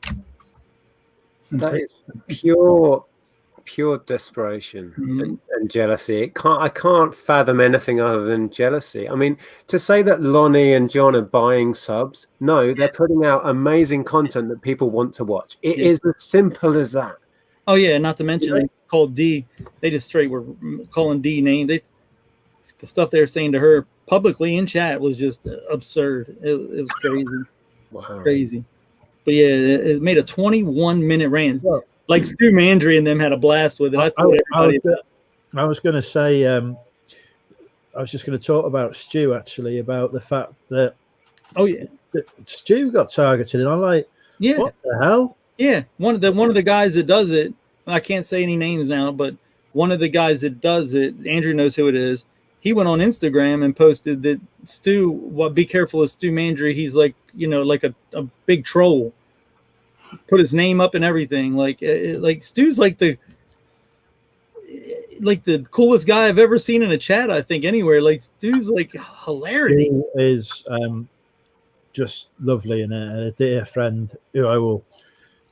that is pure desperation and jealousy. I can't fathom anything other than jealousy. I mean, to say that Lonnie and John are buying subs, no, they're putting out amazing content that people want to watch. It is as simple as that. Oh yeah, not to mention they called D. They just straight were calling D name. The stuff they were saying to her publicly in chat was just absurd. It was crazy. Wow. Crazy. But yeah, it made a 21-minute rant. Like Stu Mandry and them had a blast with it. I was going to say, I was just going to talk about Stu actually, about the fact that that Stu got targeted, and I'm like, what the hell? Yeah, one of the guys that does it, I can't say any names now, but one of the guys that does it, Andrew knows who it is. He went on Instagram and posted that Stu, be careful of Stu Mandry. He's like, like a big troll. Put his name up and everything. Like Stu's like the coolest guy I've ever seen in a chat, I think, anywhere. Like Stu's like hilarious. Stu is just lovely and a dear friend who I will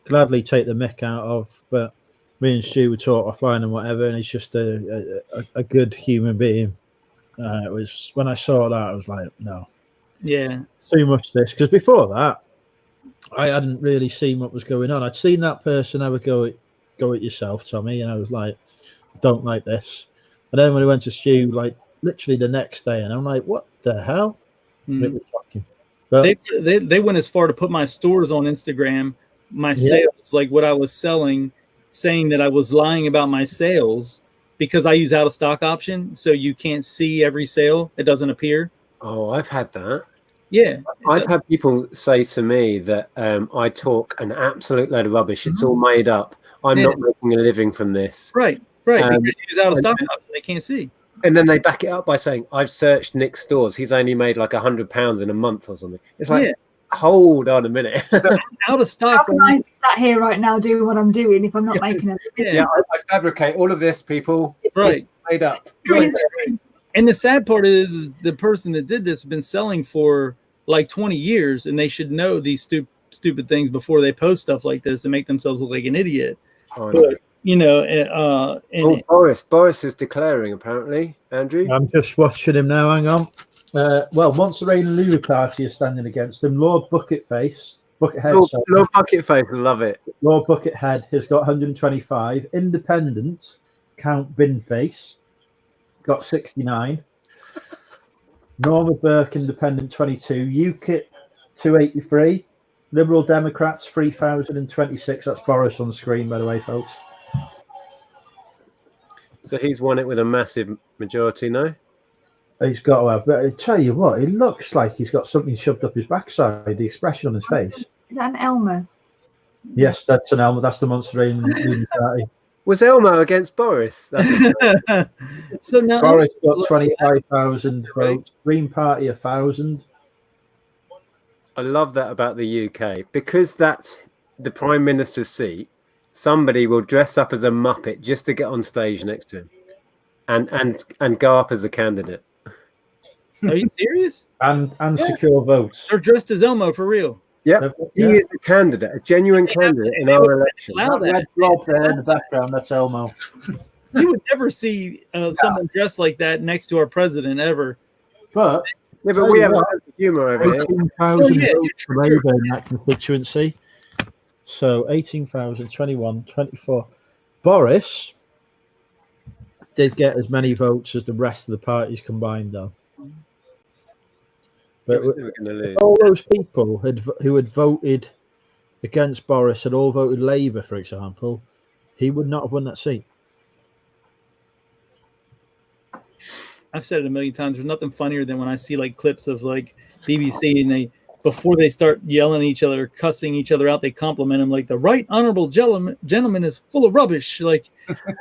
gladly take the mick out of, but me and Stu would talk offline and whatever, and he's just a good human being. It was, when I saw that, I was like, no, too much this, because before that I hadn't really seen what was going on. I'd seen that person have a go at yourself, Tommy, and I was like, don't like this. And then when we went to Stu, like literally the next day, and I'm like, what the hell? It was shocking. But they went as far to put my stores on Instagram, my sales, like what I was selling, saying that I was lying about my sales because I use out of stock option, so you can't see every sale. It doesn't appear. Oh, I've had that. Yeah. I've had people say to me that I talk an absolute load of rubbish. It's all made up. I'm not making a living from this. Right. Because you use out of stock option, they can't see. And then they back it up by saying, I've searched Nick's stores. He's only made like £100 in a month or something. It's like, hold on a minute. Out of stock. How can I be sat here right now doing what I'm doing if I'm not making it? I fabricate all of this, people. Right. It's made up. Right. And the sad part is the person that did this has been selling for like 20 years, and they should know these stupid things before they post stuff like this and make themselves look like an idiot. Oh, no. But, Boris is declaring, apparently, Andrew. I'm just watching him now. Hang on. Montserrat and Louis Clarty are standing against him. Lord Buckethead. Lord Buckethead, love it. Lord Buckethead has got 125. Independent, Count Binface, got 69. Norma Burke, Independent 22, UKIP 283, Liberal Democrats 3026. That's Boris on screen, by the way, folks. So he's won it with a massive majority, no? He's got to have, but I tell you what, it looks like he's got something shoved up his backside, the expression on his face. Is that an Elmo? Yes, that's an Elmo. That's the Monster Union Party. Was Elmo against Boris? So now Boris got 25,000 votes. Green Party 1,000. I love that about the UK, because that's the Prime Minister's seat. Somebody will dress up as a Muppet just to get on stage next to him, and go up as a candidate. Are you serious? And secure votes. They're dressed as Elmo for real. Yeah, he is a candidate, a genuine candidate in our election. Allow That red blob there in the background, that's Elmo. You would never see someone dressed like that next to our president ever. But yeah, but we have a sense of humour over here. 18,000 votes from Labour in that constituency. So 18,000, 21, 24. Boris did get as many votes as the rest of the parties combined, though. But all those people who had voted against Boris had all voted Labour, for example, he would not have won that seat. I've said it a million times. There's nothing funnier than when I see like clips of like BBC and before they start yelling at each other, cussing each other out, they compliment him like the right honorable gentleman is full of rubbish. Like,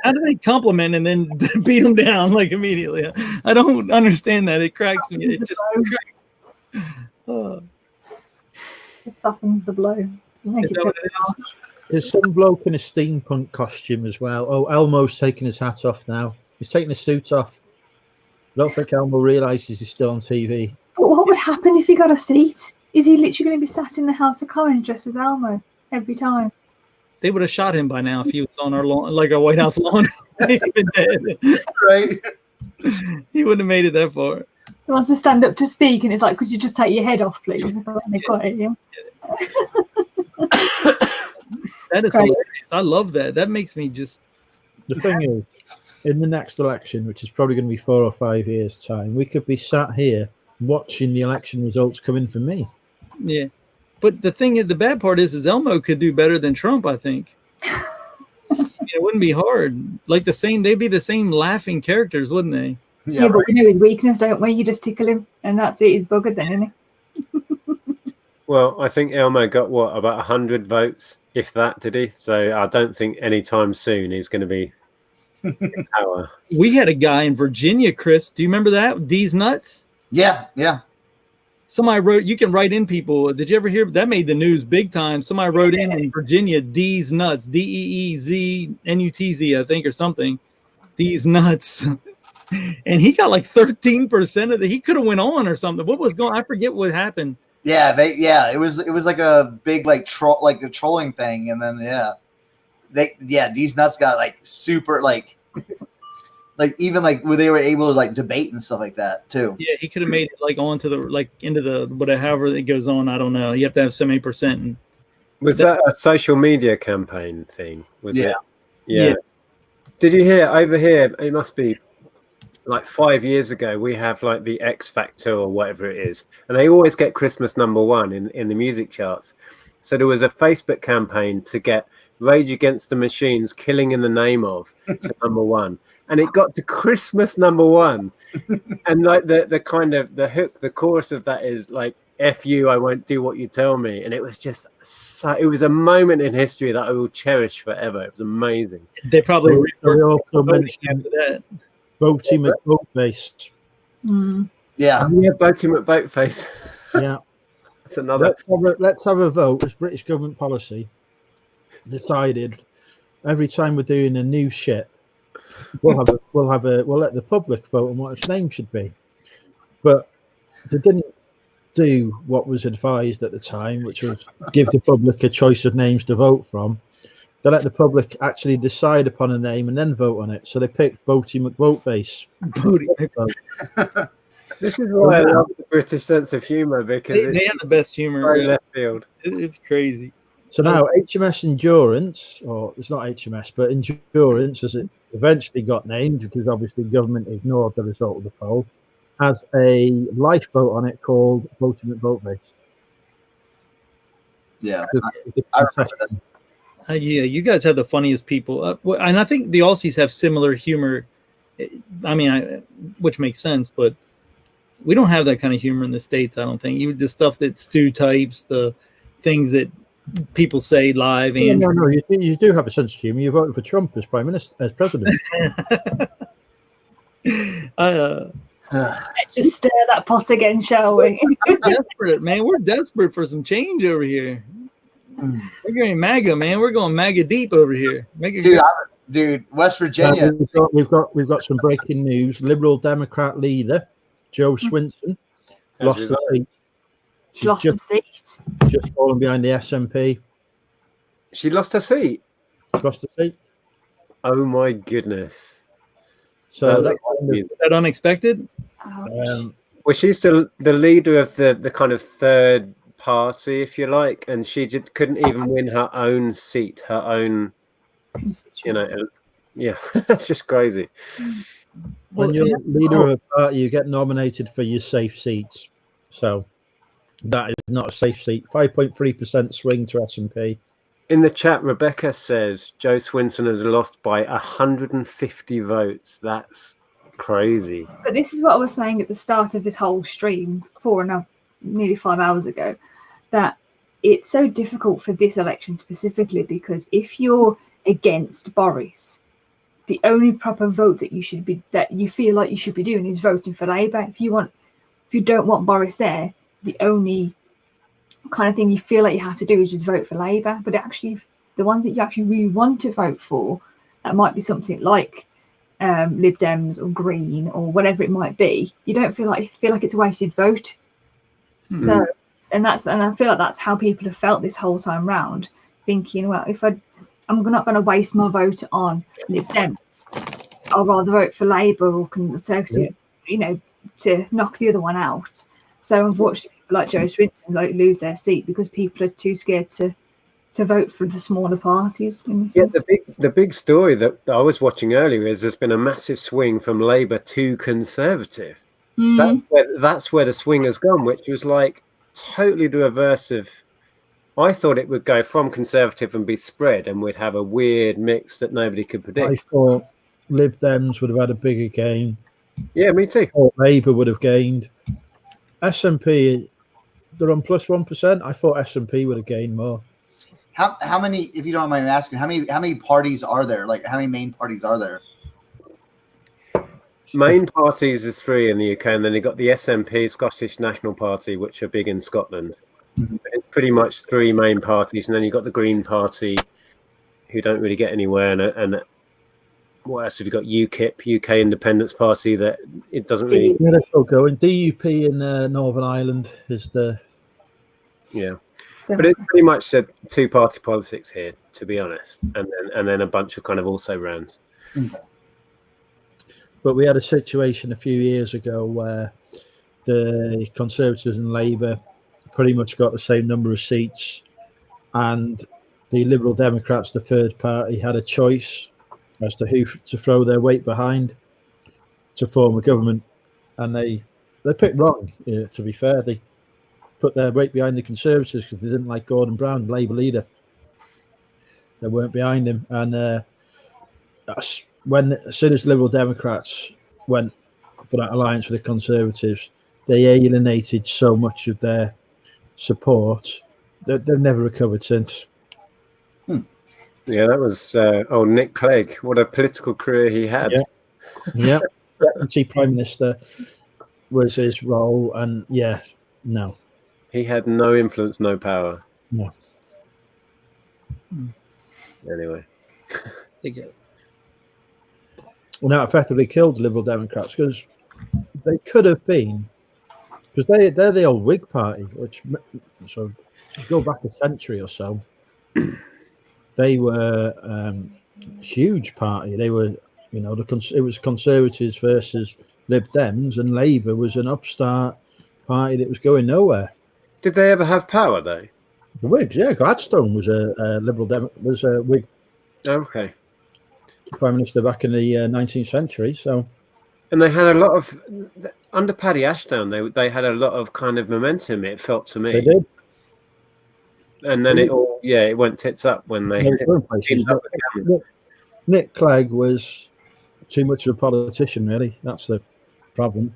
how do they compliment and then beat him down like immediately? I don't understand that. It cracks me. It just cracks. Oh. It softens the blow. There's some bloke in a steampunk costume as well. Oh, Elmo's taking his hat off now. He's taking his suit off. I don't think Elmo realises he's still on TV. But what would happen if he got a seat? Is he literally going to be sat in the House of Commons dressed as Elmo every time? They would have shot him by now if he was on our lawn, like our White House lawn. He'd been dead. Right. He wouldn't have made it that far. He wants to stand up to speak, and it's like, could you just take your head off, please? If I only got it, yeah. That is hilarious. I love that. That makes me just. The thing is, in the next election, which is probably going to be 4 or 5 years' time, we could be sat here watching the election results come in for me. Yeah. But the thing is, the bad part is Elmo could do better than Trump, I think. It wouldn't be hard. Like they'd be the same laughing characters, wouldn't they? Yeah, but we know his weakness, don't we? You just tickle him, and that's it. He's buggered then, isn't he? Well, I think Elmo got about 100 votes, if that, did he? So I don't think anytime soon he's going to be in power. We had a guy in Virginia, Chris. Do you remember that? D's nuts? Yeah. Somebody wrote, you can write in people. Did you ever hear that made the news big time? Somebody wrote in Virginia, D's nuts, DEEZNUTZ, I think, or something. D's nuts. And he got like 13% of he could have went on or something. What was going? I forget what happened. Yeah, it was like a big like a trolling thing, and then these nuts got like super like even like where they were able to like debate and stuff like that too. Yeah, he could have made it like onto the like into the whatever, however it goes on. I don't know. You have to have so many percent. And was that a social media campaign thing? Was it? Yeah. Did you hear over here? It must be like 5 years ago. We have like the X Factor or whatever it is, and they always get Christmas #1 in the music charts. So there was a Facebook campaign to get Rage Against the Machine's "Killing in the Name of" to #1, and it got to Christmas #1. And like the kind of the hook, the chorus of that is like "F you, I won't do what you tell me," and it was just it was a moment in history that I will cherish forever. It was amazing. They probably also mentioned that. Boaty McBoatface. Yeah, Boaty McBoatface. Yeah, that's another. Let's have a vote. As British government policy decided, every time we're doing a new shit, we'll let the public vote on what its name should be. But they didn't do what was advised at the time, which was give the public a choice of names to vote from. They let the public actually decide upon a name and then vote on it. So they picked Boaty McBoatface. This is why I love the British sense of humour, because they have the best humour. Left field. It's crazy. So now HMS Endurance, or it's not HMS, but Endurance, as it eventually got named, because obviously government ignored the result of the poll, has a lifeboat on it called Voting at Vote Base. Yeah, It's I remember that. Yeah, you guys have the funniest people, and I think the Aussies have similar humor. I mean, which makes sense, but we don't have that kind of humor in the States. I don't think. Even the stuff that Stu types, the things that people say live. And No, you do have a sense of humor. You voted for Trump as prime minister, as president. Let's just stir that pot again, shall we? We're desperate, man. We're desperate for some change over here. We're going MAGA, man. We're going MAGA deep over here. Dude, West Virginia. We've got some breaking news. Liberal Democrat leader Joe Swinson lost the seat. She lost a seat. Just fallen behind the SNP. She lost her seat. Lost the seat. Oh my goodness! So that unexpected. Well, she's still the leader of the kind of third party, if you like, and she couldn't even win her own seat, her own. You know, yeah, that's just crazy. When you're leader of a party, you get nominated for your safe seats. So that is not a safe seat. 5.3% swing to SNP. In the chat, Rebecca says Joe Swinson has lost by 150 votes. That's crazy. But this is what I was saying at the start of this whole stream nearly 5 hours ago, that it's so difficult for this election specifically because if you're against Boris, the only proper vote that you feel like you should be doing is voting for Labour. If you don't want Boris there, the only kind of thing you feel like you have to do is just vote for Labour. But actually, the ones that you actually really want to vote for, that might be something like Lib Dems or Green or whatever it might be. You don't feel like it's a wasted vote. So, and I feel like that's how people have felt this whole time round, thinking, well, if I'm not going to waste my vote on Lib Dems, I'll rather vote for Labour or Conservative, to knock the other one out. So unfortunately, people like Joe Swinson lose their seat because people are too scared to vote for the smaller parties. The big story that I was watching earlier is there's been a massive swing from Labour to Conservative. That's where the swing has gone, which was like totally the reverse of. I thought it would go from Conservative and be spread, and we'd have a weird mix that nobody could predict. I thought Lib Dems would have had a bigger gain. Yeah, me too. Or Labour would have gained. SNP, they're on plus 1%. I thought SNP would have gained more. How many, if you don't mind me asking, how many parties are there? Like, how many main parties are there? Main parties is 3 in the UK, and then you've got the SNP, Scottish National Party, which are big in Scotland. It's pretty much 3 main parties, and then you've got the Green Party, who don't really get anywhere, and what else have you got? UKIP, UK Independence Party, that it doesn't really. Yeah, they're still going. DUP in Northern Ireland is the. Yeah, but it's pretty much a 2-party politics here, to be honest, and then a bunch of kind of also rans. But we had a situation a few years ago where the Conservatives and Labour pretty much got the same number of seats, and the Liberal Democrats, the third party, had a choice as to who to throw their weight behind to form a government, and they picked wrong. To be fair, they put their weight behind the Conservatives because they didn't like Gordon Brown, Labour leader. They weren't behind him, and that's when, as soon as Liberal Democrats went for that alliance with the Conservatives, they alienated so much of their support that they've never recovered since. Yeah, that was Nick Clegg. What a political career he had. Yeah. Deputy Prime Minister was his role, and no. He had no influence, no power. No. Anyway. Well, that effectively killed the Liberal Democrats because they could have been, because they're the old Whig Party, which, so go back a century or so, they were a huge party. They were, it was Conservatives versus Lib Dems, and Labour was an upstart party that was going nowhere. Did they ever have power, though? The Whigs, yeah. Gladstone was a Liberal was a Whig. Okay. Prime Minister back in the 19th century. So, And they had a lot of under Paddy Ashdown. They had a lot of kind of momentum. It felt to me. They did. And then it went tits up when they. Nick Clegg was too much of a politician, really. That's the problem.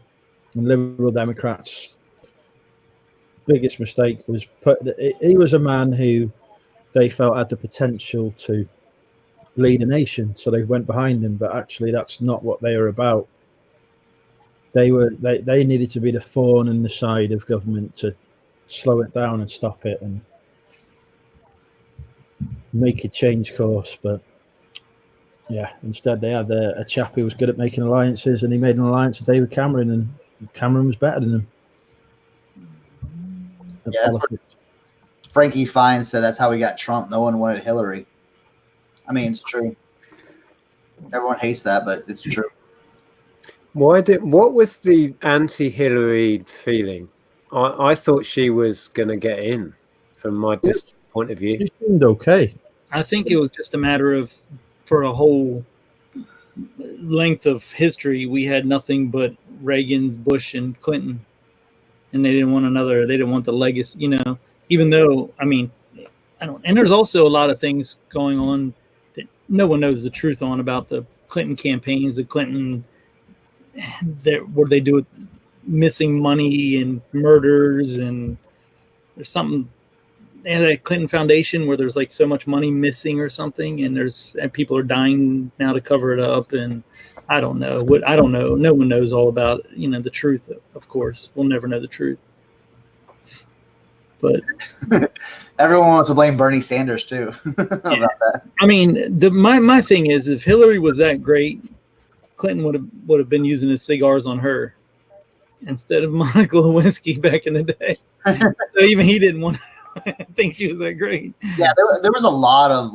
And Liberal Democrats' biggest mistake was he was a man who they felt had the potential to lead a nation, so they went behind him. But actually, that's not what they were about. They needed to be the thorn in the side of government to slow it down and stop it and make it change course. But yeah, instead they had a chap who was good at making alliances, and he made an alliance with David Cameron, and Cameron was better than him. Yeah, that's what Frankie Fine said. That's how we got Trump. No one wanted Hillary. I mean, it's true. Everyone hates that, but it's true. What was the anti-Hillary feeling? I thought she was going to get in, from my point of view. She seemed okay. I think it was just a matter of, for a whole length of history, we had nothing but Reagan's, Bush, and Clinton, and they didn't want another. They didn't want the legacy, Even though, I mean, I don't. And there's also a lot of things going on that no one knows the truth on about the Clinton campaigns, the Clinton. What they do with missing money and murders, and there's something. They had a Clinton Foundation where there's like so much money missing or something, and people are dying now to cover it up. And I don't know. No one knows all about the truth. Of course, we'll never know the truth. But everyone wants to blame Bernie Sanders too about that. I mean, my thing is, if Hillary was that great, Clinton would have been using his cigars on her instead of Monica Lewinsky back in the day. So even he didn't want to think she was that great. Yeah, there was a lot of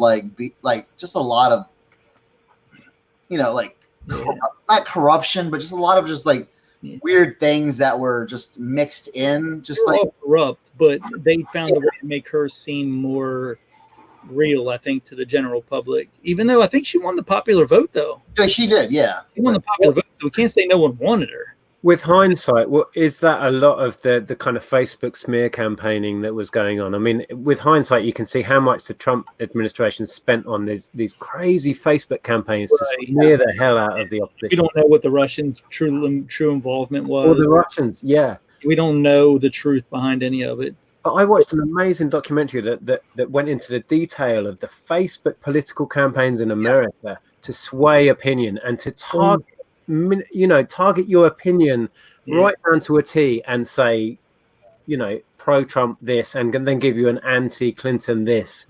just a lot of not corruption, but just a lot of weird things that were just mixed in. All corrupt, but they found a way to make her seem more real, I think, to the general public. Even though I think she won the popular vote, though. Yeah, she did. Yeah, she won the popular vote, so we can't say no one wanted her. With hindsight, is that a lot of the kind of Facebook smear campaigning that was going on? I mean, with hindsight, you can see how much the Trump administration spent on these crazy Facebook campaigns to smear the hell out of the opposition. We don't know what the Russians' true involvement was. Or the Russians, yeah. We don't know the truth behind any of it. But I watched an amazing documentary that went into the detail of the Facebook political campaigns in America to sway opinion and to target your opinion right down to a T and say, pro-Trump this, and then give you an anti-Clinton this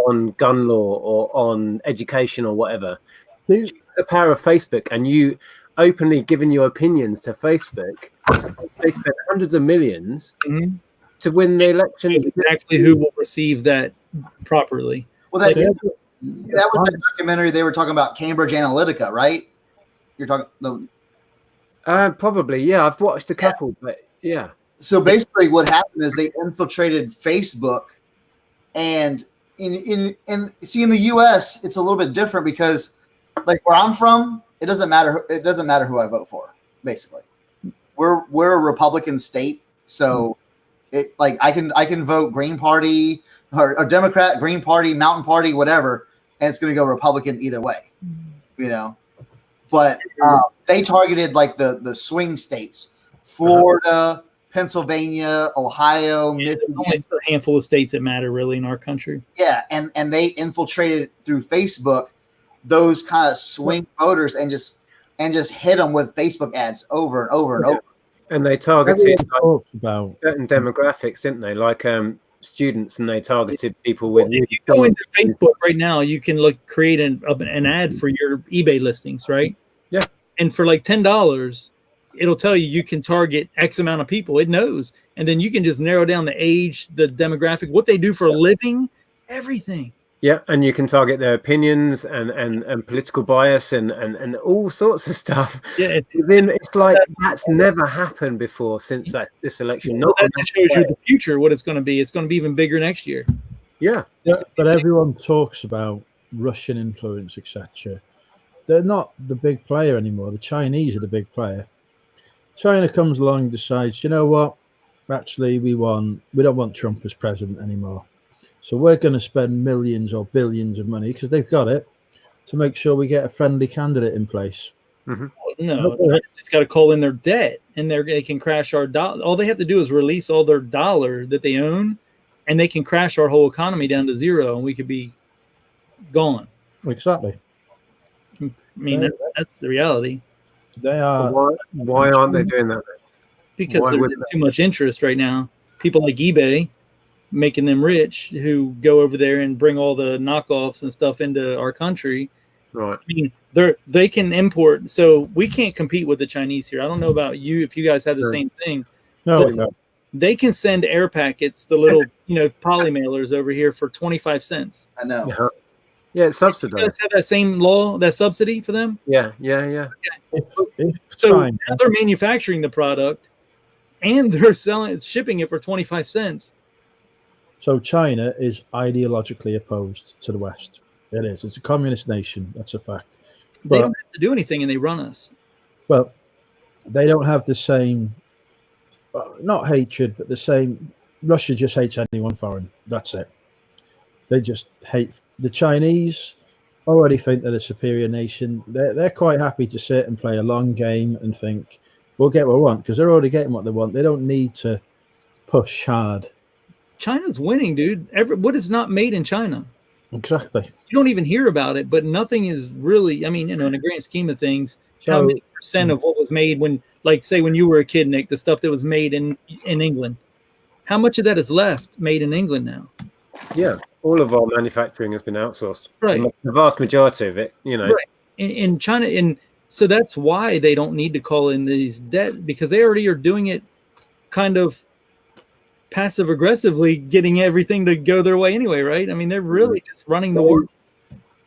on gun law or on education or whatever. The power of Facebook, and you openly giving your opinions to Facebook. They spent hundreds of millions to win the election. Exactly who will receive that properly. Well, that was the documentary they were talking about, Cambridge Analytica, right? You're talking probably, yeah. I've watched a couple, but yeah. So basically, what happened is they infiltrated Facebook, and in the U.S., it's a little bit different because, like where I'm from, it doesn't matter. It doesn't matter who I vote for. Basically, we're a Republican state, so I can vote Green Party or Democrat, Green Party, Mountain Party, whatever, and it's going to go Republican either way, But they targeted the swing states, Florida, Pennsylvania, Ohio, Michigan. It's a handful of states that matter really in our country. Yeah, and they infiltrated through Facebook those kind of swing voters and just hit them with Facebook ads over and over and over. And they targeted certain demographics, didn't they? Like students, and they targeted people with. If you go into Facebook right now, you can create an ad for your eBay listings, right? Yeah. And for like $10, it'll tell you can target X amount of people. It knows, and then you can just narrow down the age, the demographic, what they do for a living, everything. Yeah, and you can target their opinions and political bias and all sorts of stuff. Yeah, it's like that's never happened before since this election. That shows you the future, what it's going to be. It's going to be even bigger next year. Yeah, but everyone talks about Russian influence, etc. they're not the big player anymore. The Chinese are the big player. China comes along and decides, you know what? Actually, we don't want Trump as president anymore. So we're going to spend millions or billions of money, because they've got it, to make sure we get a friendly candidate in place. No, it's got to call in their debt, and they can crash our dollar. All they have to do is release all their dollar that they own, and they can crash our whole economy down to zero, and we could be gone. Exactly. I mean, that's the reality. They are. Why aren't they doing that? Because there's too much interest right now. People like eBay making them rich, who go over there and bring all the knockoffs and stuff into our country. Right. I mean, they can import, so we can't compete with the Chinese here. I don't know about you, if you guys have the same thing. No. They can send air packets, the little poly mailers over here for 25 cents. I know. Yeah, it's subsidized. You guys have that same law, that subsidy for them? Yeah. So now they're manufacturing the product, and they're shipping it for 25 cents. So China is ideologically opposed to the West. It is. It's a communist nation. That's a fact. They don't have to do anything, and they run us. Well, they don't have the same, not hatred, but the same. Russia just hates anyone foreign. That's it. They just hate the Chinese. Already think they're a superior nation. They're quite happy to sit and play a long game and think we'll get what we want, because they're already getting what they want. They don't need to push hard. China's winning, dude. What is not made in China? Exactly. You don't even hear about it, but nothing is really, I mean, in the grand scheme of things, how many percent of what was made when, like, say, when you were a kid, Nick, the stuff that was made in England, how much of that is left made in England now? Yeah, all of our manufacturing has been outsourced. Right. The vast majority of it, Right. In China, and so that's why they don't need to call in these debt, because they already are doing it kind of passive aggressively, getting everything to go their way anyway, right? I mean, they're really just running the world.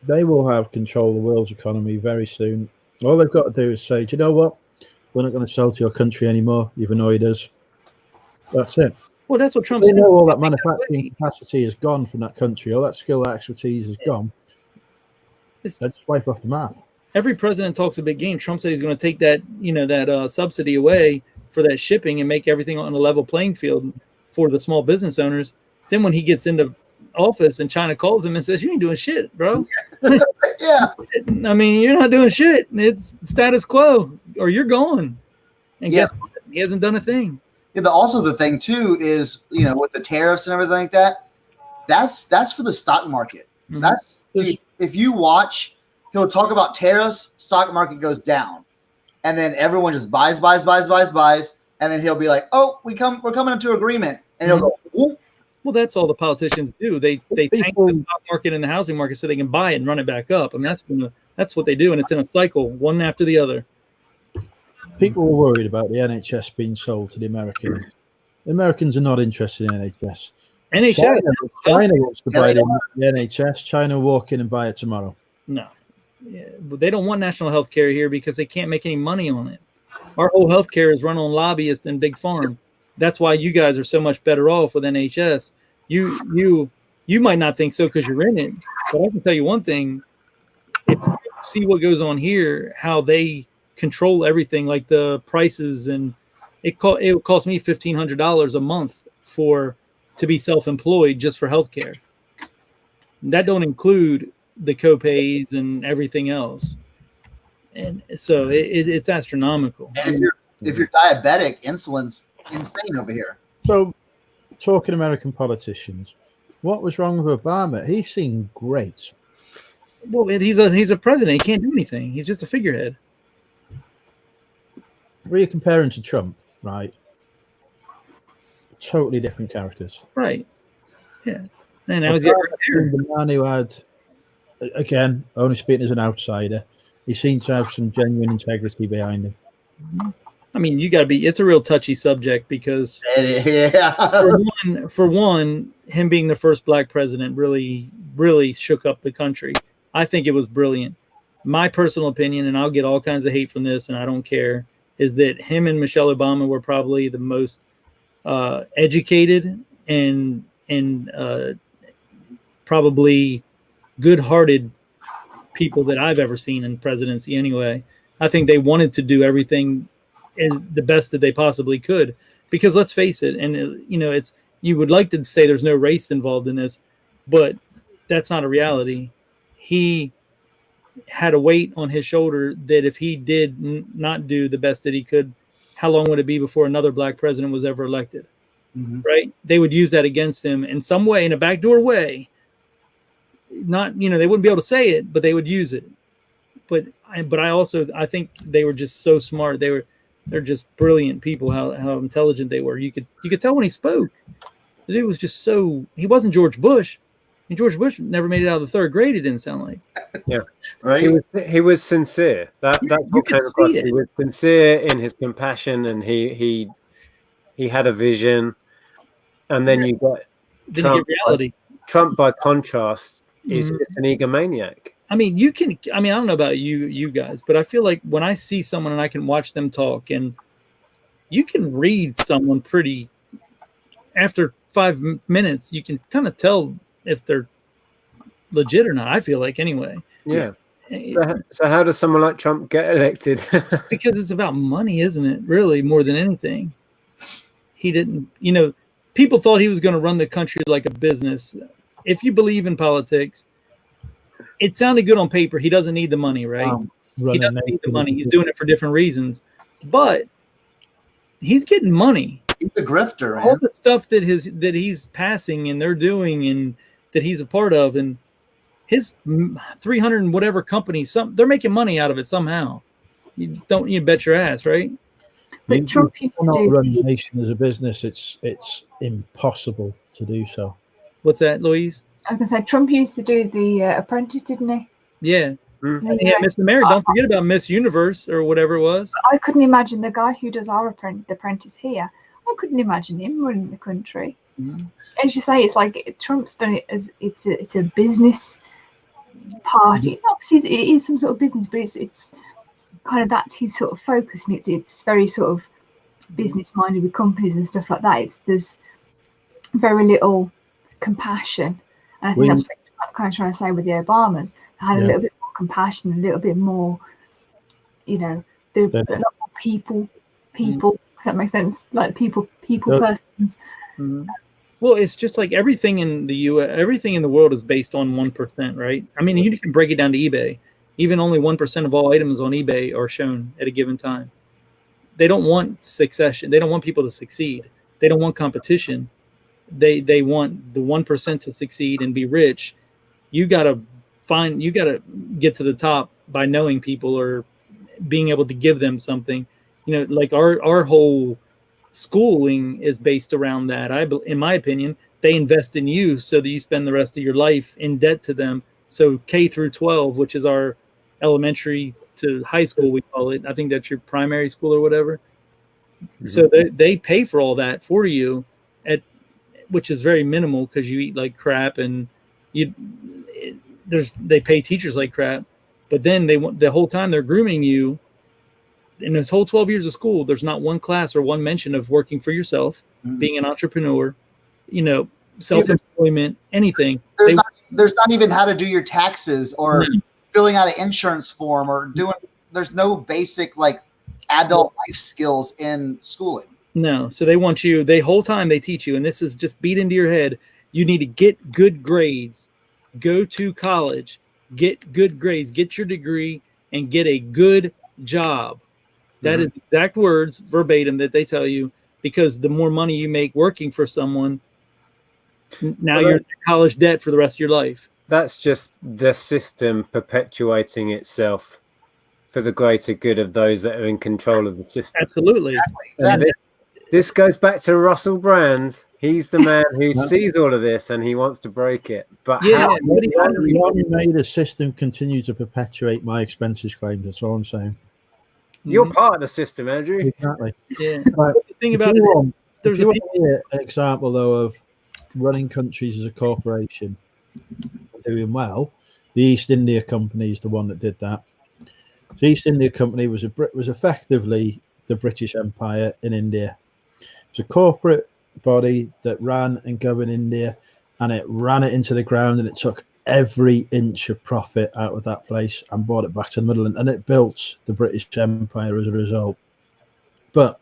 They will have control of the world's economy very soon. All they've got to do is say, do you know what? We're not going to sell to your country anymore. You've annoyed us. That's it. Well, that's what Trump said. said. They know all that manufacturing capacity is gone from that country. All that skill, that expertise is gone. They just wipe off the map. Every president talks a big game. Trump said he's going to take that, that subsidy away for that shipping and make everything on a level playing field for the small business owners. Then when he gets into office and China calls him and says, you ain't doing shit, bro. Yeah. I mean, you're not doing shit. It's status quo, or you're gone. And guess what? He hasn't done a thing. Yeah, also the thing too is, with the tariffs and everything like that, that's for the stock market. Mm-hmm. That's if you watch, he'll talk about tariffs, stock market goes down, and then everyone just buys, and then he'll be like, "Oh, we're coming into agreement," and he'll go, "Whoop." Well, that's all the politicians do. They tank the stock market and the housing market so they can buy it and run it back up. I mean, that's what they do, and it's in a cycle, one after the other. People were worried about the NHS being sold to the Americans. The Americans are not interested in NHS. China wants to buy the NHS. China will walk in and buy it tomorrow. No. Yeah, but they don't want national health care here because they can't make any money on it. Our whole health care is run on lobbyists and big farm. That's why you guys are so much better off with NHS. You might not think so because you're in it, but I can tell you one thing. If you see what goes on here, how they control everything, like the prices, and it would cost me $1,500 a month to be self-employed just for healthcare. That don't include the copays and everything else, and so it's astronomical. And if you're diabetic, insulin's insane over here. So, talking American politicians, what was wrong with Obama? He seemed great. Well, he's a president. He can't do anything. He's just a figurehead. Were you comparing to Trump, right? Totally different characters. Right. Yeah. And I was the man who had, again, only speaking as an outsider, he seemed to have some genuine integrity behind him. I mean, it's a real touchy subject because for one, him being the first black president really, really shook up the country. I think it was brilliant. My personal opinion, and I'll get all kinds of hate from this, and I don't care, is that him and Michelle Obama were probably the most educated and probably good-hearted people that I've ever seen in presidency anyway. I think they wanted to do everything as the best that they possibly could, because let's face it, and it's, you would like to say there's no race involved in this, but that's not a reality. He had a weight on his shoulder that if he did not do the best that he could, how long would it be before another black president was ever elected? Mhm. Right? They would use that against him in some way, in a backdoor way. Not, they wouldn't be able to say it, but they would use it. But I think they were just so smart. They're just brilliant people. How intelligent they were. You could tell when he spoke. The dude was just so. He wasn't George Bush. And George Bush never made it out of the third grade. It didn't sound like. Yeah, Right. he was sincere. That's what came could across. see it. He was sincere in his compassion, and he had a vision. And then you got Then you get reality. Trump, by contrast, is Mhm. just an egomaniac. I mean, I don't know about you guys, but I feel like when I see someone and I can watch them talk, and you can read someone pretty, after 5 minutes, you can kind of tell if they're legit or not. I feel like, anyway. Yeah. So how does someone like Trump get elected? Because it's about money, isn't it? Really, more than anything. He didn't, people thought he was going to run the country like a business. If you believe in politics, it sounded good on paper. He doesn't need the money, right? He doesn't need the money. He's doing it for different reasons. But he's getting money. He's a grifter, man. All the stuff that he's passing and they're doing and that he's a part of, and his 300 and whatever companies, they're making money out of it somehow. You bet your ass, right? But Trump used to do run a nation as a business. It's impossible to do so. What's that, Louise? I was gonna say Trump used to do the Apprentice, didn't he? Yeah. Mm-hmm. And he had Miss America. Don't forget about Miss Universe or whatever it was. I couldn't imagine the guy who does our Apprentice here. I couldn't imagine him running the country. Mm-hmm. As you say, it's like Trump's done it as it's a business party. Obviously, it is some sort of business, but it's kind of, that's his sort of focus, and it's very sort of business minded with companies and stuff like that. There's very little compassion, and I think that's what I'm kind of trying to say with the Obamas. They had a little bit more compassion, a little bit more, they're a lot more people. If that makes sense, like people persons. Mm-hmm. Well, it's just like everything in the U.S., everything in the world is based on 1%, right? I mean, you can break it down to eBay. Even only 1% of all items on eBay are shown at a given time. They don't want succession. They don't want people to succeed. They don't want competition. They want the 1% to succeed and be rich. You gotta get to the top by knowing people or being able to give them something. Like our whole schooling is based around that. In my opinion, they invest in you so that you spend the rest of your life in debt to them. So K through 12, which is our elementary to high school, we call it. I think that's your primary school or whatever. Mm-hmm. So they pay for all that for you, which is very minimal because you eat like crap, and they pay teachers like crap. But then the whole time they're grooming you. In this whole 12 years of school, there's not one class or one mention of working for yourself, being an entrepreneur, self-employment, anything. There's not even how to do your taxes or filling out an insurance form or there's no basic like adult life skills in schooling. No. So they want you, the whole time they teach you, and this is just beat into your head, you need to get good grades, go to college, get good grades, get your degree, and get a good job. That is exact words verbatim that they tell you, because the more money you make working for someone, now you're in college debt for the rest of your life. That's just the system perpetuating itself for the greater good of those that are in control of the system. Absolutely. Exactly. This goes back to Russell Brand. He's the man who sees all of this and he wants to break it. But the army made a system continue to perpetuate my expenses claims. That's all I'm saying. You're part of the system, Andrew. Exactly. Yeah. But the thing about it, there's an example though of running countries as a corporation doing well. The East India Company is the one that did that. The East India Company was effectively the British Empire in India. It's a corporate body that ran and governed India, and it ran it into the ground, and it took every inch of profit out of that place and brought it back to the middle, and it built the British Empire as a result. But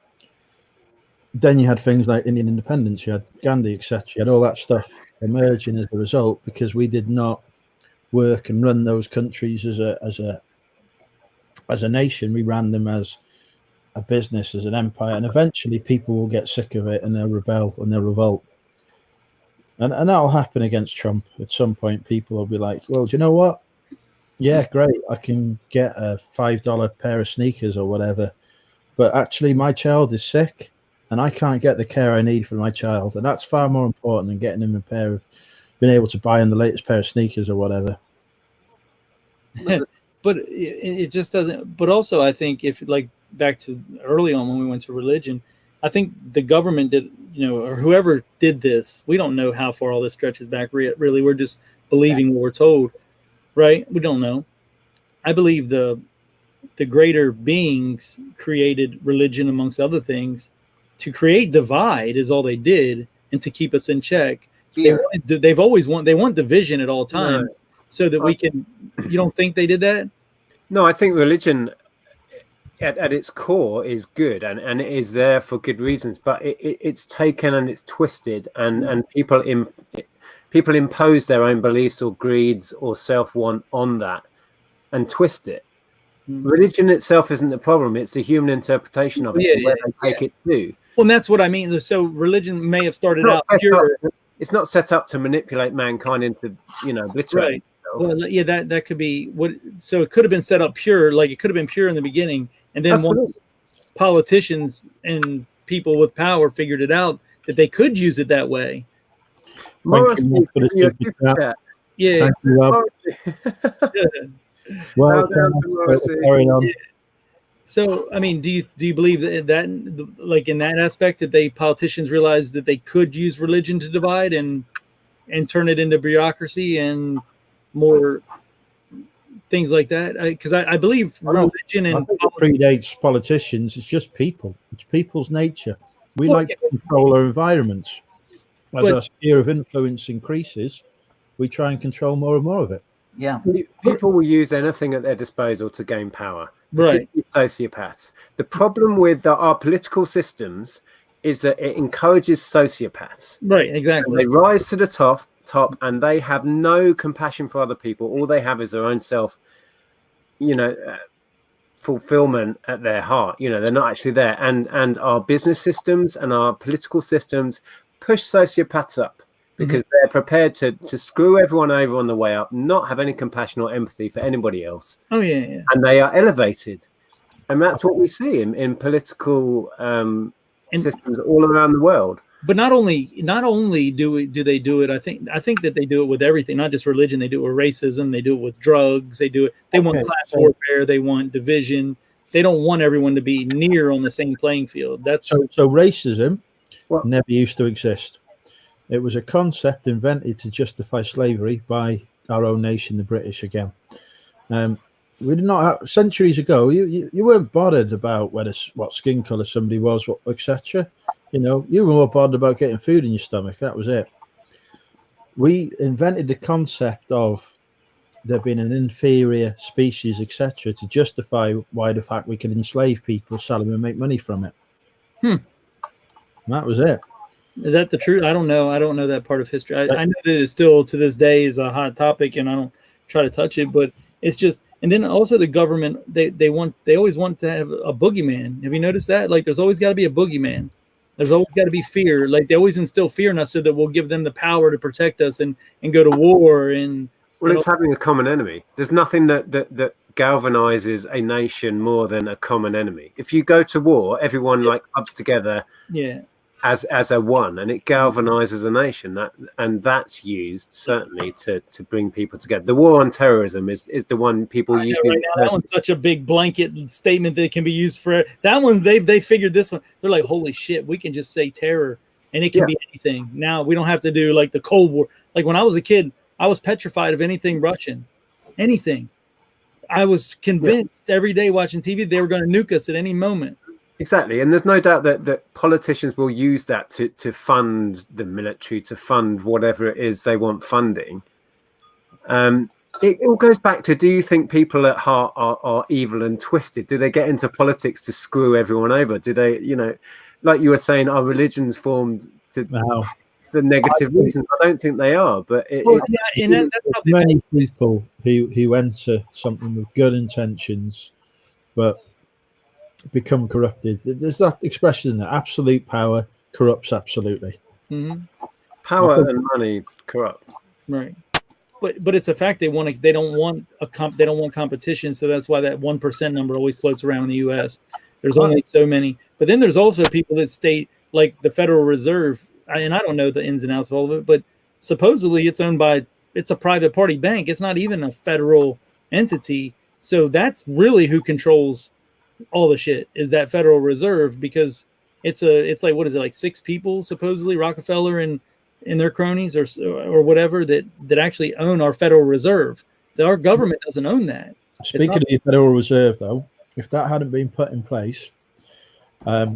then you had things like Indian independence, you had Gandhi, etc. You had all that stuff emerging as a result because we did not work and run those countries as a nation. We ran them as a business, as an empire, and eventually people will get sick of it and they'll rebel and they'll revolt. And that'll happen against Trump at some point. People will be like, well, do you know what? Yeah, great. I can get a $5 pair of sneakers or whatever. But actually, my child is sick and I can't get the care I need for my child. And that's far more important than getting him a pair of, being able to buy him the latest pair of sneakers or whatever. But it just doesn't. But also, I think if like back to early on when we went to religion, I think the government did, or whoever did this, we don't know how far all this stretches back. Really, we're just believing what we're told, right? We don't know. I believe the greater beings created religion amongst other things to create divide is all they did, and to keep us in check. Fear. They want division at all times, so that we can. You don't think they did that? No, I think religion at its core is good, and it is there for good reasons, but it's taken and it's twisted, and people impose their own beliefs or greeds or self-want on that and twist it. Religion itself isn't the problem, it's the human interpretation of it, where they take it to. Well, and that's what I mean. So religion may have started out pure. It's not set up to manipulate mankind into, obliterating. Well, yeah, that could be what. So it could have been set up pure, like it could have been pure in the beginning, and then once politicians and people with power figured it out that they could use it that way. Morris, yeah. Well, carrying on. Yeah. So, I mean, do you believe that like in that aspect that politicians realized that they could use religion to divide and turn it into bureaucracy and more things like that? Because I believe religion and it predates politicians. It's just people. It's people's nature. We like to control our environments. As our sphere of influence increases, we try and control more and more of it. Yeah. People will use anything at their disposal to gain power. Right. Sociopaths. The problem with our political systems is that it encourages sociopaths. Right, exactly. And they rise to the top, and they have no compassion for other people. All they have is their own self, fulfillment at their heart. They're not actually there. And our business systems and our political systems push sociopaths up because they're prepared to screw everyone over on the way up, not have any compassion or empathy for anybody else. Oh, yeah. And they are elevated. And that's what we see in political systems all around the world. But not only do they do it, I think that they do it with everything, not just religion. They do it with racism. They do it with drugs. They do it. They want class warfare. They want division. They don't want everyone to be near on the same playing field. That's so racism never used to exist. It was a concept invented to justify slavery by our own nation, the British. Again, we did not have, centuries ago. You weren't bothered about what skin color somebody was, etc. You were more bothered about getting food in your stomach. That was it. We invented the concept of there being an inferior species, etc., to justify why the fact we could enslave people, sell them, and make money from it. That was it. Is that the truth? I don't know. I don't know that part of history. I know that it still to this day is a hot topic, and I don't try to touch it. But it's just, and then also the government they always want to have a boogeyman. Have you noticed that? Like, there's always got to be a boogeyman. There's always got to be fear. Like, they always instill fear in us so that we'll give them the power to protect us and go to war. And it's having a common enemy. There's nothing that galvanizes a nation more than a common enemy. If you go to war, everyone clubs together. Yeah. As a one, and it galvanizes a nation, and that's used certainly to bring people together. The war on terrorism is the one people use. Right now, that one's such a big blanket statement that can be used for that one. They figured this one. They're like, holy shit, we can just say terror and it can be anything. Now we don't have to do like the Cold War. Like when I was a kid, I was petrified of anything Russian, anything. I was convinced every day watching TV they were going to nuke us at any moment. Exactly, and there's no doubt that politicians will use that to fund the military, to fund whatever it is they want funding. It all goes back to, do you think people at heart are evil and twisted? Do they get into politics to screw everyone over? Do they, like you were saying, are religions formed to the negative reasons? I don't think they are, but that's how many people who enter something with good intentions but become corrupted. There's that expression that absolute power corrupts absolutely. Mm-hmm. Power and money corrupt. Right. But it's a fact they don't want competition, so that's why that 1% number always floats around in the U.S. There's only so many, but then there's also people that state, like the Federal Reserve, and I don't know the ins and outs of all of it, but supposedly it's a private party bank. It's not even a federal entity, so that's really who controls all the shit, is that Federal Reserve, because it's like, what is it, like 6 people supposedly, Rockefeller and their cronies or whatever that actually own our Federal Reserve. Our government doesn't own that. Speaking of the Federal Reserve, though, if that hadn't been put in place, it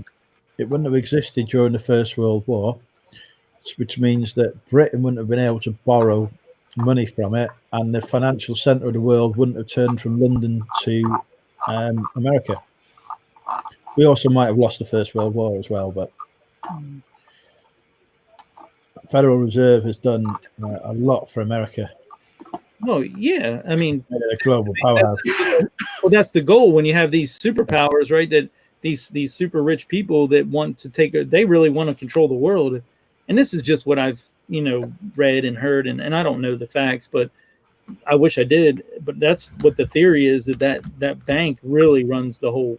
wouldn't have existed during the First World War, which means that Britain wouldn't have been able to borrow money from it, and the financial centre of the world wouldn't have turned from London to America. We also might have lost the First World War as well, but Federal Reserve has done a lot for America. Oh yeah, I mean, a global powerhouse. Well, that's the goal when you have these superpowers, right? That these super rich people that want to they really want to control the world. And this is just what I've read and heard, and I don't know the facts, but I wish I did. But that's what the theory is, that bank really runs all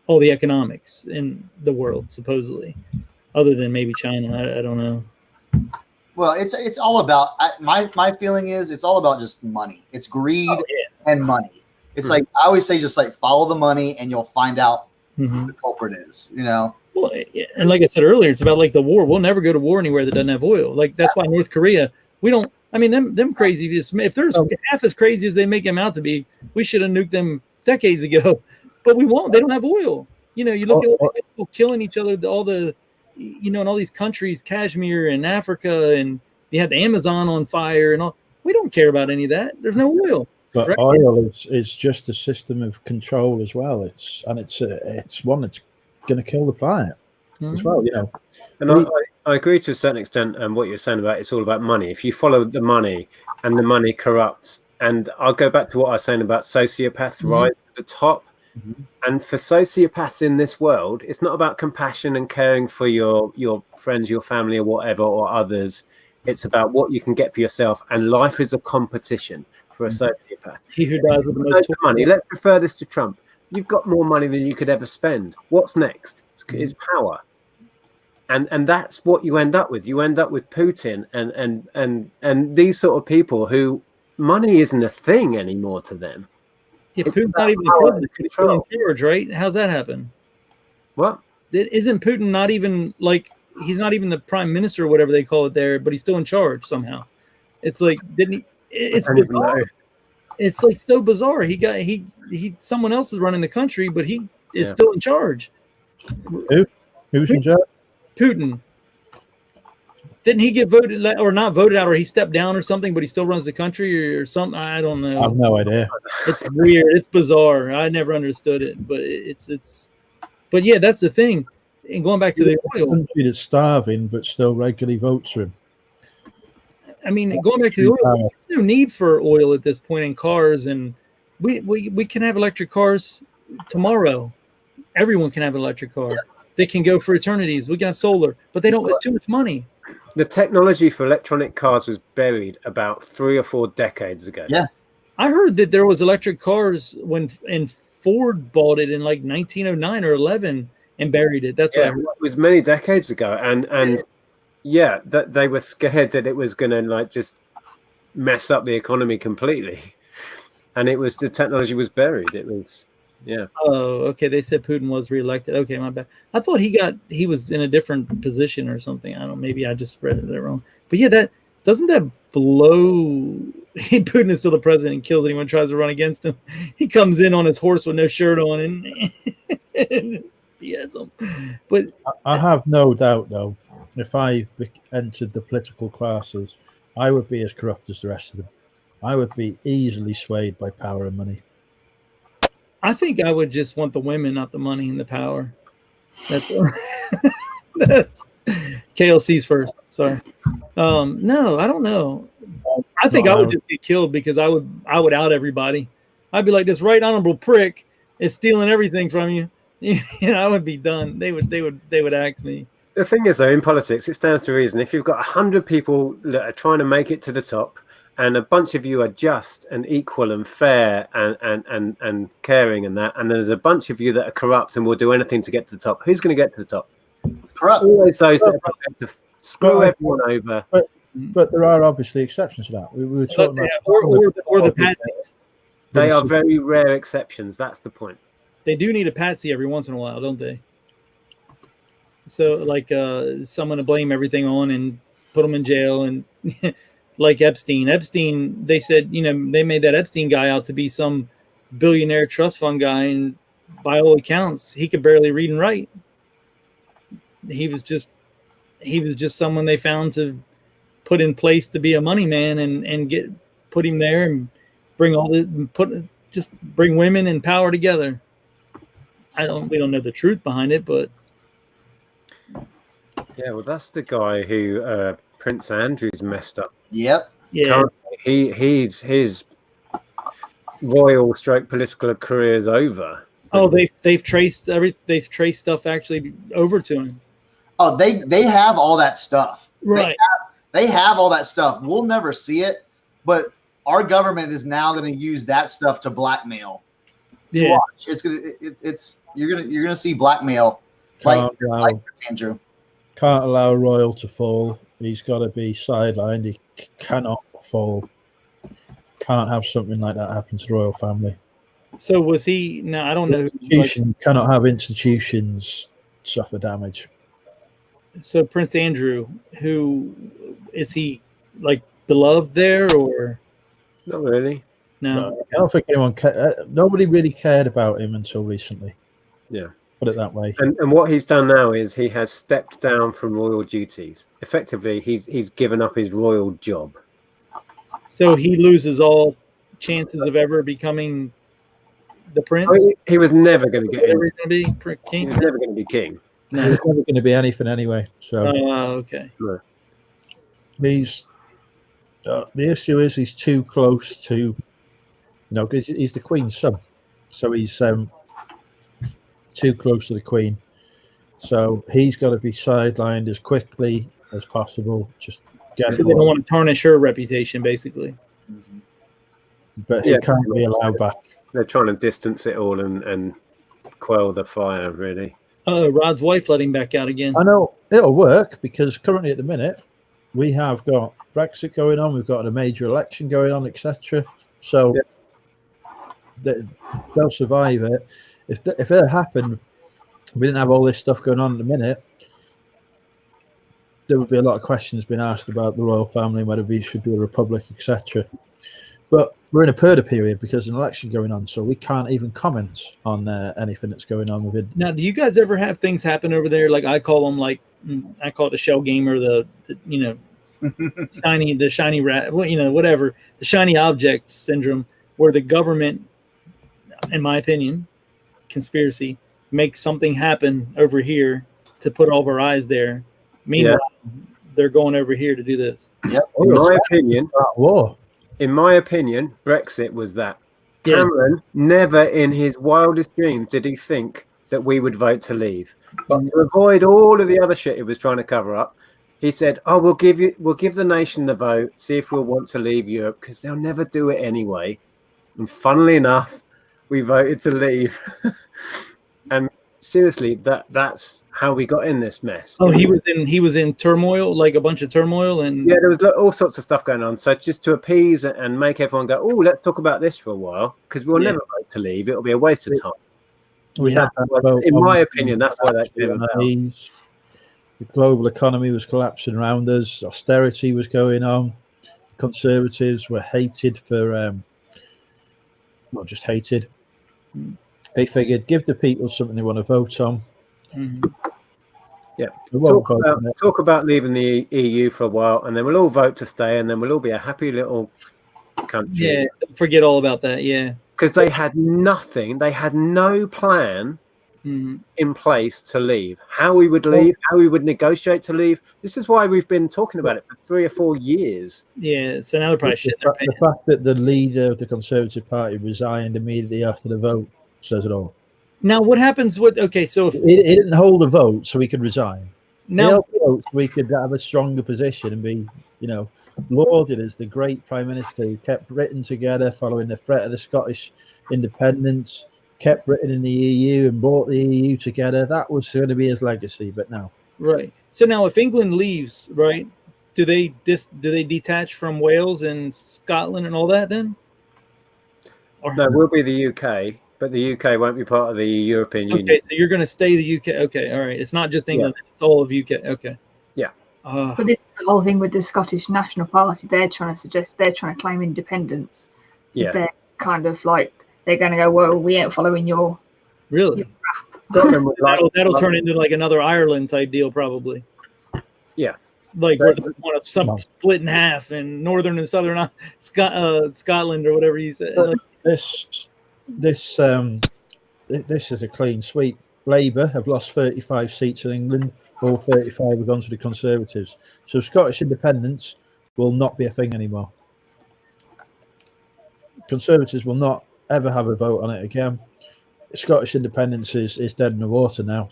the economics in the world, supposedly. Other than maybe China, I don't know. Well, it's all about my feeling is it's all about just money. It's greed and money. It's like I always say, just like follow the money, and you'll find out who the culprit is. Well, and like I said earlier, it's about like the war. We'll never go to war anywhere that doesn't have oil. Like that's why North Korea. We don't. I mean, them crazy. If there's half as crazy as they make them out to be, we should have nuked them decades ago. But we won't. They don't have oil. You look at all these people killing each other. All the in all these countries, Kashmir and Africa, and you have the Amazon on fire and all. We don't care about any of that. There's no oil. But right? oil is just a system of control as well. It's one that's going to kill the planet as well. And I agree to a certain extent. And what you're saying about it's all about money. If you follow the money, and the money corrupts, and I'll go back to what I was saying about sociopaths rise to the top. And for sociopaths in this world, it's not about compassion and caring for your friends, your family, or whatever, or others. It's about what you can get for yourself. And life is a competition for a sociopath. He who dies with the most money. Let's refer this to Trump. You've got more money than you could ever spend. What's next? It's power. And that's what you end up with. You end up with Putin and these sort of people who money isn't a thing anymore to them. Yeah, Putin's not even the president. He's still in charge, right? How's that happen? What? Isn't Putin not even he's not even the prime minister or whatever they call it there, but he's still in charge somehow. It's like, didn't he? It's bizarre. It's like so bizarre. He someone else is running the country, but he is still in charge. Who's in charge? Putin. Didn't he get voted or not voted out, or he stepped down or something, but he still runs the country or something? I don't know. I have no idea. It's weird. It's bizarre. I never understood it, but but yeah, that's the thing. And going back to the oil, country that's starving but still regularly votes for him. I mean, going back to the oil, there's no need for oil at this point in cars, and we can have electric cars tomorrow. Everyone can have an electric car. They can go for eternities. We can have solar, but they don't. It's too much money. The technology for electronic cars was buried about 3 or 4 decades ago. Yeah, I heard that there was electric cars when Ford bought it in like 1909 or 11 and buried it. That's what I heard. It was many decades ago, and that they were scared that it was going to just mess up the economy completely, and the technology was buried. It was. Yeah. Oh, okay. They said Putin was reelected. Okay, my bad. I thought he was in a different position or something. I don't know. Maybe I just read it wrong. But yeah, doesn't that blow? Putin is still the president and kills anyone who tries to run against him. He comes in on his horse with no shirt on and he has him. But I have no doubt, though, if I entered the political classes, I would be as corrupt as the rest of them. I would be easily swayed by power and money. I think I would just want the women, not the money and the power. That's KLC's first. Sorry. No, I don't know. I think I would just get killed because I would out everybody. I'd be like, this right honorable prick is stealing everything from you. I would be done. They would axe me. The thing is, though, in politics, it stands to reason. If you've got 100 people that are trying to make it to the top, and a bunch of you are just and equal and fair and caring and that, and there's a bunch of you that are corrupt and will do anything to get to the top, who's going to get to the top? Corrupt. Always those that are prepared to screw everyone over. But there are obviously exceptions to that. We were talking about or the patsies. They are very rare exceptions. That's the point. They do need a patsy every once in a while, don't they? So, like, someone to blame everything on and put them in jail, and like Epstein. Epstein, they said, they made that Epstein guy out to be some billionaire trust fund guy, and by all accounts, he could barely read and write. He was just someone they found to put in place to be a money man and put him there and bring bring women and power together. We don't know the truth behind it, but yeah, well, that's the guy who Prince Andrew's messed up. Yep. Yeah. His royal stroke political career is over. Oh, they've traced stuff actually over to him. Oh, they have all that stuff. Right. They have all that stuff. We'll never see it, but our government is now going to use that stuff to blackmail. Yeah. Watch. You're gonna see blackmail like Andrew. Can't allow Royal to fall. He's got to be sidelined. He cannot fall. Can't have something like that happen to the royal family. So was he? No, I don't know. Cannot have institutions suffer damage. So Prince Andrew, who is he? Like beloved there, or not really? No, I don't think anyone. Nobody really cared about him until recently. Yeah. Put it that way. And what he's done now is he has stepped down from royal duties. Effectively, he's given up his royal job. So he loses all chances of ever becoming the prince. He was never going to get into be king. He was never going to be king. No. He's never going to be anything anyway. So. Okay. No. He's the issue is he's too close to, because he's the Queen's son, so he's too close to the Queen. So he's got to be sidelined as quickly as possible. Just get. So they don't want to tarnish her reputation, basically. But he can't be allowed back. They're trying to distance it all and quell the fire, really. Rod's wife let him back out again. I know it'll work because currently at the minute we have got Brexit going on, we've got a major election going on, etc. So they'll survive it. If it happened, we didn't have all this stuff going on at the minute, there would be a lot of questions being asked about the royal family, whether we should be a republic, etc. But we're in a purdah period because there's an election going on, so we can't even comment on anything that's going on with it. Now, do you guys ever have things happen over there? Like I call it the shell game, or the shiny rat, whatever, the shiny object syndrome, where the government, in my opinion, conspiracy, makes something happen over here to put all of our eyes there. Meanwhile, they're going over here to do this. Yep. In my opinion, Brexit was that. Cameron never in his wildest dreams did he think that we would vote to leave. But to avoid all of the other shit he was trying to cover up, he said, we'll give the nation the vote, see if we'll want to leave Europe, because they'll never do it anyway. And funnily enough, we voted to leave. And seriously, that's how we got in this mess. Oh, he was in turmoil, like a bunch of turmoil, and there was all sorts of stuff going on. So just to appease and make everyone go, oh, let's talk about this for a while, because we'll never vote to leave. It'll be a waste of time. In my opinion, that's why that came about. The global economy was collapsing around us. Austerity was going on. Conservatives were hated for, just hated. They figured, give the people something they want to vote on. Mm-hmm. Yeah. We won't vote on it. Talk about leaving the EU for a while, and then we'll all vote to stay, and then we'll all be a happy little country. Yeah, forget all about that. Yeah, because they had nothing. They had no plan in place to leave. How we would leave, how we would negotiate to leave. This is why we've been talking about it for 3 or 4 years. Yeah, so now they're probably shitting their pants. The fact that the leader of the Conservative Party resigned immediately after the vote says it all. Now, what happens with? Okay, so if He didn't hold the vote, so he could resign. now, He held the vote, so we could have a stronger position and be, lauded as the great Prime Minister who kept Britain together following the threat of the Scottish independence, kept Britain in the EU and brought the EU together. That was going to be his legacy, but now. right. So now, if England leaves, right, do they detach from Wales and Scotland and all that then? Or, No, we'll be the UK, but the UK won't be part of the European Union. okay, so you're going to stay the UK. Okay, all right. It's not just England; it's all of UK. Okay. Yeah. But this is the whole thing with the Scottish National Party. They're trying to claim independence. So they're kind of like, they're going to go, well, we ain't following your. Really? That'll turn into like another Ireland type deal, probably. Yeah. Like where they want to split in half and northern and southern Scotland or whatever you said. This is a clean sweep. Labour have lost 35 seats in England. All 35 have gone to the Conservatives. So Scottish independence will not be a thing anymore. Conservatives will not ever have a vote on it again. Scottish independence is dead in the water now.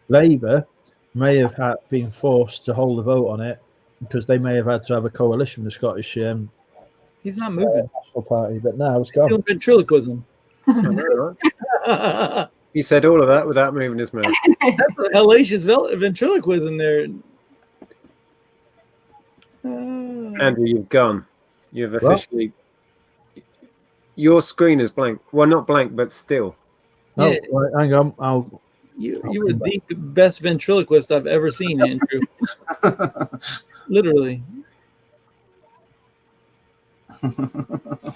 Labour may have been forced to hold a vote on it because they may have had to have a coalition with the Scottish He's not moving. National Party, but now it's gone. Doing ventriloquism. He said all of that without moving his mouth. That's hellacious ventriloquism there. Andrew, you've gone. You've officially. Your screen is blank. Well, not blank, but still. Yeah. Oh, right, hang on. You were the best ventriloquist I've ever seen, Andrew. Literally. Can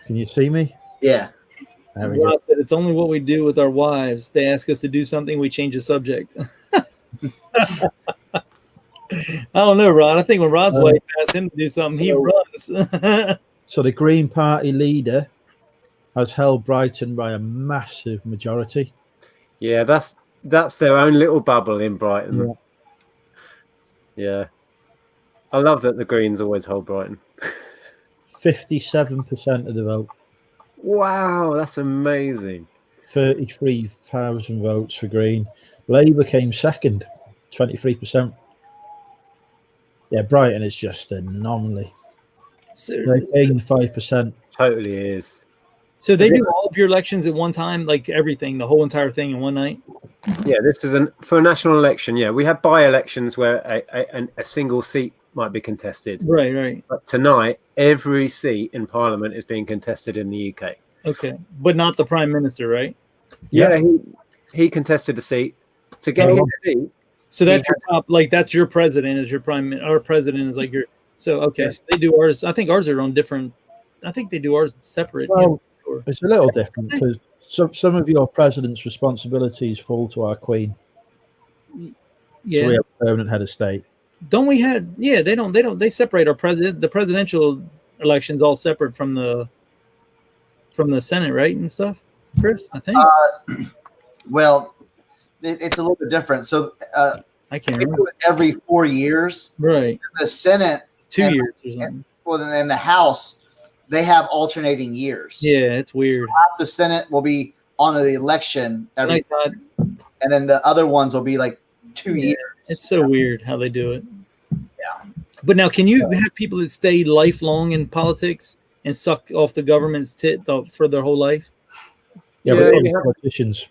you see me? Yeah. Rod said it's only what we do with our wives. They ask us to do something, we change the subject. I don't know, Rod. I think when Rod's wife asks him to do something, he runs. So the Green Party leader has held Brighton by a massive majority. Yeah, that's their own little bubble in Brighton. Yeah. I love that the Greens always hold Brighton. 57% of the vote. Wow, that's amazing. 33,000 votes for Green. Labour came second, 23%. Yeah, Brighton is just an anomaly. They gained 5%. Totally is. So they do all of your elections at one time, like everything, the whole entire thing in one night? Yeah, this is for a national election. Yeah, we have by-elections where a single seat might be contested. Right. But tonight, every seat in Parliament is being contested in the UK. Okay, but not the Prime Minister, right? Yeah, he contested a seat to get his seat. So that's your top, like that's your president is your our president is like your. So okay, so they do ours. I think ours are on different. I think they do ours separate. Well, it's a little different because some of your president's responsibilities fall to our Queen. Yeah, so we have a permanent head of state. Don't we have? Yeah, they don't. They separate our president. The presidential elections all separate from the Senate, right, and stuff. Chris, I think. Well, it's a little bit different. So I can't remember. Every 4 years, right? The Senate, 2 years or something. Well, then the House, they have alternating years. Yeah, it's weird. So half the Senate will be on the election every, and then the other ones will be like 2 years. It's so weird how they do it. Yeah. But now, can you have people that stay lifelong in politics and suck off the government's tit for their whole life? Yeah, but politicians.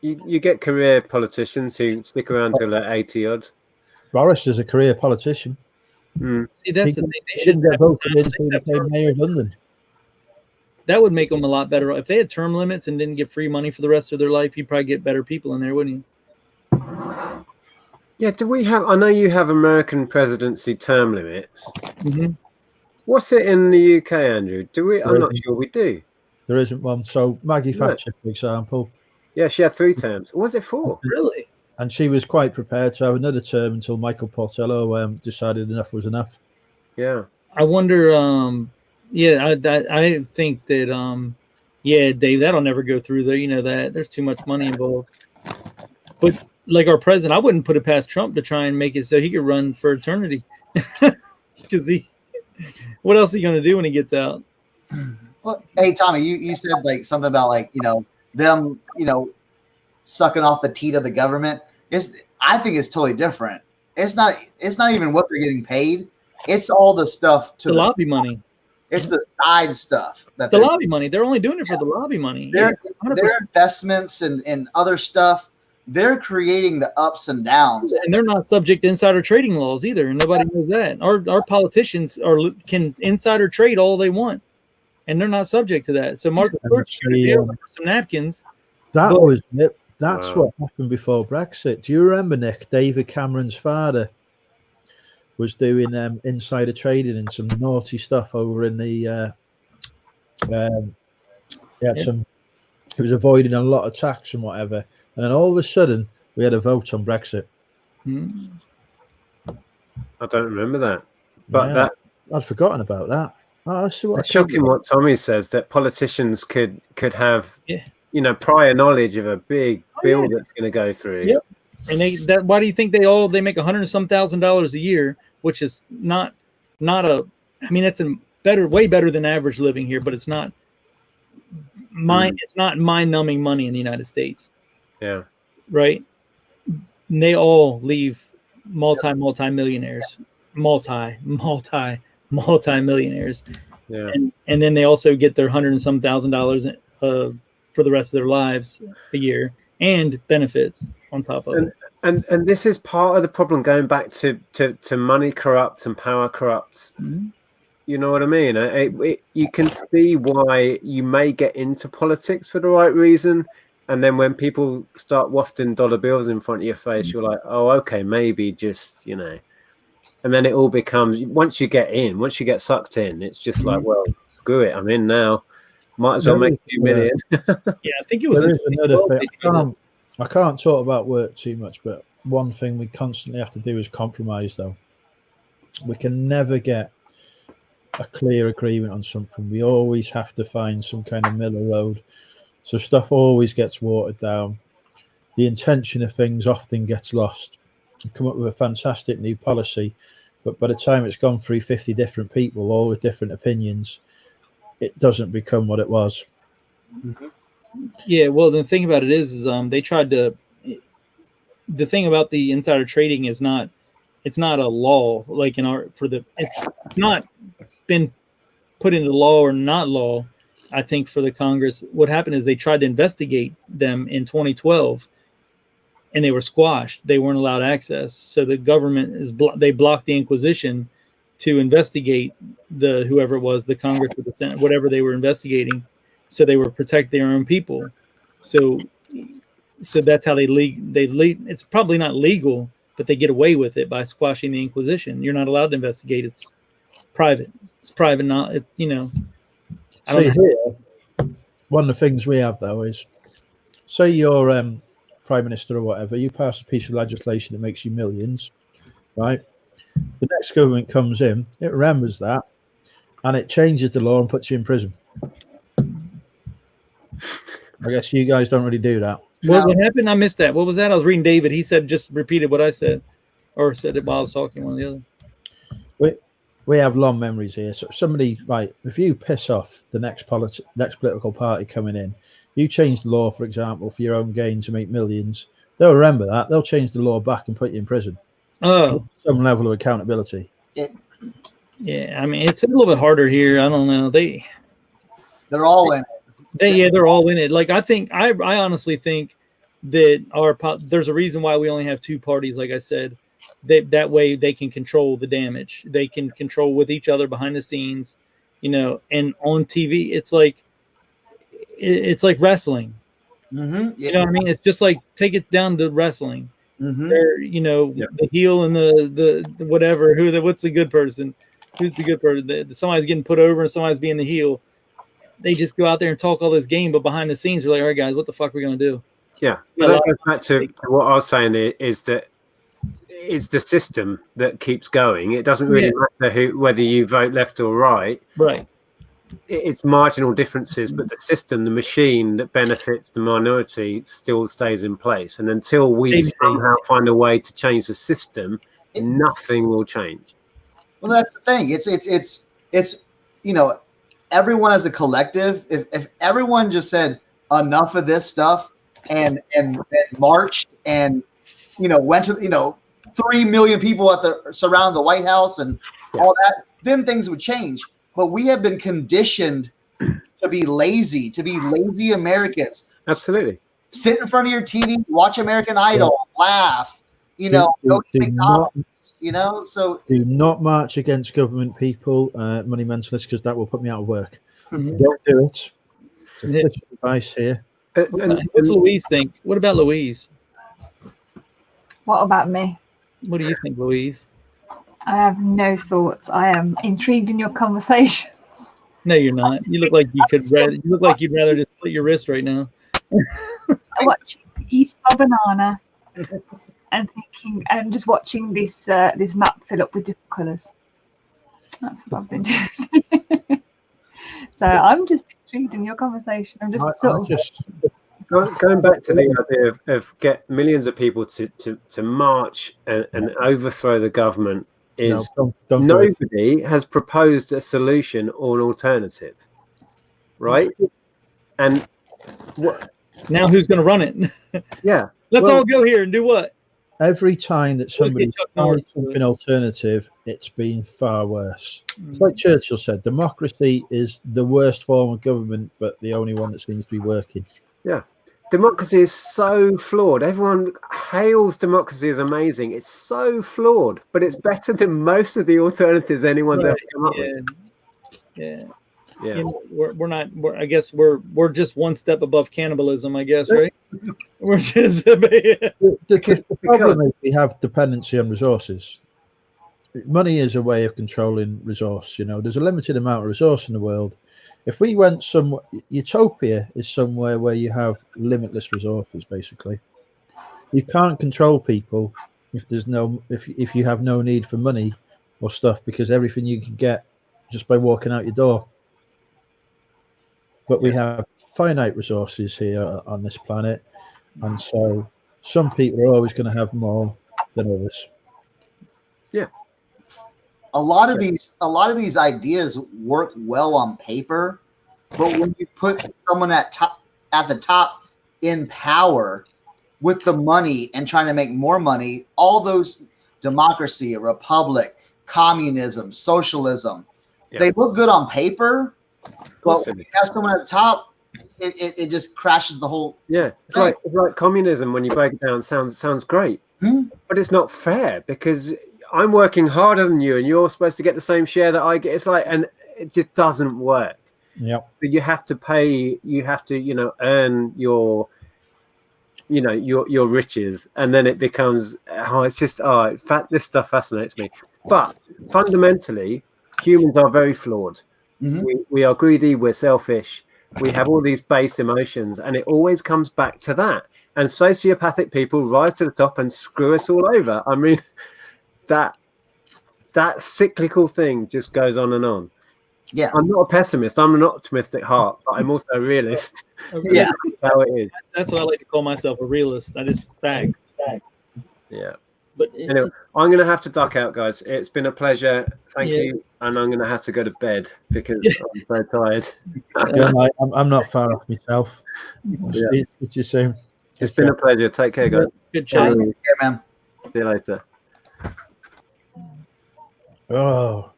You get career politicians who stick around till they're 80 odd. Boris is a career politician. See, that's the thing. They shouldn't get voted in until he became mayor of London. That would make them a lot better. If they had term limits and didn't get free money for the rest of their life, you'd probably get better people in there, wouldn't you? Yeah, do we have? I know you have American presidency term limits. Mm-hmm. What's it in the UK, Andrew? Do we? I'm not sure we do. There isn't one. So Maggie Thatcher, for example. Yeah, she had 3 terms. Or was it 4? Really? and she was quite prepared to have another term until Michael Portello decided enough was enough. Yeah. I wonder. I think that. Yeah, Dave, that'll never go through though. You know that there's too much money involved. But like our president, I wouldn't put it past Trump to try and make it so he could run for eternity. Because what else is he going to do when he gets out? Well, hey Tommy, you said like something about like them sucking off the teat of the government. I think it's totally different. It's not even what they're getting paid. It's all the stuff to the lobby money. It's the side stuff that the lobby money. They're only doing it for the lobby money. Their investments and other stuff. They're creating the ups and downs, and they're not subject to insider trading laws either. And nobody knows that. Our politicians can insider trade all they want, and they're not subject to that. So Martha Stewart's going to deal for some napkins. That's what happened before Brexit. Do you remember, Nick? David Cameron's father was doing insider trading and some naughty stuff over in the he was avoiding a lot of tax and whatever, and then all of a sudden we had a vote on Brexit. I don't remember that, but I'd forgotten about that. I see what it's shocking what Tommy says, that politicians could have prior knowledge of a big bill that's going to go through. Yep. And why do you think they make $100 and some $1,000 a year, which is not a, I mean, it's way better than average living here, but it's not it's not mind-numbing money in the United States. Yeah. Right. And they all leave multi-millionaires, multi-millionaires. Yeah. And then they also get their $100 and some $1,000 for the rest of their lives a year, and benefits on top of it. And this is part of the problem, going back to money corrupts and power corrupts. Mm-hmm. You know what I mean? You can see why you may get into politics for the right reason, and then when people start wafting dollar bills in front of your face, you're like, oh, okay, maybe just, and then it all becomes, once you get sucked in, it's just like, well, screw it, I'm in now. Might as well make a few million. Yeah, I think it was another thing. I can't talk about work too much, but one thing we constantly have to do is compromise, though. We can never get a clear agreement on something. We always have to find some kind of middle road. So stuff always gets watered down. The intention of things often gets lost. You come up with a fantastic new policy, but by the time it's gone through 50 different people, all with different opinions, it doesn't become what it was. Mm-hmm. Yeah, well, the thing about it is they tried to. The thing about the insider trading is it's not a law like it's not been put into law or not law. I think for the Congress, what happened is they tried to investigate them in 2012, and they were squashed. They weren't allowed access. So the government they blocked the Inquisition to investigate whoever it was, the Congress or the Senate, whatever they were investigating. So they were protect their own people. So that's how it's probably not legal, but they get away with it by squashing the Inquisition. You're not allowed to investigate. It's private. It's private, not, I don't know. Here, one of the things we have, though, is say you're prime minister or whatever, you pass a piece of legislation that makes you millions, right? The next government comes in, it remembers that, and it changes the law and puts you in prison. I guess you guys don't really do that. What happened? I missed that. What was that? I was reading David. He said, just repeated what I said, or said it while I was talking, one or the other. We have long memories here. So somebody, like, if you piss off the next political party coming in, you change the law, for example, for your own gain to make millions, they'll remember that. They'll change the law back and put you in prison. Oh. Some level of accountability. Yeah, I mean, it's a little bit harder here. I don't know. They're all in it. They're all in it. Like, I honestly think that there's a reason why we only have two parties, like I said. That way they can control the damage. They can control with each other behind the scenes, and on TV, it's like wrestling. Mm-hmm. Yeah. You know what I mean? It's just like, take it down to wrestling. Mm-hmm. The heel and the whatever. What's the good person? Who's the good person? Somebody's getting put over and somebody's being the heel. They just go out there and talk all this game, but behind the scenes, we're like, all right, guys, what the fuck are we gonna do? Yeah, Yeah, that goes back to what I was saying is that it's the system that keeps going. It doesn't really matter whether you vote left or right. Right. It's marginal differences, but the system, the machine that benefits the minority still stays in place. And until we somehow find a way to change the system, nothing will change. Well, that's the thing. It's you know, everyone as a collective, if everyone just said enough of this stuff and marched and, you know, went to, you know, 3 million people surround the White House and all that, then things would change. But we have been conditioned to be lazy Americans. Absolutely. Sit in front of your TV, watch American Idol, laugh, you know, go to McDonald's, you know. So do not march against government, people, money mentalists, because that will put me out of work. Don't do it. It's official advice here. What's Louise think? What about Louise? What about me? What do you think, Louise? I have no thoughts. I am intrigued in your conversation. No, you're not. You look like you could. You look like you'd rather just slit your wrist right now. Watching eat a banana and thinking, and just watching this this map fill up with different colours. That's what I've been doing. So I'm just intrigued in your conversation. I'm just going back to the idea of get millions of people to march and overthrow the government. Nobody has proposed a solution or an alternative, right? And now who's going to run it? Yeah, let's all go here and do what? Every time that somebody tries something alternative, it's been far worse. It's like Churchill said, democracy is the worst form of government, but the only one that seems to be working. Yeah. Democracy is so flawed. Everyone hails democracy as amazing. It's so flawed, but it's better than most of the alternatives anyone's ever come up with. Yeah. You know, we're not. I guess we're just one step above cannibalism. I guess, right? We're just. The problem is we have dependency on resources. Money is a way of controlling resource. You know, there's a limited amount of resource in the world. If we went somewhere, utopia is somewhere where you have limitless resources. Basically, you can't control people if there's if you have no need for money or stuff, because everything you can get just by walking out your door. But we have finite resources here on this planet, and so some people are always going to have more than others. Yeah. A lot of these ideas work well on paper, but when you put someone at the top in power with the money and trying to make more money, all those democracy, republic, communism, socialism, they look good on paper, but when you have someone at the top, it just crashes the whole. Yeah, it's like communism. When you break it down, sounds great, but it's not fair because I'm working harder than you, and you're supposed to get the same share that I get. It's like, and it just doesn't work. Yeah. So you have to pay. You have to, earn your, your riches, and then it becomes. This stuff fascinates me. But fundamentally, humans are very flawed. We are greedy. We're selfish. We have all these base emotions, and it always comes back to that. And sociopathic people rise to the top and screw us all over. I mean. That cyclical thing just goes on and on. Yeah, I'm not a pessimist. I'm an optimist at heart, but I'm also a realist. Yeah, how it is. That's what I like to call myself, a realist. I just facts. Yeah. But anyway, I'm going to have to duck out, guys. It's been a pleasure. Thank you, and I'm going to have to go to bed because I'm so tired. I'm not far off myself. See you soon. It's been a pleasure. Take care, guys. Good chat. Yeah, man. See you later. Oh,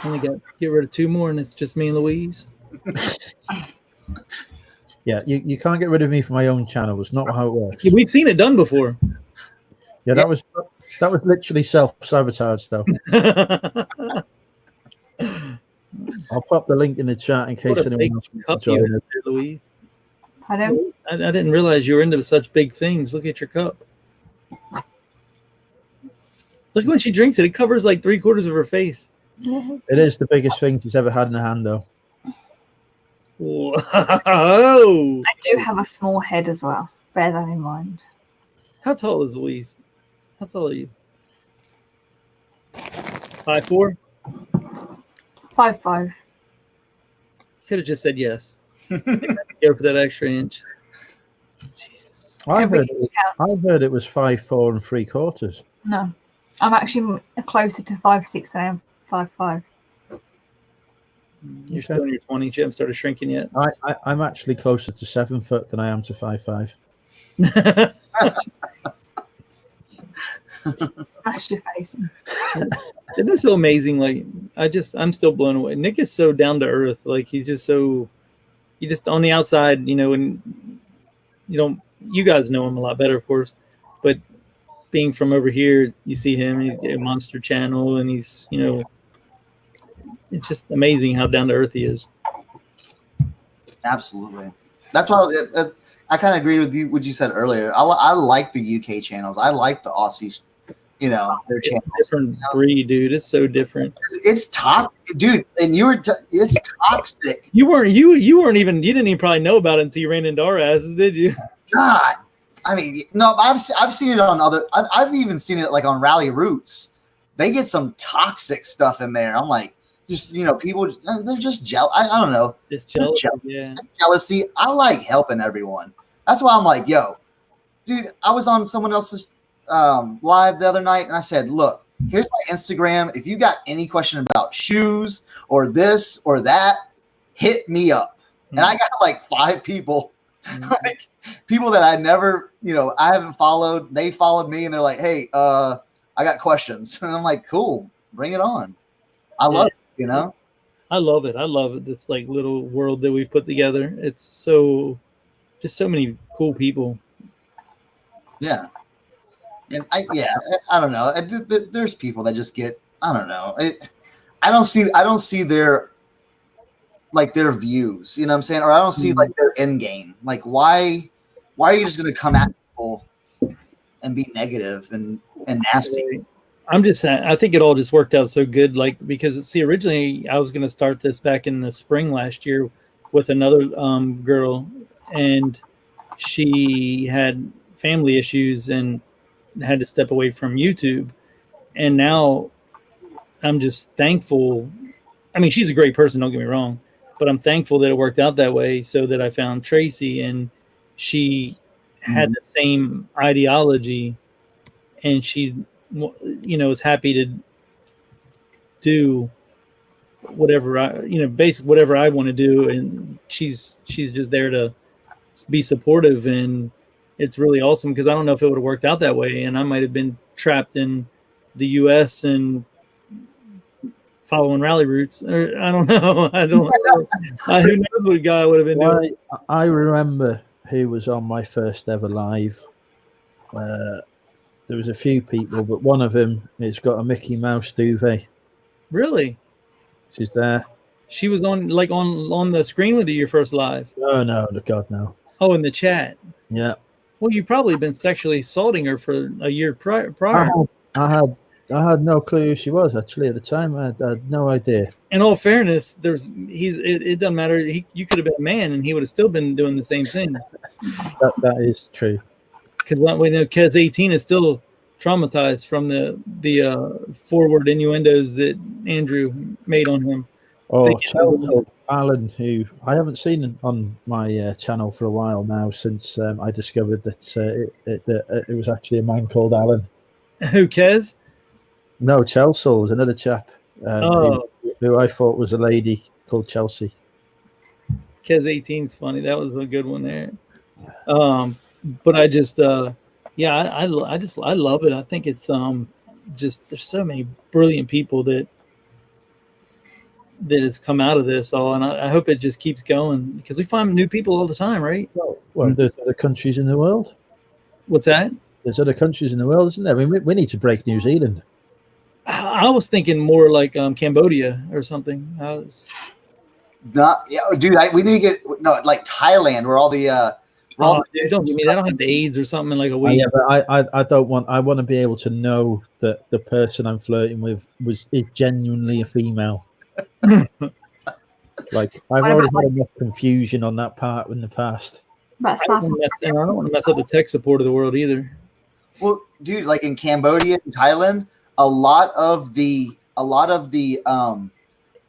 only got to get rid of 2 more, and it's just me and Louise. Yeah, you can't get rid of me from my own channel. It's not how it works. Yeah, we've seen it done before. Yeah, that was literally self-sabotage, though. I'll pop the link in the chat in case anyone else wants to join it. Louise. Pardon? I didn't realize you were into such big things. Look at your cup. Look when she drinks it; it covers like 3/4 of her face. It is the biggest thing she's ever had in her hand, though. Whoa. I do have a small head as well. Bear that in mind. How tall is Louise? How tall are you? 5'4"? 5'5". Could have just said yes. Go for that extra inch. Jesus. I Every heard, inch I counts. heard it was 5'4" and 3/4. No, I'm actually closer to 5'6" than I am 5'5". You're still in your 20s. You haven't started shrinking yet. I'm actually closer to 7 foot than I am to 5'5". Smash your face. Isn't this so amazing? Like, I'm still blown away. Nick is so down to earth. Like, he's just so, you just on the outside, and you guys know him a lot better, of course, but being from over here, you see him, he's got a monster channel, and he's, it's just amazing how down to earth he is. Absolutely. That's why I kind of agree with you what you said earlier. I like the UK channels. I like the Aussies, their It's channels. a different breed, dude. It's so different. It's toxic, dude. And it's toxic. You didn't even probably know about it until you ran into our asses, did you? God. I mean, no, I've seen it on I've even seen it like on Rally Roots. They get some toxic stuff in there. I'm like, just, people, they're just jealous. I don't know. It's jealous. Yeah. It's jealousy. I like helping everyone. That's why I'm like, yo, dude, I was on someone else's live the other night, and I said, look, here's my Instagram. If you got any question about shoes or this or that, hit me up. And I got like 5 people, like people that I never, I haven't followed. They followed me, and they're like, hey, I got questions. And I'm like, cool, bring it on. I love it. I love it. I love it. This like little world that we've put together. It's just so many cool people. Yeah. And I don't know. There's people that just get, I don't know. I don't see their views, you know what I'm saying? Or I don't see like their end game. Like why are you just going to come at people and be negative and nasty? I'm just saying, I think it all just worked out so good. Like, because see, originally I was going to start this back in the spring last year with another girl, and she had family issues and had to step away from YouTube. And now I'm just thankful. I mean, she's a great person, don't get me wrong, but I'm thankful that it worked out that way, so that I found Tracy, and she had the same ideology, and she, is happy to do whatever basically whatever I want to do. And she's just there to be supportive, and it's really awesome, because I don't know if it would have worked out that way, and I might have been trapped in the US and following rally routes, or I don't know. Who knows what guy would have been doing. I remember who was on my first ever live. There was a few people, but one of them has got a Mickey Mouse duvet. Really? She's there. She was on the screen with you your first live? No, God, no. Oh, in the chat. Yeah. Well, you've probably been sexually assaulting her for a year prior. I had no clue who she was, actually, at the time. I had no idea. In all fairness, it doesn't matter. You could have been a man, and he would have still been doing the same thing. That is true. Because we know Kez 18 is still traumatized from the forward innuendos that Andrew made on him. Oh, Alan, who I haven't seen on my channel for a while now, since I discovered that it was actually a man called Alan. Who, Kez? No, Chelsea is another chap who I thought was a lady called Chelsea. Kez 18's funny. That was a good one there. But I just, I love it. I think it's just, there's so many brilliant people that has come out of this all, and I hope it just keeps going, because we find new people all the time, right? Well, there's other countries in the world. What's that? There's other countries in the world, isn't there? I mean, we need to break New Zealand. I was thinking more like Cambodia or something. Dude, we need to get like Thailand, where all the dude, don't give me that. I don't have AIDS or something in like a week. Yeah, but I don't want. I want to be able to know that the person I'm flirting with is genuinely a female. Like I've What already about, had enough confusion on that part in the past. About I South don't want to mess up the tech support of the world either. Well, dude, like in Cambodia and Thailand, a lot of the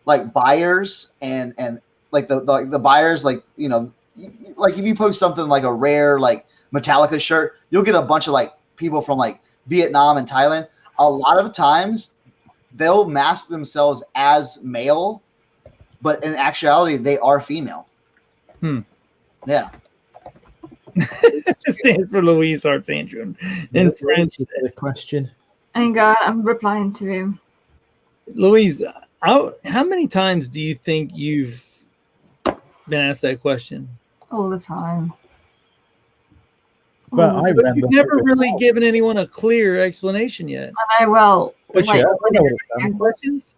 like buyers and like the buyers, like, you know, like if you post something like a rare like Metallica shirt, you'll get a bunch of like people from like Vietnam and Thailand. A lot of times they'll mask themselves as male, but in actuality they are female. Yeah. It stands for Louise Artsandra in French. The question. Hang on, I'm replying to him. Louise, how many times do you think you've been asked that question? All the time. But I But remember you've never really given anyone a clear explanation yet. I know, well, But like, yeah, I know what it Any questions?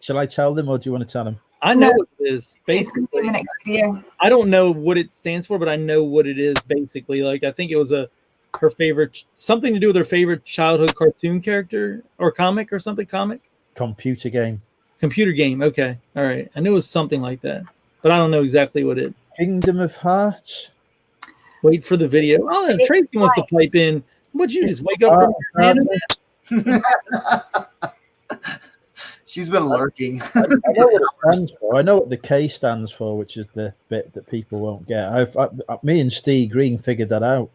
Shall I tell them, or do you want to tell them? I know what it is. it's going to be in Basically, the next video. I don't know what it stands for, but I know what it is. Basically, like I think it was her favorite, something to do with her favorite childhood cartoon character or comic or something. Computer game. Computer game. Okay, all right. I knew it was something like that, but I don't know exactly what it. Kingdom of Hearts. Wait for the video. Oh, Tracy wants to pipe in. Would you just wake up from She's been lurking. I know what it stands for. I know what the K stands for, which is the bit that people won't get. Me and Steve Green figured that out.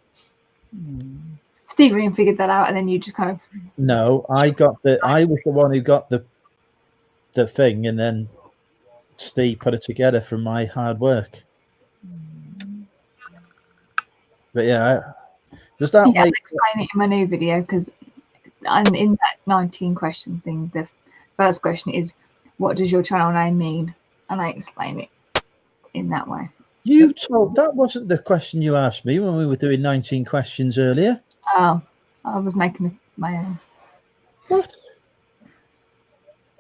Steve Green figured that out, and then you just kind of. No, I was the one who got the thing, and then Steve put it together from my hard work. But yeah, does that I'll make explain it in my new video, because I'm in that 19 question thing. The first question is, what does your channel name mean? And I explain it in that way. you told? That wasn't the question you asked me when we were doing 19 questions earlier. Oh, I was making my own. What?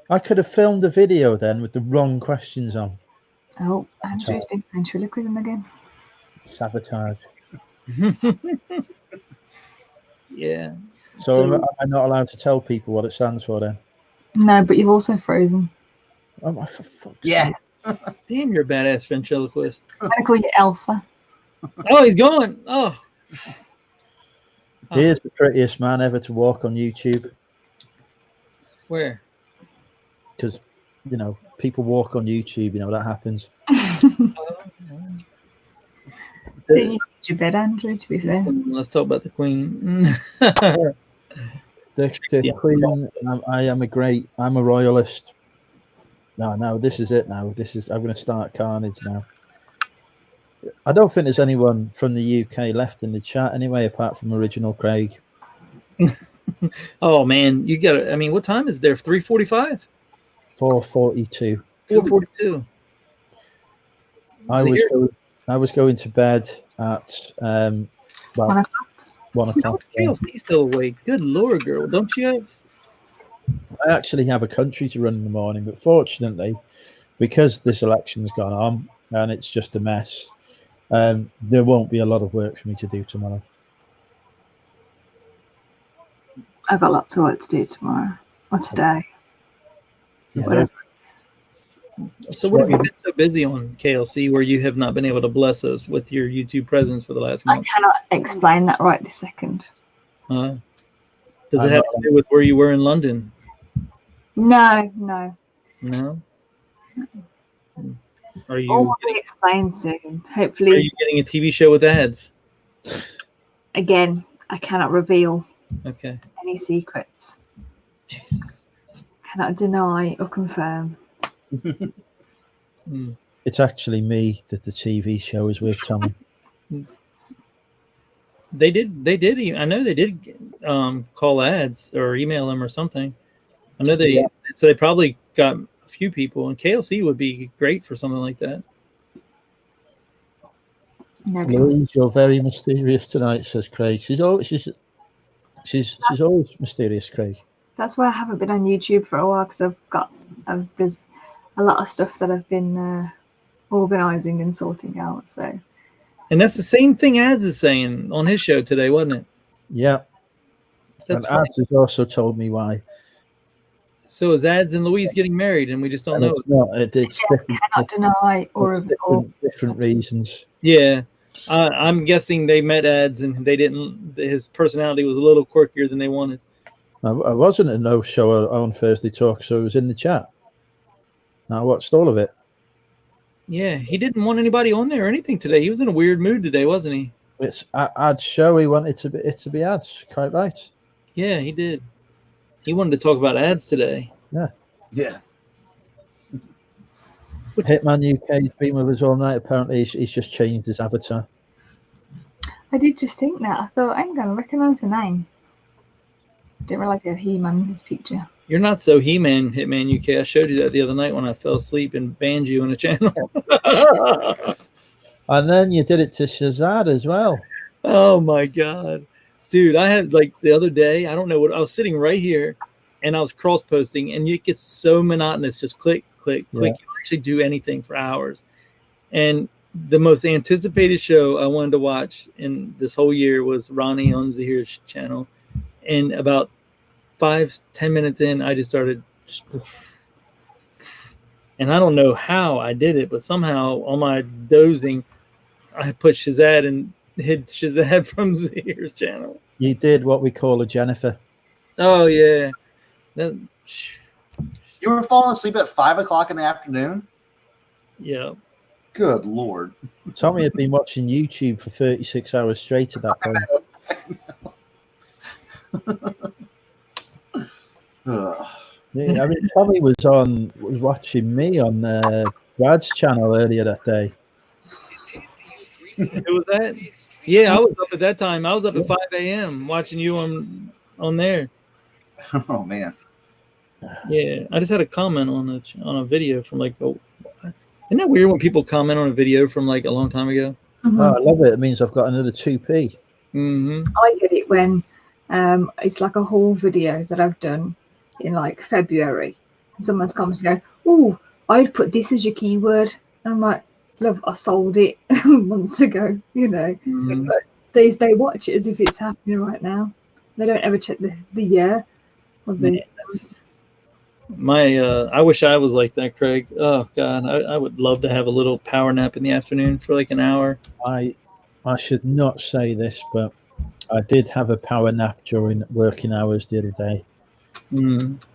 I could have filmed a video then with the wrong questions on. Oh, Andrew's doing ventriloquism again. Sabotage. Yeah. So am I not allowed to tell people what it stands for then? No, but you've also frozen. Oh my, for fuck's Yeah. sake. Damn, you're a badass ventriloquist. I'm going to call you Elsa. Oh, he's gone. Oh. Here's the prettiest man ever to walk on YouTube. Where? Because, you know, people walk on YouTube, you know, that happens. You did your bed, Andrew, to be fair. Let's talk about the Queen. The Queen, I'm a royalist. No, this is it now. I'm going to start carnage now. I don't think there's anyone from the UK left in the chat anyway, apart from Original Craig. Oh man, you got. I mean, what time is there? 3:45. 4:42. 4:42. I was going to bed at 1 o'clock. 1 o'clock. KLC still awake? Good lord, girl! Don't you have? I actually have a country to run in the morning, but fortunately, because this election's gone on and it's just a mess, there won't be a lot of work for me to do tomorrow. I've got lots of work to do tomorrow or today. Yeah, Whatever. So what have you been so busy on, KLC, where you have not been able to bless us with your YouTube presence for the last I month? cannot explain that right this second. Does it have to do with where you were in London? No. No. Are you? All will be explained soon. Are Hopefully, you getting a TV show with ads? again, I cannot reveal Okay. any secrets. Jesus. Cannot deny or confirm. It's actually me that the TV show is with, Tommy. They did. I know they did call ads or email them or something. I know they. So they probably got a few people, and KLC would be great for something like that. Louise, you're very mysterious tonight, says Craig. She's always mysterious, Craig. That's why I haven't been on YouTube for a while, because there's a lot of stuff that I've been organising and sorting out. So. And that's the same thing Az is saying on his show today, wasn't it? Yeah. That's and Az has also told me why. So is Ads and Louise getting married, and we just don't And know it's not. It's different. Cannot deny or It's different reasons. Yeah, I'm guessing they met Ads and they didn't. His personality was a little quirkier than they wanted. I wasn't a no-show on Thursday Talk, so I was in the chat. I watched all of it. Yeah, he didn't want anybody on there or anything today. He was in a weird mood today, wasn't he? It's Ad's show. He wanted it to be Ads. Quite right. Yeah, he did. He wanted to talk about Ads today. Yeah. Yeah. Hitman UK's been with us all night. Apparently, he's just changed his avatar. I did just think that. I thought, I ain't going to recognise the name. Didn't realise he had He-Man in his picture. You're not so He-Man, Hitman UK. I showed you that the other night when I fell asleep and banned you on a channel. And then you did it to Shazad as well. Oh my God. Dude, I had like the other day, I don't know what, I was sitting right here and I was cross posting and it gets so monotonous. Just click, click, click. You don't actually do anything for hours. And the most anticipated show I wanted to watch in this whole year was Ronnie on Zahir's channel. And about 5-10 minutes in, I just started, and I don't know how I did it, but somehow on my dozing, I put Shazad and hid Shazad from Zahir's channel. You did what we call a Jennifer. Oh yeah. You were falling asleep at 5 o'clock in the afternoon? Yeah. Good Lord. Tommy had been watching YouTube for 36 hours straight at that point. Yeah, I mean, Tommy was watching me on Brad's channel earlier that day. Who was that? Yeah, I was up at that time. I was up at 5 a.m. watching you on there. Oh man. Yeah, I just had a comment on a video from like, isn't that weird when people comment on a video from like a long time ago? Mm-hmm. Oh, I love it. It means I've got another 2p. Mm-hmm. I get it when it's like a whole video that I've done in like February. And someone's commenting going, "Oh, I'd put this as your keyword." And I'm like, "Love, I sold it months ago," you know. Mm-hmm. But they watch it as if it's happening right now. They don't ever check the year of the. I wish I was like that, Craig. Oh God, I would love to have a little power nap in the afternoon for like an hour. I should not say this, but I did have a power nap during working hours the other day.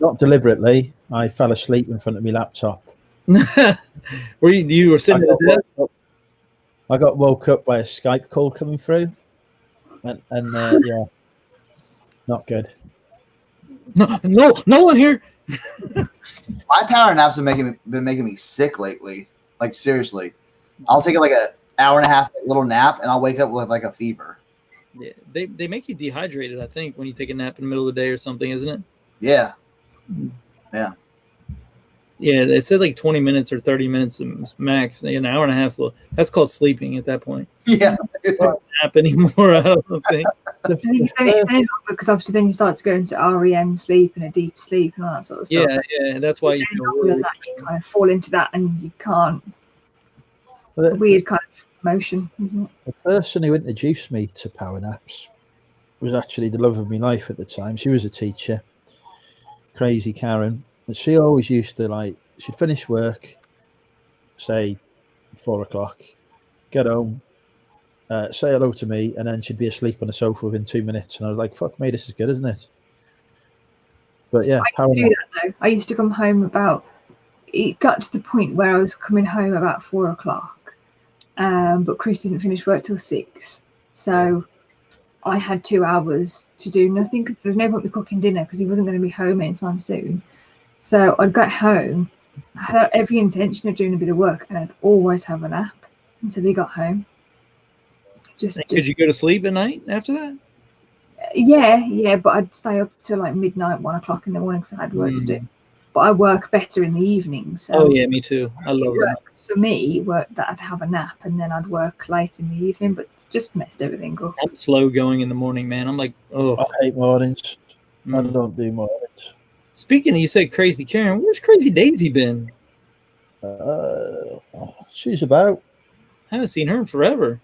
Not deliberately. I fell asleep in front of my laptop. You were sitting at the desk? I got woke up by a Skype call coming through, and yeah, not good. No one here. My power naps have been making me sick lately. Like seriously, I'll take like an hour and a half little nap, and I'll wake up with like a fever. Yeah, they make you dehydrated, I think, when you take a nap in the middle of the day or something, isn't it? Yeah. Yeah. Yeah, it said like 20 minutes or 30 minutes max. An hour and a half. That's called sleeping at that point. Yeah. It's not a nap anymore, I don't think. I think it's only longer because obviously then you start to go into REM sleep and a deep sleep and all that sort of stuff. Yeah, that's why you kind of fall into that and you can't. It's a weird kind of motion, isn't it? The person who introduced me to power naps was actually the love of my life at the time. She was a teacher, crazy Karen, and she always used to she'd finish work, say 4 o'clock, get home, say hello to me, and then she'd be asleep on the sofa within 2 minutes. And I was like, "Fuck me, this is good, isn't it?" But yeah, I used to come home it got to the point where I was coming home about 4 o'clock, but Chris didn't finish work till 6, so I had 2 hours to do nothing because there was no point me cooking dinner because he wasn't going to be home anytime soon. So I'd get home, I had every intention of doing a bit of work, and I'd always have a nap until he got home. Could you go to sleep at night after that? Yeah, but I'd stay up till like midnight, 1 o'clock in the morning because I had work to do. But I work better in the evenings. So oh yeah, me too. I love that. For me, work that I'd have a nap and then I'd work late in the evening, but it just messed everything up. I'm slow going in the morning, man. I'm like, oh, I hate mornings. I don't do mornings. Speaking of, you said Crazy Karen. Where's Crazy Daisy been? She's about. I haven't seen her in forever.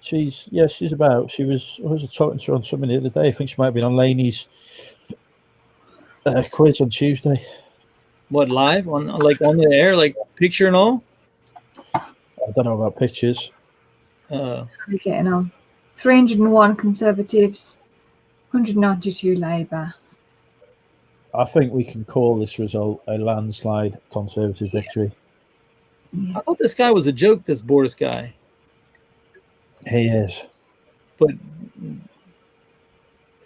She's about. I was talking to her on something the other day. I think she might have been on Laney's Quiz on Tuesday. What, live on the air, like picture and all? I don't know about pictures. We're getting on. 301 Conservatives, 192 Labour. I think we can call this result a landslide Conservative victory. I thought this guy was a joke, this Boris guy. He is. But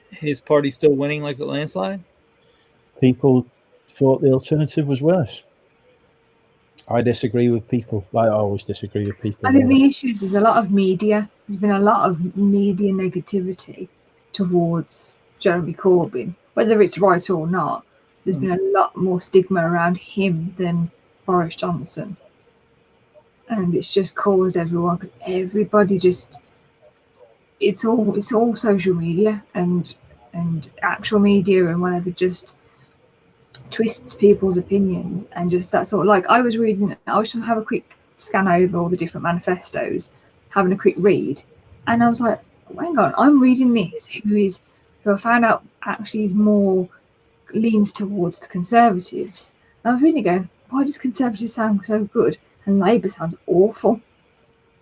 his party's still winning like a landslide? People thought the alternative was worse. I disagree with people. I always disagree with people. I think the issue is there's a lot of media. There's been a lot of media negativity towards Jeremy Corbyn, whether it's right or not. There's been a lot more stigma around him than Boris Johnson, and it's just caused everyone, because everybody just, it's all social media and actual media and whatever just twists people's opinions, and just that sort of, like, I was just have a quick scan over all the different manifestos, having a quick read, and I was like, hang on, I'm reading this who I found out actually is more leans towards the Conservatives, and I was really going, why does Conservatives sound so good and Labour sounds awful?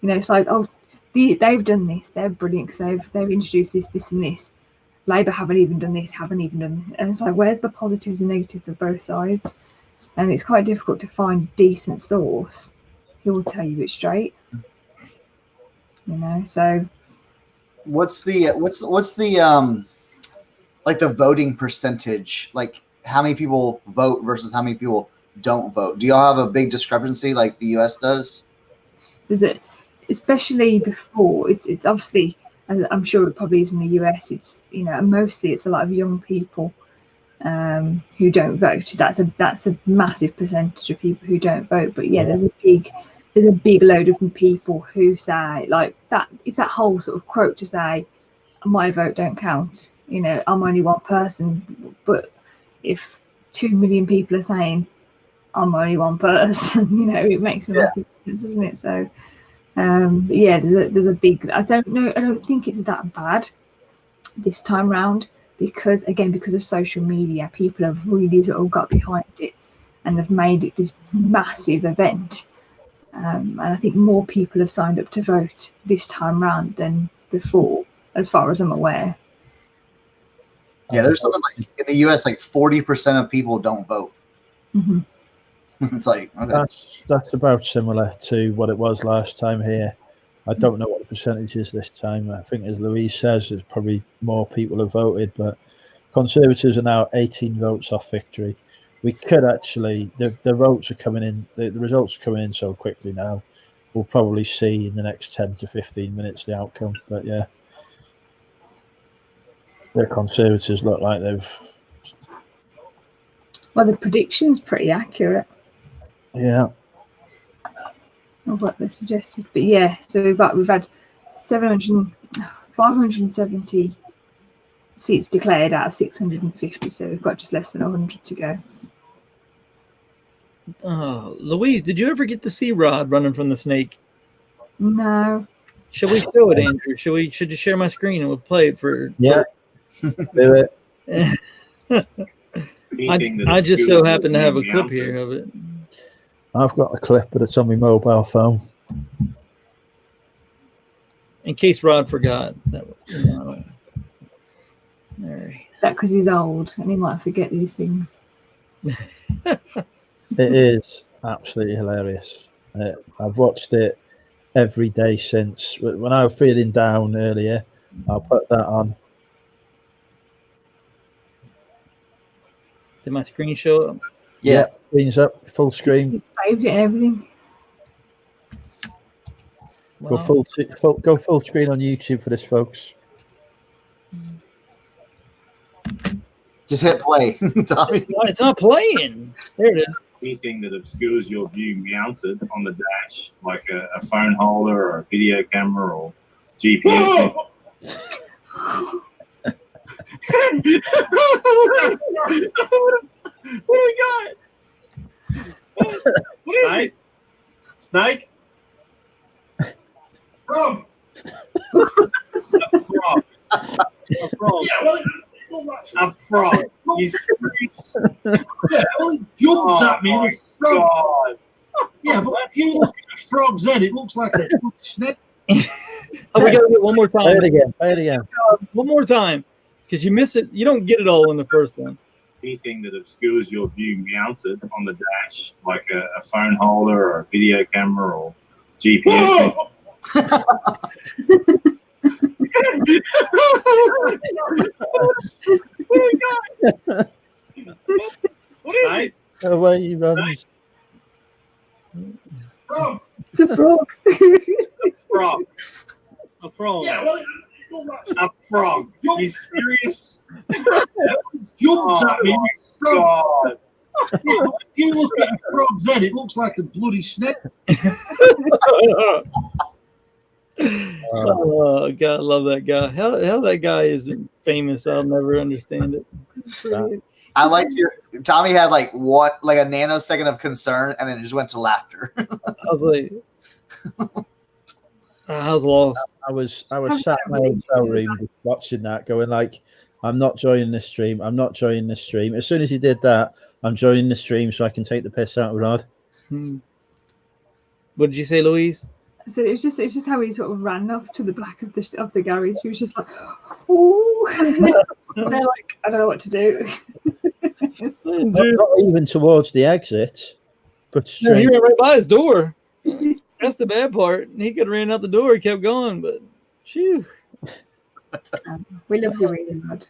You know, it's like, oh, they've done this, they're brilliant because they've introduced this and this. Labour haven't even done this, and it's like, where's the positives and negatives of both sides? And it's quite difficult to find a decent source who will tell you it straight. You know, so what's the like the voting percentage? Like, how many people vote versus how many people don't vote? Do y'all have a big discrepancy like the US does? Is it, especially before, it's obviously, as I'm sure it probably is in the US, it's, you know, mostly it's a lot of young people who don't vote. That's a massive percentage of people who don't vote. But yeah, there's a big load of people who say, like, that it's that whole sort of quote to say, my vote don't count. You know, I'm only one person. But if 2 million people are saying I'm only one person, you know, it makes a massive difference, doesn't it? So yeah, there's a big, I don't think it's that bad this time round, because of social media, people have really sort of got behind it and have made it this massive event, and I think more people have signed up to vote this time round than before, as far as I'm aware. Yeah, there's something like in the US, like 40% of people don't vote. Mm-hmm. It's like, okay. That's about similar to what it was last time here. I don't know what the percentage is this time. I think, as Louise says, there's probably more people have voted, but Conservatives are now 18 votes off victory. We could actually, the votes are coming in, the results are coming in so quickly now. We'll probably see in the next 10 to 15 minutes the outcome. But yeah, the Conservatives look like they've... Well, the prediction's pretty accurate. Yeah. Of what they suggested, but yeah, so we've had 570 seats declared out of 650, so we've got just less than 100 to go. Louise, did you ever get to see Rod running from the snake? No. Should we show it, Andrew? Should you share my screen and we'll play it for? Yeah. Do it. I just so happen to have a clip here of it. I've got a clip, but it's on my mobile phone. In case Rod forgot. All right. That because he's old and he might forget these things. It is absolutely hilarious. I've watched it every day since. When I was feeling down earlier, I'll put that on. Did my screen show up? Yeah, screen's up, full screen. You've saved it and everything. Go full screen on YouTube for this, folks. Just hit play, Tommy. It's not playing. There it is. Anything that obscures your view mounted on the dash, like a phone holder or a video camera or GPS. What do we got? Snake? Frog. A frog. A frog. Yeah, a frog. You serious? Yeah, well, it jumps at me. my Frog. God. Yeah, but if you look at a frog's head, it looks like a snake. Oh, we got to get one more Play time. it again. Play it again. One more time, because you miss it. You don't get it all in the first one. Anything that obscures your view mounted on the dash, like a phone holder or a video camera or GPS. Snake? Away he runs. Frog. It's a frog. Frog. A frog. Yeah, well, it looks like A frog. You serious? jumps at me. Frog. God. Yeah, but if you look at a frog's head, it looks like a bloody snake. Oh God, I love that guy. How that guy isn't famous, I'll never understand it. I liked your Tommy had like a nanosecond of concern and then it just went to laughter. I was like, I was lost. I was sat in my hotel room just watching that, going like, I'm not joining this stream. I'm not joining this stream. As soon as he did that, I'm joining the stream so I can take the piss out of Rod. What did you say, Louise? So it's just how he sort of ran off to the back of the garage. He was just like, oh, they're like, I don't know what to do. Not even towards the exit, but No, he straight. went right by his door. That's the bad part. He could have ran out the door. He kept going, but phew. We love you, really, Rod.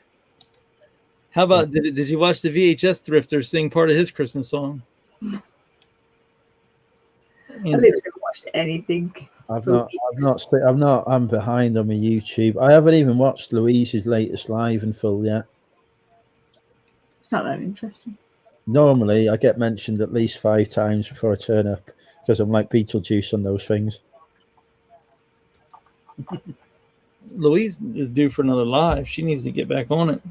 How about did you watch the VHS Thrifter sing part of his Christmas song? I literally haven't watched anything. I'm behind on my YouTube. I haven't even watched Louise's latest live in full yet. It's not that interesting. Normally, I get mentioned at least 5 times before I turn up because I'm like Beetlejuice on those things. Louise is due for another live. She needs to get back on it.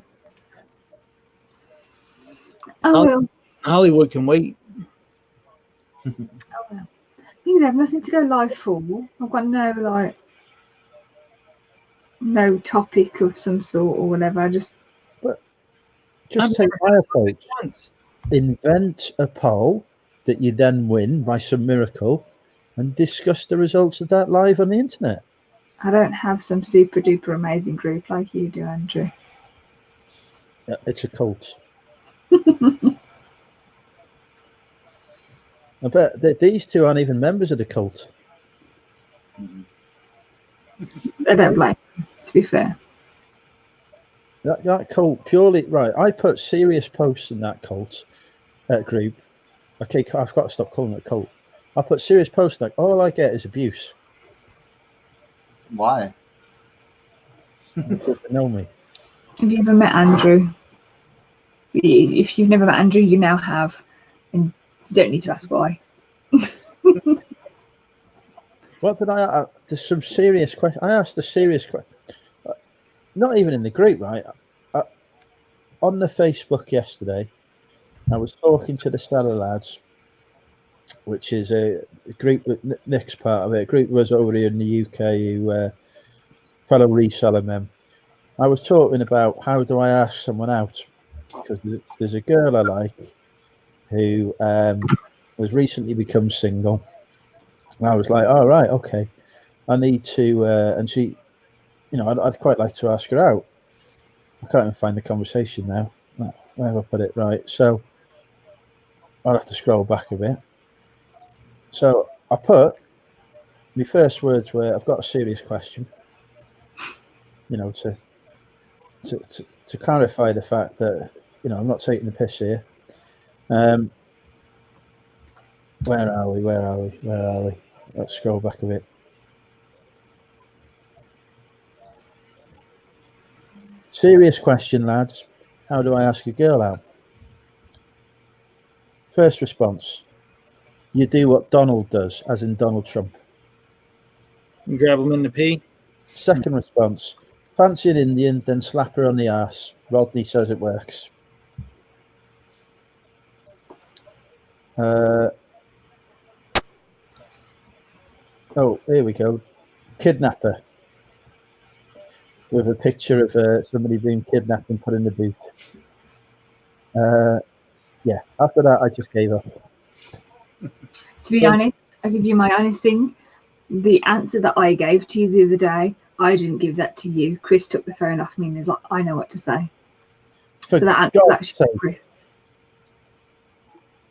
Oh, well. Hollywood can wait. Oh, well. Things have nothing to go live for. I've got no topic of some sort or whatever. I just take my approach. Invent a poll that you then win by some miracle and discuss the results of that live on the internet. I don't have some super duper amazing group like you do, Andrew. Yeah, it's a cult. I bet that these two aren't even members of the cult. I don't blame you, to be fair. That cult purely right. I put serious posts in that cult group. Okay, I've got to stop calling it a cult. I put serious posts like all I get is abuse. Why? Because they know me. Have you ever met Andrew? If you've never met Andrew, you now have, and you don't need to ask why. What did I? There's some serious question. I asked a serious question. Not even in the group, right? On the Facebook yesterday, I was talking to the Stellar Lads, which is a group that Nick's part of it. A group was over here in the UK who fellow reseller men. I was talking about how do I ask someone out, because there's a girl I like who has recently become single. And I was like, all right, okay, I need to, and she, I'd quite like to ask her out. I can't even find the conversation now. Where have I put it? Right, so I'll have to scroll back a bit. So I put, my first words were, I've got a serious question, to clarify the fact that, I'm not taking the piss here. Where are we? Let's scroll back a bit. Serious question, lads. How do I ask a girl out? First response. You do what Donald does, as in Donald Trump. You grab him in the pee. Second response. Fancy an Indian, then slap her on the ass. Rodney says it works. Oh, here we go. Kidnapper. With a picture of somebody being kidnapped and put in the boot. Yeah, after that, I just gave up. To be honest, I'll give you my honest thing. The answer that I gave to you the other day, I didn't give that to you. Chris took the phone off me and was like, I know what to say. For So that answer God's actually sake. Chris.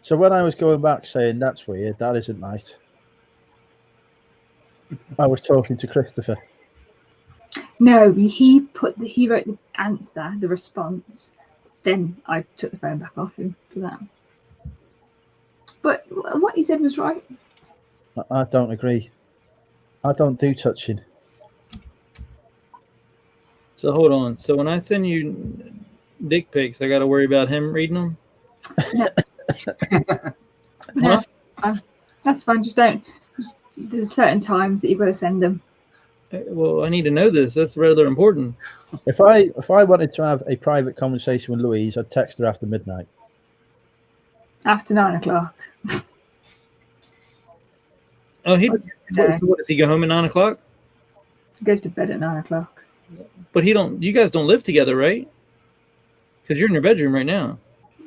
So when I was going back saying that's weird, that isn't right, I was talking to Christopher. No, he wrote the answer, the response. Then I took the phone back off him for that. But what he said was right. I don't agree. I don't do touching. So hold on. So when I send you dick pics, I got to worry about him reading them? No, no, it's fine. That's fine. Just don't. There's certain times that you've got to send them. Well, I need to know this. That's rather important. If I wanted to have a private conversation with Louise, I'd text her after midnight. After 9 o'clock. Oh, what does he go home at 9 o'clock? He goes to bed at 9 o'clock. But you guys don't live together, right? Because you're in your bedroom right now.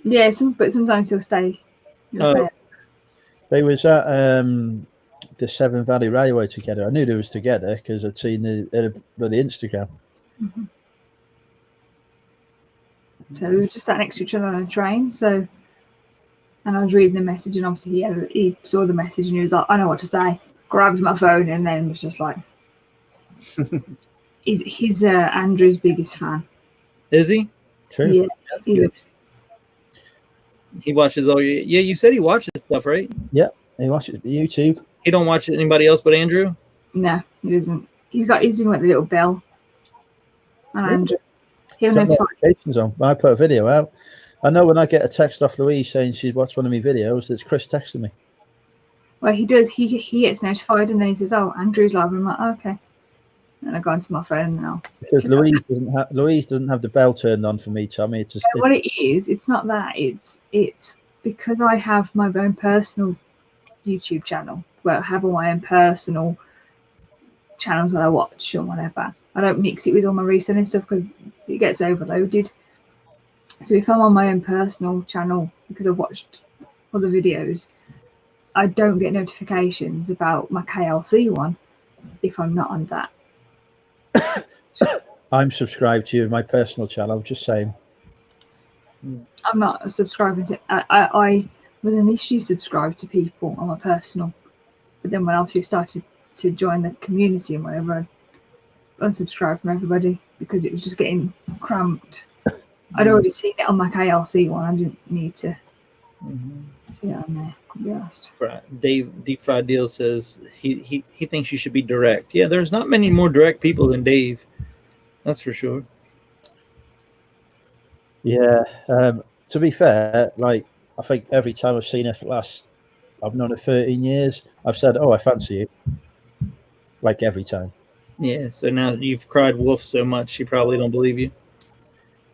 Yeah, but sometimes he'll stay. Stay. They was at the Severn Valley Railway together. I knew they was together because I'd seen the Instagram. Mm-hmm. So we were just sat next to each other on a train. So, and I was reading the message, and obviously he saw the message, and he was like, "I know what to say." Grabbed my phone, and then was just like, "He's Andrew's biggest fan." Is he? True. Yeah, he lives. He watches all your. Yeah, you said he watches stuff, right? Yeah, he watches YouTube. He don't watch anybody else but Andrew? No, he doesn't. He's in with the little bell. And Andrew. He'll know notifications on. I put a video out. I know when I get a text off Louise saying she's watched one of my videos, that's Chris texting me. Well, he does. He gets notified, and then he says, "Oh, Andrew's live." I'm like, oh, "Okay." And I go onto my phone now. Because Louise doesn't have the bell turned on for me, Tommy. It's just what it is. It's not that. It's because I have my own personal YouTube channel where I have all my own personal channels that I watch or whatever. I don't mix it with all my reselling stuff because it gets overloaded. So if I'm on my own personal channel because I've watched other videos, I don't get notifications about my KLC one if I'm not on that. I'm subscribed to you in my personal channel, just saying. I'm not subscribing to I was initially subscribed to people on my personal, but then when I obviously started to join the community and whatever, I unsubscribed from everybody because it was just getting cramped. I'd already seen it on my KLC one. I didn't need to see it on there, to be honest. Dave Deep Fried Deal says he thinks you should be direct. Yeah, there's not many more direct people than Dave. That's for sure. Yeah. To be fair, like I think every time I've seen her for the last, I've known her 13 years, I've said, "Oh, I fancy you." Like every time. Yeah. So now you've cried wolf so much, she probably don't believe you.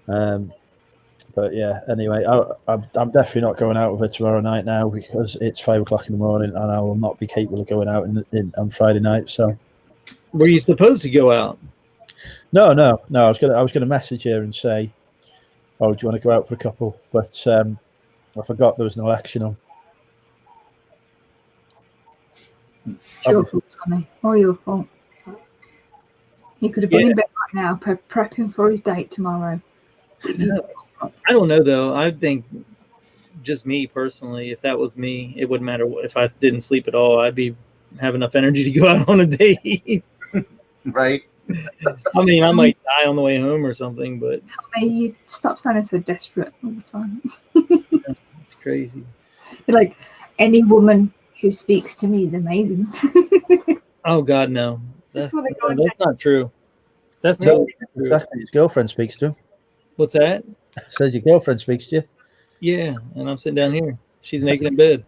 But yeah. Anyway, I'm definitely not going out with her tomorrow night now because it's 5 o'clock in the morning, and I will not be capable of going out on Friday night. So. Were you supposed to go out? No. I was gonna message her and say, "Oh, do you want to go out for a couple?" But I forgot there was an election on. It's your fault, Tommy. Or your fault. He could have been in bed right now, prepping for his date tomorrow. I don't know though. I think just me personally, if that was me, it wouldn't matter if I didn't sleep at all. I'd have enough energy to go out on a date. Right. I mean, I might die on the way home or something, but Tommy, you stop sounding so desperate all the time. It's crazy. You're like, any woman who speaks to me is amazing. Oh God, no. That's not true. That's totally true. Exactly. His girlfriend speaks to him. What's that? Says your girlfriend speaks to you. Yeah, and I'm sitting down here. She's making in bed.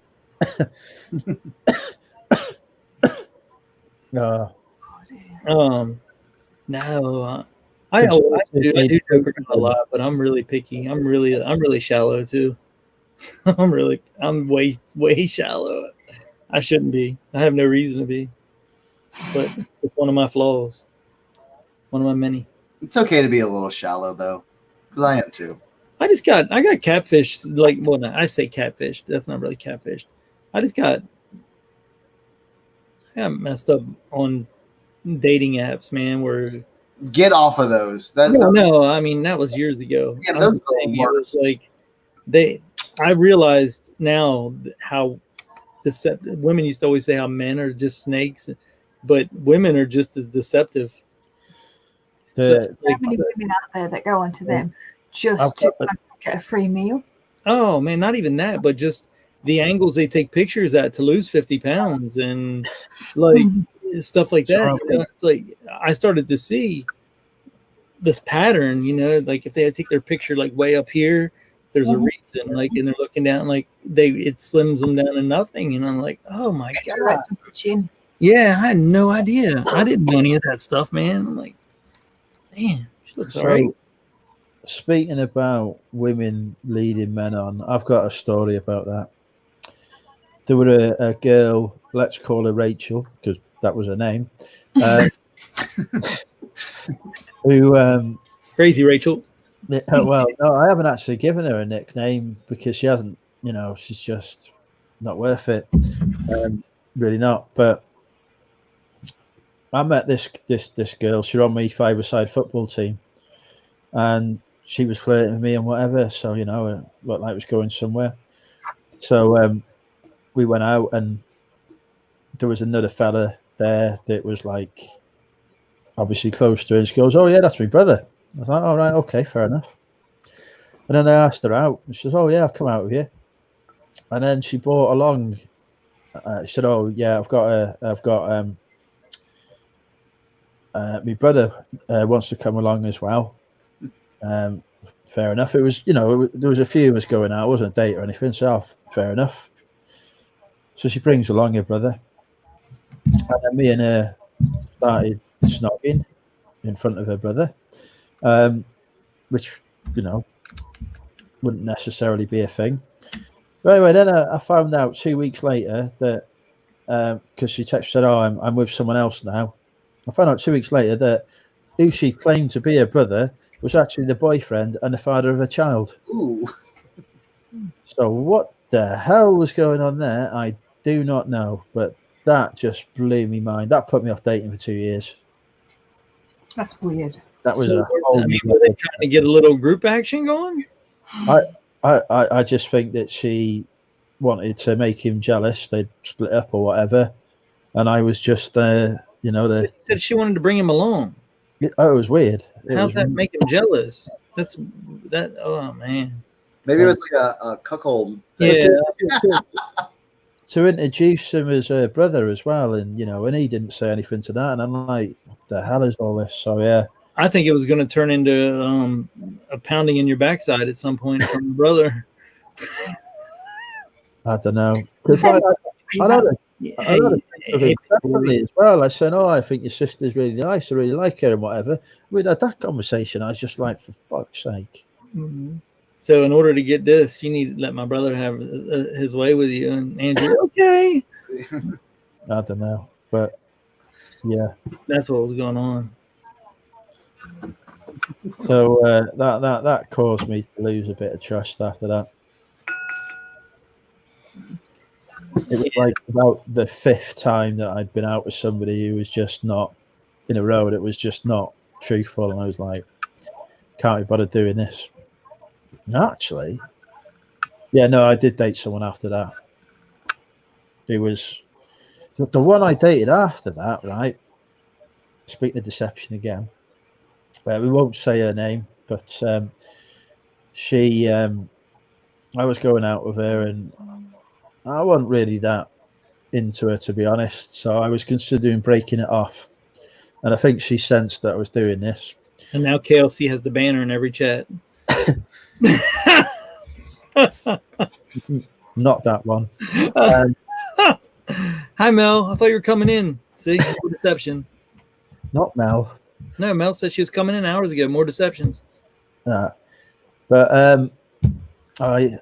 No. No. I do joke around a lot, but I'm really picky. I'm really shallow too. I'm way shallow. I shouldn't be. I have no reason to be. But it's one of my flaws. One of my many. It's okay to be a little shallow though, because I am too. I got catfish. Like, well, no, I say catfish. That's not really catfish. I got messed up on dating apps, man. Where Get off of those. No, I mean that was years ago. Yeah, I'm those just are the saying it was worst. like I realized now how deceptive women used to always say how men are just snakes, but women are just as deceptive. So many women out there that go onto them just to get a free meal. Oh man, not even that, but just the angles they take pictures at to lose 50 pounds and like stuff like that. You know, it's like I started to see this pattern, you know, like if they take their picture like way up here, there's a reason, like, and they're looking down, like it slims them down to nothing, and I'm like, oh my god, yeah, I had no idea. I didn't know any of that stuff, man. I'm like, man, she looks all right. Speaking about women leading men on, I've got a story about that. There were a girl, let's call her Rachel, because that was her name, who Crazy Rachel. Well, no, I haven't actually given her a nickname because she hasn't, you know, she's just not worth it. Really not. But I met this girl. She was on my five-a-side football team, and she was flirting with me and whatever. So, you know, it looked like it was going somewhere. So we went out, and there was another fella there that was like obviously close to her. And she goes, "Oh yeah, that's my brother." I was like, "All right, okay, fair enough." And then I asked her out, and she says, "Oh yeah, I'll come out with you." And then she brought along. She said, "Oh yeah, I've got my brother wants to come along as well." Fair enough. It was, you know, there was a few of us going out. It wasn't a date or anything, so fair enough. So she brings along her brother, and then me and her started snogging in front of her brother, which, you know, wouldn't necessarily be a thing. But anyway, then I found out 2 weeks later that because she texted, said, "Oh, I'm with someone else now." I found out 2 weeks later that who she claimed to be her brother was actually the boyfriend and the father of a child. Ooh. So what the hell was going on there? I do not know, but that just blew me mind. That put me off dating for 2 years. That's weird. That was So, I mean, were they trying to get a little group action going? I just think that she wanted to make him jealous. They'd split up or whatever, and I was just you know, She said she wanted to bring him along. Oh, it was weird. How's that make him jealous? Oh man. Maybe it was like a cuckold. Yeah. To introduce him as a brother as well, and you know, and he didn't say anything to that, and I'm like, what the hell is all this? So yeah, I think it was going to turn into a pounding in your backside at some point from your brother. I don't know. Because I know definitely as well. I said, "Oh, I think your sister's really nice. I really like her and whatever." We had that conversation. I was just like, for fuck's sake. Mm-hmm. So in order to get this, you need to let my brother have his way with you. And Andrew, okay. I don't know, but yeah, that's what was going on. So that caused me to lose a bit of trust after that. It was like about the fifth time that I'd been out with somebody who was just not in a row. It was just not truthful, and I was like, can't be bothered doing this. Actually, yeah, no, I did date someone after that. It was the one I dated after that, right? Speaking of deception again, we won't say her name, but she, I was going out with her, and I wasn't really that into her, to be honest. So I was considering breaking it off, and I think she sensed that I was doing this. And now KLC has the banner in every chat. Not that one. Hi Mel, I thought you were coming in. See, more deception. Not Mel. No, Mel said she was coming in hours ago. More deceptions. But I was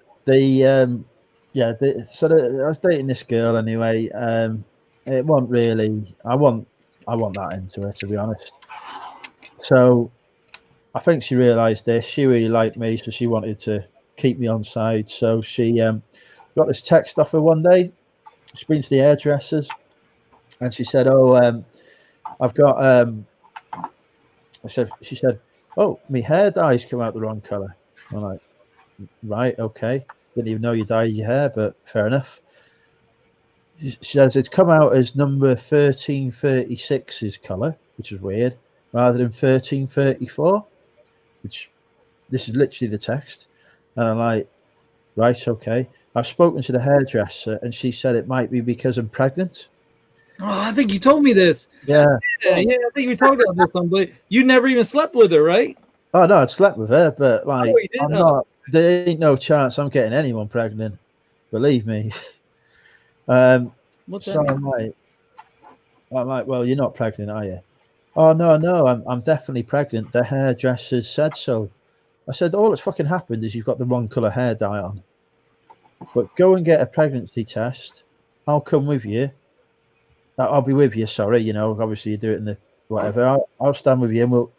dating this girl anyway. It wasn't really. I want that into her, to be honest. So I think she realised this. She really liked me, so she wanted to keep me on side. So she got this text off her one day. She's been to the hairdressers, and she said, "Oh, I've got." She said, "Oh, my hair dye's come out the wrong colour." I'm like, "Right, okay. Didn't even know you dyed your hair, but fair enough." She says it's come out as number 1336's colour, which is weird, rather than 1334, which this is literally the text. And I'm like, right, okay. I've spoken to the hairdresser, and she said it might be because I'm pregnant. Oh, I think you told me this. Yeah. Yeah, I think we talked about this one, but you never even slept with her, right? Oh no, I'd slept with her, but like, you did? I'm not. There ain't no chance I'm getting anyone pregnant. Believe me. What's So that? I'm like, well, you're not pregnant, are you? Oh no, I'm definitely pregnant. The hairdressers said so. I said, all that's fucking happened is you've got the wrong colour hair dye on. But go and get a pregnancy test. I'll come with you. I'll be with you. Sorry, you know, obviously you do it in the whatever. I'll stand with you, and we'll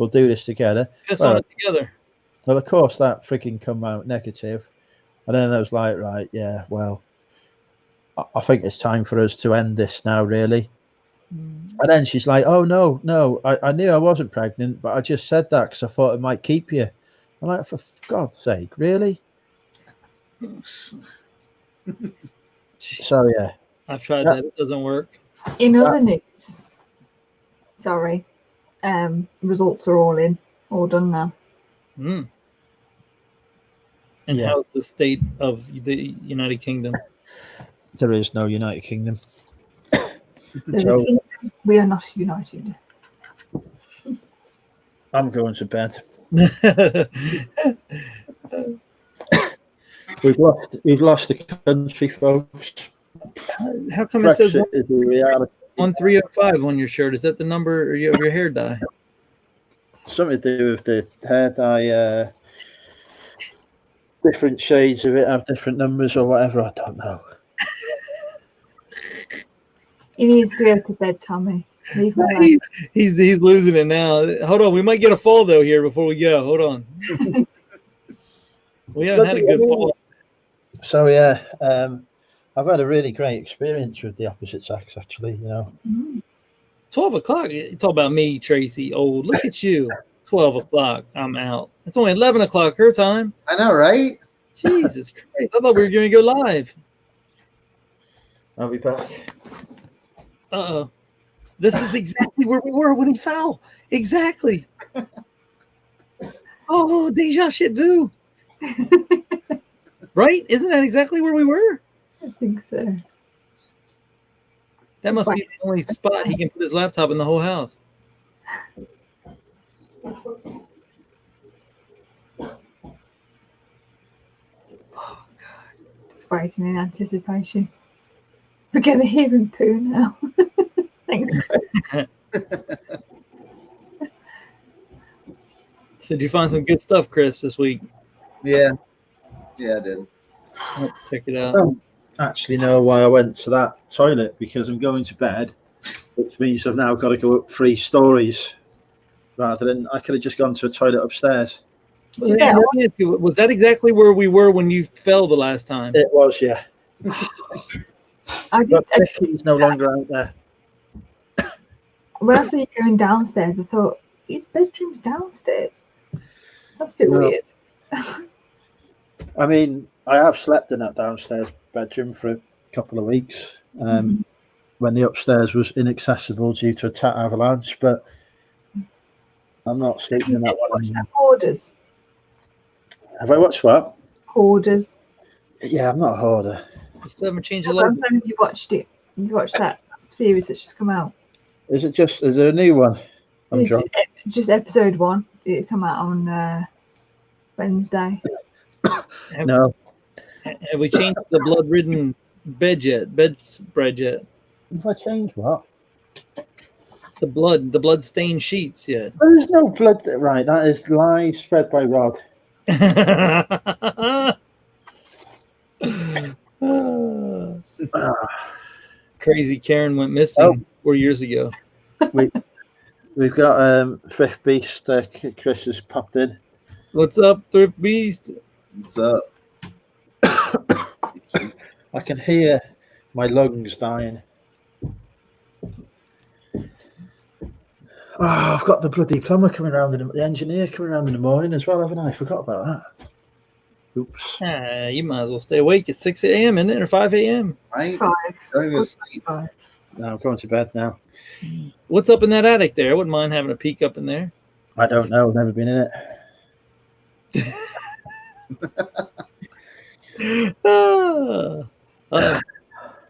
do this together. Let's on it together. Well, of course, that freaking come out negative, and then I was like, right, yeah, well, I think it's time for us to end this now, really. And then she's like, oh no, I knew I wasn't pregnant, but I just said that because I thought it might keep you. I'm like, for God's sake, really? So yeah, I've tried that. It doesn't work. In other news, results are all done now. And how's the state of the United Kingdom? There is no United Kingdom. So, we are not united. I'm going to bed. We've lost the country, folks. How come it says Brexit is a reality. 1305 on your shirt? Is that the number of your hair dye? Something to do with the hair dye. Different shades of it have different numbers or whatever. I don't know. He needs to go to bed, Tommy. Leave him alone. He's losing it now. Hold on, we might get a fall though here before we go. Hold on. We haven't had a good fall. So yeah, I've had a really great experience with the opposite sex, actually. You know, 12 o'clock. You talk about me, Tracy. Oh, look at you. 12 o'clock. I'm out. It's only 11 o'clock her time. I know, right? Jesus Christ! I thought we were going to go live. I'll be back. Uh-oh. This is exactly where we were when he fell. Exactly. Oh, deja shit vu. Right? Isn't that exactly where we were? I think so. That must be the only spot he can put his laptop in the whole house. Oh, God. Just waiting in anticipation. We're going to hear him poo now. Thanks, Chris. So did you find some good stuff, Chris, this week? Yeah, I did. Oh, check it out. I don't actually know why I went to that toilet, because I'm going to bed, which means I've now got to go up 3 stories rather than I could have just gone to a toilet upstairs. Yeah, let me ask you, was that exactly where we were when you fell the last time? It was, yeah. But Vicky's no longer out there. When I saw you going downstairs, I thought, his bedroom's downstairs. That's a bit weird. I mean, I have slept in that downstairs bedroom for a couple of weeks when the upstairs was inaccessible due to a tat avalanche, but I'm not sleeping in that one anymore. Hoarders. Have I watched what? Hoarders. Yeah, I'm not a hoarder. You still haven't changed the logo. You watched it. You watched that series that's just come out. Is there a new one? Just episode 1. It come out on Wednesday. No. Have we changed the blood-ridden bedspread yet? Have I changed what? The blood-stained sheets yet? There's no blood. Right, that is lies spread by Rod. Crazy Karen went missing 4 years ago. We've got Thrift Beast. Chris has popped in. What's up, Thrift Beast? What's up? I can hear my lungs dying. Oh, I've got the bloody plumber coming around, the engineer coming around in the morning as well, haven't I? Forgot about that. Oops. You might as well stay awake at 6 a.m., isn't it, or 5 a.m.? Right? 5. Going to sleep. No, I'm going to bed now. What's up in that attic there? I wouldn't mind having a peek up in there. I don't know. I've never been in it.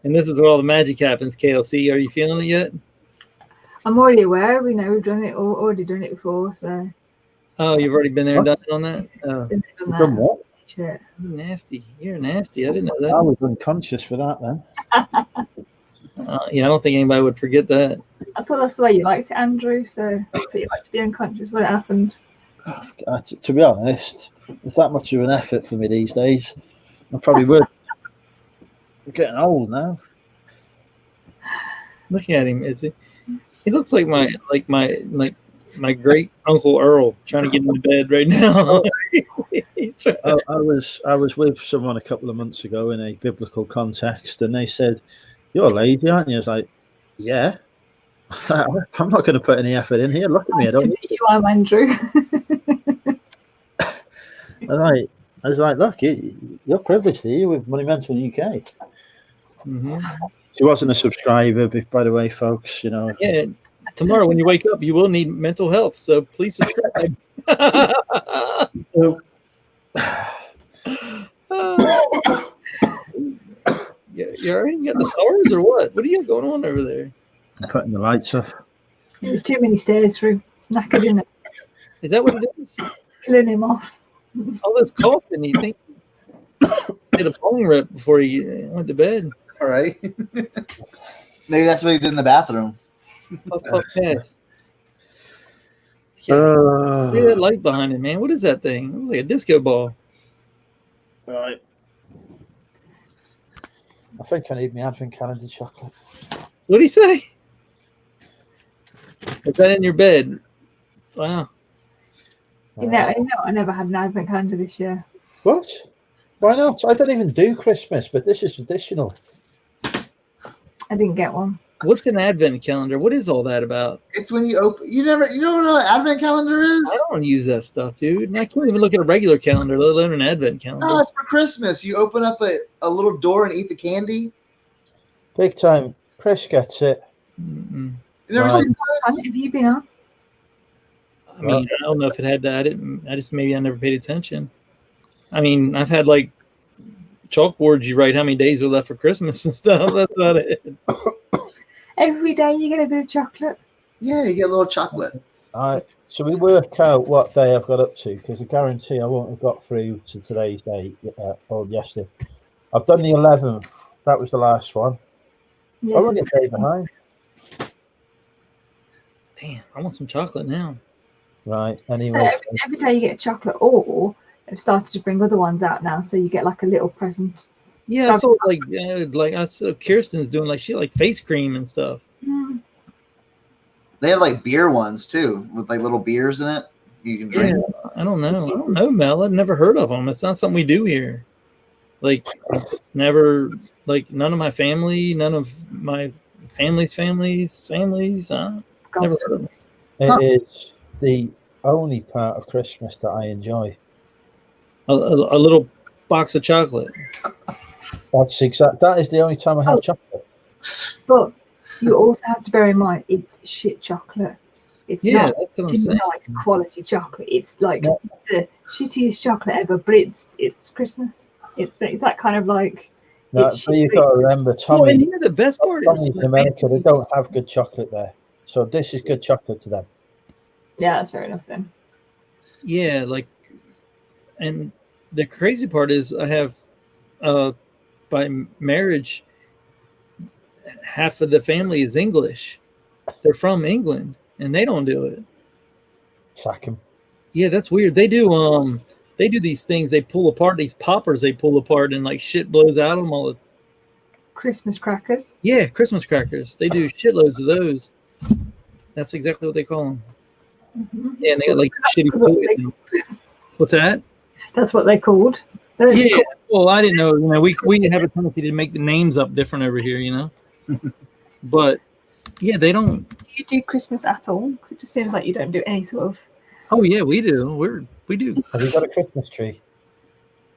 And this is where all the magic happens, KLC. Are you feeling it yet? I'm already aware. We know we've done it, already done it before. So. Oh, you've already been there and done it on that? Oh. Been there, done Done what? Shit. Nasty. You're nasty. I didn't know that. I was unconscious for that then. Yeah, I don't think anybody would forget that. I thought that's the way you liked it, Andrew. So I thought you liked to be unconscious when it happened. To be honest, it's that much of an effort for me these days. I probably would. I'm getting old now. Look at him. He looks like my great uncle Earl trying to get into bed right now. He's trying. I was with someone a couple of months ago in a biblical context, and they said, "You're lazy, aren't you?" I was like, "Yeah." I'm not going to put any effort in here. Look at me. I don't. You are, Andrew. I was like, look, you're privileged here with Monumental UK. Mm-hmm. She wasn't a subscriber, by the way, folks. You know. Yeah. Tomorrow, when you wake up, you will need mental health. So please subscribe. You already got the SARS or what? What do you got going on over there? I'm putting the lights off. There's too many stairs through. It's knackered, isn't it? Is that what it is? Killing him off. All this coughing, you think he did a bong rip before he went to bed. All right. Maybe that's what he did in the bathroom. Puff, puff, pass. Look at that light behind it, man. What is that thing? It's like a disco ball. Right. I think I need my advent calendar chocolate. What did he say? Is that in your bed? Wow. You know, I never had an advent calendar this year. What? Why not? I don't even do Christmas, but this is traditional. I didn't get one. What's an advent calendar? What is all that about? It's when you open. You don't know what an advent calendar is? I don't use that stuff, dude. And I can't even look at a regular calendar, let alone an advent calendar. No, it's for Christmas. You open up a little door and eat the candy. Big time. Chris gets it. Mm-mm. You never seen Have you been on? I mean, I don't know if it had that. I never paid attention. I mean, I've had like chalkboards you write how many days are left for Christmas and stuff. That's about it. Every day you get a bit of chocolate. Yeah, you get a little chocolate. All right. So we work out what day I've got up to, because I guarantee I won't have got through to today's date or yesterday. I've done the 11th. That was the last one. Yes. I'm only a day behind. Damn, I want some chocolate now. Right. So Anyway. every day you get a chocolate, or they've started to bring other ones out now, so you get like a little present. Yeah, I saw I saw Kirsten's doing like face cream and stuff. Mm. They have like beer ones too, with like little beers in it. You can drink. Yeah, I don't know, Mel. I've never heard of them. It's not something we do here. Like, never. Like, none of my family, none of my families. Never heard of them. It is the only part of Christmas that I enjoy. A little box of chocolate. That's exact. That is the only time I have chocolate. But you also have to bear in mind it's shit chocolate. It's not that's what I'm saying. nice quality chocolate. It's like the shittiest chocolate ever, but it's Christmas. It's that kind of like. No, but you've got to remember, Tommy. And the best part is in America, they don't have good chocolate there, so this is good chocolate to them. Yeah, that's fair enough then. Yeah, like, and the crazy part is I have, by marriage, half of the family is English. They're from England, and they don't do it. Sack 'em. Yeah, that's weird. They do these things. They pull apart these poppers. They pull apart and like shit blows out of them all. Christmas crackers. Yeah, Christmas crackers. They do shitloads of those. That's exactly what they call them. Mhm. Yeah, and they got like shitty toys. What's that? That's what they're called. Yeah. Well, I didn't know. You know, we have a tendency to make the names up different over here. You know. But yeah, they don't. Do you do Christmas at all? Because it just seems like you don't do any sort of. Oh yeah, we do. We do. Have you got a Christmas tree?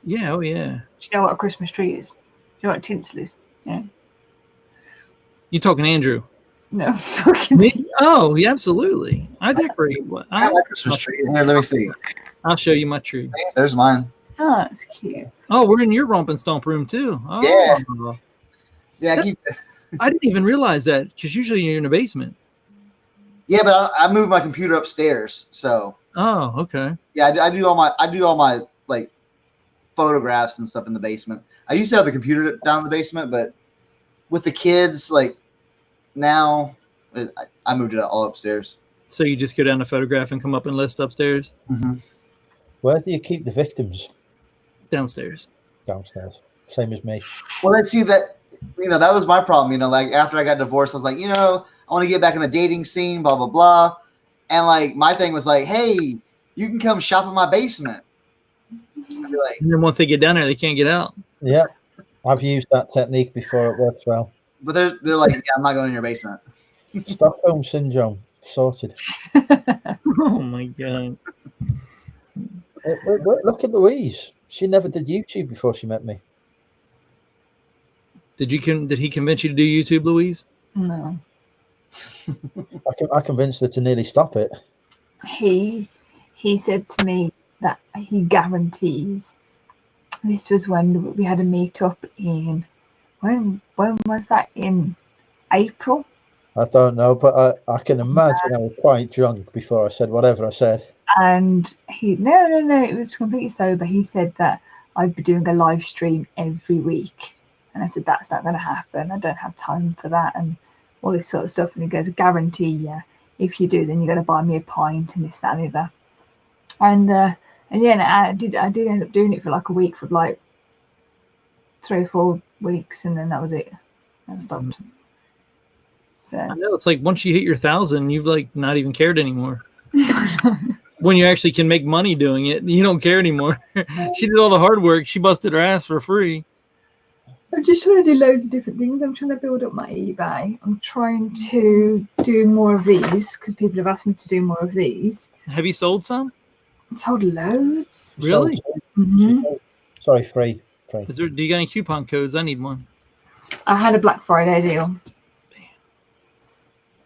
Yeah. Oh yeah. Do you know what a Christmas tree is? Do you know what a tinsel is? Yeah. You talking Andrew? No, I'm talking. Me? Oh, yeah, absolutely. I decorate. I have a Christmas tree. Here, let me see. I'll show you my tree. Hey, there's mine. Oh, that's cute. Oh, we're in your romp and stomp room too. Oh. Yeah. Yeah, I didn't even realize that because usually you're in the basement. Yeah, but I moved my computer upstairs, so. Oh, okay. Yeah, I do all my like photographs and stuff in the basement. I used to have the computer down in the basement, but with the kids, like now, I moved it all upstairs. So you just go down to photograph and come up and list upstairs? Mm-hmm. Where do you keep the victims? Downstairs. Downstairs. Same as me. Well, let's see that. You know, that was my problem. You know, like after I got divorced, I was like, you know, I want to get back in the dating scene, blah, blah, blah. And like, my thing was like, hey, you can come shop in my basement. I'd be like, And then once they get down there, they can't get out. Yeah. I've used that technique before. It works well. but they're like, yeah, I'm not going in your basement. Stockholm Syndrome. Sorted. Oh my God. Look at Louise. She never did YouTube before she met me. Did he convince you to do YouTube, Louise? No. I convinced her to nearly stop it. He said to me that he guarantees. This was when we had a meetup in. When was that? In April? I don't know, but I can imagine I was quite drunk before I said whatever I said. And no, it was completely sober. He said that I'd be doing a live stream every week. And I said, that's not going to happen. I don't have time for that and all this sort of stuff. And he goes, I guarantee you, if you do, then you're going to buy me a pint and this, that, and the other. And yeah, I did end up doing it for like a week, for like 3 or 4 weeks. And then that was it. I stopped. So I know, it's like once you hit your 1,000, you've like not even cared anymore. When you actually can make money doing it, you don't care anymore. She did all the hard work. She busted her ass for free. I'm just trying to do loads of different things. I'm trying to build up my eBay. I'm trying to do more of these because people have asked me to do more of these. Have you sold some? I've sold loads. Really? Mm-hmm. Sorry, free. Do you got any coupon codes? I need one. I had a Black Friday deal.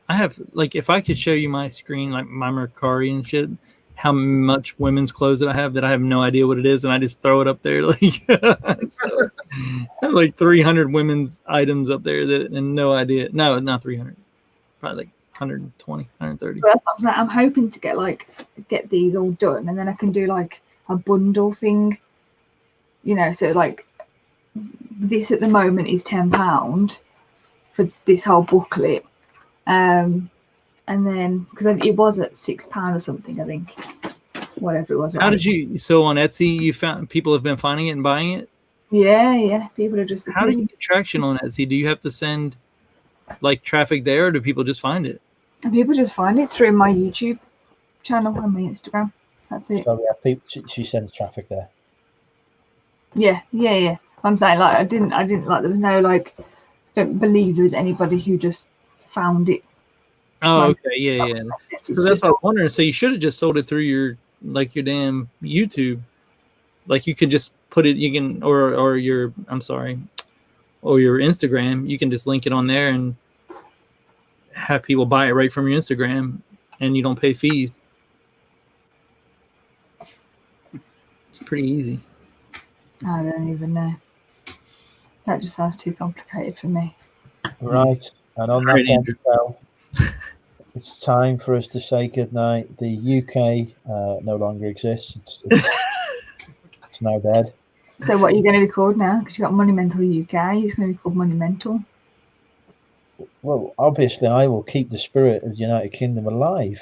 I have, like, if I could show you my screen, like my Mercari and shit, how much women's clothes that I have no idea what it is, and I just throw it up there. Like, so, I have like 300 women's items up there and no idea. No, not 300. Probably like 120, 130. That's what I'm saying. I'm hoping to get these all done, and then I can do like a bundle thing. You know, so like this at the moment is £10 for this whole booklet. And then because it was at £6 or something, I think, whatever it was. How did you? So on Etsy, you found people have been finding it and buying it. Yeah, people are just. How do you get traction on Etsy? Do you have to send like traffic there, or do people just find it? And people just find it through my YouTube channel and my Instagram. That's it. So yeah, she sends traffic there. Yeah. I'm saying, like, I didn't like, there was no, like, I don't believe there was anybody who just found it. Oh, okay, yeah. So that's what I'm wondering. So you should have just sold it through your damn YouTube. Like you could just put it, you can, or your Instagram. You can just link it on there and have people buy it right from your Instagram, and you don't pay fees. It's pretty easy. I don't even know. That just sounds too complicated for me. Right, and on that bombshell, it's time for us to say goodnight. The UK no longer exists. It's now dead. So what are you going to be called now? Because you've got Monumental UK. It's going to be called Monumental. Well, obviously, I will keep the spirit of the United Kingdom alive.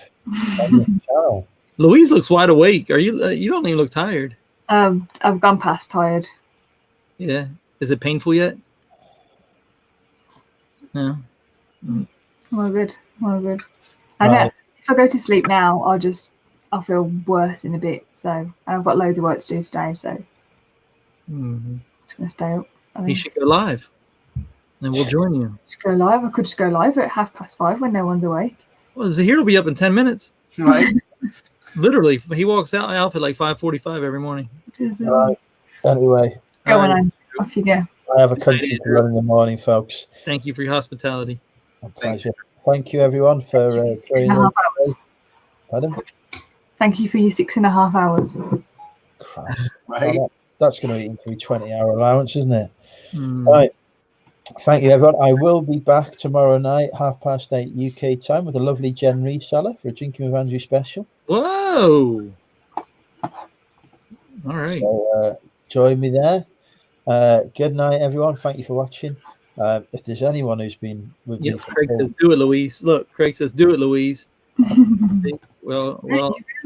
Louise looks wide awake. Are you? You don't even look tired. I've gone past tired. Yeah. Is it painful yet? No. Well, good. And Right. if I go to sleep now, I'll feel worse in a bit. So, and I've got loads of work to do today, so I'm just gonna stay up. I You think. should go live, and we'll join you. Just go live. I could just go live at 5:30 when no one's awake. Well, Zahir will be up in 10 minutes. Right. Literally, he walks out at like 5:45 every morning. Right. Anyway, Go on, off you go. I have a country to run in the morning, folks. Thank you for your hospitality. A pleasure. Thank you, everyone, for joining 6.5 us. hours. Pardon? Thank you for your 6.5 hours. Christ. Right. Well, that's going to eat into a 20-hour allowance, isn't it? Mm. Right. Thank you, everyone. I will be back tomorrow night, 8:30 UK time, with a lovely Jen Reseller for a Drinking with Andrew special. Whoa! All right. So join me there. Good night, everyone. Thank you for watching. If there's anyone who's been with me, Yep. Craig says, "Do it, Louise." Look, Craig says, "Do it, Louise." well.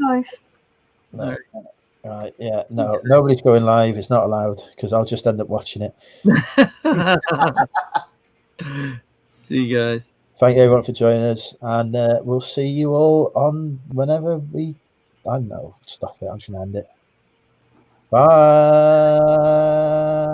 Live. No, right, yeah, no, nobody's going live. It's not allowed because I'll just end up watching it. See you guys. Thank you, everyone, for joining us, and we'll see you all on whenever we. I don't know. Stop it. I'm just gonna end it. Bye.